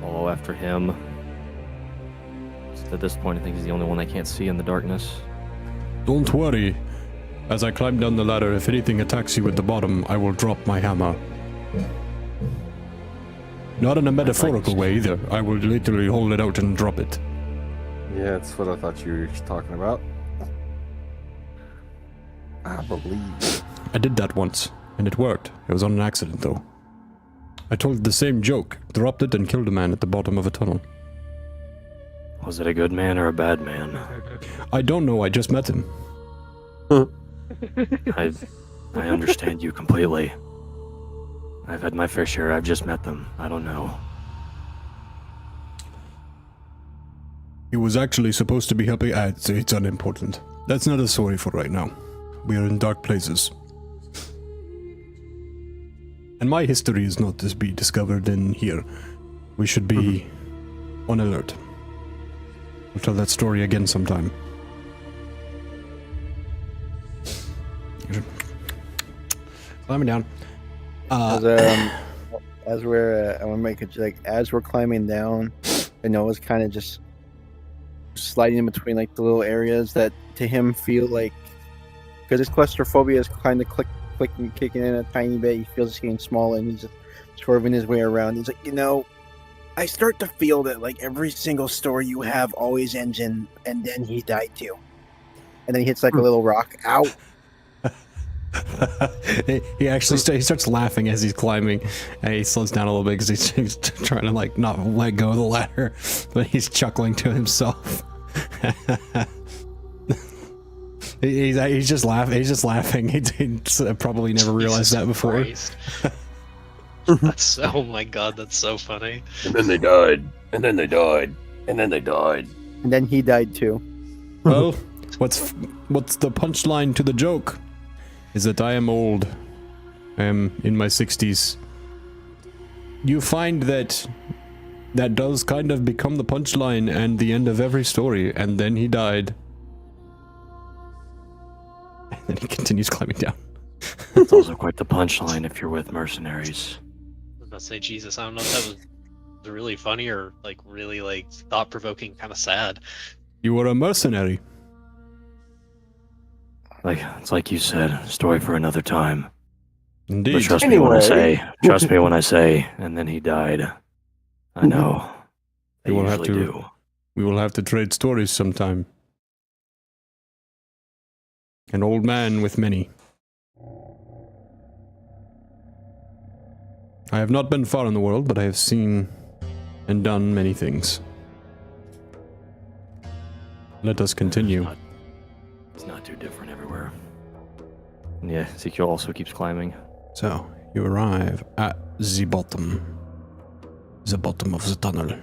Speaker 6: follow after him. So at this point, I think he's the only one I can't see in the darkness.
Speaker 1: Don't worry. As I climb down the ladder, if anything attacks you at the bottom, I will drop my hammer. Not in a metaphorical way either. I will literally hold it out and drop it.
Speaker 5: yeah, that's what I thought you were talking about. I believe.
Speaker 1: I did that once, and it worked. It was on an accident, though. I told the same joke, dropped it, and killed a man at the bottom of a tunnel.
Speaker 6: Was it a good man or a bad man?
Speaker 1: I don't know, I just met him.
Speaker 6: I understand you completely. I've had my fair share. I've just met them. I don't know.
Speaker 1: He was actually supposed to be helping. It's unimportant. That's not a story for right now. We are in dark places. And my history is not to be discovered in here. We should be on alert. We'll tell that story again sometime. Climbing down.
Speaker 11: As we're, I want to make it like as we're climbing down, I know it's kind of just sliding in between like the little areas that to him feel like, because his claustrophobia is kind of clicking, kicking in a tiny bit. He feels it's getting smaller, and he's just swerving his way around. He's like, I start to feel that like every single story you have always ends in, and then he died too, and then he hits like a little rock. Ow.
Speaker 1: He actually he starts laughing as he's climbing, and he slows down a little bit because he's trying to like not let go of the ladder, but he's chuckling to himself. he's just laughing. He probably never realized that before.
Speaker 2: Oh my god, that's so funny.
Speaker 5: And then they died. And then they died. And then they died.
Speaker 11: And then he died too.
Speaker 1: Well, what's the punchline to the joke? Is that I am old. I am in my 60s. You find that does kind of become the punchline and the end of every story, and then he died. And then he continues climbing down.
Speaker 6: It's also quite the punchline if you're with mercenaries.
Speaker 2: I was about to say, Jesus, I don't know if that was really funny or like really like thought-provoking, kind of sad.
Speaker 1: You were a mercenary.
Speaker 6: It's like you said, a story for another time.
Speaker 1: Indeed.
Speaker 6: But trust me when I say, and then he died. I know.
Speaker 1: We will have to trade stories sometime. An old man with many. I have not been far in the world, but I have seen and done many things. Let us continue.
Speaker 6: It's not too different everywhere. And yeah, Ezekiel also keeps climbing.
Speaker 1: So, you arrive at the bottom. The bottom of the tunnel.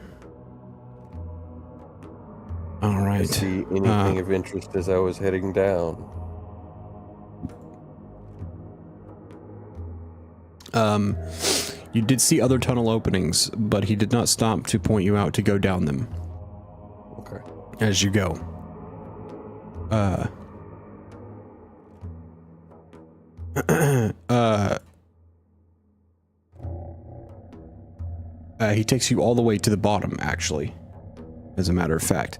Speaker 1: Alright.
Speaker 5: See anything of interest as I was heading down?
Speaker 1: You did see other tunnel openings, but he did not stop to point you out to go down them.
Speaker 5: Okay.
Speaker 1: As you go. He takes you all the way to the bottom, actually, as a matter of fact.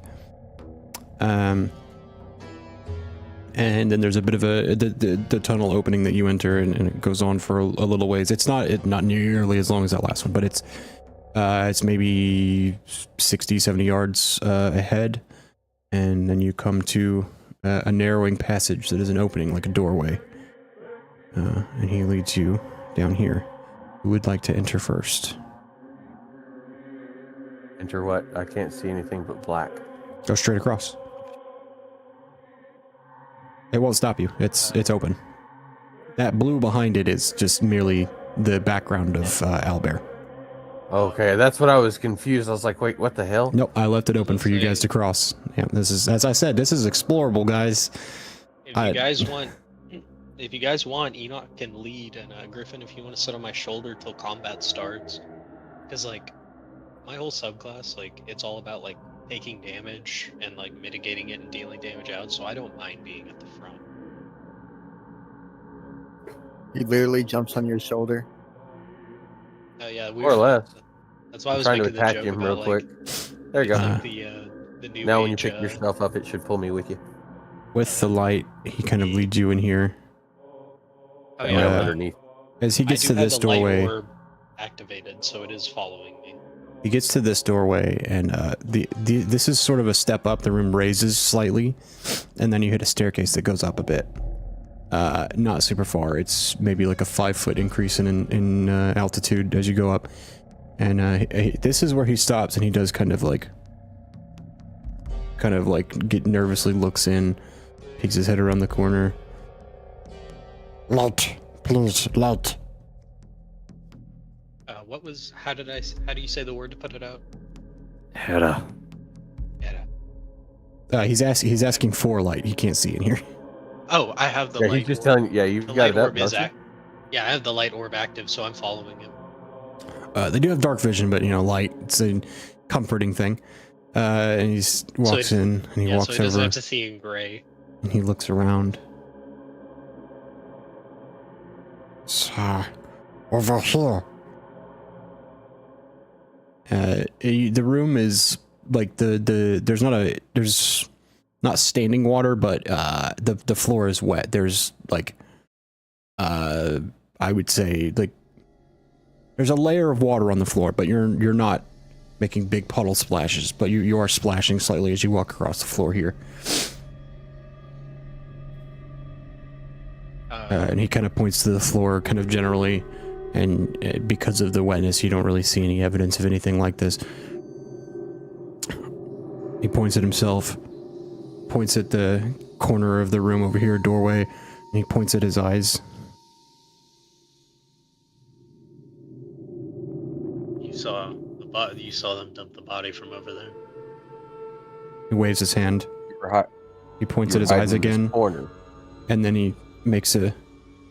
Speaker 1: And then there's a bit of the tunnel opening that you enter, and it goes on for a little ways. It's not nearly as long as that last one, but it's maybe 60, 70 yards ahead, and then you come to a narrowing passage that is an opening, like a doorway. And he leads you down here. Who would like to enter first?
Speaker 5: Enter what? I can't see anything but black.
Speaker 1: Go straight across. It won't stop you. It's open. That blue behind it is just merely the background of Owlbear.
Speaker 5: Okay, that's what I was confused. I was like, wait, what the hell?
Speaker 1: Nope, I left it open for you guys to cross. Yeah, this is, as I said, this is explorable, guys.
Speaker 2: If you guys want, Enoch can lead, and Griffin, if you want to sit on my shoulder till combat starts, because like my whole subclass, like it's all about like taking damage and like mitigating it and dealing damage out, so I don't mind being at the front.
Speaker 11: He literally jumps on your shoulder.
Speaker 2: Oh yeah,
Speaker 5: More or less.
Speaker 2: That's why I was
Speaker 5: trying to
Speaker 2: making the
Speaker 5: attack
Speaker 2: joke
Speaker 5: him
Speaker 2: about,
Speaker 5: real quick.
Speaker 2: like,
Speaker 5: There you go.
Speaker 2: like the new
Speaker 5: Now when you
Speaker 2: age,
Speaker 5: pick yourself up, it should pull me with you.
Speaker 1: With the light, he kind of leads you in here.
Speaker 2: Oh yeah,
Speaker 5: underneath.
Speaker 1: As he gets
Speaker 2: I
Speaker 1: to
Speaker 2: do have
Speaker 1: this
Speaker 2: the light
Speaker 1: doorway,
Speaker 2: orb activated, so it is following me.
Speaker 1: he gets to this doorway, and this is sort of a step up. The room raises slightly, and then you hit a staircase that goes up a bit. Not super far. It's maybe like a 5-foot increase in altitude as you go up. And this is where he stops, and he does kind of like get nervously looks in, peeks his head around the corner.
Speaker 8: Light, please, light.
Speaker 2: How do you say the word to put it out?
Speaker 6: Hera.
Speaker 1: He's asking for light. He can't see in here.
Speaker 2: Oh, I have the
Speaker 5: Yeah,
Speaker 2: light
Speaker 5: he's just
Speaker 2: orb.
Speaker 5: telling you. Yeah, you've
Speaker 2: The
Speaker 5: got
Speaker 2: light
Speaker 5: it up,
Speaker 2: orb is
Speaker 5: don't you?
Speaker 2: Yeah, I have the light orb active, so I'm following him.
Speaker 1: They do have dark vision, but light. It's a comforting thing. And he walks in, and he walks
Speaker 2: so he doesn't
Speaker 1: over,
Speaker 2: have to see in gray.
Speaker 1: and he looks around.
Speaker 8: Sir, over here.
Speaker 1: The room is like there's not standing water, but the floor is wet. There's like I would say like there's a layer of water on the floor, but you're not making big puddle splashes, but you are splashing slightly as you walk across the floor here. And he kind of points to the floor kind of generally, and because of the wetness, you don't really see any evidence of anything like this. He points at himself, points at the corner of the room over here, doorway, and he points at his eyes.
Speaker 2: You saw them dump the body from over there.
Speaker 1: He waves his hand. He points at his
Speaker 5: hiding
Speaker 1: eyes
Speaker 5: in this
Speaker 1: again,
Speaker 5: corner.
Speaker 1: and then he makes a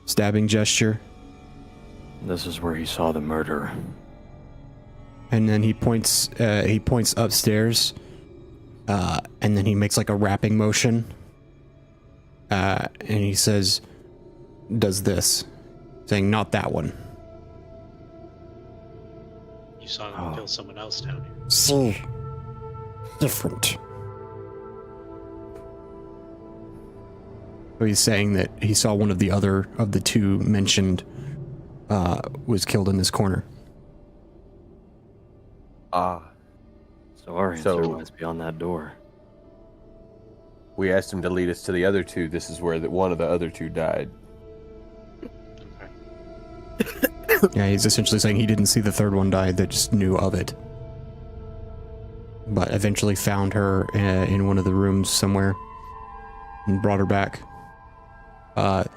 Speaker 1: stabbing gesture.
Speaker 6: This is where he saw the murder.
Speaker 1: And then he points upstairs, and then he makes like a rapping motion, and he says, does this, saying not that one.
Speaker 2: You saw him kill someone else down here.
Speaker 8: See, different.
Speaker 1: So he's saying that he saw one of the other of the two mentioned was killed in this corner.
Speaker 6: So our answer lies beyond that door.
Speaker 5: We asked him to lead us to the other two. This is where one of the other two died.
Speaker 1: Yeah, he's essentially saying he didn't see the third one die, they just knew of it. But eventually found her in one of the rooms somewhere and brought her back. And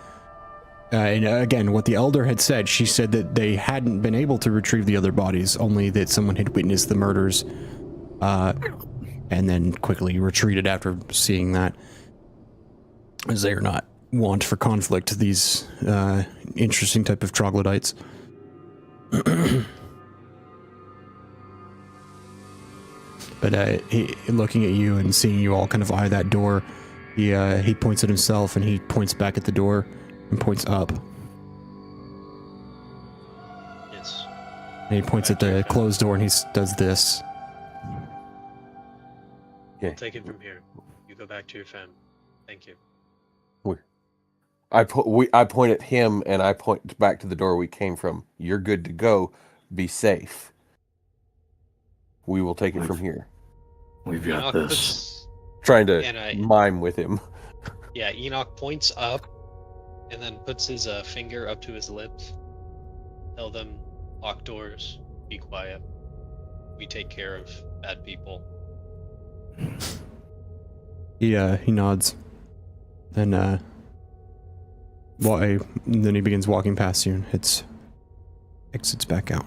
Speaker 1: again, what the elder had said, she said that they hadn't been able to retrieve the other bodies, only that someone had witnessed the murders, and then quickly retreated after seeing that, as they are not wont for conflict, these interesting type of troglodytes. But he, looking at you and seeing you all kind of eye that door, he points at himself and he points back at the door and points up.
Speaker 2: Yes.
Speaker 1: And he points at the closed door and he does this.
Speaker 2: I'll take it from here. You go back to your family. Thank you.
Speaker 5: I point at him and I point back to the door we came from. You're good to go. Be safe. We will take it from here.
Speaker 7: We've got this.
Speaker 5: Trying to mime with him.
Speaker 2: Yeah, Enoch points up and then puts his finger up to his lips. Tell them, lock doors, be quiet. We take care of bad people.
Speaker 1: He nods. And then he begins walking past you and exits back out.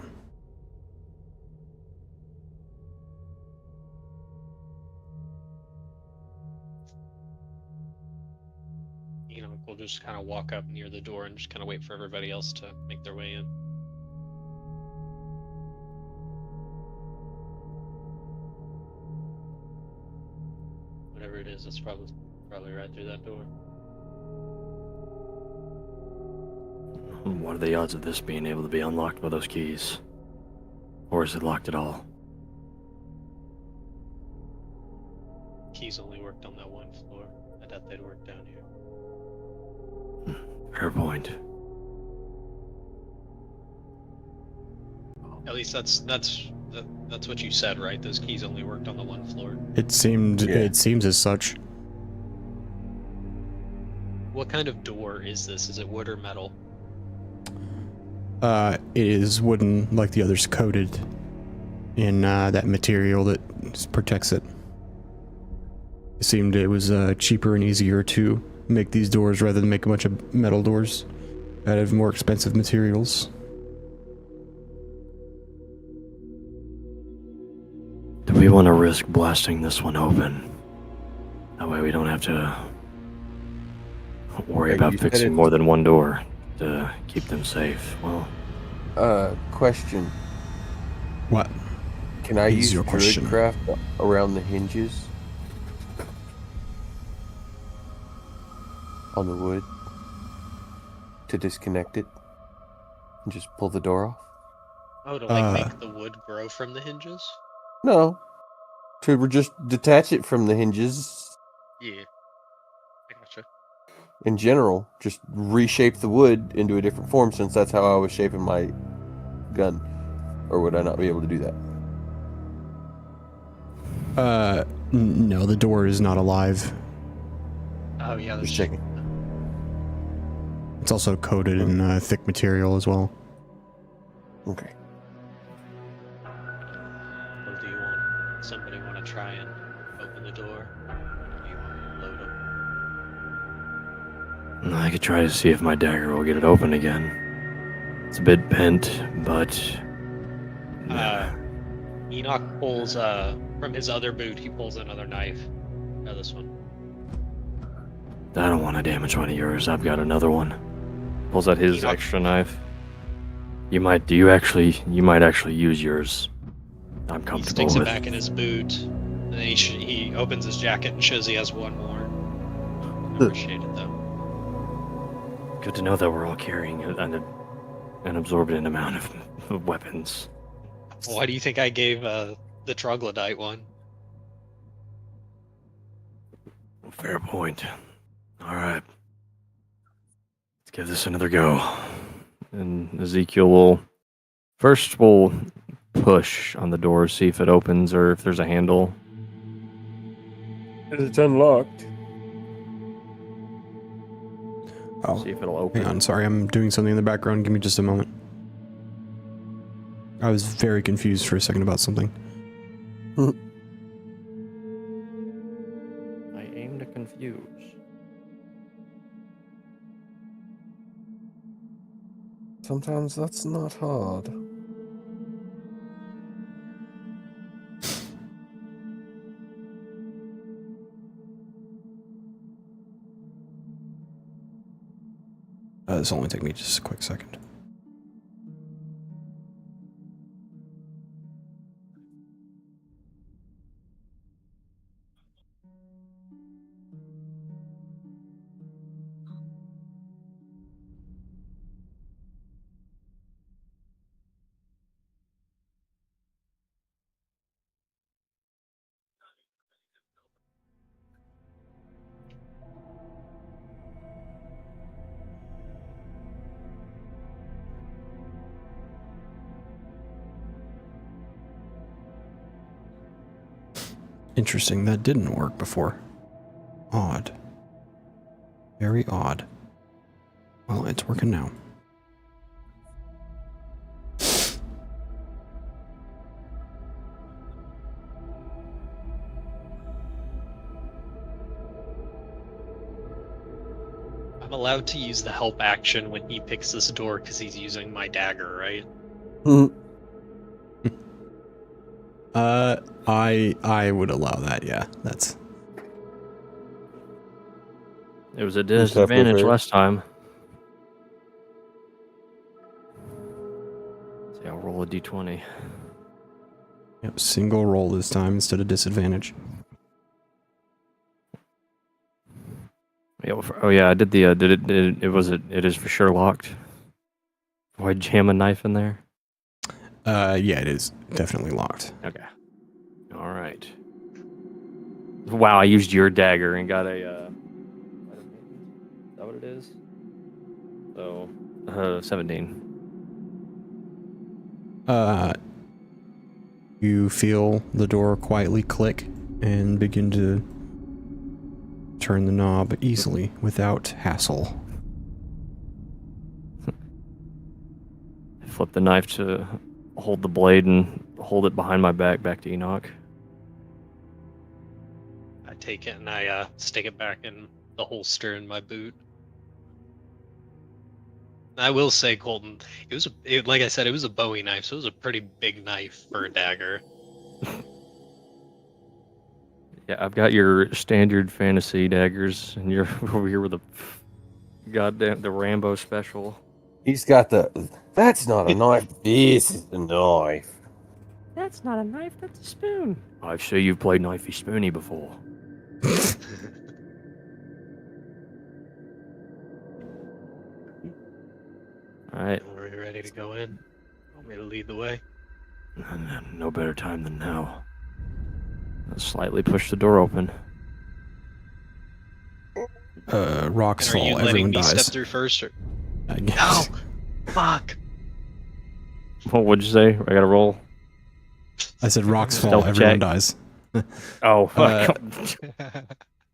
Speaker 2: Enoch will just kind of walk up near the door and just kind of wait for everybody else to make their way in. Whatever it is, it's probably right through that door.
Speaker 7: What are the odds of this being able to be unlocked by those keys? Or is it locked at all?
Speaker 2: Keys only worked on that one floor. I doubt they'd work down here.
Speaker 7: Fair point.
Speaker 2: At least that's what you said, right? Those keys only worked on the one floor.
Speaker 1: It seems as such.
Speaker 2: What kind of door is this? Is it wood or metal?
Speaker 1: It is wooden, like the others, coated in that material that protects it. It seemed it was cheaper and easier to make these doors rather than make a bunch of metal doors out of more expensive materials.
Speaker 7: Do we want to risk blasting this one open? That way we don't have to worry about fixing more than one door to keep them safe. Well,
Speaker 5: question.
Speaker 1: What?
Speaker 5: Can I use Druidcraft around the hinges on the wood to disconnect it and just pull the door off?
Speaker 2: Oh, to make the wood grow from the hinges?
Speaker 5: No, to just detach it from the hinges.
Speaker 2: Yeah, I gotcha.
Speaker 5: In general, just reshape the wood into a different form, since that's how I was shaping my gun. Or would I not be able to do that?
Speaker 1: No, the door is not alive.
Speaker 2: Oh yeah,
Speaker 5: just checking.
Speaker 1: It's also coated in thick material as well.
Speaker 5: Okay.
Speaker 2: Well, do you want somebody want to try and open the door? Or do you want to load them?
Speaker 7: I could try to see if my dagger will get it open again. It's a bit bent, but...
Speaker 2: Enoch pulls, from his other boot, he pulls another knife. This one.
Speaker 7: I don't want to damage one of yours. I've got another one. Pulls out his extra knife. You might actually use yours. I'm comfortable with.
Speaker 2: He sticks it back in his boot, and then he opens his jacket and shows he has one more. Appreciate it though.
Speaker 7: Good to know that we're all carrying an absorbent amount of weapons.
Speaker 2: Why do you think I gave the troglodyte one?
Speaker 7: Fair point. All right. Let's give this another go. And Ezekiel will... First, we'll push on the door, see if it opens or if there's a handle.
Speaker 5: It's unlocked.
Speaker 1: Oh,
Speaker 7: See if it'll open.
Speaker 1: hang on, sorry, I'm doing something in the background. Give me just a moment. I was very confused for a second about something.
Speaker 7: I aim to confuse.
Speaker 5: Sometimes that's not hard.
Speaker 1: This will only take me just a quick second. Interesting, that didn't work before. Odd. Very odd. Well, it's working now.
Speaker 2: I'm allowed to use the help action when he picks this door because he's using my dagger, right?
Speaker 1: I would allow that, yeah. That's...
Speaker 7: It was a disadvantage last time. See, I'll roll a d20.
Speaker 1: Yep, single roll this time instead of disadvantage.
Speaker 7: Yeah, oh yeah, I did the it is for sure locked. Why jam a knife in there?
Speaker 1: Yeah, it is definitely locked.
Speaker 7: Okay. All right. Wow, I used your dagger and got a is that what it is? So, 17.
Speaker 1: You feel the door quietly click and begin to turn the knob easily without hassle.
Speaker 7: Flip the knife to hold the blade and hold it behind my back to Enoch.
Speaker 2: I take it and I stick it back in the holster in my boot. I will say, Colton, like I said, it was a Bowie knife, so it was a pretty big knife for a dagger.
Speaker 7: Yeah, I've got your standard fantasy daggers, and you're over here with the Rambo special.
Speaker 5: He's got that's not a knife, this is a knife.
Speaker 7: That's not a knife, that's a spoon. I've seen you've played knifey spoony before. Alright.
Speaker 2: Are you ready to go in? Want me to lead the way?
Speaker 7: No better time than now. I'll slightly push the door open.
Speaker 1: Rocks
Speaker 2: And are you
Speaker 1: fall,
Speaker 2: letting
Speaker 1: everyone
Speaker 2: me
Speaker 1: dies.
Speaker 2: step through first? Or...
Speaker 1: I guess.
Speaker 2: No! Fuck!
Speaker 7: What'd you say? I gotta roll?
Speaker 1: I said rocks fall,
Speaker 7: Stealth
Speaker 1: everyone
Speaker 7: check.
Speaker 1: dies.
Speaker 7: Oh, fuck.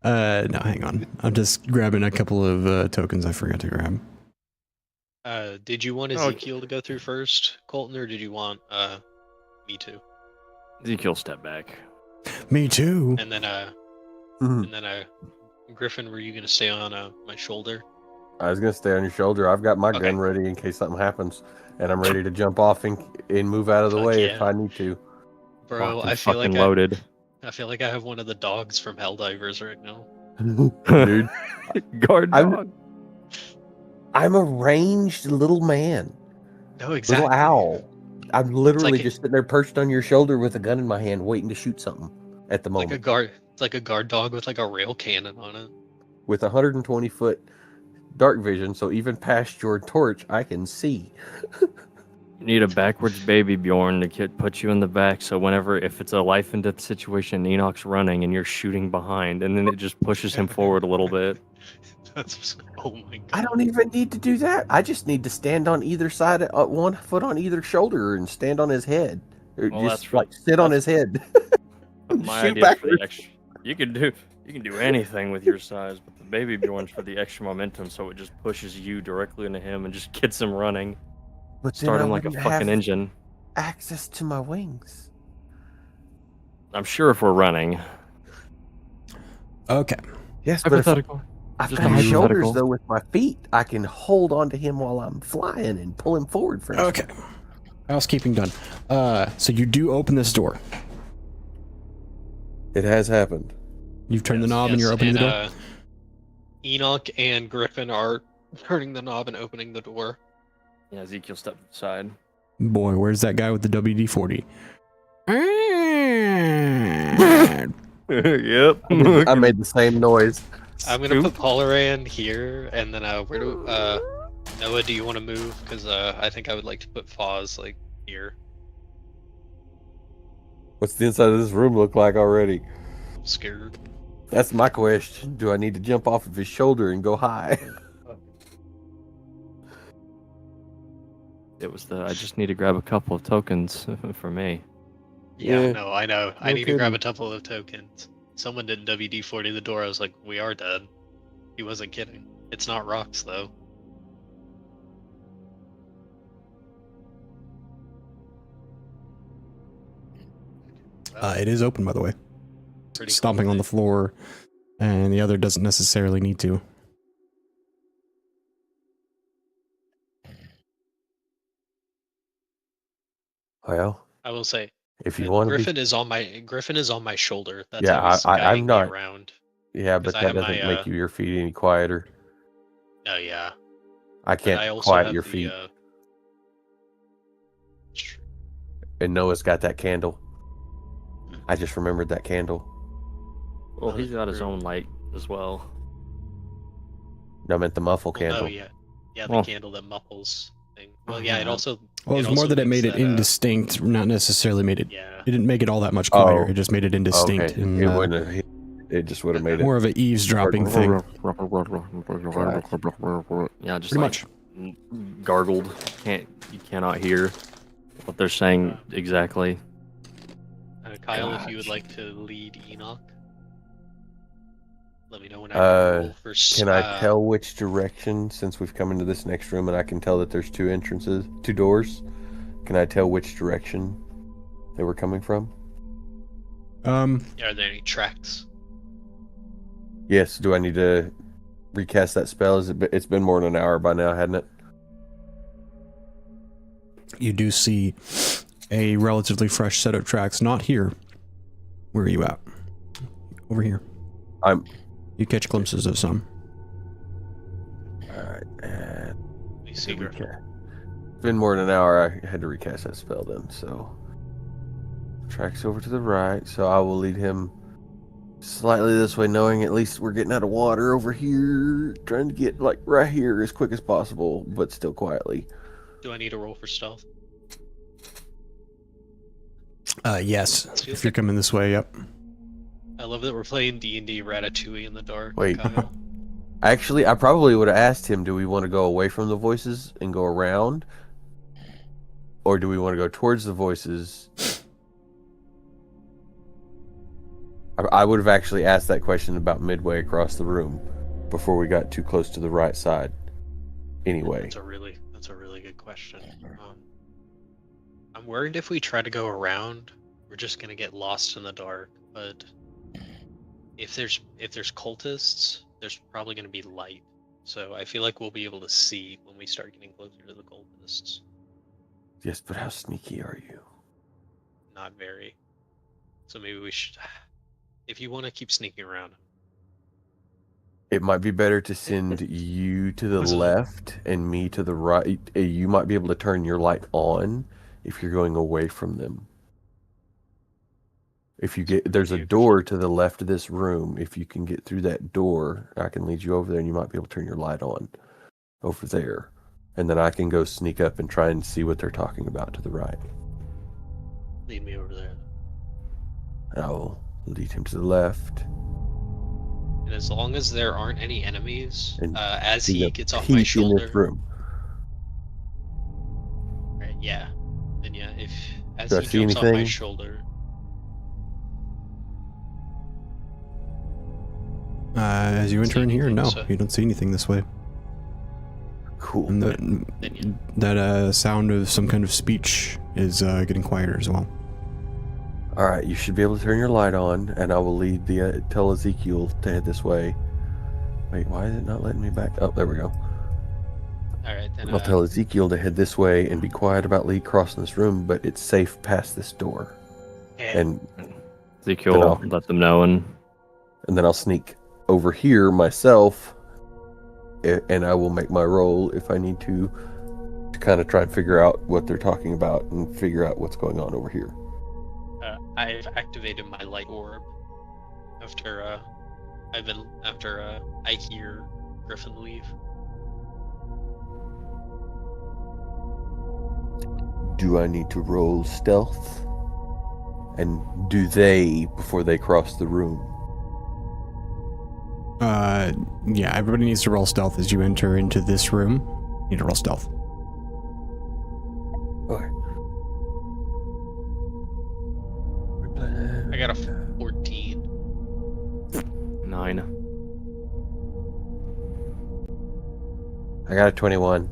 Speaker 1: No, hang on. I'm just grabbing a couple of tokens I forgot to grab.
Speaker 2: Did you want Ezekiel to go through first, Colton, or did you want me to?
Speaker 7: Ezekiel, step back.
Speaker 1: Me too.
Speaker 2: And then Griffin, were you gonna stay on my shoulder?
Speaker 5: I was gonna stay on your shoulder. I've got my
Speaker 2: Okay.
Speaker 5: gun ready in case something happens, and I'm ready to jump off and move out of the
Speaker 2: Fuck
Speaker 5: way
Speaker 2: yeah.
Speaker 5: if I need to.
Speaker 2: Bro,
Speaker 7: Fucking
Speaker 2: I feel like
Speaker 7: loaded.
Speaker 2: I feel like I have one of the dogs from Helldivers right now.
Speaker 5: Dude,
Speaker 7: Guard dog.
Speaker 5: I'm a ranged little man.
Speaker 2: No, exactly.
Speaker 5: Little owl. I'm literally
Speaker 2: like
Speaker 5: just sitting there perched on your shoulder with a gun in my hand, waiting to shoot something at the moment.
Speaker 2: It's like a guard dog with like a rail cannon on it.
Speaker 5: With 120-foot dark vision, so even past your torch, I can see.
Speaker 7: You need a backwards baby, Bjorn, to put you in the back, so if it's a life and death situation, Enoch's running and you're shooting behind, and then it just pushes him forward a little bit.
Speaker 2: Oh my god.
Speaker 5: I don't even need to do that. I just need to stand on either side, 1 foot on either shoulder, and stand on his head. Or
Speaker 7: Well,
Speaker 5: just sit on his head.
Speaker 7: My
Speaker 5: Shoot
Speaker 7: idea for the
Speaker 5: backwards.
Speaker 7: extra. You can do anything with your size, but the
Speaker 6: Baby Bjorn's for the extra momentum, so it just pushes you directly into him and just gets him running.
Speaker 5: But
Speaker 6: Start
Speaker 5: then
Speaker 6: him
Speaker 5: I
Speaker 6: like a
Speaker 5: wouldn't
Speaker 6: fucking
Speaker 5: have
Speaker 6: engine.
Speaker 5: access to my wings.
Speaker 6: I'm sure if we're running.
Speaker 1: Okay.
Speaker 5: Yes, but if
Speaker 6: Hypothetical.
Speaker 5: I've
Speaker 6: Just
Speaker 5: got
Speaker 6: a
Speaker 5: his shoulders
Speaker 6: hypothetical.
Speaker 5: though with my feet, I can hold onto him while I'm flying and pull him forward for us.
Speaker 1: Okay. Housekeeping done. So you do open this door.
Speaker 5: It has happened.
Speaker 1: You've turned the knob and you're opening the door?
Speaker 2: Enoch and Griffin are turning the knob and opening the door.
Speaker 6: Yeah, Ezekiel stepped aside.
Speaker 1: Boy, where's that guy with the WD-40?
Speaker 6: Yep.
Speaker 5: I made the same noise.
Speaker 2: I'm gonna put Polaran here, and then where do Noah? Do you want to move? Because I think I would like to put Foz like here.
Speaker 5: What's the inside of this room look like already?
Speaker 2: I'm scared.
Speaker 5: That's my question. Do I need to jump off of his shoulder and go high?
Speaker 6: It was I just need to grab a couple of tokens for me.
Speaker 2: Yeah, no, I know. I
Speaker 5: No
Speaker 2: need to grab a
Speaker 5: kidding.
Speaker 2: couple of tokens. Someone didn't WD-40 the door. I was like, we are dead. He wasn't kidding. It's not rocks though.
Speaker 1: It is open, by the way.
Speaker 2: Pretty
Speaker 1: Stomping
Speaker 2: cool.
Speaker 1: on the floor, and the other doesn't necessarily need to.
Speaker 5: Well,
Speaker 2: I will say,
Speaker 5: if you want to
Speaker 2: Griffin is on my shoulder. That's
Speaker 5: Yeah,
Speaker 2: how he's
Speaker 5: I'm
Speaker 2: guiding
Speaker 5: not-
Speaker 2: me around.
Speaker 5: yeah,
Speaker 2: 'Cause
Speaker 5: but
Speaker 2: I
Speaker 5: that
Speaker 2: have
Speaker 5: doesn't
Speaker 2: my,
Speaker 5: make your feet any quieter.
Speaker 2: Oh yeah.
Speaker 5: I
Speaker 2: But
Speaker 5: can't
Speaker 2: I also
Speaker 5: quiet
Speaker 2: have
Speaker 5: your
Speaker 2: the,
Speaker 5: feet. And Noah's got that candle. I just remembered that candle.
Speaker 6: Well, he's got his own light as well.
Speaker 5: No, I meant the muffle candle.
Speaker 2: Oh yeah, the
Speaker 6: Well-
Speaker 2: candle that muffles thing. Well, yeah, it also.
Speaker 1: Well, it was more
Speaker 2: also
Speaker 1: that it
Speaker 2: makes
Speaker 1: made it indistinct, not necessarily made it.
Speaker 2: Yeah.
Speaker 1: It didn't make it all that much quieter.
Speaker 5: Oh.
Speaker 1: It just made it indistinct.
Speaker 5: Okay.
Speaker 1: And,
Speaker 5: It wouldn't have, it just would have made it
Speaker 1: more of an eavesdropping thing.
Speaker 6: Yeah, just
Speaker 1: Pretty
Speaker 6: like gargled. You cannot hear what they're saying exactly.
Speaker 2: Kyle, if you would like to lead Enoch, let me know when I roll for.
Speaker 5: Can I tell which direction, since we've come into this next room and I can tell that there's two doors? Can I tell which direction they were coming from?
Speaker 2: Are there any tracks?
Speaker 5: Yes. Do I need to recast that spell? It's been more than an hour by now, hadn't it?
Speaker 1: You do see a relatively fresh set of tracks. Not here. Where are you at? Over here. You catch glimpses of some.
Speaker 5: Alright.
Speaker 2: Let me see.
Speaker 5: It's been more than an hour. I had to recast that spell then, so. Tracks over to the right, so I will lead him slightly this way, knowing at least we're getting out of water over here. Trying to get like right here as quick as possible, but still quietly.
Speaker 2: Do I need to roll for stealth?
Speaker 1: Yes. If you're coming this way, yep.
Speaker 2: I love that we're playing D&D Ratatouille in the dark.
Speaker 5: Wait.
Speaker 2: Kyle.
Speaker 5: Actually, I probably would have asked him, do we want to go away from the voices and go around? Or do we want to go towards the voices? I would have actually asked that question about midway across the room before we got too close to the right side. Anyway.
Speaker 2: That's a really good question. I'm worried if we try to go around, we're just gonna get lost in the dark. But if there's cultists, there's probably gonna be light. So I feel like we'll be able to see when we start getting closer to the cultists.
Speaker 5: Yes, but how sneaky are you?
Speaker 2: Not very. So maybe we should. If you want to keep sneaking around.
Speaker 5: It might be better to send you to the left and me to the right. You might be able to turn your light on if you're going away from them. If you get, there's a door to the left of this room. If you can get through that door, I can lead you over there and you might be able to turn your light on over there. And then I can go sneak up and try and see what they're talking about to the right.
Speaker 2: Lead me over there.
Speaker 5: I will lead him to the left.
Speaker 2: And as long as there aren't any enemies,
Speaker 5: And
Speaker 2: as
Speaker 5: see
Speaker 2: he
Speaker 5: a
Speaker 2: gets off
Speaker 5: peek
Speaker 2: my
Speaker 5: in
Speaker 2: shoulder.
Speaker 5: this room.
Speaker 2: Right, yeah. Then yeah, if as
Speaker 5: Do I
Speaker 2: he
Speaker 5: see
Speaker 2: jumps off my
Speaker 5: anything?
Speaker 2: shoulder.
Speaker 1: As you enter in here, no,
Speaker 2: so-
Speaker 1: you don't see anything this way.
Speaker 5: Cool.
Speaker 1: And
Speaker 2: Then you-
Speaker 1: that sound of some kind of speech is getting quieter as well.
Speaker 5: All right, you should be able to turn your light on, and I will tell Ezekiel to head this way. Wait, why is it not letting me back? Oh, there we go.
Speaker 2: All right, then.
Speaker 5: I'll tell Ezekiel to head this way and be quiet about Lee crossing this room, but it's safe past this door. And
Speaker 7: Ezekiel, let them know, and
Speaker 5: then I'll sneak over here myself, and I will make my roll if I need to kind of try and figure out what they're talking about and figure out what's going on over here.
Speaker 2: I've activated my light orb after I hear Griffin leave.
Speaker 5: Do I need to roll stealth? And do they before they cross the room?
Speaker 1: Yeah, everybody needs to roll stealth as you enter into this room. You need to roll stealth.
Speaker 5: Okay.
Speaker 2: I got a 14.
Speaker 7: 9.
Speaker 5: I got a 21.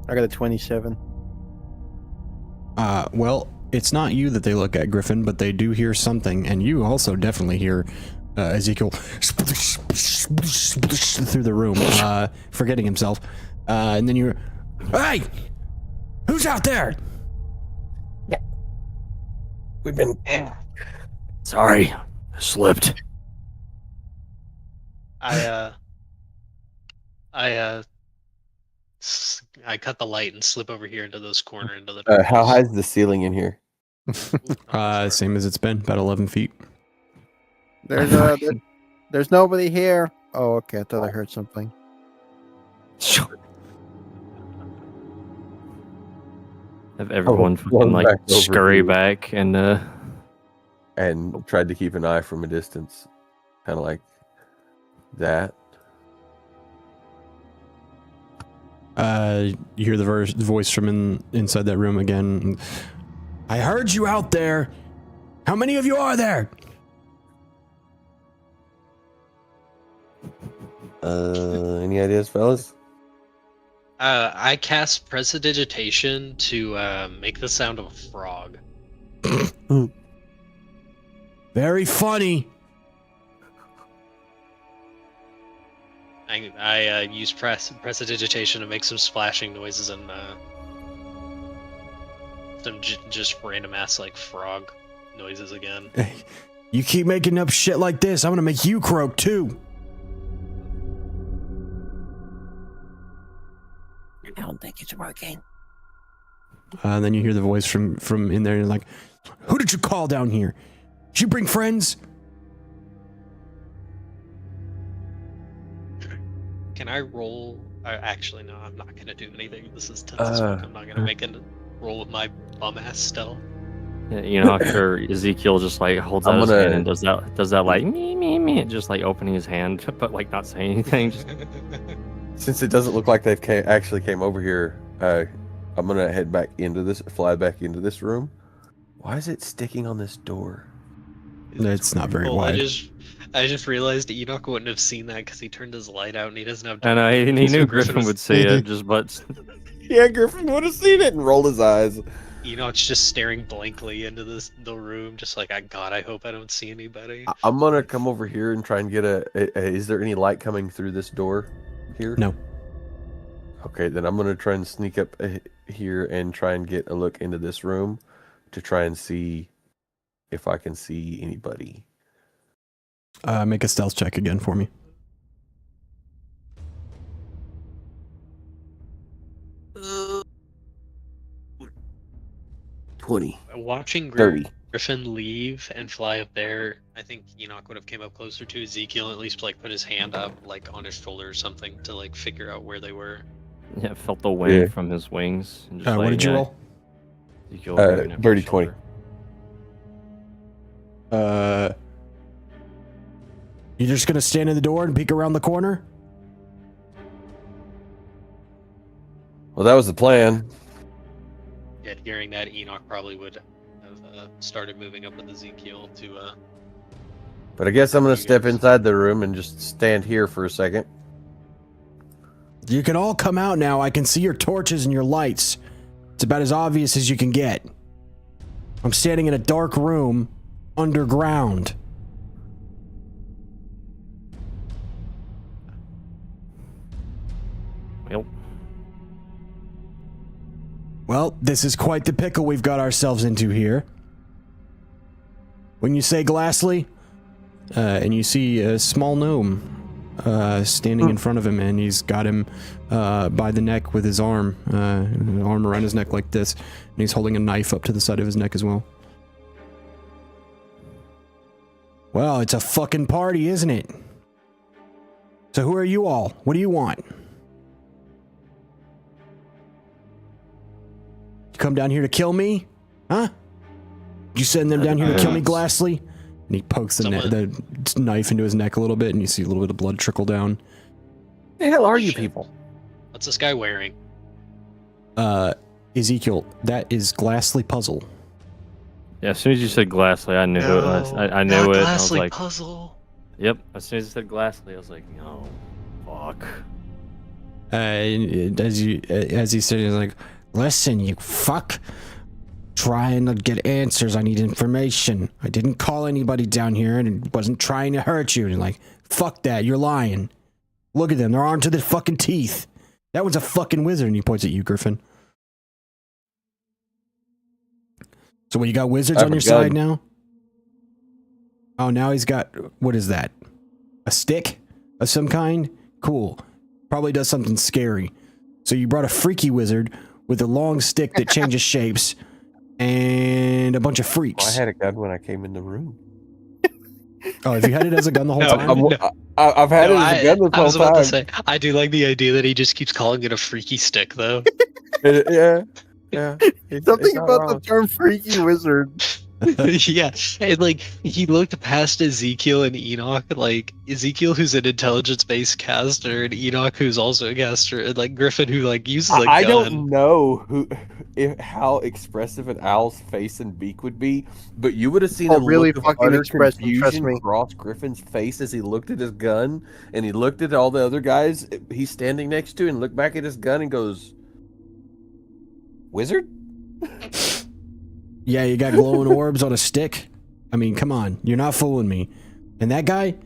Speaker 11: I got a 27.
Speaker 1: Well, it's not you that they look at, Griffin, but they do hear something, and you also definitely hear Ezekiel through the room, forgetting himself. And then you're, hey, who's out there?
Speaker 5: Yeah. We've been.
Speaker 7: Sorry, I slipped.
Speaker 2: I cut the light and slip over here into this corner into the darkness.
Speaker 5: How high is the ceiling in here?
Speaker 1: Same as it's been, about 11 feet.
Speaker 11: There's nobody here. Oh, okay. I thought I heard something.
Speaker 7: Have everyone fucking like
Speaker 5: back over
Speaker 7: scurry
Speaker 5: here.
Speaker 7: back and
Speaker 5: tried to keep an eye from a distance, kind of like that.
Speaker 1: You hear the voice from inside that room again. I heard you out there. How many of you are there?
Speaker 5: Any ideas, fellas?
Speaker 2: I cast Prestidigitation to make the sound of a frog.
Speaker 1: Very funny.
Speaker 2: I use Prestidigitation to make some splashing noises and some just random ass like frog noises again.
Speaker 1: You keep making up shit like this, I'm gonna make you croak too.
Speaker 3: I don't think it's working.
Speaker 1: And then you hear the voice from in there, and you're like, who did you call down here? Did you bring friends?
Speaker 2: Can I roll? Actually, no, I'm not gonna do anything. This is tense as fuck. I'm not gonna make a roll with my bum ass stealth.
Speaker 7: Enoch or Ezekiel just like holds out his hand and does that like me, just like opening his hand, but like not saying anything. Just...
Speaker 5: Since it doesn't look like they've actually came over here, I'm gonna fly back into this room. Why is it sticking on this door?
Speaker 1: It's not very
Speaker 2: Well,
Speaker 1: wide.
Speaker 2: I just realized Enoch wouldn't have seen that because he turned his light out and he doesn't have.
Speaker 7: And he knew Griffin would see it, just but.
Speaker 5: Yeah, Griffin would have seen it and rolled his eyes.
Speaker 2: Enoch's just staring blankly into the room, just like, I hope I don't see anybody.
Speaker 5: I'm gonna come over here and try and get is there any light coming through this door here?
Speaker 1: No.
Speaker 5: Okay, then I'm gonna try and sneak up here and try and get a look into this room to try and see if I can see anybody.
Speaker 1: Make a stealth check again for me.
Speaker 5: Uh, 20.
Speaker 2: Watching
Speaker 5: 30.
Speaker 2: Griffin leave and fly up there, I think Enoch would have came up closer to Ezekiel, at least like put his hand up like on his shoulder or something to like figure out where they were.
Speaker 7: Yeah, felt the wind from his wings. And just
Speaker 1: What did you roll?
Speaker 7: Ezekiel
Speaker 5: dirty 20.
Speaker 1: You just gonna stand in the door and peek around the corner?
Speaker 5: Well, that was the plan.
Speaker 2: Yeah, hearing that, Enoch probably would have started moving up with Ezekiel to
Speaker 5: But I guess I'm gonna step inside the room and just stand here for a second.
Speaker 13: You can all come out now. I can see your torches and your lights. It's about as obvious as you can get. I'm standing in a dark room underground. Well, this is quite the pickle we've got ourselves into here. When you say Glassley, and you see a small gnome standing in front of him, and he's got him by the neck with his arm around his neck like this, and he's holding a knife up to the side of his neck as well. Well, it's a fucking party, isn't it? So who are you all? What do you want? You come down here to kill me? Huh? You send them down here to kill me, Glassley? And he pokes the knife into his neck a little bit, and you see a little bit of blood trickle down.
Speaker 5: The hell are you people?
Speaker 2: What's this guy wearing?
Speaker 13: Ezekiel, that is Glassley Puzzle.
Speaker 7: Yeah, as soon as you said Glassley, I knew it. I knew it. I was like,
Speaker 2: Puzzle.
Speaker 7: Yep. As soon as you said Glassley, I was like, no, fuck.
Speaker 13: As he said, he's like, listen, you fuck. Trying to get answers. I need information. I didn't call anybody down here and wasn't trying to hurt you. And like, fuck that. You're lying. Look at them. They're armed to the fucking teeth. That was a fucking wizard. And he points at you, Griffin. So what, you got wizards on your side now? Oh, now he's got, what is that? A stick of some kind? Cool. Probably does something scary. So you brought a freaky wizard with a long stick that changes shapes and a bunch of freaks.
Speaker 5: Well, I had a gun when I came in the room.
Speaker 13: Oh, have you had it as a gun the whole time?
Speaker 5: I've had it as a gun the whole time.
Speaker 2: I was about to say, I do like the idea that he just keeps calling it a freaky stick, though.
Speaker 5: Yeah.
Speaker 11: Something about the term freaky wizard.
Speaker 2: Yeah, and like he looked past Ezekiel and Enoch, like Ezekiel who's an intelligence-based caster, and Enoch who's also a caster, and like Griffin who like uses a gun.
Speaker 5: I don't know how expressive an owl's face and beak would be, but you would have seen a
Speaker 11: really
Speaker 5: look of
Speaker 11: fucking
Speaker 5: utter
Speaker 11: expressive, trust
Speaker 5: confusion
Speaker 11: me.
Speaker 5: across Griffin's face as he looked at his gun and he looked at all the other guys he's standing next to and looked back at his gun and goes, "Wizard?"
Speaker 13: Yeah, you got glowing orbs on a stick. I mean, come on. You're not fooling me. And that guy?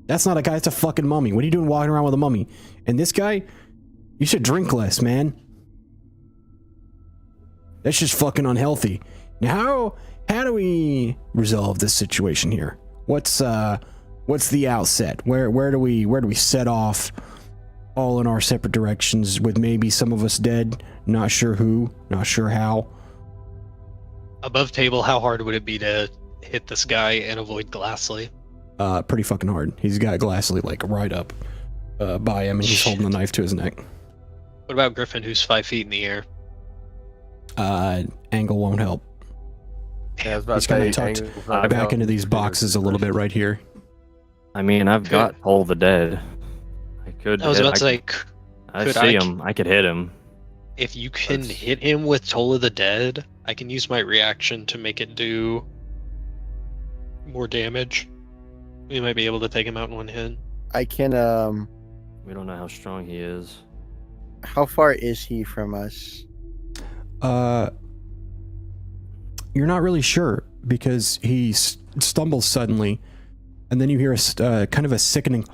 Speaker 13: That's not a guy. It's a fucking mummy. What are you doing walking around with a mummy? And this guy? You should drink less, man. That's just fucking unhealthy. Now, how do we resolve this situation here? What's the outset? Where do we set off all in our separate directions with maybe some of us dead? Not sure who, not sure how.
Speaker 2: Above table, how hard would it be to hit this guy and avoid Glassley?
Speaker 13: Pretty fucking hard. He's got Glassley like right up by him, and he's holding the knife to his neck.
Speaker 2: What about Griffin, who's 5 feet in the air?
Speaker 13: Angle won't help.
Speaker 5: Yeah, I was about
Speaker 13: He's
Speaker 5: to
Speaker 13: kind
Speaker 5: say,
Speaker 13: of tucked
Speaker 5: angle's not
Speaker 13: back
Speaker 5: help.
Speaker 13: into these boxes a little bit right here.
Speaker 7: I mean, I've got Toll the Dead. I could.
Speaker 2: I was about to say,
Speaker 7: I
Speaker 2: could
Speaker 7: see him. I could hit him.
Speaker 2: If you can hit him with Toll of the Dead, I can use my reaction to make it do more damage. We might be able to take him out in one hit.
Speaker 11: I can,
Speaker 7: We don't know how strong he is.
Speaker 11: how far is he from us?
Speaker 13: You're not really sure because he stumbles suddenly, and then you hear a kind of a sickening,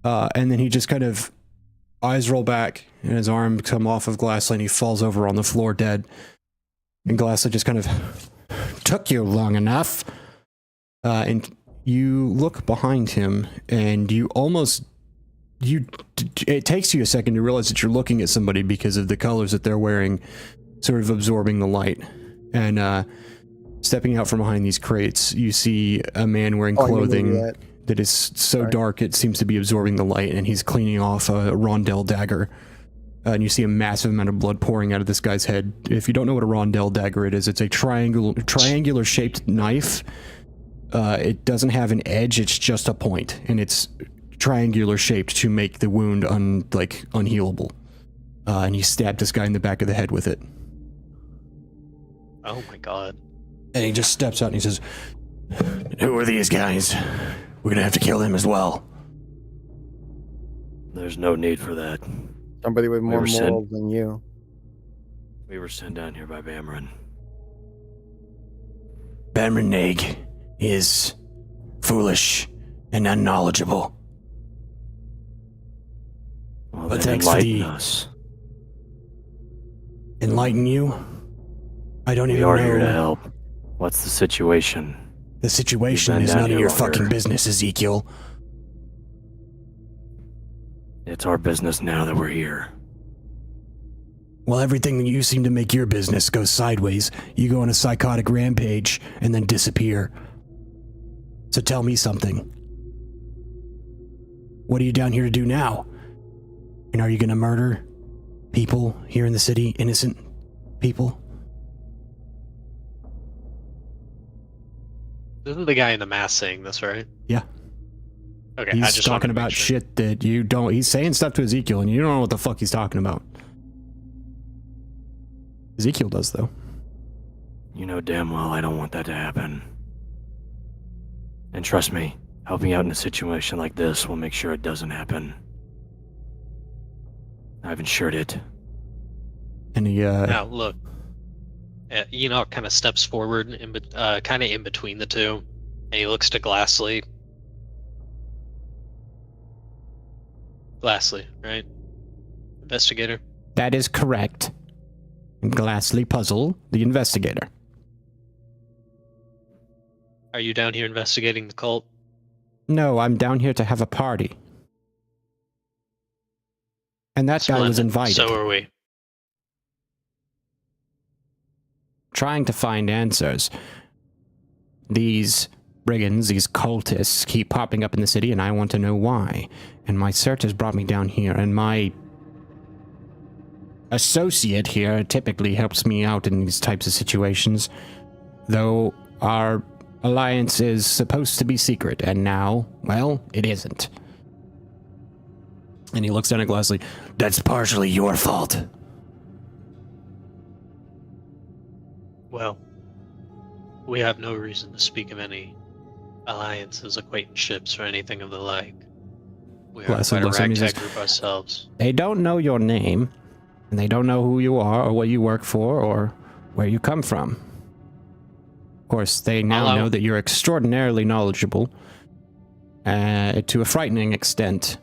Speaker 13: and then he just kind of eyes roll back, and his arm come off of Glassley, and he falls over on the floor dead. And Glassley just kind of took you long enough, and you look behind him, and it takes you a second to realize that you're looking at somebody because of the colors that they're wearing, sort of absorbing the light. And stepping out from behind these crates, you see a man wearing clothing that is so dark it seems to be absorbing the light, and he's cleaning off a rondelle dagger. And you see a massive amount of blood pouring out of this guy's head. If you don't know what a rondelle dagger it is, it's a triangular shaped knife. It doesn't have an edge, it's just a point, and it's triangular shaped to make the wound unhealable. And he stabbed this guy in the back of the head with it.
Speaker 2: Oh my god.
Speaker 13: And he just steps out and he says, Who are these guys? We're gonna have to kill them as well.
Speaker 6: There's no need for that.
Speaker 11: Somebody with more
Speaker 6: were sent-
Speaker 11: morals than you.
Speaker 6: We were sent down here by Bamran.
Speaker 13: Bamraneg is foolish and unknowledgeable.
Speaker 6: Well,
Speaker 13: But
Speaker 6: then
Speaker 13: thanks for
Speaker 6: enlighten
Speaker 13: the-
Speaker 6: us.
Speaker 13: Enlighten you? I don't
Speaker 6: We
Speaker 13: even
Speaker 6: are
Speaker 13: know.
Speaker 6: here to help. What's the situation?
Speaker 13: The situation
Speaker 6: You've been
Speaker 13: is
Speaker 6: down
Speaker 13: none of
Speaker 6: here
Speaker 13: your
Speaker 6: longer.
Speaker 13: fucking business, Ezekiel.
Speaker 6: It's our business now that we're here.
Speaker 13: Well, everything that you seem to make your business go sideways. You go on a psychotic rampage and then disappear. So tell me something. What are you down here to do now? And are you gonna murder people here in the city? Innocent people?
Speaker 2: This is the guy in the mask saying this, right?
Speaker 13: Yeah.
Speaker 2: Okay, I
Speaker 13: He's
Speaker 2: just wanted
Speaker 13: talking
Speaker 2: to make
Speaker 13: about
Speaker 2: sure.
Speaker 13: shit that you don't... He's saying stuff to Ezekiel and you don't know what the fuck he's talking about. Ezekiel does, though.
Speaker 6: You know damn well I don't want that to happen. And trust me, helping out in a situation like this will make sure it doesn't happen. I've insured it.
Speaker 13: And he,
Speaker 2: Now, look. Enoch kind of steps forward, kind of in between the two, and he looks to Glassley. Glassley, right? Investigator.
Speaker 13: That is correct. Glassley Puzzle, the investigator.
Speaker 2: Are you down here investigating the cult?
Speaker 13: No, I'm down here to have a party. And that guy was
Speaker 2: Splendid.
Speaker 13: invited.
Speaker 2: So are we.
Speaker 13: Trying to find answers. These brigands, these cultists, keep popping up in the city, and I want to know why. And my search has brought me down here, and my associate here typically helps me out in these types of situations, though our alliance is supposed to be secret, and now, well, it isn't. And he looks down at Glassley. That's partially your fault.
Speaker 2: Well, we have no reason to speak of any alliances, acquaintanceships, or anything of the like. We are
Speaker 13: Glassley
Speaker 2: quite a
Speaker 13: looks at me and
Speaker 2: ragtag
Speaker 13: says,
Speaker 2: group ourselves.
Speaker 13: They don't know your name, and they don't know who you are, or what you work for, or where you come from. Of course, they now know that you're extraordinarily knowledgeable, to a frightening extent.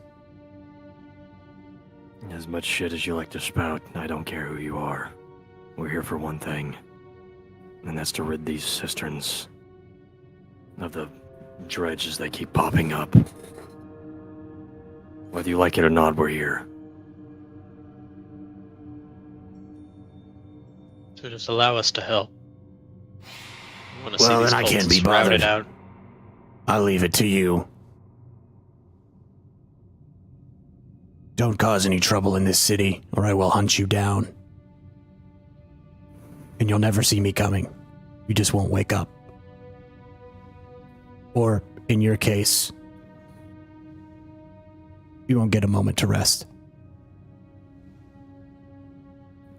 Speaker 6: As much shit as you like to spout, I don't care who you are. We're here for one thing, and that's to rid these cisterns of the dredge as they keep popping up. Whether you like it or not, we're here.
Speaker 2: So just allow us to help. We want to
Speaker 13: Well,
Speaker 2: see these
Speaker 13: then I can't be
Speaker 2: cultists routed
Speaker 13: bothered.
Speaker 2: out.
Speaker 13: I'll leave it to you. Don't cause any trouble in this city, or I will hunt you down. And you'll never see me coming. You just won't wake up. Or, in your case, you won't get a moment to rest.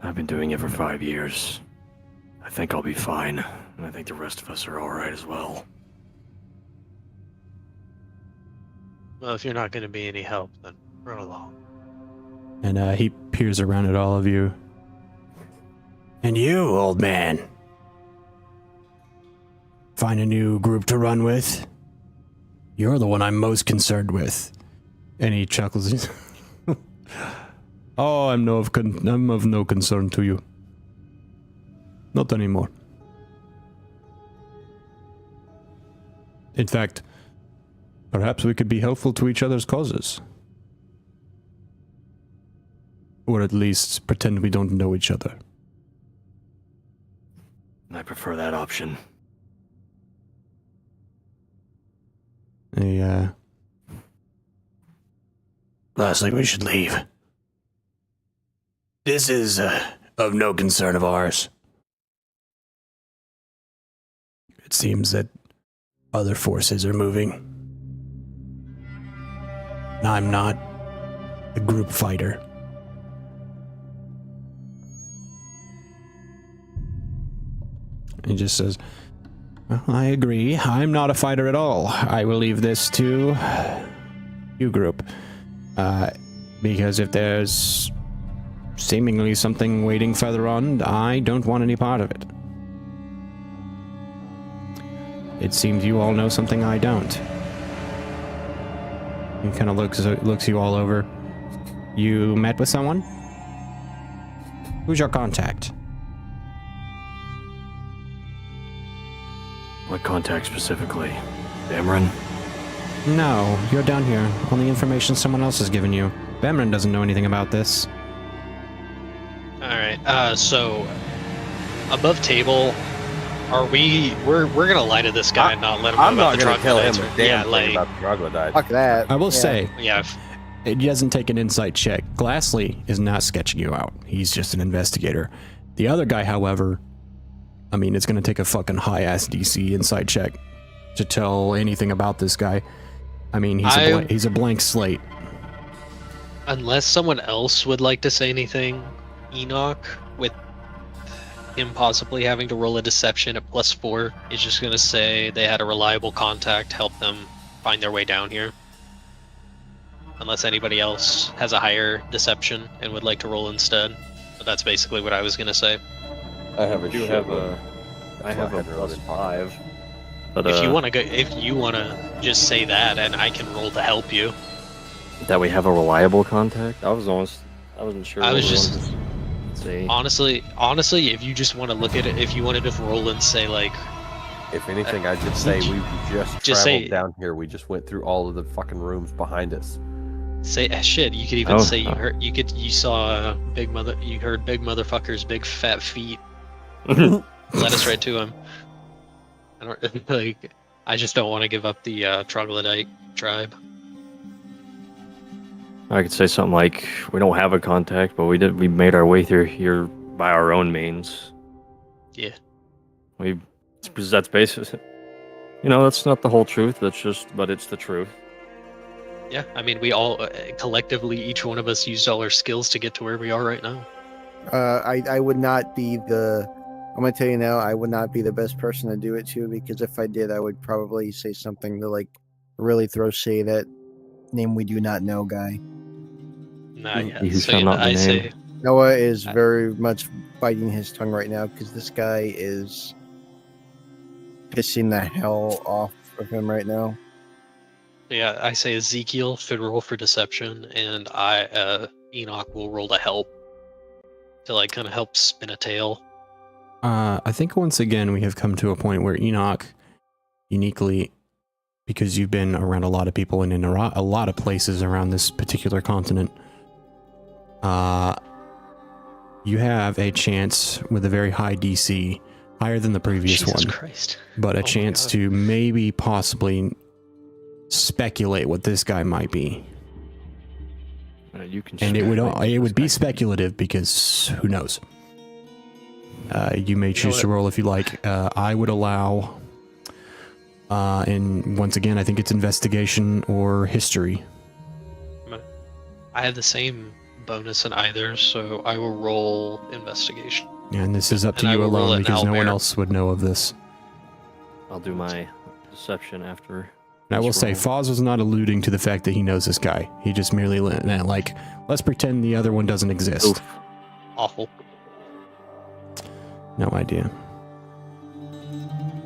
Speaker 6: I've been doing it for 5 years. I think I'll be fine, and I think the rest of us are alright as well.
Speaker 2: Well, if you're not going to be any help, then run along.
Speaker 13: And he peers around at all of you. And you, old man. Find a new group to run with? You're the one I'm most concerned with. And he chuckles. Oh, I'm of no concern to you. Not anymore. In fact, perhaps we could be helpful to each other's causes. Or at least pretend we don't know each other.
Speaker 6: I prefer that option.
Speaker 13: Lastly, we should leave. This is of no concern of ours. It seems that other forces are moving. I'm not a group fighter. He just says, I agree. I'm not a fighter at all. I will leave this to you group. Because if there's seemingly something waiting further on, I don't want any part of it. It seems you all know something I don't. He kind of looks you all over. You met with someone? Who's your contact?
Speaker 6: What contact specifically? Bamran?
Speaker 13: No, you're down here. Only information someone else has given you. Bamran doesn't know anything about this.
Speaker 2: Alright, so above table, we're gonna lie to this guy and not let him know
Speaker 5: I'm
Speaker 2: about
Speaker 5: not
Speaker 2: the
Speaker 5: gonna tell him
Speaker 2: troglodytes,
Speaker 5: a damn
Speaker 2: yeah,
Speaker 5: thing
Speaker 2: like,
Speaker 5: about the troglodytes.
Speaker 11: Fuck that.
Speaker 13: I will say,
Speaker 2: yeah,
Speaker 13: it doesn't take an insight check. Glassley is not sketching you out. He's just an investigator. The other guy, however, I mean, it's going to take a fucking high-ass DC insight check to tell anything about this guy. I mean, he's a blank slate.
Speaker 2: unless someone else would like to say anything, Enoch, with him possibly having to roll a deception at +4, is just gonna say they had a reliable contact help them find their way down here. Unless anybody else has a higher deception and would like to roll instead. But that's basically what I was gonna say.
Speaker 5: I have a
Speaker 6: do
Speaker 5: shit
Speaker 6: have
Speaker 5: load.
Speaker 6: I have a +5. But
Speaker 2: If you wanna just say that, and I can roll to help you.
Speaker 6: that we have a reliable contact. I wasn't sure.
Speaker 2: I was
Speaker 6: what we
Speaker 2: just-
Speaker 6: wanted to say.
Speaker 2: Honestly, if you just want to look at it, if you wanted to roll and say like,
Speaker 5: If anything, I'd just say we just
Speaker 2: Just
Speaker 5: traveled
Speaker 2: say-
Speaker 5: down here. We just went through all of the fucking rooms behind us.
Speaker 2: say shit, you could even
Speaker 6: Oh,
Speaker 2: say you saw you heard big motherfucker's big fat feet. Led us right to him. I don't like. I just don't want to give up the troglodyte tribe.
Speaker 6: I could say something like, we don't have a contact, but we made our way through here by our own means.
Speaker 2: Yeah.
Speaker 6: That's basically, that's not the whole truth. But it's the truth.
Speaker 2: Yeah, I mean, we all collectively, each one of us used all our skills to get to where we are right now.
Speaker 11: I would not be the. I'm gonna tell you now. I would not be the best person to do it to, because if I did, I would probably say something to like really throw shade at name we do not know guy.
Speaker 2: Nah, yeah.
Speaker 6: He who
Speaker 2: So
Speaker 6: shall
Speaker 2: yeah,
Speaker 6: not be
Speaker 2: I
Speaker 6: named.
Speaker 2: say
Speaker 11: Noah is very much biting his tongue right now because this guy is pissing the hell off of him right now.
Speaker 2: Yeah, I say Ezekiel should roll for deception, and Enoch will roll to help. To like kind of help spin a tail.
Speaker 13: I think once again we have come to a point where Enoch, uniquely, because you've been around a lot of people and in a lot of places around this particular continent, you have a chance with a very high DC, higher than the previous
Speaker 2: Jesus
Speaker 13: one,
Speaker 2: Christ.
Speaker 13: but
Speaker 2: Oh
Speaker 13: a
Speaker 2: my
Speaker 13: chance
Speaker 2: God.
Speaker 13: to maybe possibly speculate what this guy might be.
Speaker 6: You can.
Speaker 13: And it
Speaker 6: speculate.
Speaker 13: would be speculative because who knows? You may choose to roll if you like. I would allow, and once again, I think it's investigation or history.
Speaker 2: I have the same bonus in either, so I will roll investigation.
Speaker 13: And this is up to
Speaker 2: And I
Speaker 13: you
Speaker 2: will roll
Speaker 13: alone
Speaker 2: it in
Speaker 13: because no one
Speaker 2: Owlbear.
Speaker 13: else would know of this.
Speaker 6: I'll do my deception after.
Speaker 13: And I will
Speaker 6: this
Speaker 13: say,
Speaker 6: roll.
Speaker 13: Foz was not alluding to the fact that he knows this guy. He just merely like, let's pretend the other one doesn't exist.
Speaker 6: Oof.
Speaker 2: Awful.
Speaker 13: No idea.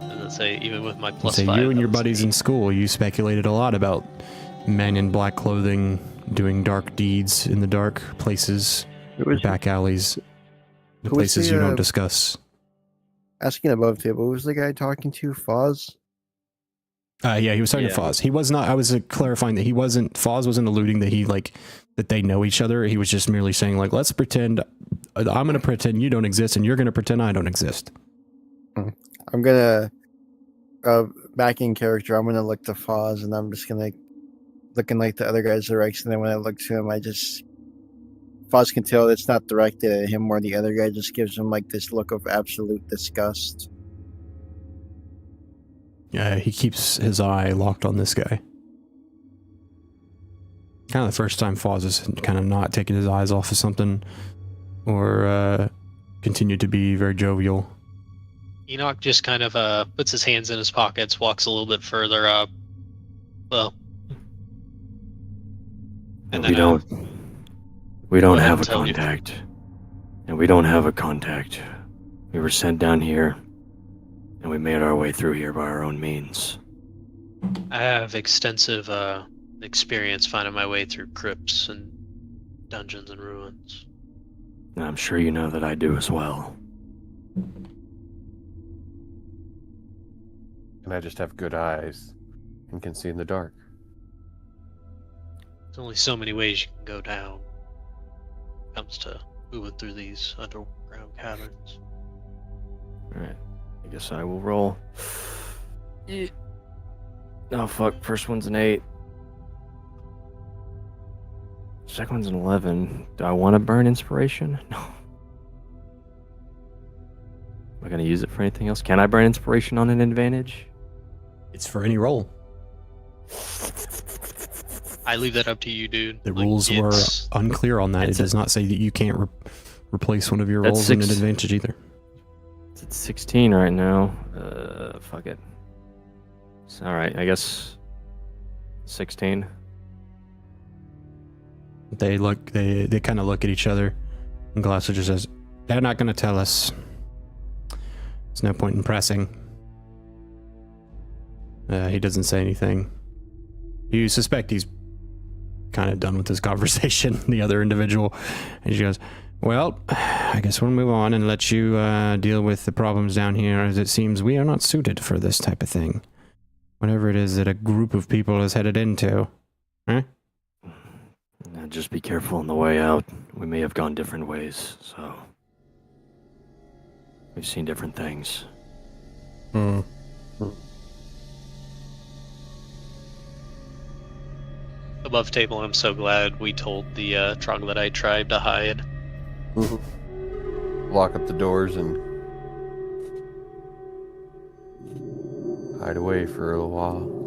Speaker 2: And then say, even with my
Speaker 13: I'd
Speaker 2: plus
Speaker 13: say
Speaker 2: 5.
Speaker 13: you and your
Speaker 2: that was
Speaker 13: buddies in school, you speculated a lot about men in black clothing doing dark deeds in the dark places, back alleys, the
Speaker 11: who was
Speaker 13: places
Speaker 11: the,
Speaker 13: you don't discuss.
Speaker 11: Asking above table, who was the guy talking to? Foz?
Speaker 13: Yeah, he was talking to
Speaker 6: Yeah.
Speaker 13: Foz. He was not. I was clarifying that he wasn't. Foz wasn't alluding that that they know each other. He was just merely saying like, let's pretend. I'm going to pretend you don't exist, and you're going to pretend I don't exist.
Speaker 11: I'm gonna back in character. I'm gonna look to Foz, and I'm just gonna looking like the other guy's direction. And when I look to him, Foz can tell it's not directed at him or the other guy. Just gives him like this look of absolute disgust.
Speaker 13: Yeah, he keeps his eye locked on this guy. Kind of the first time Foz has kind of not taken his eyes off of something, or continued to be very jovial.
Speaker 2: Enoch just kind of puts his hands in his pockets, walks a little bit further up. Well, and
Speaker 6: we
Speaker 2: then
Speaker 6: we don't
Speaker 2: go ahead
Speaker 6: have a
Speaker 2: and tell me.
Speaker 6: contact, and we don't have a contact. We were sent down here, and we made our way through here by our own means.
Speaker 2: I have extensive experience finding my way through crypts and dungeons and ruins.
Speaker 6: And I'm sure you know that I do as well.
Speaker 5: And I just have good eyes and can see in the dark.
Speaker 2: There's only so many ways you can go down when it comes to moving through these underground caverns.
Speaker 6: Alright, I guess I will roll. Oh fuck, first one's an 8. Second one's an 11. Do I want to burn inspiration? No. Am I going to use it for anything else? Can I burn inspiration on an advantage?
Speaker 13: It's for any roll.
Speaker 2: I leave that up to you, dude.
Speaker 13: The
Speaker 2: Like,
Speaker 13: rules were unclear on that. It does not say that you can't replace one of your rolls in an advantage either.
Speaker 6: It's at 16 right now. Fuck it. It's alright, I guess 16.
Speaker 13: They kind of look at each other, and Glasser just says, "They're not going to tell us. There's no point in pressing." He doesn't say anything. You suspect he's kind of done with this conversation, the other individual, and she goes, "Well, I guess we'll move on and let you deal with the problems down here, as it seems we are not suited for this type of thing. Whatever it is that a group of people is headed into. Huh?
Speaker 6: Just be careful on the way out. We may have gone different ways, so... We've seen different things."
Speaker 2: Above table, I'm so glad we told the troglodyte tribe to hide.
Speaker 5: Lock up the doors and hide away for a little while.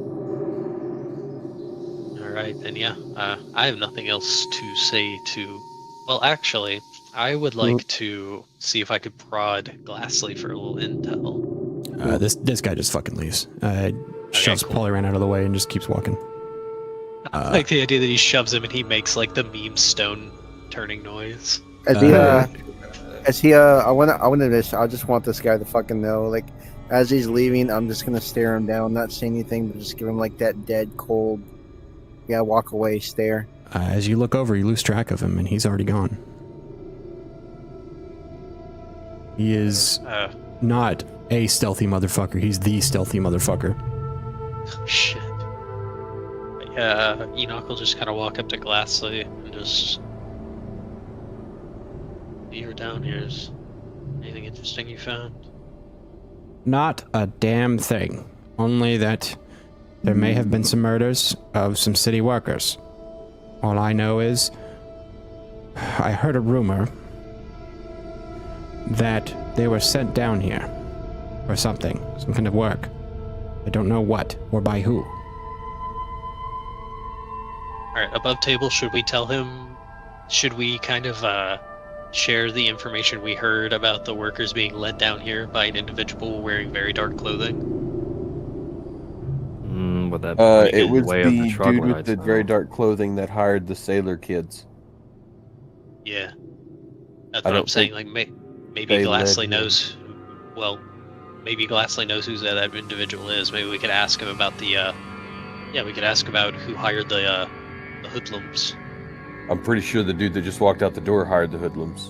Speaker 2: Alright, then yeah. I have nothing else to say to... Well, actually, I would like to see if I could prod Glassley for a little intel.
Speaker 13: This guy just fucking leaves. Shoves Polly ran out of the way and just keeps walking.
Speaker 2: I like the idea that he shoves him and he makes like the meme stone turning noise.
Speaker 11: I just want this guy to fucking know, like, as he's leaving, I'm just gonna stare him down, not say anything, but just give him like that dead, cold, walk away stare.
Speaker 13: As you look over, you lose track of him, and he's already gone. He is not a stealthy motherfucker. He's the stealthy motherfucker.
Speaker 2: Shit. Yeah, Enoch will just kind of walk up to Glassley and just... "You're down here. Is anything interesting you found?"
Speaker 13: Not a damn thing. Only that there may have been some murders of some city workers. All I know is I heard a rumor that they were sent down here for something, some kind of work. I don't know what or by who.
Speaker 2: Alright, above table, should we tell him... Should we kind of share the information we heard about the workers being led down here by an individual wearing very dark clothing?
Speaker 6: Would that
Speaker 5: it was the dude with the very dark clothing that hired the sailor kids.
Speaker 2: Yeah. That's what I'm saying, like, maybe Glassley knows... Well, maybe Glassley knows who that individual is. Maybe we could ask him about the, yeah, we could ask about who hired the hoodlums.
Speaker 5: I'm pretty sure the dude that just walked out the door hired the hoodlums.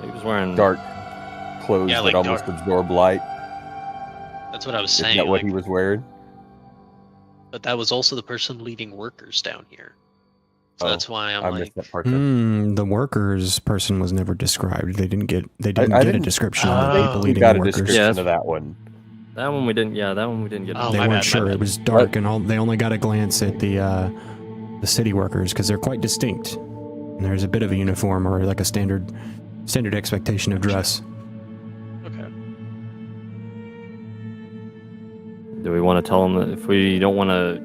Speaker 6: He was wearing
Speaker 5: dark clothes that almost absorb light.
Speaker 2: That's what I was saying.
Speaker 5: Isn't that what he was wearing?
Speaker 2: But that was also the person leading workers down here. So that's why I
Speaker 5: missed that part.
Speaker 13: The workers person was never described. They didn't get a description of the people leading
Speaker 5: got
Speaker 13: workers.
Speaker 5: a description of that one.
Speaker 6: That one we didn't. Yeah, that one we didn't get.
Speaker 2: Oh,
Speaker 13: They weren't sure. It was dark, and they only got a glance at the city workers because they're quite distinct. And there's a bit of a uniform or like a standard expectation of dress.
Speaker 2: Okay.
Speaker 6: Do we want to tell them that if we don't want to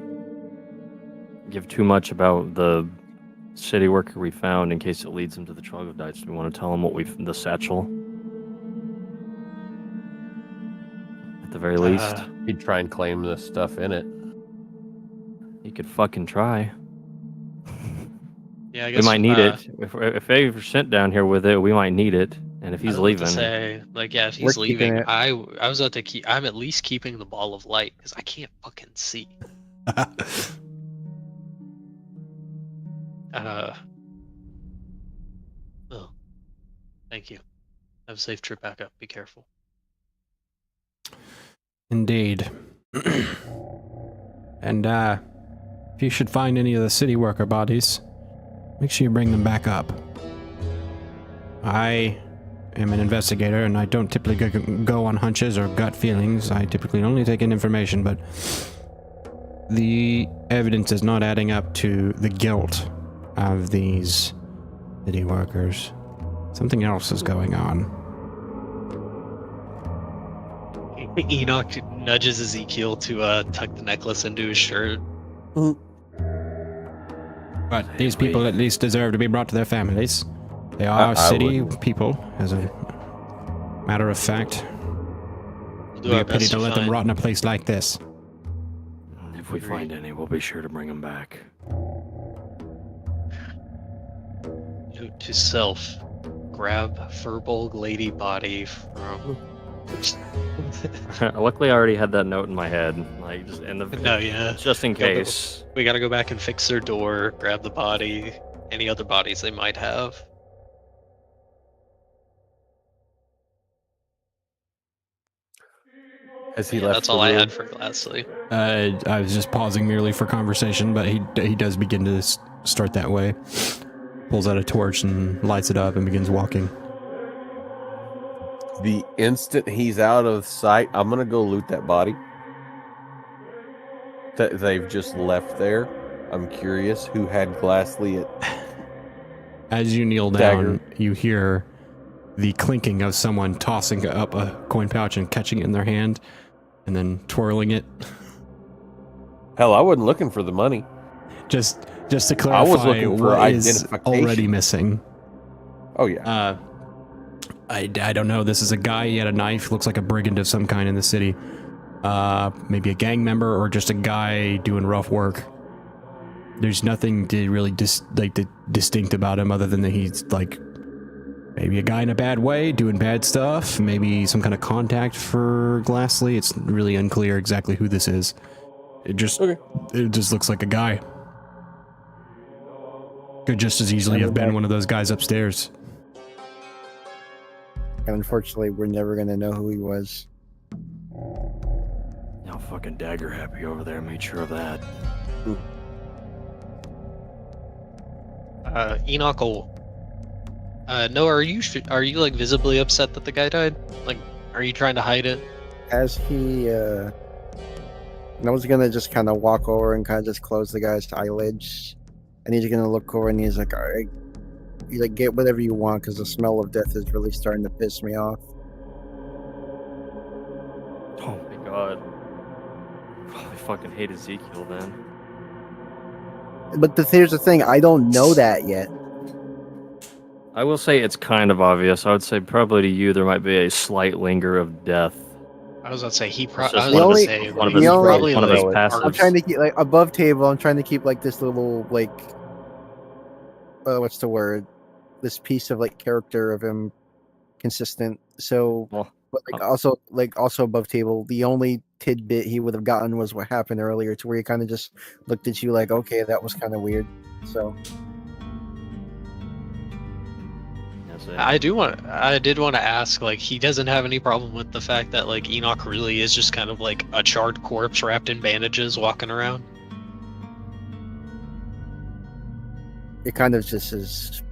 Speaker 6: give too much about the city worker we found in case it leads them to the troglodytes, do we want to tell them what the satchel?
Speaker 7: at the very least.
Speaker 5: He'd try and claim the stuff in it.
Speaker 7: He could fucking try.
Speaker 2: Yeah, I guess
Speaker 7: We might need it. If they're sent down here with it, we might need it. And if he's leaving,
Speaker 2: say, like, yeah, if
Speaker 11: We're
Speaker 2: he's
Speaker 11: keeping
Speaker 2: leaving,
Speaker 11: it.
Speaker 2: I was about to keep. I'm at least keeping the ball of light because I can't fucking see. Oh, thank you. Have a safe trip back up. Be careful.
Speaker 13: Indeed. And if you should find any of the city worker bodies, make sure you bring them back up. I am an investigator, and I don't typically go on hunches or gut feelings. I typically only take in information, but the evidence is not adding up to the guilt of these city workers. Something else is going on.
Speaker 2: Enoch nudges Ezekiel to tuck the necklace into his shirt.
Speaker 13: But these people at least deserve to be brought to their families. They are city people, as a matter of fact.
Speaker 2: We'll
Speaker 13: It'd be a pity to let them
Speaker 2: find-
Speaker 13: rot in a place like this.
Speaker 7: if we find any, we'll be sure to bring them back.
Speaker 2: Note to self: grab Furbolg lady body from.
Speaker 7: Luckily, I already had that note in my head, like just in the
Speaker 2: No, yeah.
Speaker 7: just in case.
Speaker 2: We gotta go back and fix their door, grab the body, any other bodies they might have.
Speaker 5: Has he
Speaker 2: Yeah,
Speaker 5: left?
Speaker 2: that's
Speaker 5: the
Speaker 2: all I
Speaker 5: room?
Speaker 2: had for Glassly.
Speaker 13: I was just pausing merely for conversation, but he does begin to start that way. Pulls out a torch and lights it up and begins walking.
Speaker 5: The instant he's out of sight, I'm gonna go loot that body that they've just left there. I'm curious who had Glassly at.
Speaker 13: As you kneel down, you hear the clinking of someone tossing up a coin pouch and catching it in their hand, and then twirling it.
Speaker 5: Hell, I wasn't looking for the money.
Speaker 13: Just to
Speaker 5: I was
Speaker 13: clarify,
Speaker 5: looking for
Speaker 13: what is
Speaker 5: identification.
Speaker 13: already missing?
Speaker 5: Oh yeah.
Speaker 13: I don't know. This is a guy. He had a knife. Looks like a brigand of some kind in the city. Maybe a gang member or just a guy doing rough work. There's nothing to really distinct about him other than that he's like maybe a guy in a bad way doing bad stuff. Maybe some kind of contact for Glassly. It's really unclear exactly who this is. It just looks like a guy. Could just as easily have been one of those guys upstairs.
Speaker 11: And unfortunately, we're never going to know who he was.
Speaker 7: Now fucking dagger happy over there made sure of that.
Speaker 2: Enoch will. No, are you like visibly upset that the guy died? Like, are you trying to hide it?
Speaker 11: As he, I was going to just kind of walk over and kind of just close the guy's eyelids. And he's going to look over and he's like, all right. He's like, get whatever you want because the smell of death is really starting to piss me off.
Speaker 7: Oh my god. I fucking hate Ezekiel then.
Speaker 11: But here's the thing, I don't know that yet.
Speaker 7: I will say it's kind of obvious. I would say probably to you there might be a slight linger of death.
Speaker 2: I was about to say he
Speaker 7: It's
Speaker 2: probably.
Speaker 7: just
Speaker 2: I was
Speaker 7: one of
Speaker 2: about to
Speaker 7: his-
Speaker 2: say
Speaker 7: one of
Speaker 2: like,
Speaker 7: his-
Speaker 2: probably
Speaker 7: one of his
Speaker 2: like,
Speaker 7: passives.
Speaker 11: I'm trying to keep like above table. I'm trying to keep like this little like, what's the word? This piece of like character of him consistent. So, but like also above table. The only tidbit he would have gotten was what happened earlier, to where he kind of just looked at you like, okay, that was kind of weird. So.
Speaker 2: I did want to ask, like, he doesn't have any problem with the fact that like Enoch really is just kind of like a charred corpse wrapped in bandages walking around.
Speaker 11: It kind of just is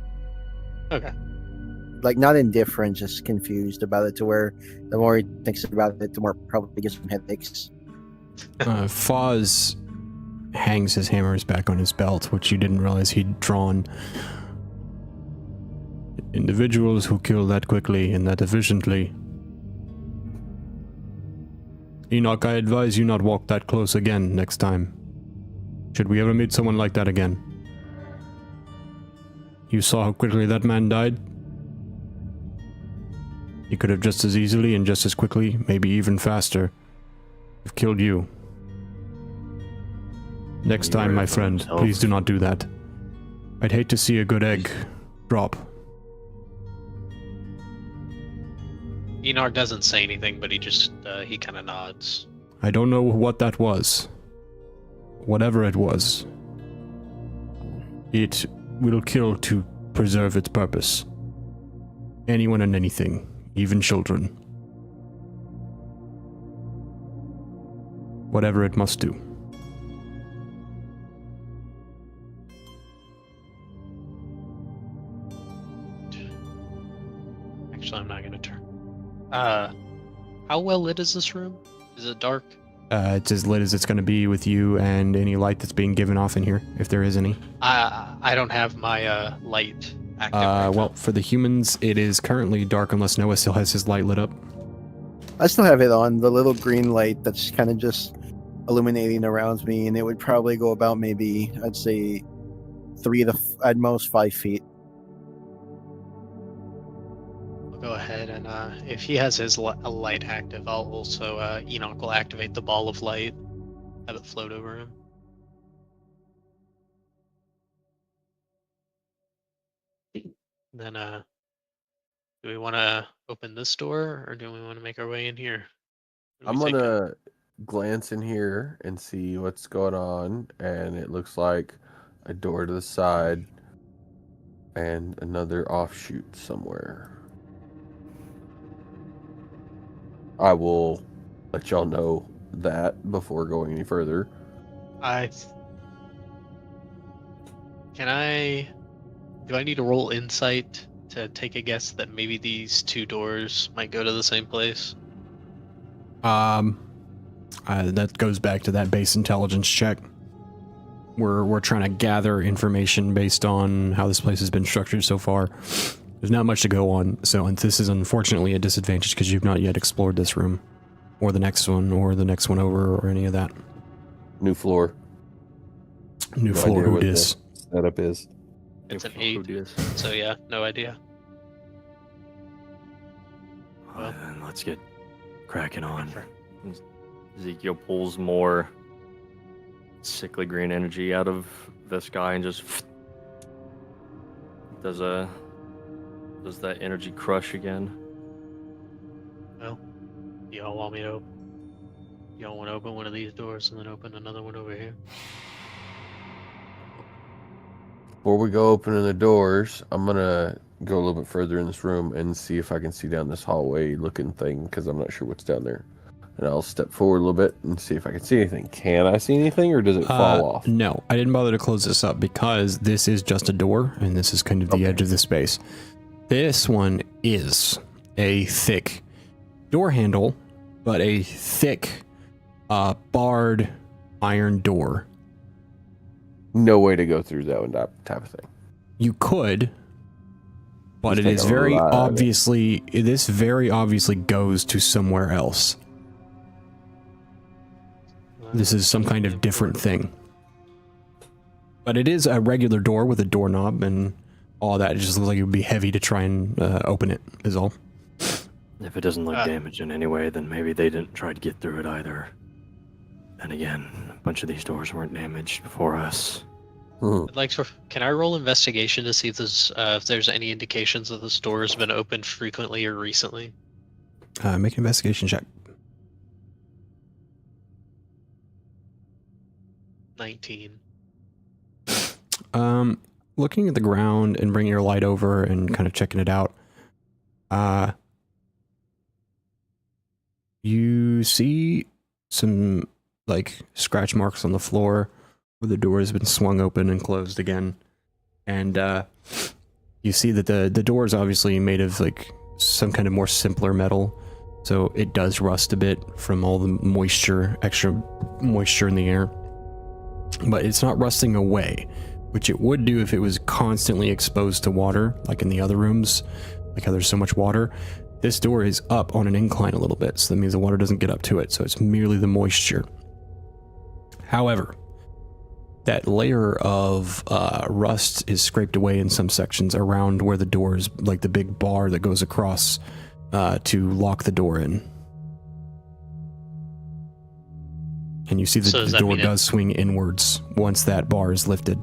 Speaker 2: Okay.
Speaker 11: like not indifferent, just confused about it, to where the more he thinks about it, the more it probably gives him headaches.
Speaker 13: Foz hangs his hammers back on his belt, which you didn't realize he'd drawn. Individuals who kill that quickly and that efficiently. Enoch, I advise you not walk that close again next time. Should we ever meet someone like that again? You saw how quickly that man died? He could have just as easily and just as quickly, maybe even faster, I've killed you. Next time, my friend, please do not do that. I'd hate to see a good egg drop.
Speaker 2: Enoch doesn't say anything, but he just, he kind of nods.
Speaker 13: I don't know what that was. Whatever it was. It will kill to preserve its purpose. Anyone and anything, even children. Whatever it must do.
Speaker 2: Actually, I'm not gonna turn. How well lit is this room? Is it dark?
Speaker 13: It's as lit as it's going to be with you and any light that's being given off in here, if there is any.
Speaker 2: I don't have my light active. Right
Speaker 13: well, for the humans, it is currently dark unless Noah still has his light lit up.
Speaker 11: I still have it on, the little green light that's kind of just illuminating around me, and it would probably go about maybe, I'd say, 3 to at most 5 feet.
Speaker 2: I'll go ahead and if he has his light active, I'll also Enoch will activate the ball of light, have it float over him. Then do we want to open this door or do we want to make our way in here?
Speaker 5: I'm gonna glance in here and see what's going on, and it looks like a door to the side and another offshoot somewhere. I will let y'all know that before going any further.
Speaker 2: Do I need to roll insight to take a guess that maybe these 2 doors might go to the same place?
Speaker 13: That goes back to that base intelligence check. We're trying to gather information based on how this place has been structured so far. There's not much to go on, so this is unfortunately a disadvantage because you've not yet explored this room, or the next one over, or any of that.
Speaker 5: New floor.
Speaker 13: New floor. Who dis?
Speaker 5: Setup is.
Speaker 2: It's an 8. So yeah, no idea.
Speaker 6: Well, then let's get cracking on. Ezekiel pulls more sickly green energy out of this guy and just does that energy crush again.
Speaker 2: Well, y'all want me to open? Y'all want to open one of these doors and then open another one over here?
Speaker 5: Before we go opening the doors, I'm gonna go a little bit further in this room and see if I can see down this hallway looking thing, because I'm not sure what's down there. And I'll step forward a little bit and see if I can see anything. Can I see anything, or does it fall off?
Speaker 13: No, I didn't bother to close this up because this is just a door, and this is kind of the edge of the space. This one is a thick door handle, but a thick, barred iron door.
Speaker 5: No way to go through that one type of thing.
Speaker 13: You could, but it is very obviously, this very obviously goes to somewhere else. This is some kind of different thing. But it is a regular door with a doorknob and all that. It just looks like it would be heavy to try and open it, is all.
Speaker 6: If it doesn't look damaged in any way, then maybe they didn't try to get through it either. And again, a bunch of these doors weren't damaged before us.
Speaker 2: Can I roll investigation to see if there's any indications that this door has been opened frequently or recently?
Speaker 13: Make an investigation check.
Speaker 2: 19.
Speaker 13: Looking at the ground and bringing your light over and kind of checking it out, you see some like scratch marks on the floor where the door has been swung open and closed again, and you see that the door is obviously made of like some kind of more simpler metal, so it does rust a bit from all the extra moisture in the air, but it's not rusting away, which it would do if it was constantly exposed to water, like in the other rooms, like how there's so much water. This door is up on an incline a little bit, so that means the water doesn't get up to it, so it's merely the moisture. However, that layer of rust is scraped away in some sections around where the door is, like the big bar that goes across to lock the door in. And you see that
Speaker 2: So does
Speaker 13: the
Speaker 2: that
Speaker 13: door
Speaker 2: mean
Speaker 13: does swing inwards once that bar is lifted.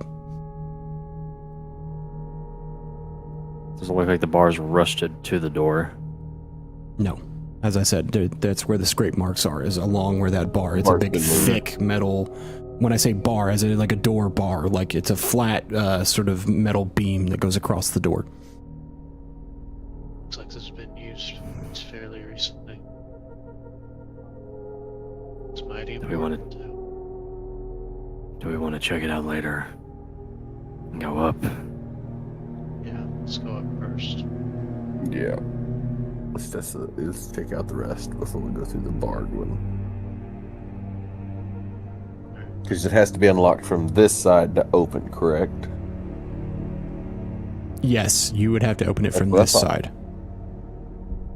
Speaker 6: Doesn't look like the bar's rusted to the door.
Speaker 13: No. As I said, that's where the scrape marks are, is along where that bar. It's a
Speaker 5: Bar's
Speaker 13: big,
Speaker 5: been moved.
Speaker 13: thick metal. When I say bar, as in like a door bar, like it's a flat sort of metal beam that goes across the door.
Speaker 2: Looks like this has been used fairly recently. It's mighty
Speaker 6: Do we want
Speaker 2: important.
Speaker 6: Do we want to check it out later? And go up?
Speaker 2: Yeah, let's go up first.
Speaker 5: Yeah. Let's take out the rest before we go through the barred one. Because it has to be unlocked from this side to open, correct?
Speaker 13: Yes, you would have to open it from
Speaker 5: That's
Speaker 13: this
Speaker 5: what I thought.
Speaker 13: side.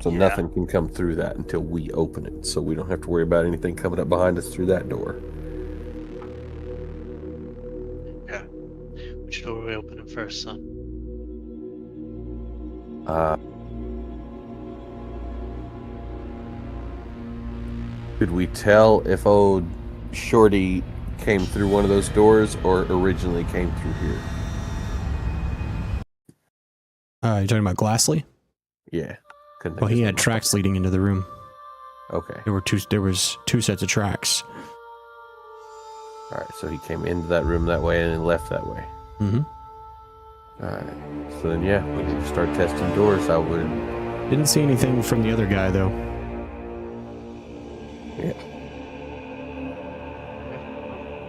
Speaker 5: So nothing can come through that until we open it. So we don't have to worry about anything coming up behind us through that door.
Speaker 2: Yeah. Which door are we opening first, son?
Speaker 5: Could we tell if old Shorty came through one of those doors or originally came through here?
Speaker 13: You're talking about Glassley?
Speaker 5: Yeah. Couldn't think
Speaker 13: Well,
Speaker 5: of
Speaker 13: he
Speaker 5: his
Speaker 13: had
Speaker 5: name.
Speaker 13: tracks leading into the room.
Speaker 5: Okay.
Speaker 13: There was two sets of tracks.
Speaker 5: Alright, so he came into that room that way and then left that way.
Speaker 13: Mm-hmm.
Speaker 5: Alright. So then, yeah, we can start testing doors. I would.
Speaker 13: Didn't see anything from the other guy, though.
Speaker 5: Yeah.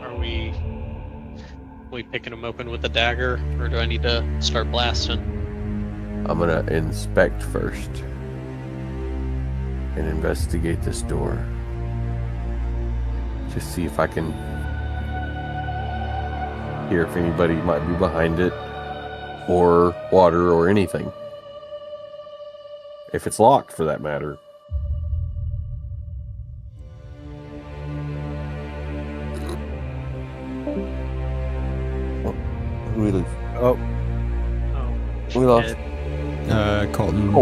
Speaker 2: Are we picking them open with a dagger, or do I need to start blasting?
Speaker 5: I'm gonna inspect first and investigate this door. Just see if I can hear if anybody might be behind it, or water, or anything. If it's locked, for that matter. Oh, who we lose?
Speaker 11: Oh,
Speaker 5: We lost.
Speaker 13: Colton.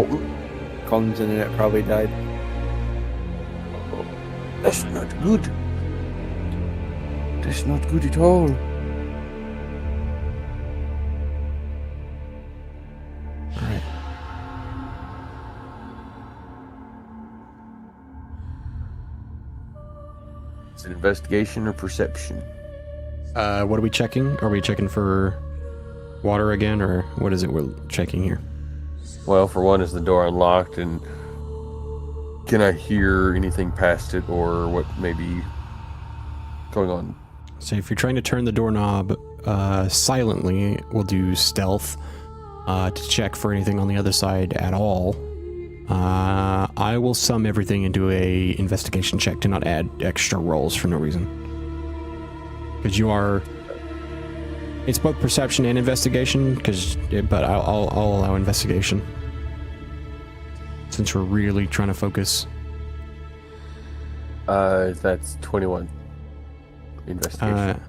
Speaker 11: Colton's internet probably died.
Speaker 5: That's not good. That's not good at all.
Speaker 13: Alright.
Speaker 5: It's an investigation or perception.
Speaker 13: What are we checking? Are we checking for water again, or what is it we're checking here?
Speaker 5: Well, for one, is the door unlocked, and can I hear anything past it, or what may be going on?
Speaker 13: So if you're trying to turn the doorknob silently, we'll do stealth to check for anything on the other side at all. I will sum everything into a investigation check to not add extra rolls for no reason. Because you are... It's both perception and investigation, but I'll allow investigation. Since we're really trying to focus.
Speaker 5: That's 21. Investigation.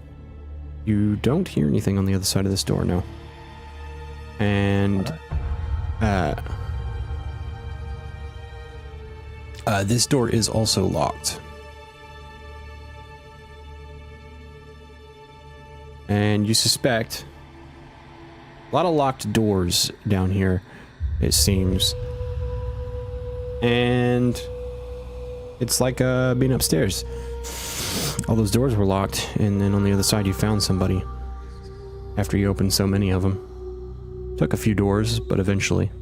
Speaker 13: You don't hear anything on the other side of this door, no. And this door is also locked. And you suspect a lot of locked doors down here, it seems. And it's like being upstairs. All those doors were locked, and then on the other side you found somebody. After you opened so many of them. Took a few doors, but eventually.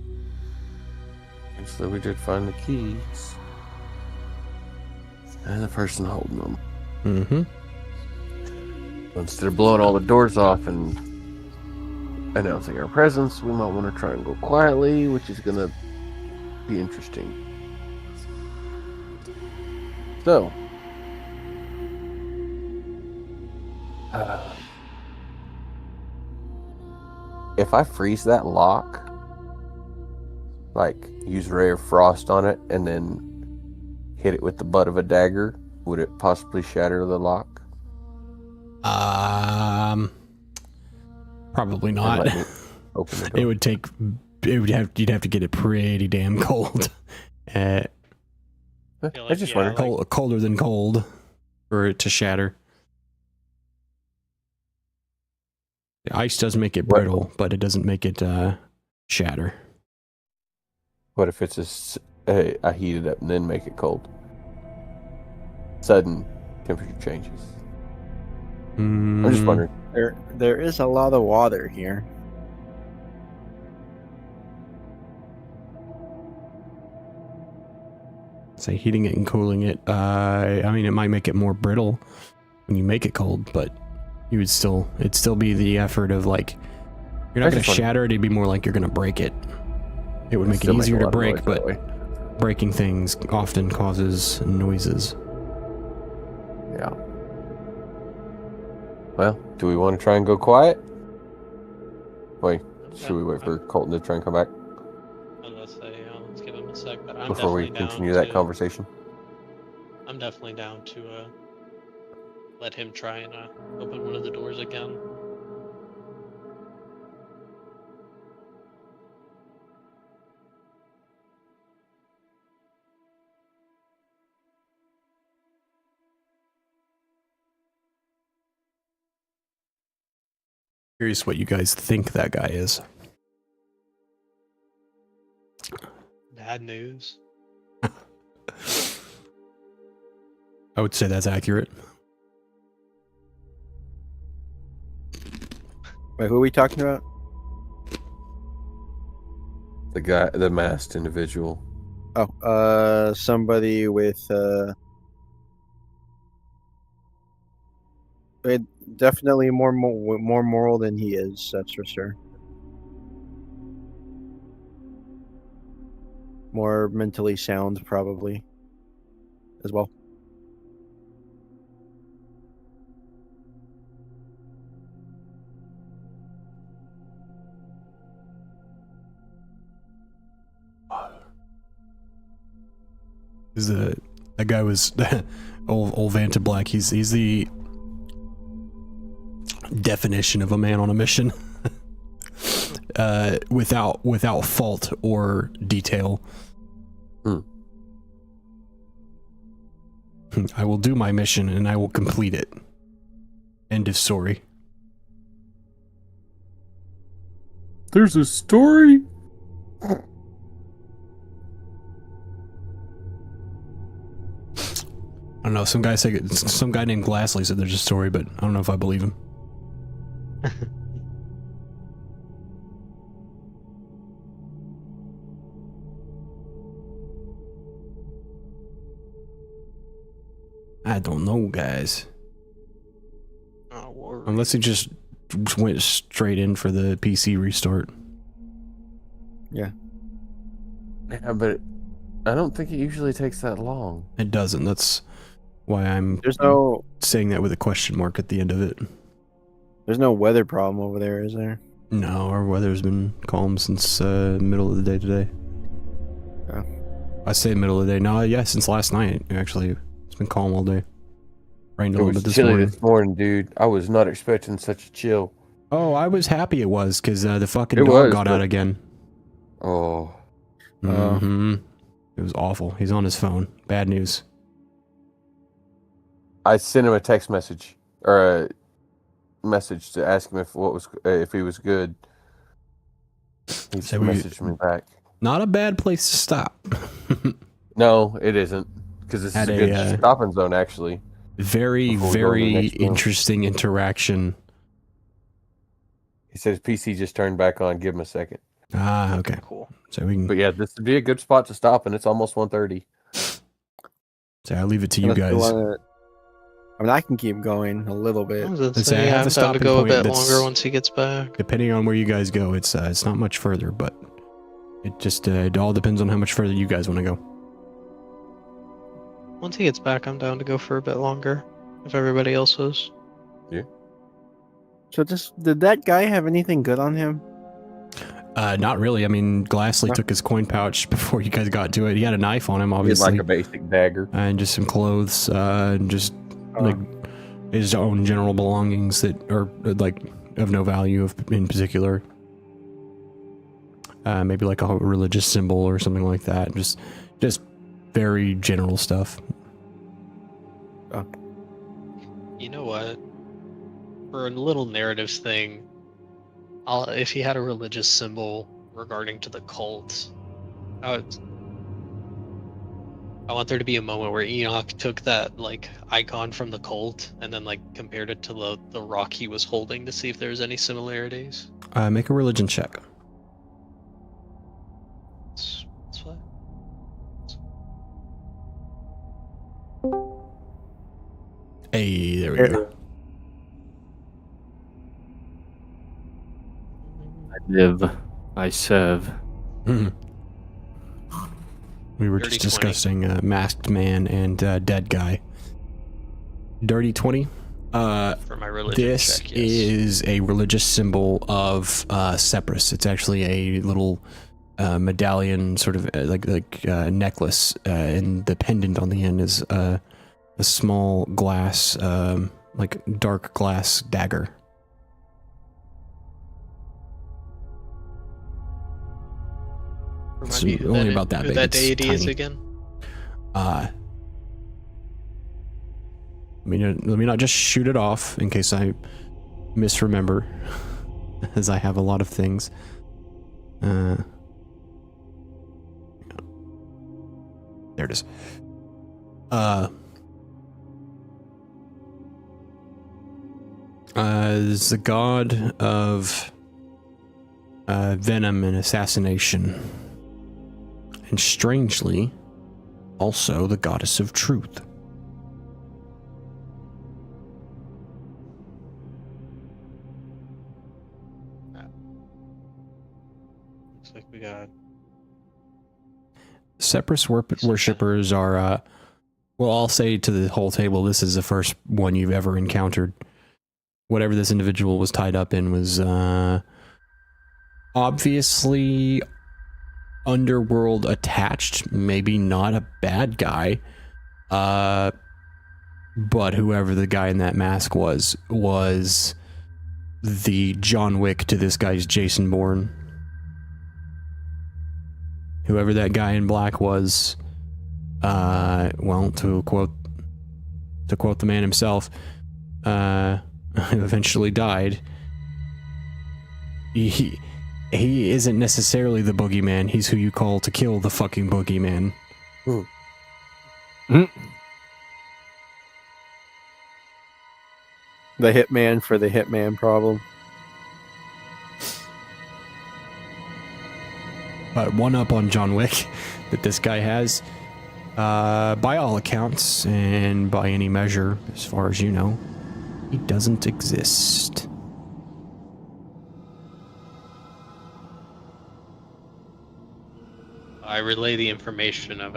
Speaker 5: So we did find the keys. And the person holding them.
Speaker 13: Mm-hmm.
Speaker 5: Instead of blowing all the doors off and announcing our presence, we might want to try and go quietly, which is going to be interesting. So, if I freeze that lock, like use ray of frost on it and then hit it with the butt of a dagger, would it possibly shatter the lock?
Speaker 13: Probably not.
Speaker 5: Open the door.
Speaker 13: It would take. You'd have to get it pretty damn cold.
Speaker 5: I just wondered.
Speaker 13: Colder than cold. for it to shatter. The ice does make it brittle, but it doesn't make it shatter.
Speaker 5: What if it's I heat it up and then make it cold? Sudden temperature changes. I'm just wondering.
Speaker 11: There is a lot of water here.
Speaker 13: Say heating it and cooling it. I mean, it might make it more brittle when you make it cold, but it'd still be the effort of like, you're not going to shatter it. It'd be more like you're going to break it. It would make it easier to break, but breaking things often causes noises.
Speaker 5: Yeah. Well, do we want to try and go quiet? Wait, should we wait for Colton to try and come back?
Speaker 2: I was about to say, let's give him a sec, but I'm
Speaker 5: before we continue that conversation.
Speaker 2: I'm definitely down to let him try and open one of the doors again.
Speaker 13: Curious what you guys think that guy is.
Speaker 2: Bad news.
Speaker 13: I would say that's accurate.
Speaker 11: Wait, who are we talking about?
Speaker 5: The guy, the masked individual.
Speaker 11: Oh, somebody with definitely more moral than he is. That's for sure. More mentally sound, probably, as well.
Speaker 13: That guy was old Vanta Black. He's the definition of a man on a mission. Without fault or detail. I will do my mission and I will complete it. End of story.
Speaker 5: There's a story?
Speaker 13: I don't know. Some guy named Glassley said there's a story, but I don't know if I believe him. I don't know, guys. Unless he just went straight in for the PC restart.
Speaker 11: Yeah.
Speaker 5: Yeah, but I don't think it usually takes that long.
Speaker 13: It doesn't. That's why I'm saying that with a question mark at the end of it.
Speaker 11: There's no weather problem over there, is there?
Speaker 13: No, our weather's been calm since middle of the day today.
Speaker 11: Yeah.
Speaker 13: I say middle of the day. No, yeah, since last night, actually. It's been calm all day. Rained a little bit this morning.
Speaker 5: This morning, dude. I was not expecting such a chill.
Speaker 13: Oh, I was happy it was, because the fucking dog got out again.
Speaker 5: Oh.
Speaker 13: Mm-hmm. It was awful. He's on his phone. Bad news.
Speaker 5: I sent him a text message, or a message to ask him if he was good. He messaged me back.
Speaker 13: Not a bad place to stop.
Speaker 5: No, it isn't. Because this is a good stopping zone, actually.
Speaker 13: Very, very interesting interaction.
Speaker 5: He said his PC just turned back on. Give him a second.
Speaker 13: Ah, okay. Cool. So we can...
Speaker 5: But yeah, this would be a good spot to stop, and it's almost 1:30.
Speaker 13: So I'll leave it to you guys.
Speaker 11: I mean, I can keep going a little bit.
Speaker 2: I have to go a bit longer once he gets back.
Speaker 13: Depending on where you guys go, it's not much further, but it just it all depends on how much further you guys want to go.
Speaker 2: Once he gets back, I'm down to go for a bit longer, if everybody else is.
Speaker 5: Yeah.
Speaker 11: So did that guy have anything good on him?
Speaker 13: Not really. I mean, Glassley took his coin pouch before you guys got to it. He had a knife on him, obviously.
Speaker 5: He had like a basic dagger.
Speaker 13: And just some clothes, and just like his own general belongings that are like of no value in particular. Maybe like a religious symbol or something like that. Just very general stuff.
Speaker 2: You know what? For a little narratives thing, if he had a religious symbol regarding to the cult, I want there to be a moment where Enoch took that like icon from the cult and then like compared it to the rock he was holding to see if there's any similarities.
Speaker 13: Make a religion check.
Speaker 2: That's fine.
Speaker 13: Hey, there we go.
Speaker 7: I live, I serve.
Speaker 13: We were
Speaker 2: Dirty
Speaker 13: just discussing masked man and dead guy. Dirty 20.
Speaker 2: For my religion
Speaker 13: This
Speaker 2: check, yes.
Speaker 13: is a religious symbol of Cyprus. It's actually a little medallion, sort of like necklace, and the pendant on the end is a small glass, like dark glass dagger.
Speaker 2: Remind me who
Speaker 13: only
Speaker 2: that
Speaker 13: about that
Speaker 2: who
Speaker 13: big.
Speaker 2: that
Speaker 13: It's
Speaker 2: deity is
Speaker 13: tiny.
Speaker 2: again?
Speaker 13: Let me not just shoot it off in case I misremember, as I have a lot of things. There it is. Is the god of venom and assassination, and strangely, also the goddess of truth.
Speaker 2: Looks like we got
Speaker 13: Cyprus worshippers are, well, I'll say to the whole table, this is the first one you've ever encountered. Whatever this individual was tied up in was obviously underworld attached, maybe not a bad guy, but whoever the guy in that mask was the John Wick to this guy's Jason Bourne. Whoever that guy in black was, well, to quote the man himself, eventually died. He isn't necessarily the boogeyman. He's who you call to kill the fucking boogeyman.
Speaker 14: The hitman for the hitman problem.
Speaker 13: But one up on John Wick that this guy has, by all accounts and by any measure, as far as you know, he doesn't exist.
Speaker 2: I relay the information of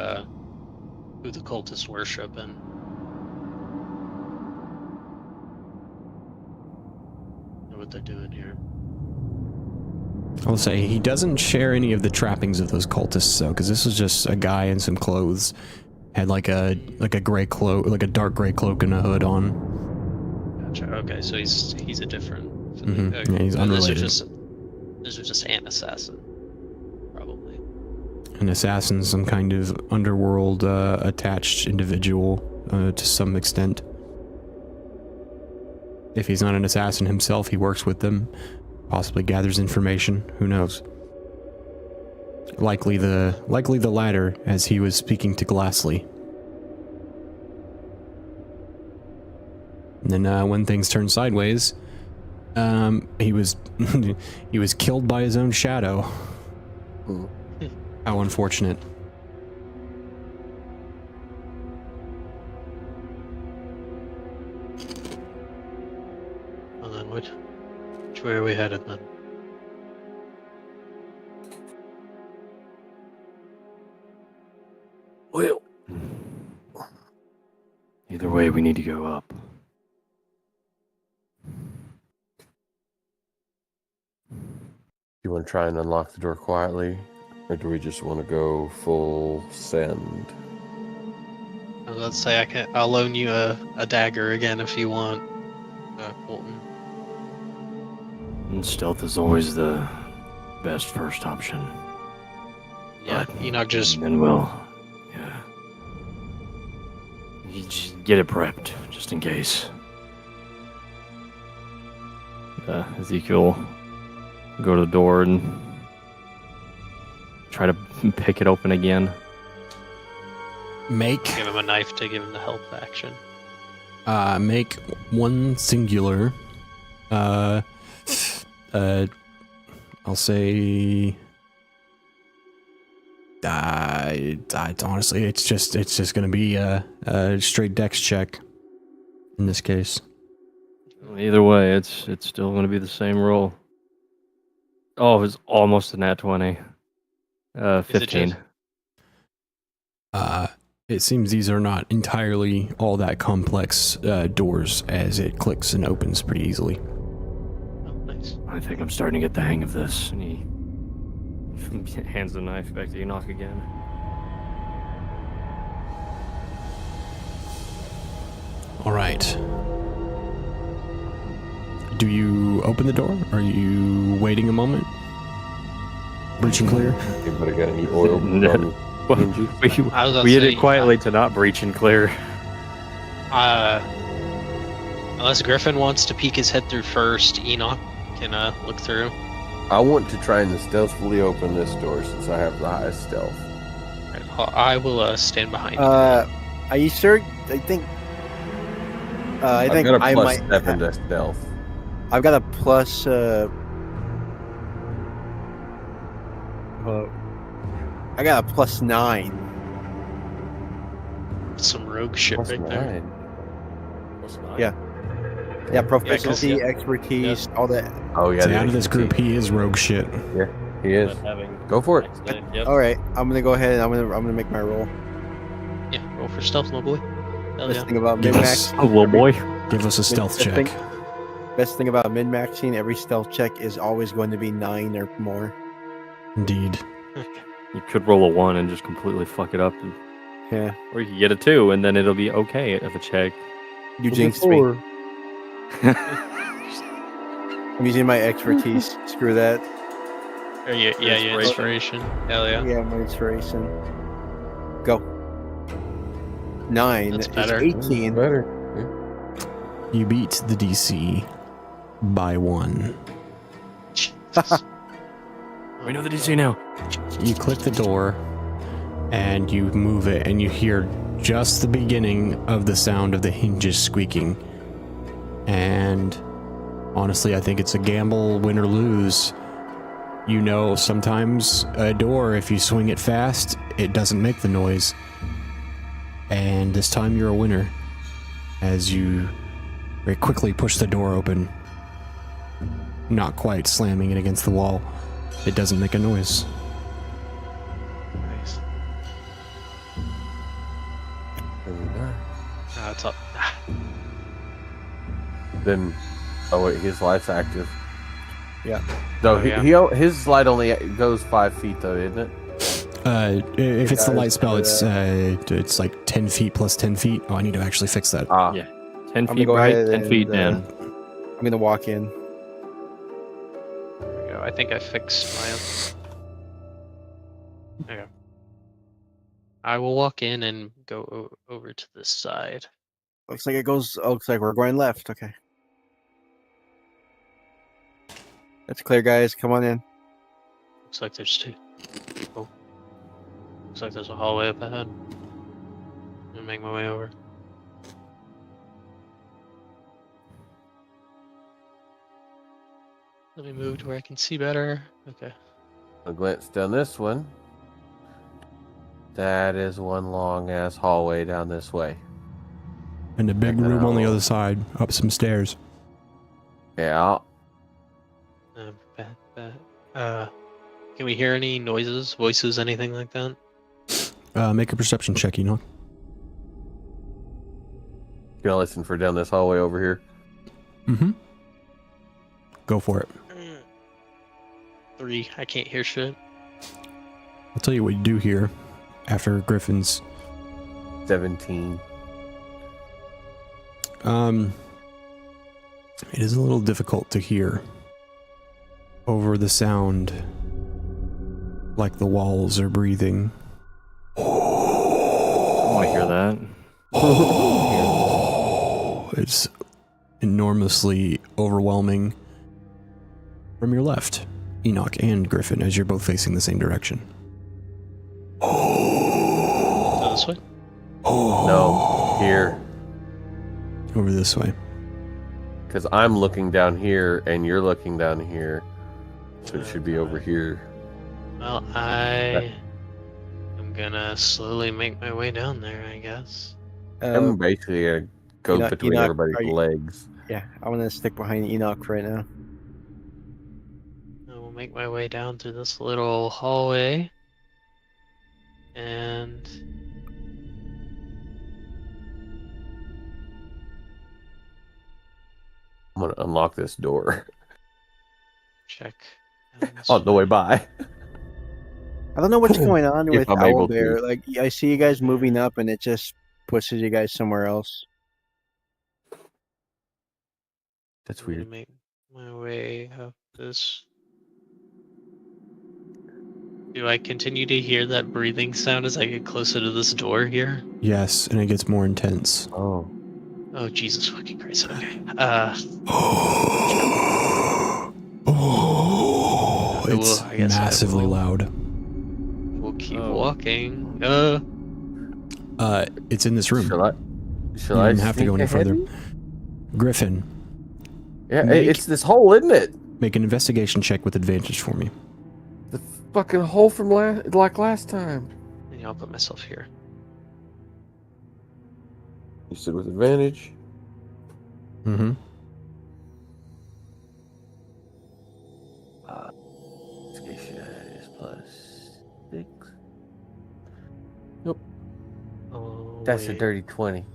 Speaker 2: who the cultists worship and what they're doing here.
Speaker 13: I'll say he doesn't share any of the trappings of those cultists, though, because this was just a guy in some clothes, had like a gray cloak, like a dark gray cloak and a hood on.
Speaker 2: Gotcha. Okay, so he's a different.
Speaker 13: Yeah, he's unrelated.
Speaker 2: This is just an assassin, probably.
Speaker 13: An assassin, some kind of underworld attached individual to some extent. If he's not an assassin himself, he works with them, possibly gathers information. Who knows? Likely the latter, as he was speaking to Glassley. And then when things turned sideways, he was he was killed by his own shadow. How unfortunate.
Speaker 2: Well then, which way are we headed then?
Speaker 7: Well, either way, we need to go up.
Speaker 5: You want to try and unlock the door quietly, or do we just want to go full send?
Speaker 2: Let's say I'll loan you a dagger again if you want, Colton.
Speaker 7: And stealth is always the best first option.
Speaker 2: Yeah, Enoch just.
Speaker 7: And we'll, yeah. You just get it prepped, just in case.
Speaker 6: Ezekiel go to the door and try to pick it open again.
Speaker 13: Make
Speaker 2: Give him a knife to give him the help action.
Speaker 13: make one singular. I'll say. Honestly, it's just gonna be a straight dex check in this case.
Speaker 6: Either way, it's still going to be the same roll. Oh, it was almost a nat 20. 15.
Speaker 13: It seems these are not entirely all that complex doors, as it clicks and opens pretty easily.
Speaker 2: Oh, nice.
Speaker 6: I think I'm starting to get the hang of this. And he hands the knife back to Enoch again.
Speaker 13: All right. Do you open the door? Are you waiting a moment? Breach and clear?
Speaker 5: Anybody got any oil?
Speaker 6: Well, we did it quietly to not breach and clear.
Speaker 2: Unless Griffin wants to peek his head through first, Enoch can look through.
Speaker 5: I want to try and stealthily open this door since I have the highest stealth.
Speaker 2: Right, I will stand behind you.
Speaker 11: Are you sure? I think
Speaker 5: I've got a
Speaker 11: I
Speaker 5: plus
Speaker 11: might
Speaker 5: 7 to stealth.
Speaker 11: I've got a plus. I got a plus 9.
Speaker 2: Some rogue shit
Speaker 5: Plus
Speaker 2: right there.
Speaker 5: 9.
Speaker 11: Yeah. Yeah, proficiency,
Speaker 2: Yeah.
Speaker 11: expertise, all that.
Speaker 5: Oh yeah.
Speaker 13: So
Speaker 5: the
Speaker 13: out of this group, he is rogue shit.
Speaker 5: Yeah, he is. Go for it.
Speaker 6: Yep.
Speaker 11: All right, I'm gonna go ahead and I'm gonna make my roll.
Speaker 2: Yeah, roll for stealth, my boy. Hell
Speaker 11: Best
Speaker 2: yeah.
Speaker 11: thing about
Speaker 13: Give
Speaker 11: min-max.
Speaker 13: us,
Speaker 6: Oh, little boy.
Speaker 13: give us a stealth check.
Speaker 11: Best thing about min-maxing, every stealth check is always going to be 9 or more.
Speaker 13: Indeed.
Speaker 6: You could roll a 1 and just completely fuck it up.
Speaker 11: Yeah,
Speaker 6: Or you could get a 2 and then it'll be okay of a check.
Speaker 11: you jinxed me. I'm using my expertise. Screw that.
Speaker 2: Or yeah, inspiration. Hell yeah.
Speaker 11: Yeah, my inspiration. Go. 9
Speaker 2: That's
Speaker 11: is
Speaker 2: better.
Speaker 11: 18.
Speaker 5: Better.
Speaker 13: You beat the DC by 1.
Speaker 6: We know the DC now.
Speaker 13: You click the door and you move it, and you hear just the beginning of the sound of the hinges squeaking. And honestly, I think it's a gamble, win or lose. You know, sometimes a door, if you swing it fast, it doesn't make the noise. And this time you're a winner, as you very quickly push the door open, not quite slamming it against the wall. It doesn't make a noise.
Speaker 2: Nice. It's up.
Speaker 5: Then, oh wait, his light's active.
Speaker 11: Yeah.
Speaker 5: No,
Speaker 2: Oh, yeah.
Speaker 5: his light only goes 5 feet though, isn't it?
Speaker 13: If it's the
Speaker 11: guys
Speaker 13: light spell,
Speaker 11: do
Speaker 13: it's like 10 feet plus 10 feet. Oh, I need to actually fix that.
Speaker 5: Ah,
Speaker 6: Yeah. 10
Speaker 11: I'm
Speaker 6: feet
Speaker 11: gonna go
Speaker 6: right,
Speaker 11: ahead
Speaker 6: 10 feet
Speaker 11: and,
Speaker 6: down.
Speaker 11: I'm gonna walk in.
Speaker 2: There we go. I think I fixed my. There we go. I will walk in and go over to this side.
Speaker 11: Looks like looks like we're going left. Okay. That's clear, guys. Come on in.
Speaker 2: Looks like there's 2. Oh. Looks like there's a hallway up ahead. I'm gonna make my way over. Let me move to where I can see better. Okay.
Speaker 5: I glanced down this one. That is one long ass hallway down this way.
Speaker 13: And a big
Speaker 5: Check that
Speaker 13: room on the
Speaker 5: out.
Speaker 13: other side, up some stairs.
Speaker 5: Yeah.
Speaker 2: Can we hear any noises, voices, anything like that?
Speaker 13: Make a perception check, Enoch.
Speaker 5: Gonna listen for down this hallway over here.
Speaker 13: Mm-hmm. Go for it.
Speaker 2: 3. I can't hear shit.
Speaker 13: I'll tell you what you do here after Griffin's.
Speaker 5: 17.
Speaker 13: It is a little difficult to hear over the sound, like the walls are breathing.
Speaker 6: I want to hear that.
Speaker 13: It's enormously overwhelming from your left, Enoch and Griffin, as you're both facing the same direction.
Speaker 2: So this way?
Speaker 5: No, here.
Speaker 13: Over this way.
Speaker 5: Because I'm looking down here and you're looking down here. So it should be over here.
Speaker 2: Well, I'm gonna slowly make my way down there, I guess.
Speaker 5: I'm basically gonna go between everybody's legs.
Speaker 14: Yeah, I'm gonna stick behind Enoch right now.
Speaker 2: I will make my way down through this little hallway. And
Speaker 5: I'm gonna unlock this door.
Speaker 2: check.
Speaker 5: On the way by.
Speaker 14: I don't know what's going on
Speaker 5: If
Speaker 14: with
Speaker 5: I'm able
Speaker 14: Owlbear.
Speaker 5: to.
Speaker 14: Like, I see you guys moving up, and it just pushes you guys somewhere else.
Speaker 5: That's
Speaker 2: I'm gonna
Speaker 5: weird.
Speaker 2: make my way up this. Do I continue to hear that breathing sound as I get closer to this door here?
Speaker 13: Yes, and it gets more intense.
Speaker 5: Oh.
Speaker 2: Oh, Jesus fucking Christ. Okay.
Speaker 13: It's
Speaker 2: I guess
Speaker 13: massively loud.
Speaker 2: We'll keep walking.
Speaker 13: It's in this room.
Speaker 5: Shall I
Speaker 13: You don't have to go any
Speaker 5: sneak ahead?
Speaker 13: further. Griffin.
Speaker 5: Yeah, it's this hole, isn't it?
Speaker 13: Make an investigation check with advantage for me.
Speaker 5: The fucking hole from last time.
Speaker 2: Yeah, I'll put myself here.
Speaker 5: You said with advantage.
Speaker 13: Mm-hmm.
Speaker 5: Investigation is plus 6. Nope.
Speaker 2: Oh,
Speaker 5: That's a
Speaker 2: wait.
Speaker 5: dirty 20.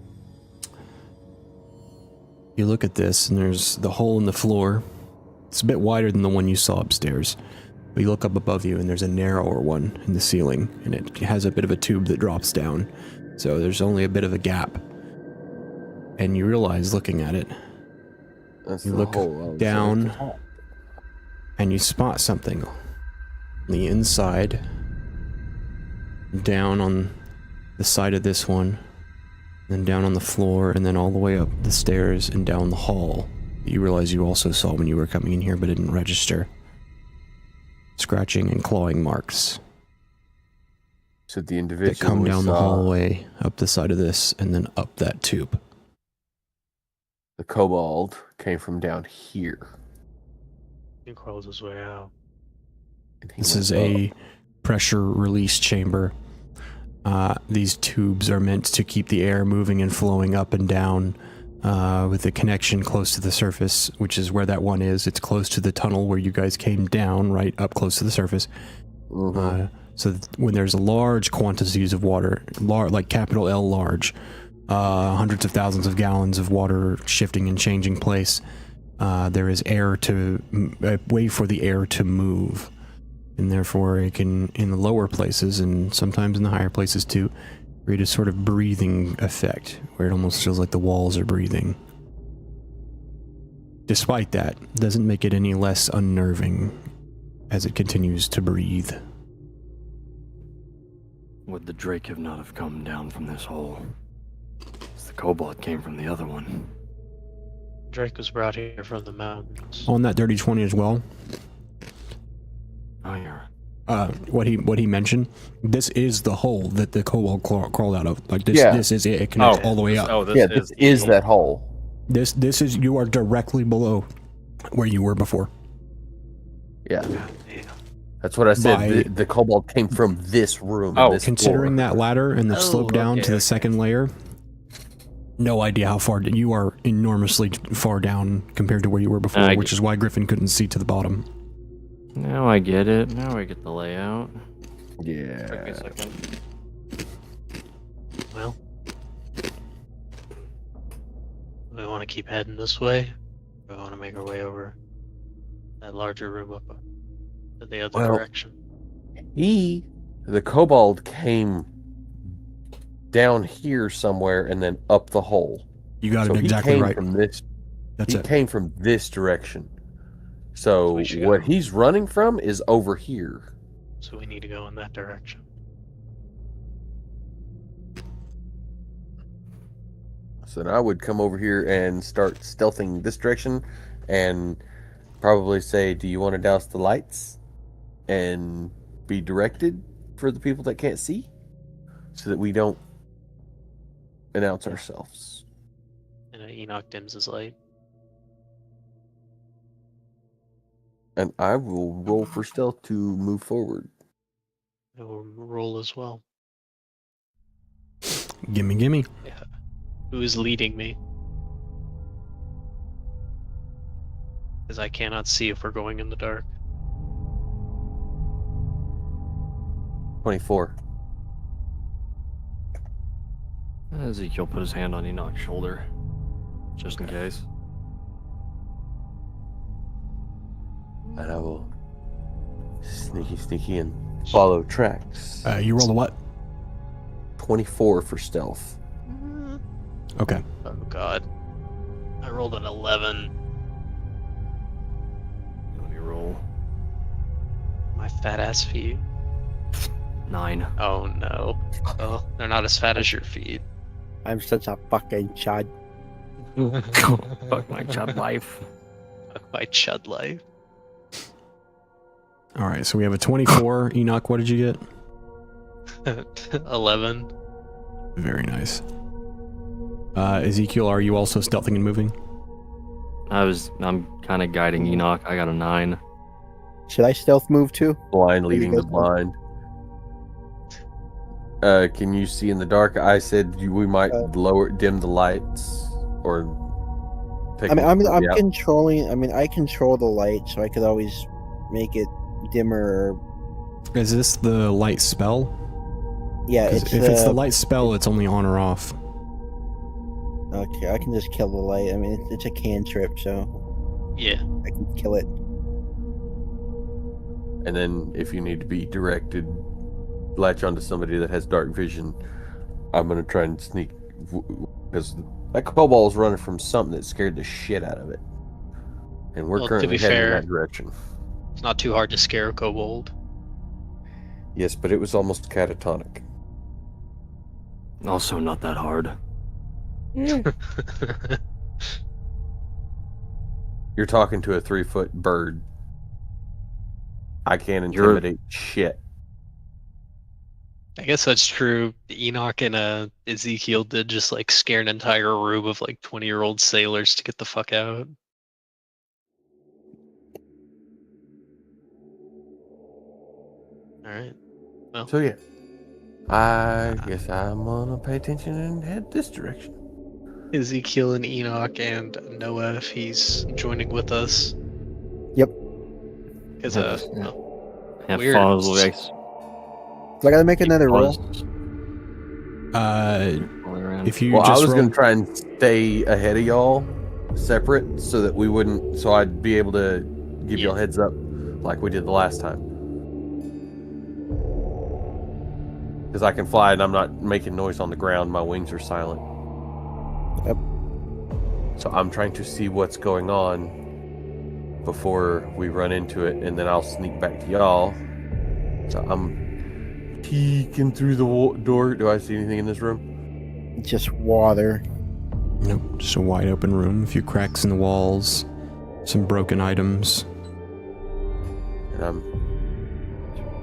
Speaker 13: You look at this, and there's the hole in the floor. It's a bit wider than the one you saw upstairs. But you look up above you, and there's a narrower one in the ceiling, and it has a bit of a tube that drops down. So there's only a bit of a gap. And you realize, looking at it,
Speaker 5: That's
Speaker 13: you
Speaker 5: the
Speaker 13: look
Speaker 5: hole.
Speaker 13: down, and you spot something on the inside, down on the side of this one, then down on the floor, and then all the way up the stairs and down the hall. You realize you also saw when you were coming in here, but didn't register. Scratching and clawing marks
Speaker 5: So the individual
Speaker 13: that come
Speaker 5: we
Speaker 13: down the
Speaker 5: saw,
Speaker 13: hallway, up the side of this, and then up that tube.
Speaker 5: the kobold, came from down here.
Speaker 2: He crawls his way out.
Speaker 5: And he
Speaker 13: This
Speaker 5: went
Speaker 13: is
Speaker 5: up.
Speaker 13: a pressure release chamber. These tubes are meant to keep the air moving and flowing up and down with a connection close to the surface, which is where that one is. It's close to the tunnel where you guys came down, right up close to the surface. So when there's large quantities of water, like capital L large, hundreds of thousands of gallons of water shifting and changing place, there is a way for the air to move. And therefore it can, in the lower places and sometimes in the higher places too, create a sort of breathing effect where it almost feels like the walls are breathing. Despite that, it doesn't make it any less unnerving as it continues to breathe.
Speaker 6: Would the Drake have not have come down from this hole? The Cobalt came from the other one.
Speaker 2: Drake was brought here from the mountains.
Speaker 13: On that dirty 20 as well,
Speaker 6: Oh, you're...
Speaker 13: what he mentioned, this is the hole that the kobold crawled out of. Like this,
Speaker 5: Yeah.
Speaker 13: this is it. It connects all the way up.
Speaker 5: Oh, this is that hole.
Speaker 13: This is, you are directly below where you were before.
Speaker 5: Yeah. That's what I said.
Speaker 13: By-
Speaker 5: The kobold came from this room.
Speaker 13: Oh,
Speaker 5: this
Speaker 13: considering
Speaker 5: floor.
Speaker 13: that ladder and the slope down to the second layer, no idea how far. You are enormously far down compared to where you were before, which is why Griffin couldn't see to the bottom.
Speaker 6: Now I get it. Now I get the layout.
Speaker 5: Yeah.
Speaker 6: Took me a second.
Speaker 2: Well, we want to keep heading this way. We want to make our way over that larger room up to the other direction.
Speaker 5: The kobold came down here somewhere and then up the hole.
Speaker 13: You got it
Speaker 5: he
Speaker 13: exactly
Speaker 5: came
Speaker 13: right.
Speaker 5: From this,
Speaker 13: That's
Speaker 5: he
Speaker 13: it.
Speaker 5: came from this direction. So what he's running from is over here.
Speaker 2: So we need to go in that direction.
Speaker 5: So then I would come over here and start stealthing this direction and probably say, do you want to douse the lights and be directed for the people that can't see, so that we don't announce ourselves?
Speaker 2: And Enoch dims his light.
Speaker 5: And I will roll for stealth to move forward.
Speaker 2: I will roll as well.
Speaker 13: Gimme, gimme.
Speaker 2: Yeah. Who is leading me? Because I cannot see if we're going in the dark.
Speaker 5: 24.
Speaker 7: Ezekiel put his hand on Enoch's shoulder, just in case.
Speaker 5: And I will sneaky and follow tracks.
Speaker 13: You rolled a what?
Speaker 5: 24 for stealth.
Speaker 13: Okay.
Speaker 2: Oh god. I rolled an 11.
Speaker 7: Let me roll.
Speaker 2: My fat ass feet.
Speaker 7: 9.
Speaker 2: Oh no. Oh, they're not as fat as your feet.
Speaker 11: I'm such a fucking chud.
Speaker 7: Fuck my chud life.
Speaker 2: Fuck my chud life.
Speaker 13: All right, so we have a 24. Enoch, what did you get?
Speaker 2: 11.
Speaker 13: Very nice. Ezekiel, are you also stealthing and moving?
Speaker 7: I'm kind of guiding Enoch. I got a 9.
Speaker 11: Should I stealth move too?
Speaker 5: Blind leading the blind. Can you see in the dark? I said we might dim the lights, or. Take
Speaker 11: I'm controlling. I mean, I control the light, so I could always make it dimmer.
Speaker 13: Is this the light spell?
Speaker 11: Yeah,
Speaker 13: if it's the light spell, it's only on or off.
Speaker 11: Okay, I can just kill the light. I mean, it's a cantrip, so
Speaker 2: yeah,
Speaker 11: I can kill it.
Speaker 5: And then, if you need to be directed, latch onto somebody that has dark vision. I'm gonna try and sneak, because that kobold is running from something that scared the shit out of it, and we're currently heading in that direction.
Speaker 2: It's not too hard to scare a kobold.
Speaker 5: Yes, but it was almost catatonic.
Speaker 7: Also, not that hard.
Speaker 5: You're talking to a 3-foot bird. I can't intimidate shit.
Speaker 2: I guess that's true. Enoch and Ezekiel did just like scare an entire room of like 20-year-old sailors to get the fuck out. Alright. Well.
Speaker 5: So yeah. I guess I'm gonna pay attention and head this direction.
Speaker 2: Ezekiel and Enoch and Noah, if he's joining with us.
Speaker 11: Yep.
Speaker 2: Because
Speaker 7: weird.
Speaker 11: Do I gotta make another roll?
Speaker 13: If you
Speaker 5: I was
Speaker 13: roll...
Speaker 5: gonna try and stay ahead of y'all, separate, so that we wouldn't. So I'd be able to give y'all heads up, like we did the last time. Because I can fly and I'm not making noise on the ground. My wings are silent.
Speaker 11: Yep.
Speaker 5: So I'm trying to see what's going on before we run into it, and then I'll sneak back to y'all. So I'm peeking through the door. Do I see anything in this room?
Speaker 11: Just water.
Speaker 13: Nope, just a wide open room. A few cracks in the walls. Some broken items.
Speaker 5: And I'm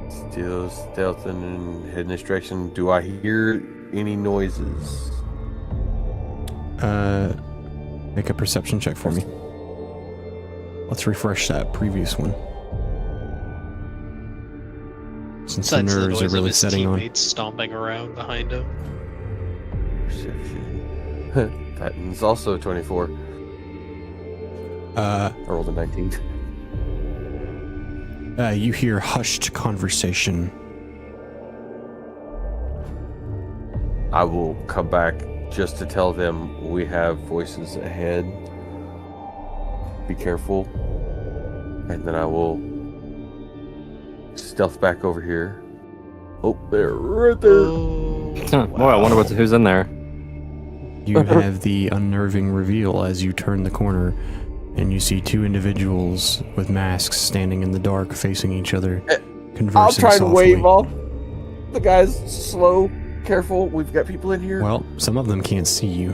Speaker 5: still stealthing and heading this direction. Do I hear any noises?
Speaker 13: Make a perception check for me. Let's refresh that previous one. Since the nerves are really setting on.
Speaker 2: Teammates stomping around behind him.
Speaker 5: Perception. That is also 24. I rolled a 19.
Speaker 13: You hear hushed conversation.
Speaker 5: I will come back just to tell them we have voices ahead. Be careful. And then I will stealth back over here. Oh, they're right there.
Speaker 7: Boy, I wonder who's in there.
Speaker 13: You have the unnerving reveal as you turn the corner, and you see two individuals with masks standing in the dark facing each other, conversing
Speaker 5: I'll try
Speaker 13: softly.
Speaker 5: to wave off. The guy's slow, careful. We've got people in here.
Speaker 13: Well, some of them can't see you.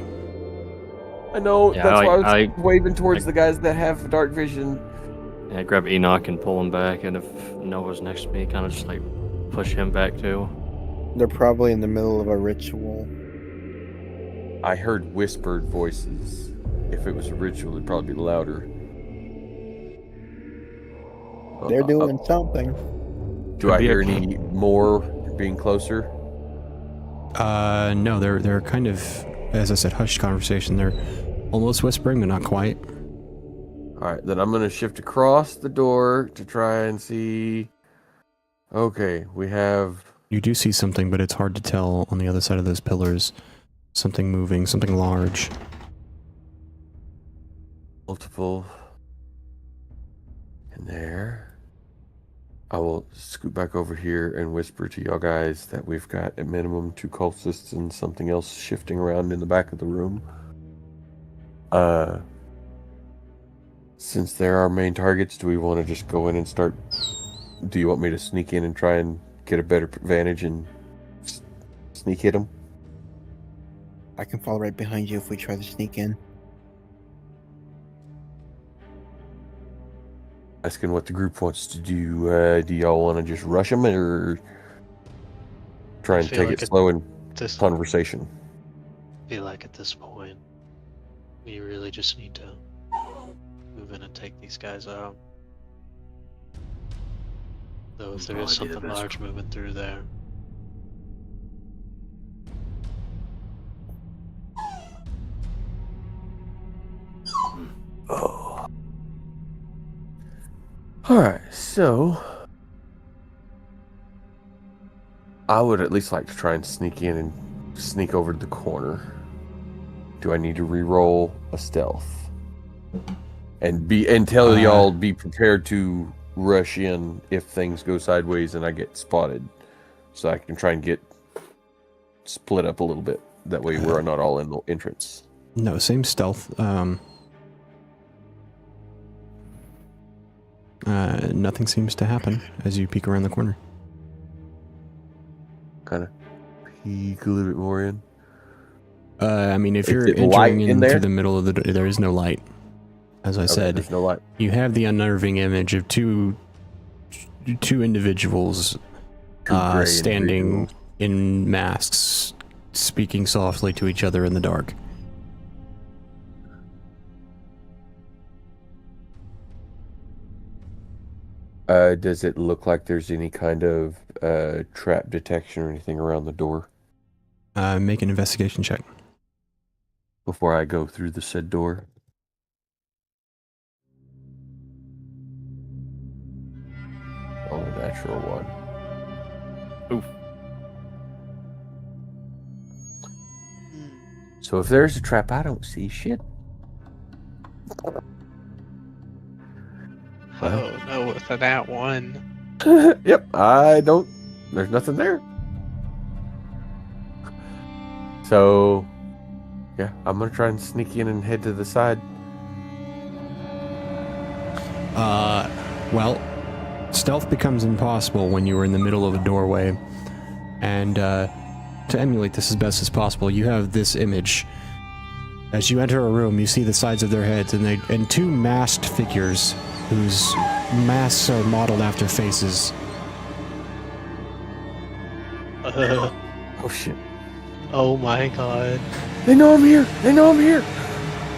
Speaker 5: I know.
Speaker 7: Yeah,
Speaker 5: that's why I was waving towards the guys that have dark vision.
Speaker 6: Yeah, grab Enoch and pull him back, and if Noah's next to me, kind of just like push him back too.
Speaker 11: They're probably in the middle of a ritual.
Speaker 5: I heard whispered voices. If it was a ritual, it'd probably be louder.
Speaker 11: They're doing something.
Speaker 5: Do I hear any more being closer?
Speaker 13: No, they're kind of, as I said, hushed conversation. They're almost whispering, but not quite.
Speaker 5: Alright, then I'm gonna shift across the door to try and see. Okay, we have...
Speaker 13: You do see something, but it's hard to tell on the other side of those pillars. Something moving, something large.
Speaker 5: Multiple. In there. I will scoot back over here and whisper to y'all guys that we've got at minimum 2 cultists and something else shifting around in the back of the room. Since they're our main targets, do we want to just go in and start... Do you want me to sneak in and try and get a better advantage and sneak hit them?
Speaker 11: I can fall right behind you if we try to sneak in.
Speaker 5: Asking what the group wants to do. Do y'all want to just rush them or try and take it slow in conversation?
Speaker 2: I feel like at this point, we really just need to move in and take these guys out. Though if there is something large moving through there.
Speaker 5: Oh. Alright, so I would at least like to try and sneak in and sneak over to the corner. Do I need to re-roll a stealth? And tell y'all be prepared to rush in if things go sideways and I get spotted. So I can try and get split up a little bit. That way we're not all in the entrance.
Speaker 13: No, same stealth. Nothing seems to happen as you peek around the corner.
Speaker 5: Kind of peek a little bit more in.
Speaker 13: I mean, if you're entering into the middle of the door, there is no light. As I said,
Speaker 5: there's no light.
Speaker 13: You have the unnerving image of two individuals standing in masks, speaking softly to each other in the dark.
Speaker 5: Does it look like there's any kind of trap detection or anything around the door?
Speaker 13: Make an investigation check.
Speaker 5: Before I go through the said door. Oh, natural one. Oof. So if there's a trap, I don't see shit.
Speaker 2: Oh no, for that one.
Speaker 5: Yep, I don't. There's nothing there. So, yeah, I'm gonna try and sneak in and head to the side.
Speaker 13: Well, stealth becomes impossible when you are in the middle of a doorway. And to emulate this as best as possible, you have this image. As you enter a room, you see the sides of their heads, and two masked figures whose masks are modeled after faces.
Speaker 5: Oh shit.
Speaker 2: Oh my god.
Speaker 5: They know I'm here! They know I'm here!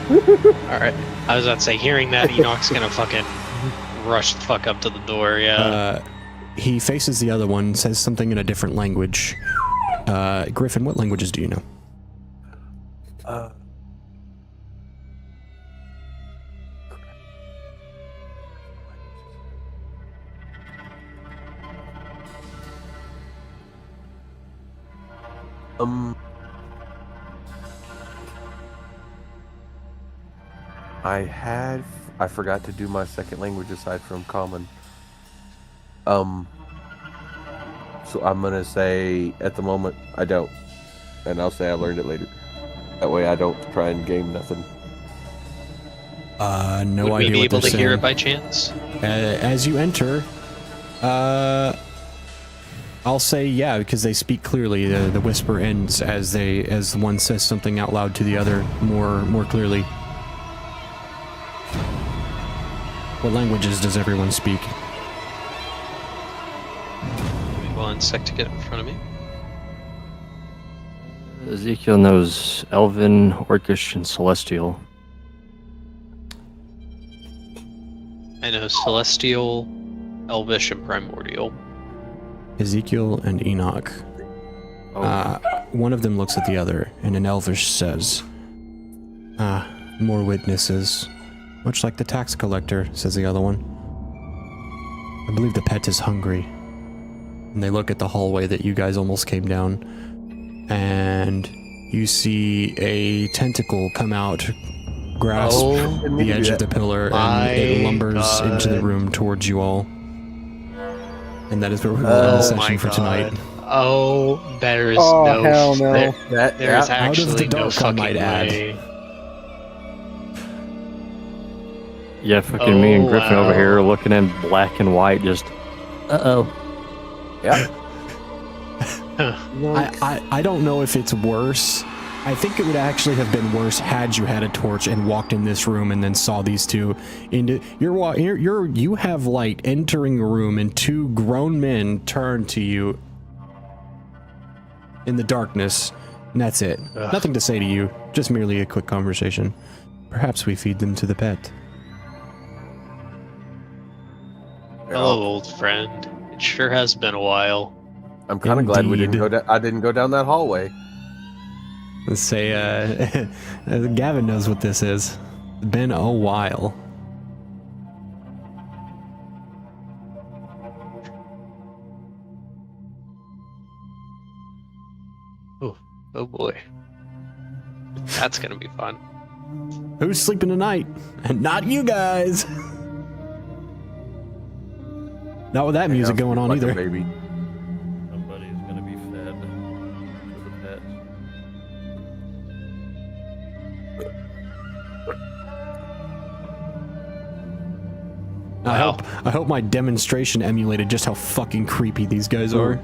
Speaker 2: Alright. I was about to say, hearing that, Enoch's gonna fucking rush the fuck up to the door, yeah.
Speaker 13: He faces the other one, says something in a different language. Griffin, what languages do you know?
Speaker 5: I forgot to do my second language aside from common. So I'm gonna say at the moment I don't, and I'll say I learned it later. That way I don't try and game nothing.
Speaker 13: No
Speaker 2: Would
Speaker 13: idea.
Speaker 2: we be
Speaker 13: what
Speaker 2: able to
Speaker 13: they're
Speaker 2: hear
Speaker 13: saying.
Speaker 2: it by chance?
Speaker 13: As you enter, I'll say yeah, because they speak clearly. The whisper ends as one says something out loud to the other more clearly. What languages does everyone speak?
Speaker 2: Give me 1 sec to get in front of me.
Speaker 6: Ezekiel knows Elven, Orcish, and Celestial.
Speaker 2: I know Celestial, Elvish, and Primordial.
Speaker 13: Ezekiel and Enoch. One of them looks at the other, and in Elvish says, more witnesses. Much like the tax collector, says the other one. I believe the pet is hungry. And they look at the hallway that you guys almost came down, and you see a tentacle come out, grasp the edge of the pillar, and it lumbers into the room towards you all. And that is where we will end the session for tonight.
Speaker 2: Oh, there is
Speaker 11: hell no.
Speaker 2: There is actually
Speaker 13: out of the dark,
Speaker 2: no
Speaker 13: I might add.
Speaker 2: way.
Speaker 6: Yeah, fucking me and Griffin over here looking in black and white, just,
Speaker 5: Yeah.
Speaker 13: I don't know if it's worse. I think it would actually have been worse had you had a torch and walked in this room and then saw these two. You have light entering a room and two grown men turn to you in the darkness, and that's it. Nothing to say to you, just merely a quick conversation. Perhaps we feed them to the pet.
Speaker 2: Hello, old friend. It sure has been a while.
Speaker 5: I'm kind of glad we didn't go down. I didn't go down that hallway.
Speaker 13: Let's say, Gavin knows what this is. Been a while.
Speaker 2: Oh boy. That's gonna be fun.
Speaker 13: Who's sleeping tonight? And not you guys! Not with that music going on either.
Speaker 5: Baby.
Speaker 6: somebody's gonna be fed to the pet.
Speaker 13: I hope my demonstration emulated just how fucking creepy these guys are.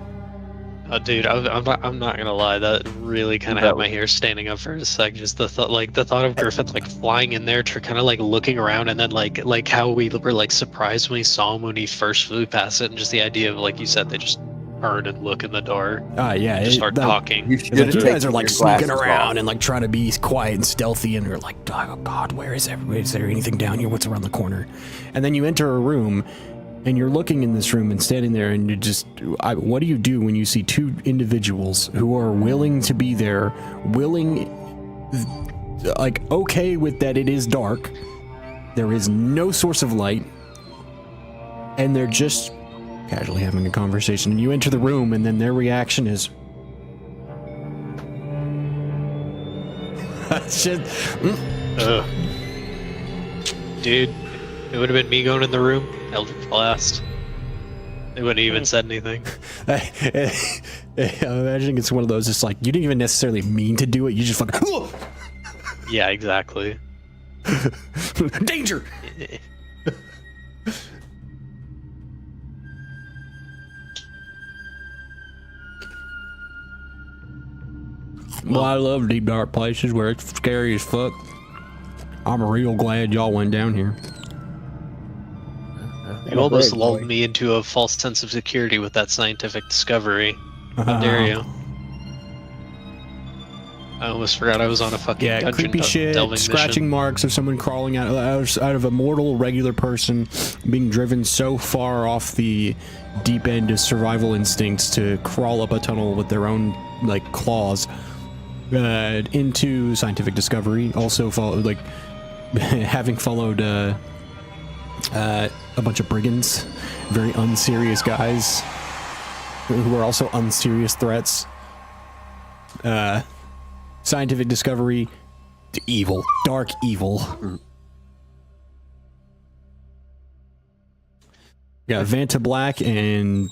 Speaker 2: Oh, dude, I'm not gonna lie. That really kind of had my hair standing up for a sec. Just the thought of Griffin like flying in there, to kind of like looking around, and then like how we were like surprised when we saw him when he first flew past it, and just the idea of, like you said, they just turn and look in the door.
Speaker 13: Yeah,
Speaker 2: just start talking.
Speaker 13: You guys are like sneaking around and like trying to be quiet and stealthy, and you're like, oh god, where is everybody? Is there anything down here? What's around the corner? And then you enter a room. And you're looking in this room and standing there, and you just, what do you do when you see two individuals who are willing to be there, like, okay with that it is dark, there is no source of light, and they're just casually having a conversation, and you enter the room, and then their reaction is, shit.
Speaker 2: Dude, it would have been me going in the room. Eldritch Blast. They wouldn't even said anything.
Speaker 13: I'm imagining it's one of those, it's like, you didn't even necessarily mean to do it, you just fucking...
Speaker 2: Yeah, exactly.
Speaker 13: Danger! Well, I love deep dark places where it's scary as fuck. I'm real glad y'all went down here.
Speaker 2: You almost lulled me into a false sense of security with that scientific discovery. How dare you? I almost forgot I was on a fucking dungeon
Speaker 13: creepy shit, scratching
Speaker 2: mission.
Speaker 13: marks of someone crawling out of a mortal regular person being driven so far off the deep end of survival instincts to crawl up a tunnel with their own like claws into scientific discovery. Also having followed a bunch of brigands, very unserious guys who are also unserious threats. Scientific discovery to evil, dark evil. Yeah, Vanta Black and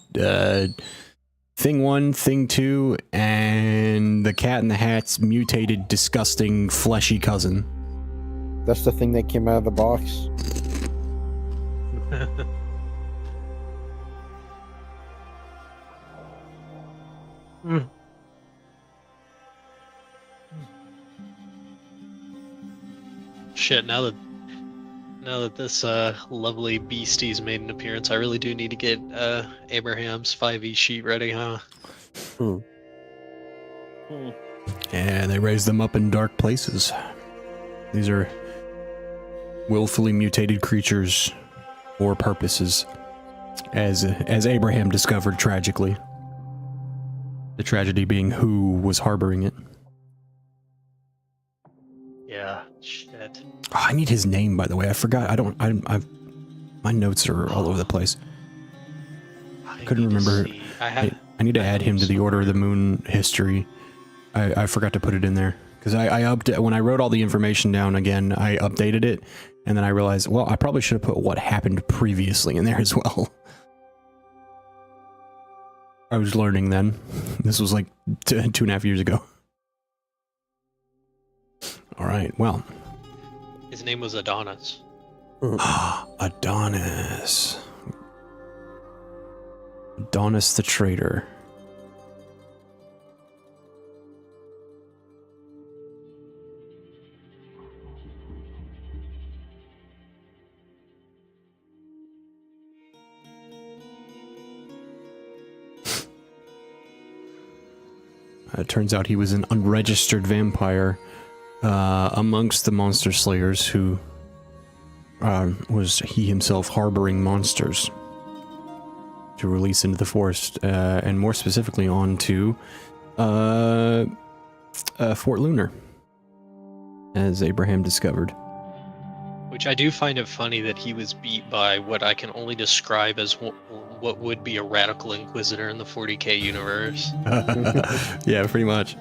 Speaker 13: Thing 1, Thing 2, and the Cat in the Hat's mutated, disgusting, fleshy cousin.
Speaker 11: That's the thing that came out of the box.
Speaker 2: Shit, now Now that this lovely beastie's made an appearance, I really do need to get Abraham's 5e sheet ready, huh?
Speaker 13: Yeah, they raise them up in dark places. These are willfully mutated creatures for purposes, as Abraham discovered tragically. The tragedy being who was harboring it.
Speaker 2: Yeah, shit.
Speaker 13: Oh, I need his name, by the way. I forgot. My notes are all over the place. I couldn't remember. I need to add him to the Order of the Moon history. I forgot to put it in there. Because when I wrote all the information down again, I updated it, and then I realized, well, I probably should have put what happened previously in there as well. I was learning then. This was like 2.5 years ago. All right, well.
Speaker 2: His name was Adonis.
Speaker 13: Adonis. Adonis the traitor. It turns out he was an unregistered vampire amongst the monster slayers who was he himself harboring monsters to release into the forest, and more specifically onto Fort Lunar, as Abraham discovered.
Speaker 2: Which I do find it funny that he was beat by what I can only describe as what would be a radical inquisitor in the 40k universe.
Speaker 13: Yeah, pretty much.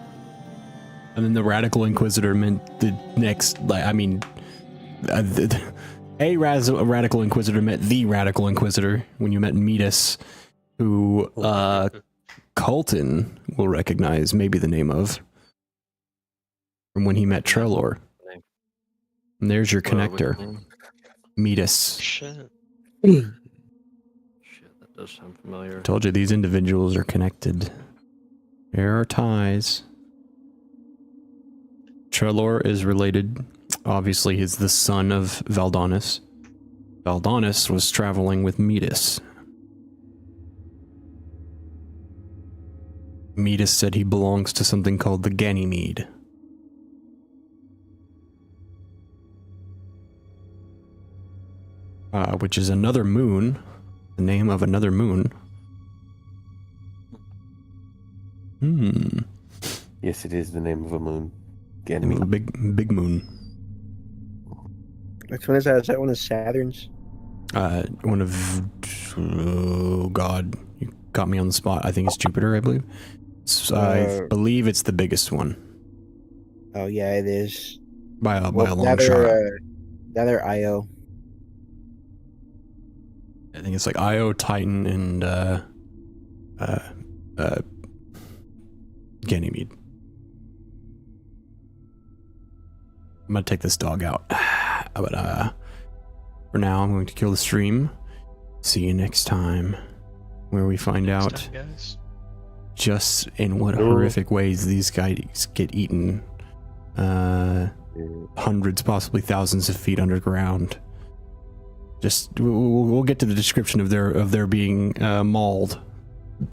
Speaker 13: And then the radical inquisitor meant the next, a radical inquisitor meant the radical inquisitor when you met Metis, who Colton will recognize maybe the name of from when he met Trelor. And there's your connector. Metis.
Speaker 2: Shit.
Speaker 6: Shit, that does sound familiar.
Speaker 13: Told you these individuals are connected. There are ties. Trelor is related. Obviously, he's the son of Valdonis. Valdonis was traveling with Metis. Metis said he belongs to something called the Ganymede. Which is another moon. The name of another moon.
Speaker 5: Yes, it is the name of a moon. Ganymede.
Speaker 13: Big moon.
Speaker 11: Which one is that? Is that one of Saturn's?
Speaker 13: One of... Oh, God. You got me on the spot. I think it's Jupiter, I believe. I believe it's the biggest one.
Speaker 11: Oh, yeah, it is.
Speaker 13: By a long shot.
Speaker 11: The other Io.
Speaker 13: I think it's like Io, Titan, and Ganymede. I'm gonna take this dog out. But for now, I'm going to kill the stream. See you next time, where we find out just in what horrific ways these guys get eaten. Hundreds, possibly thousands of feet underground. Just we'll get to the description of their being mauled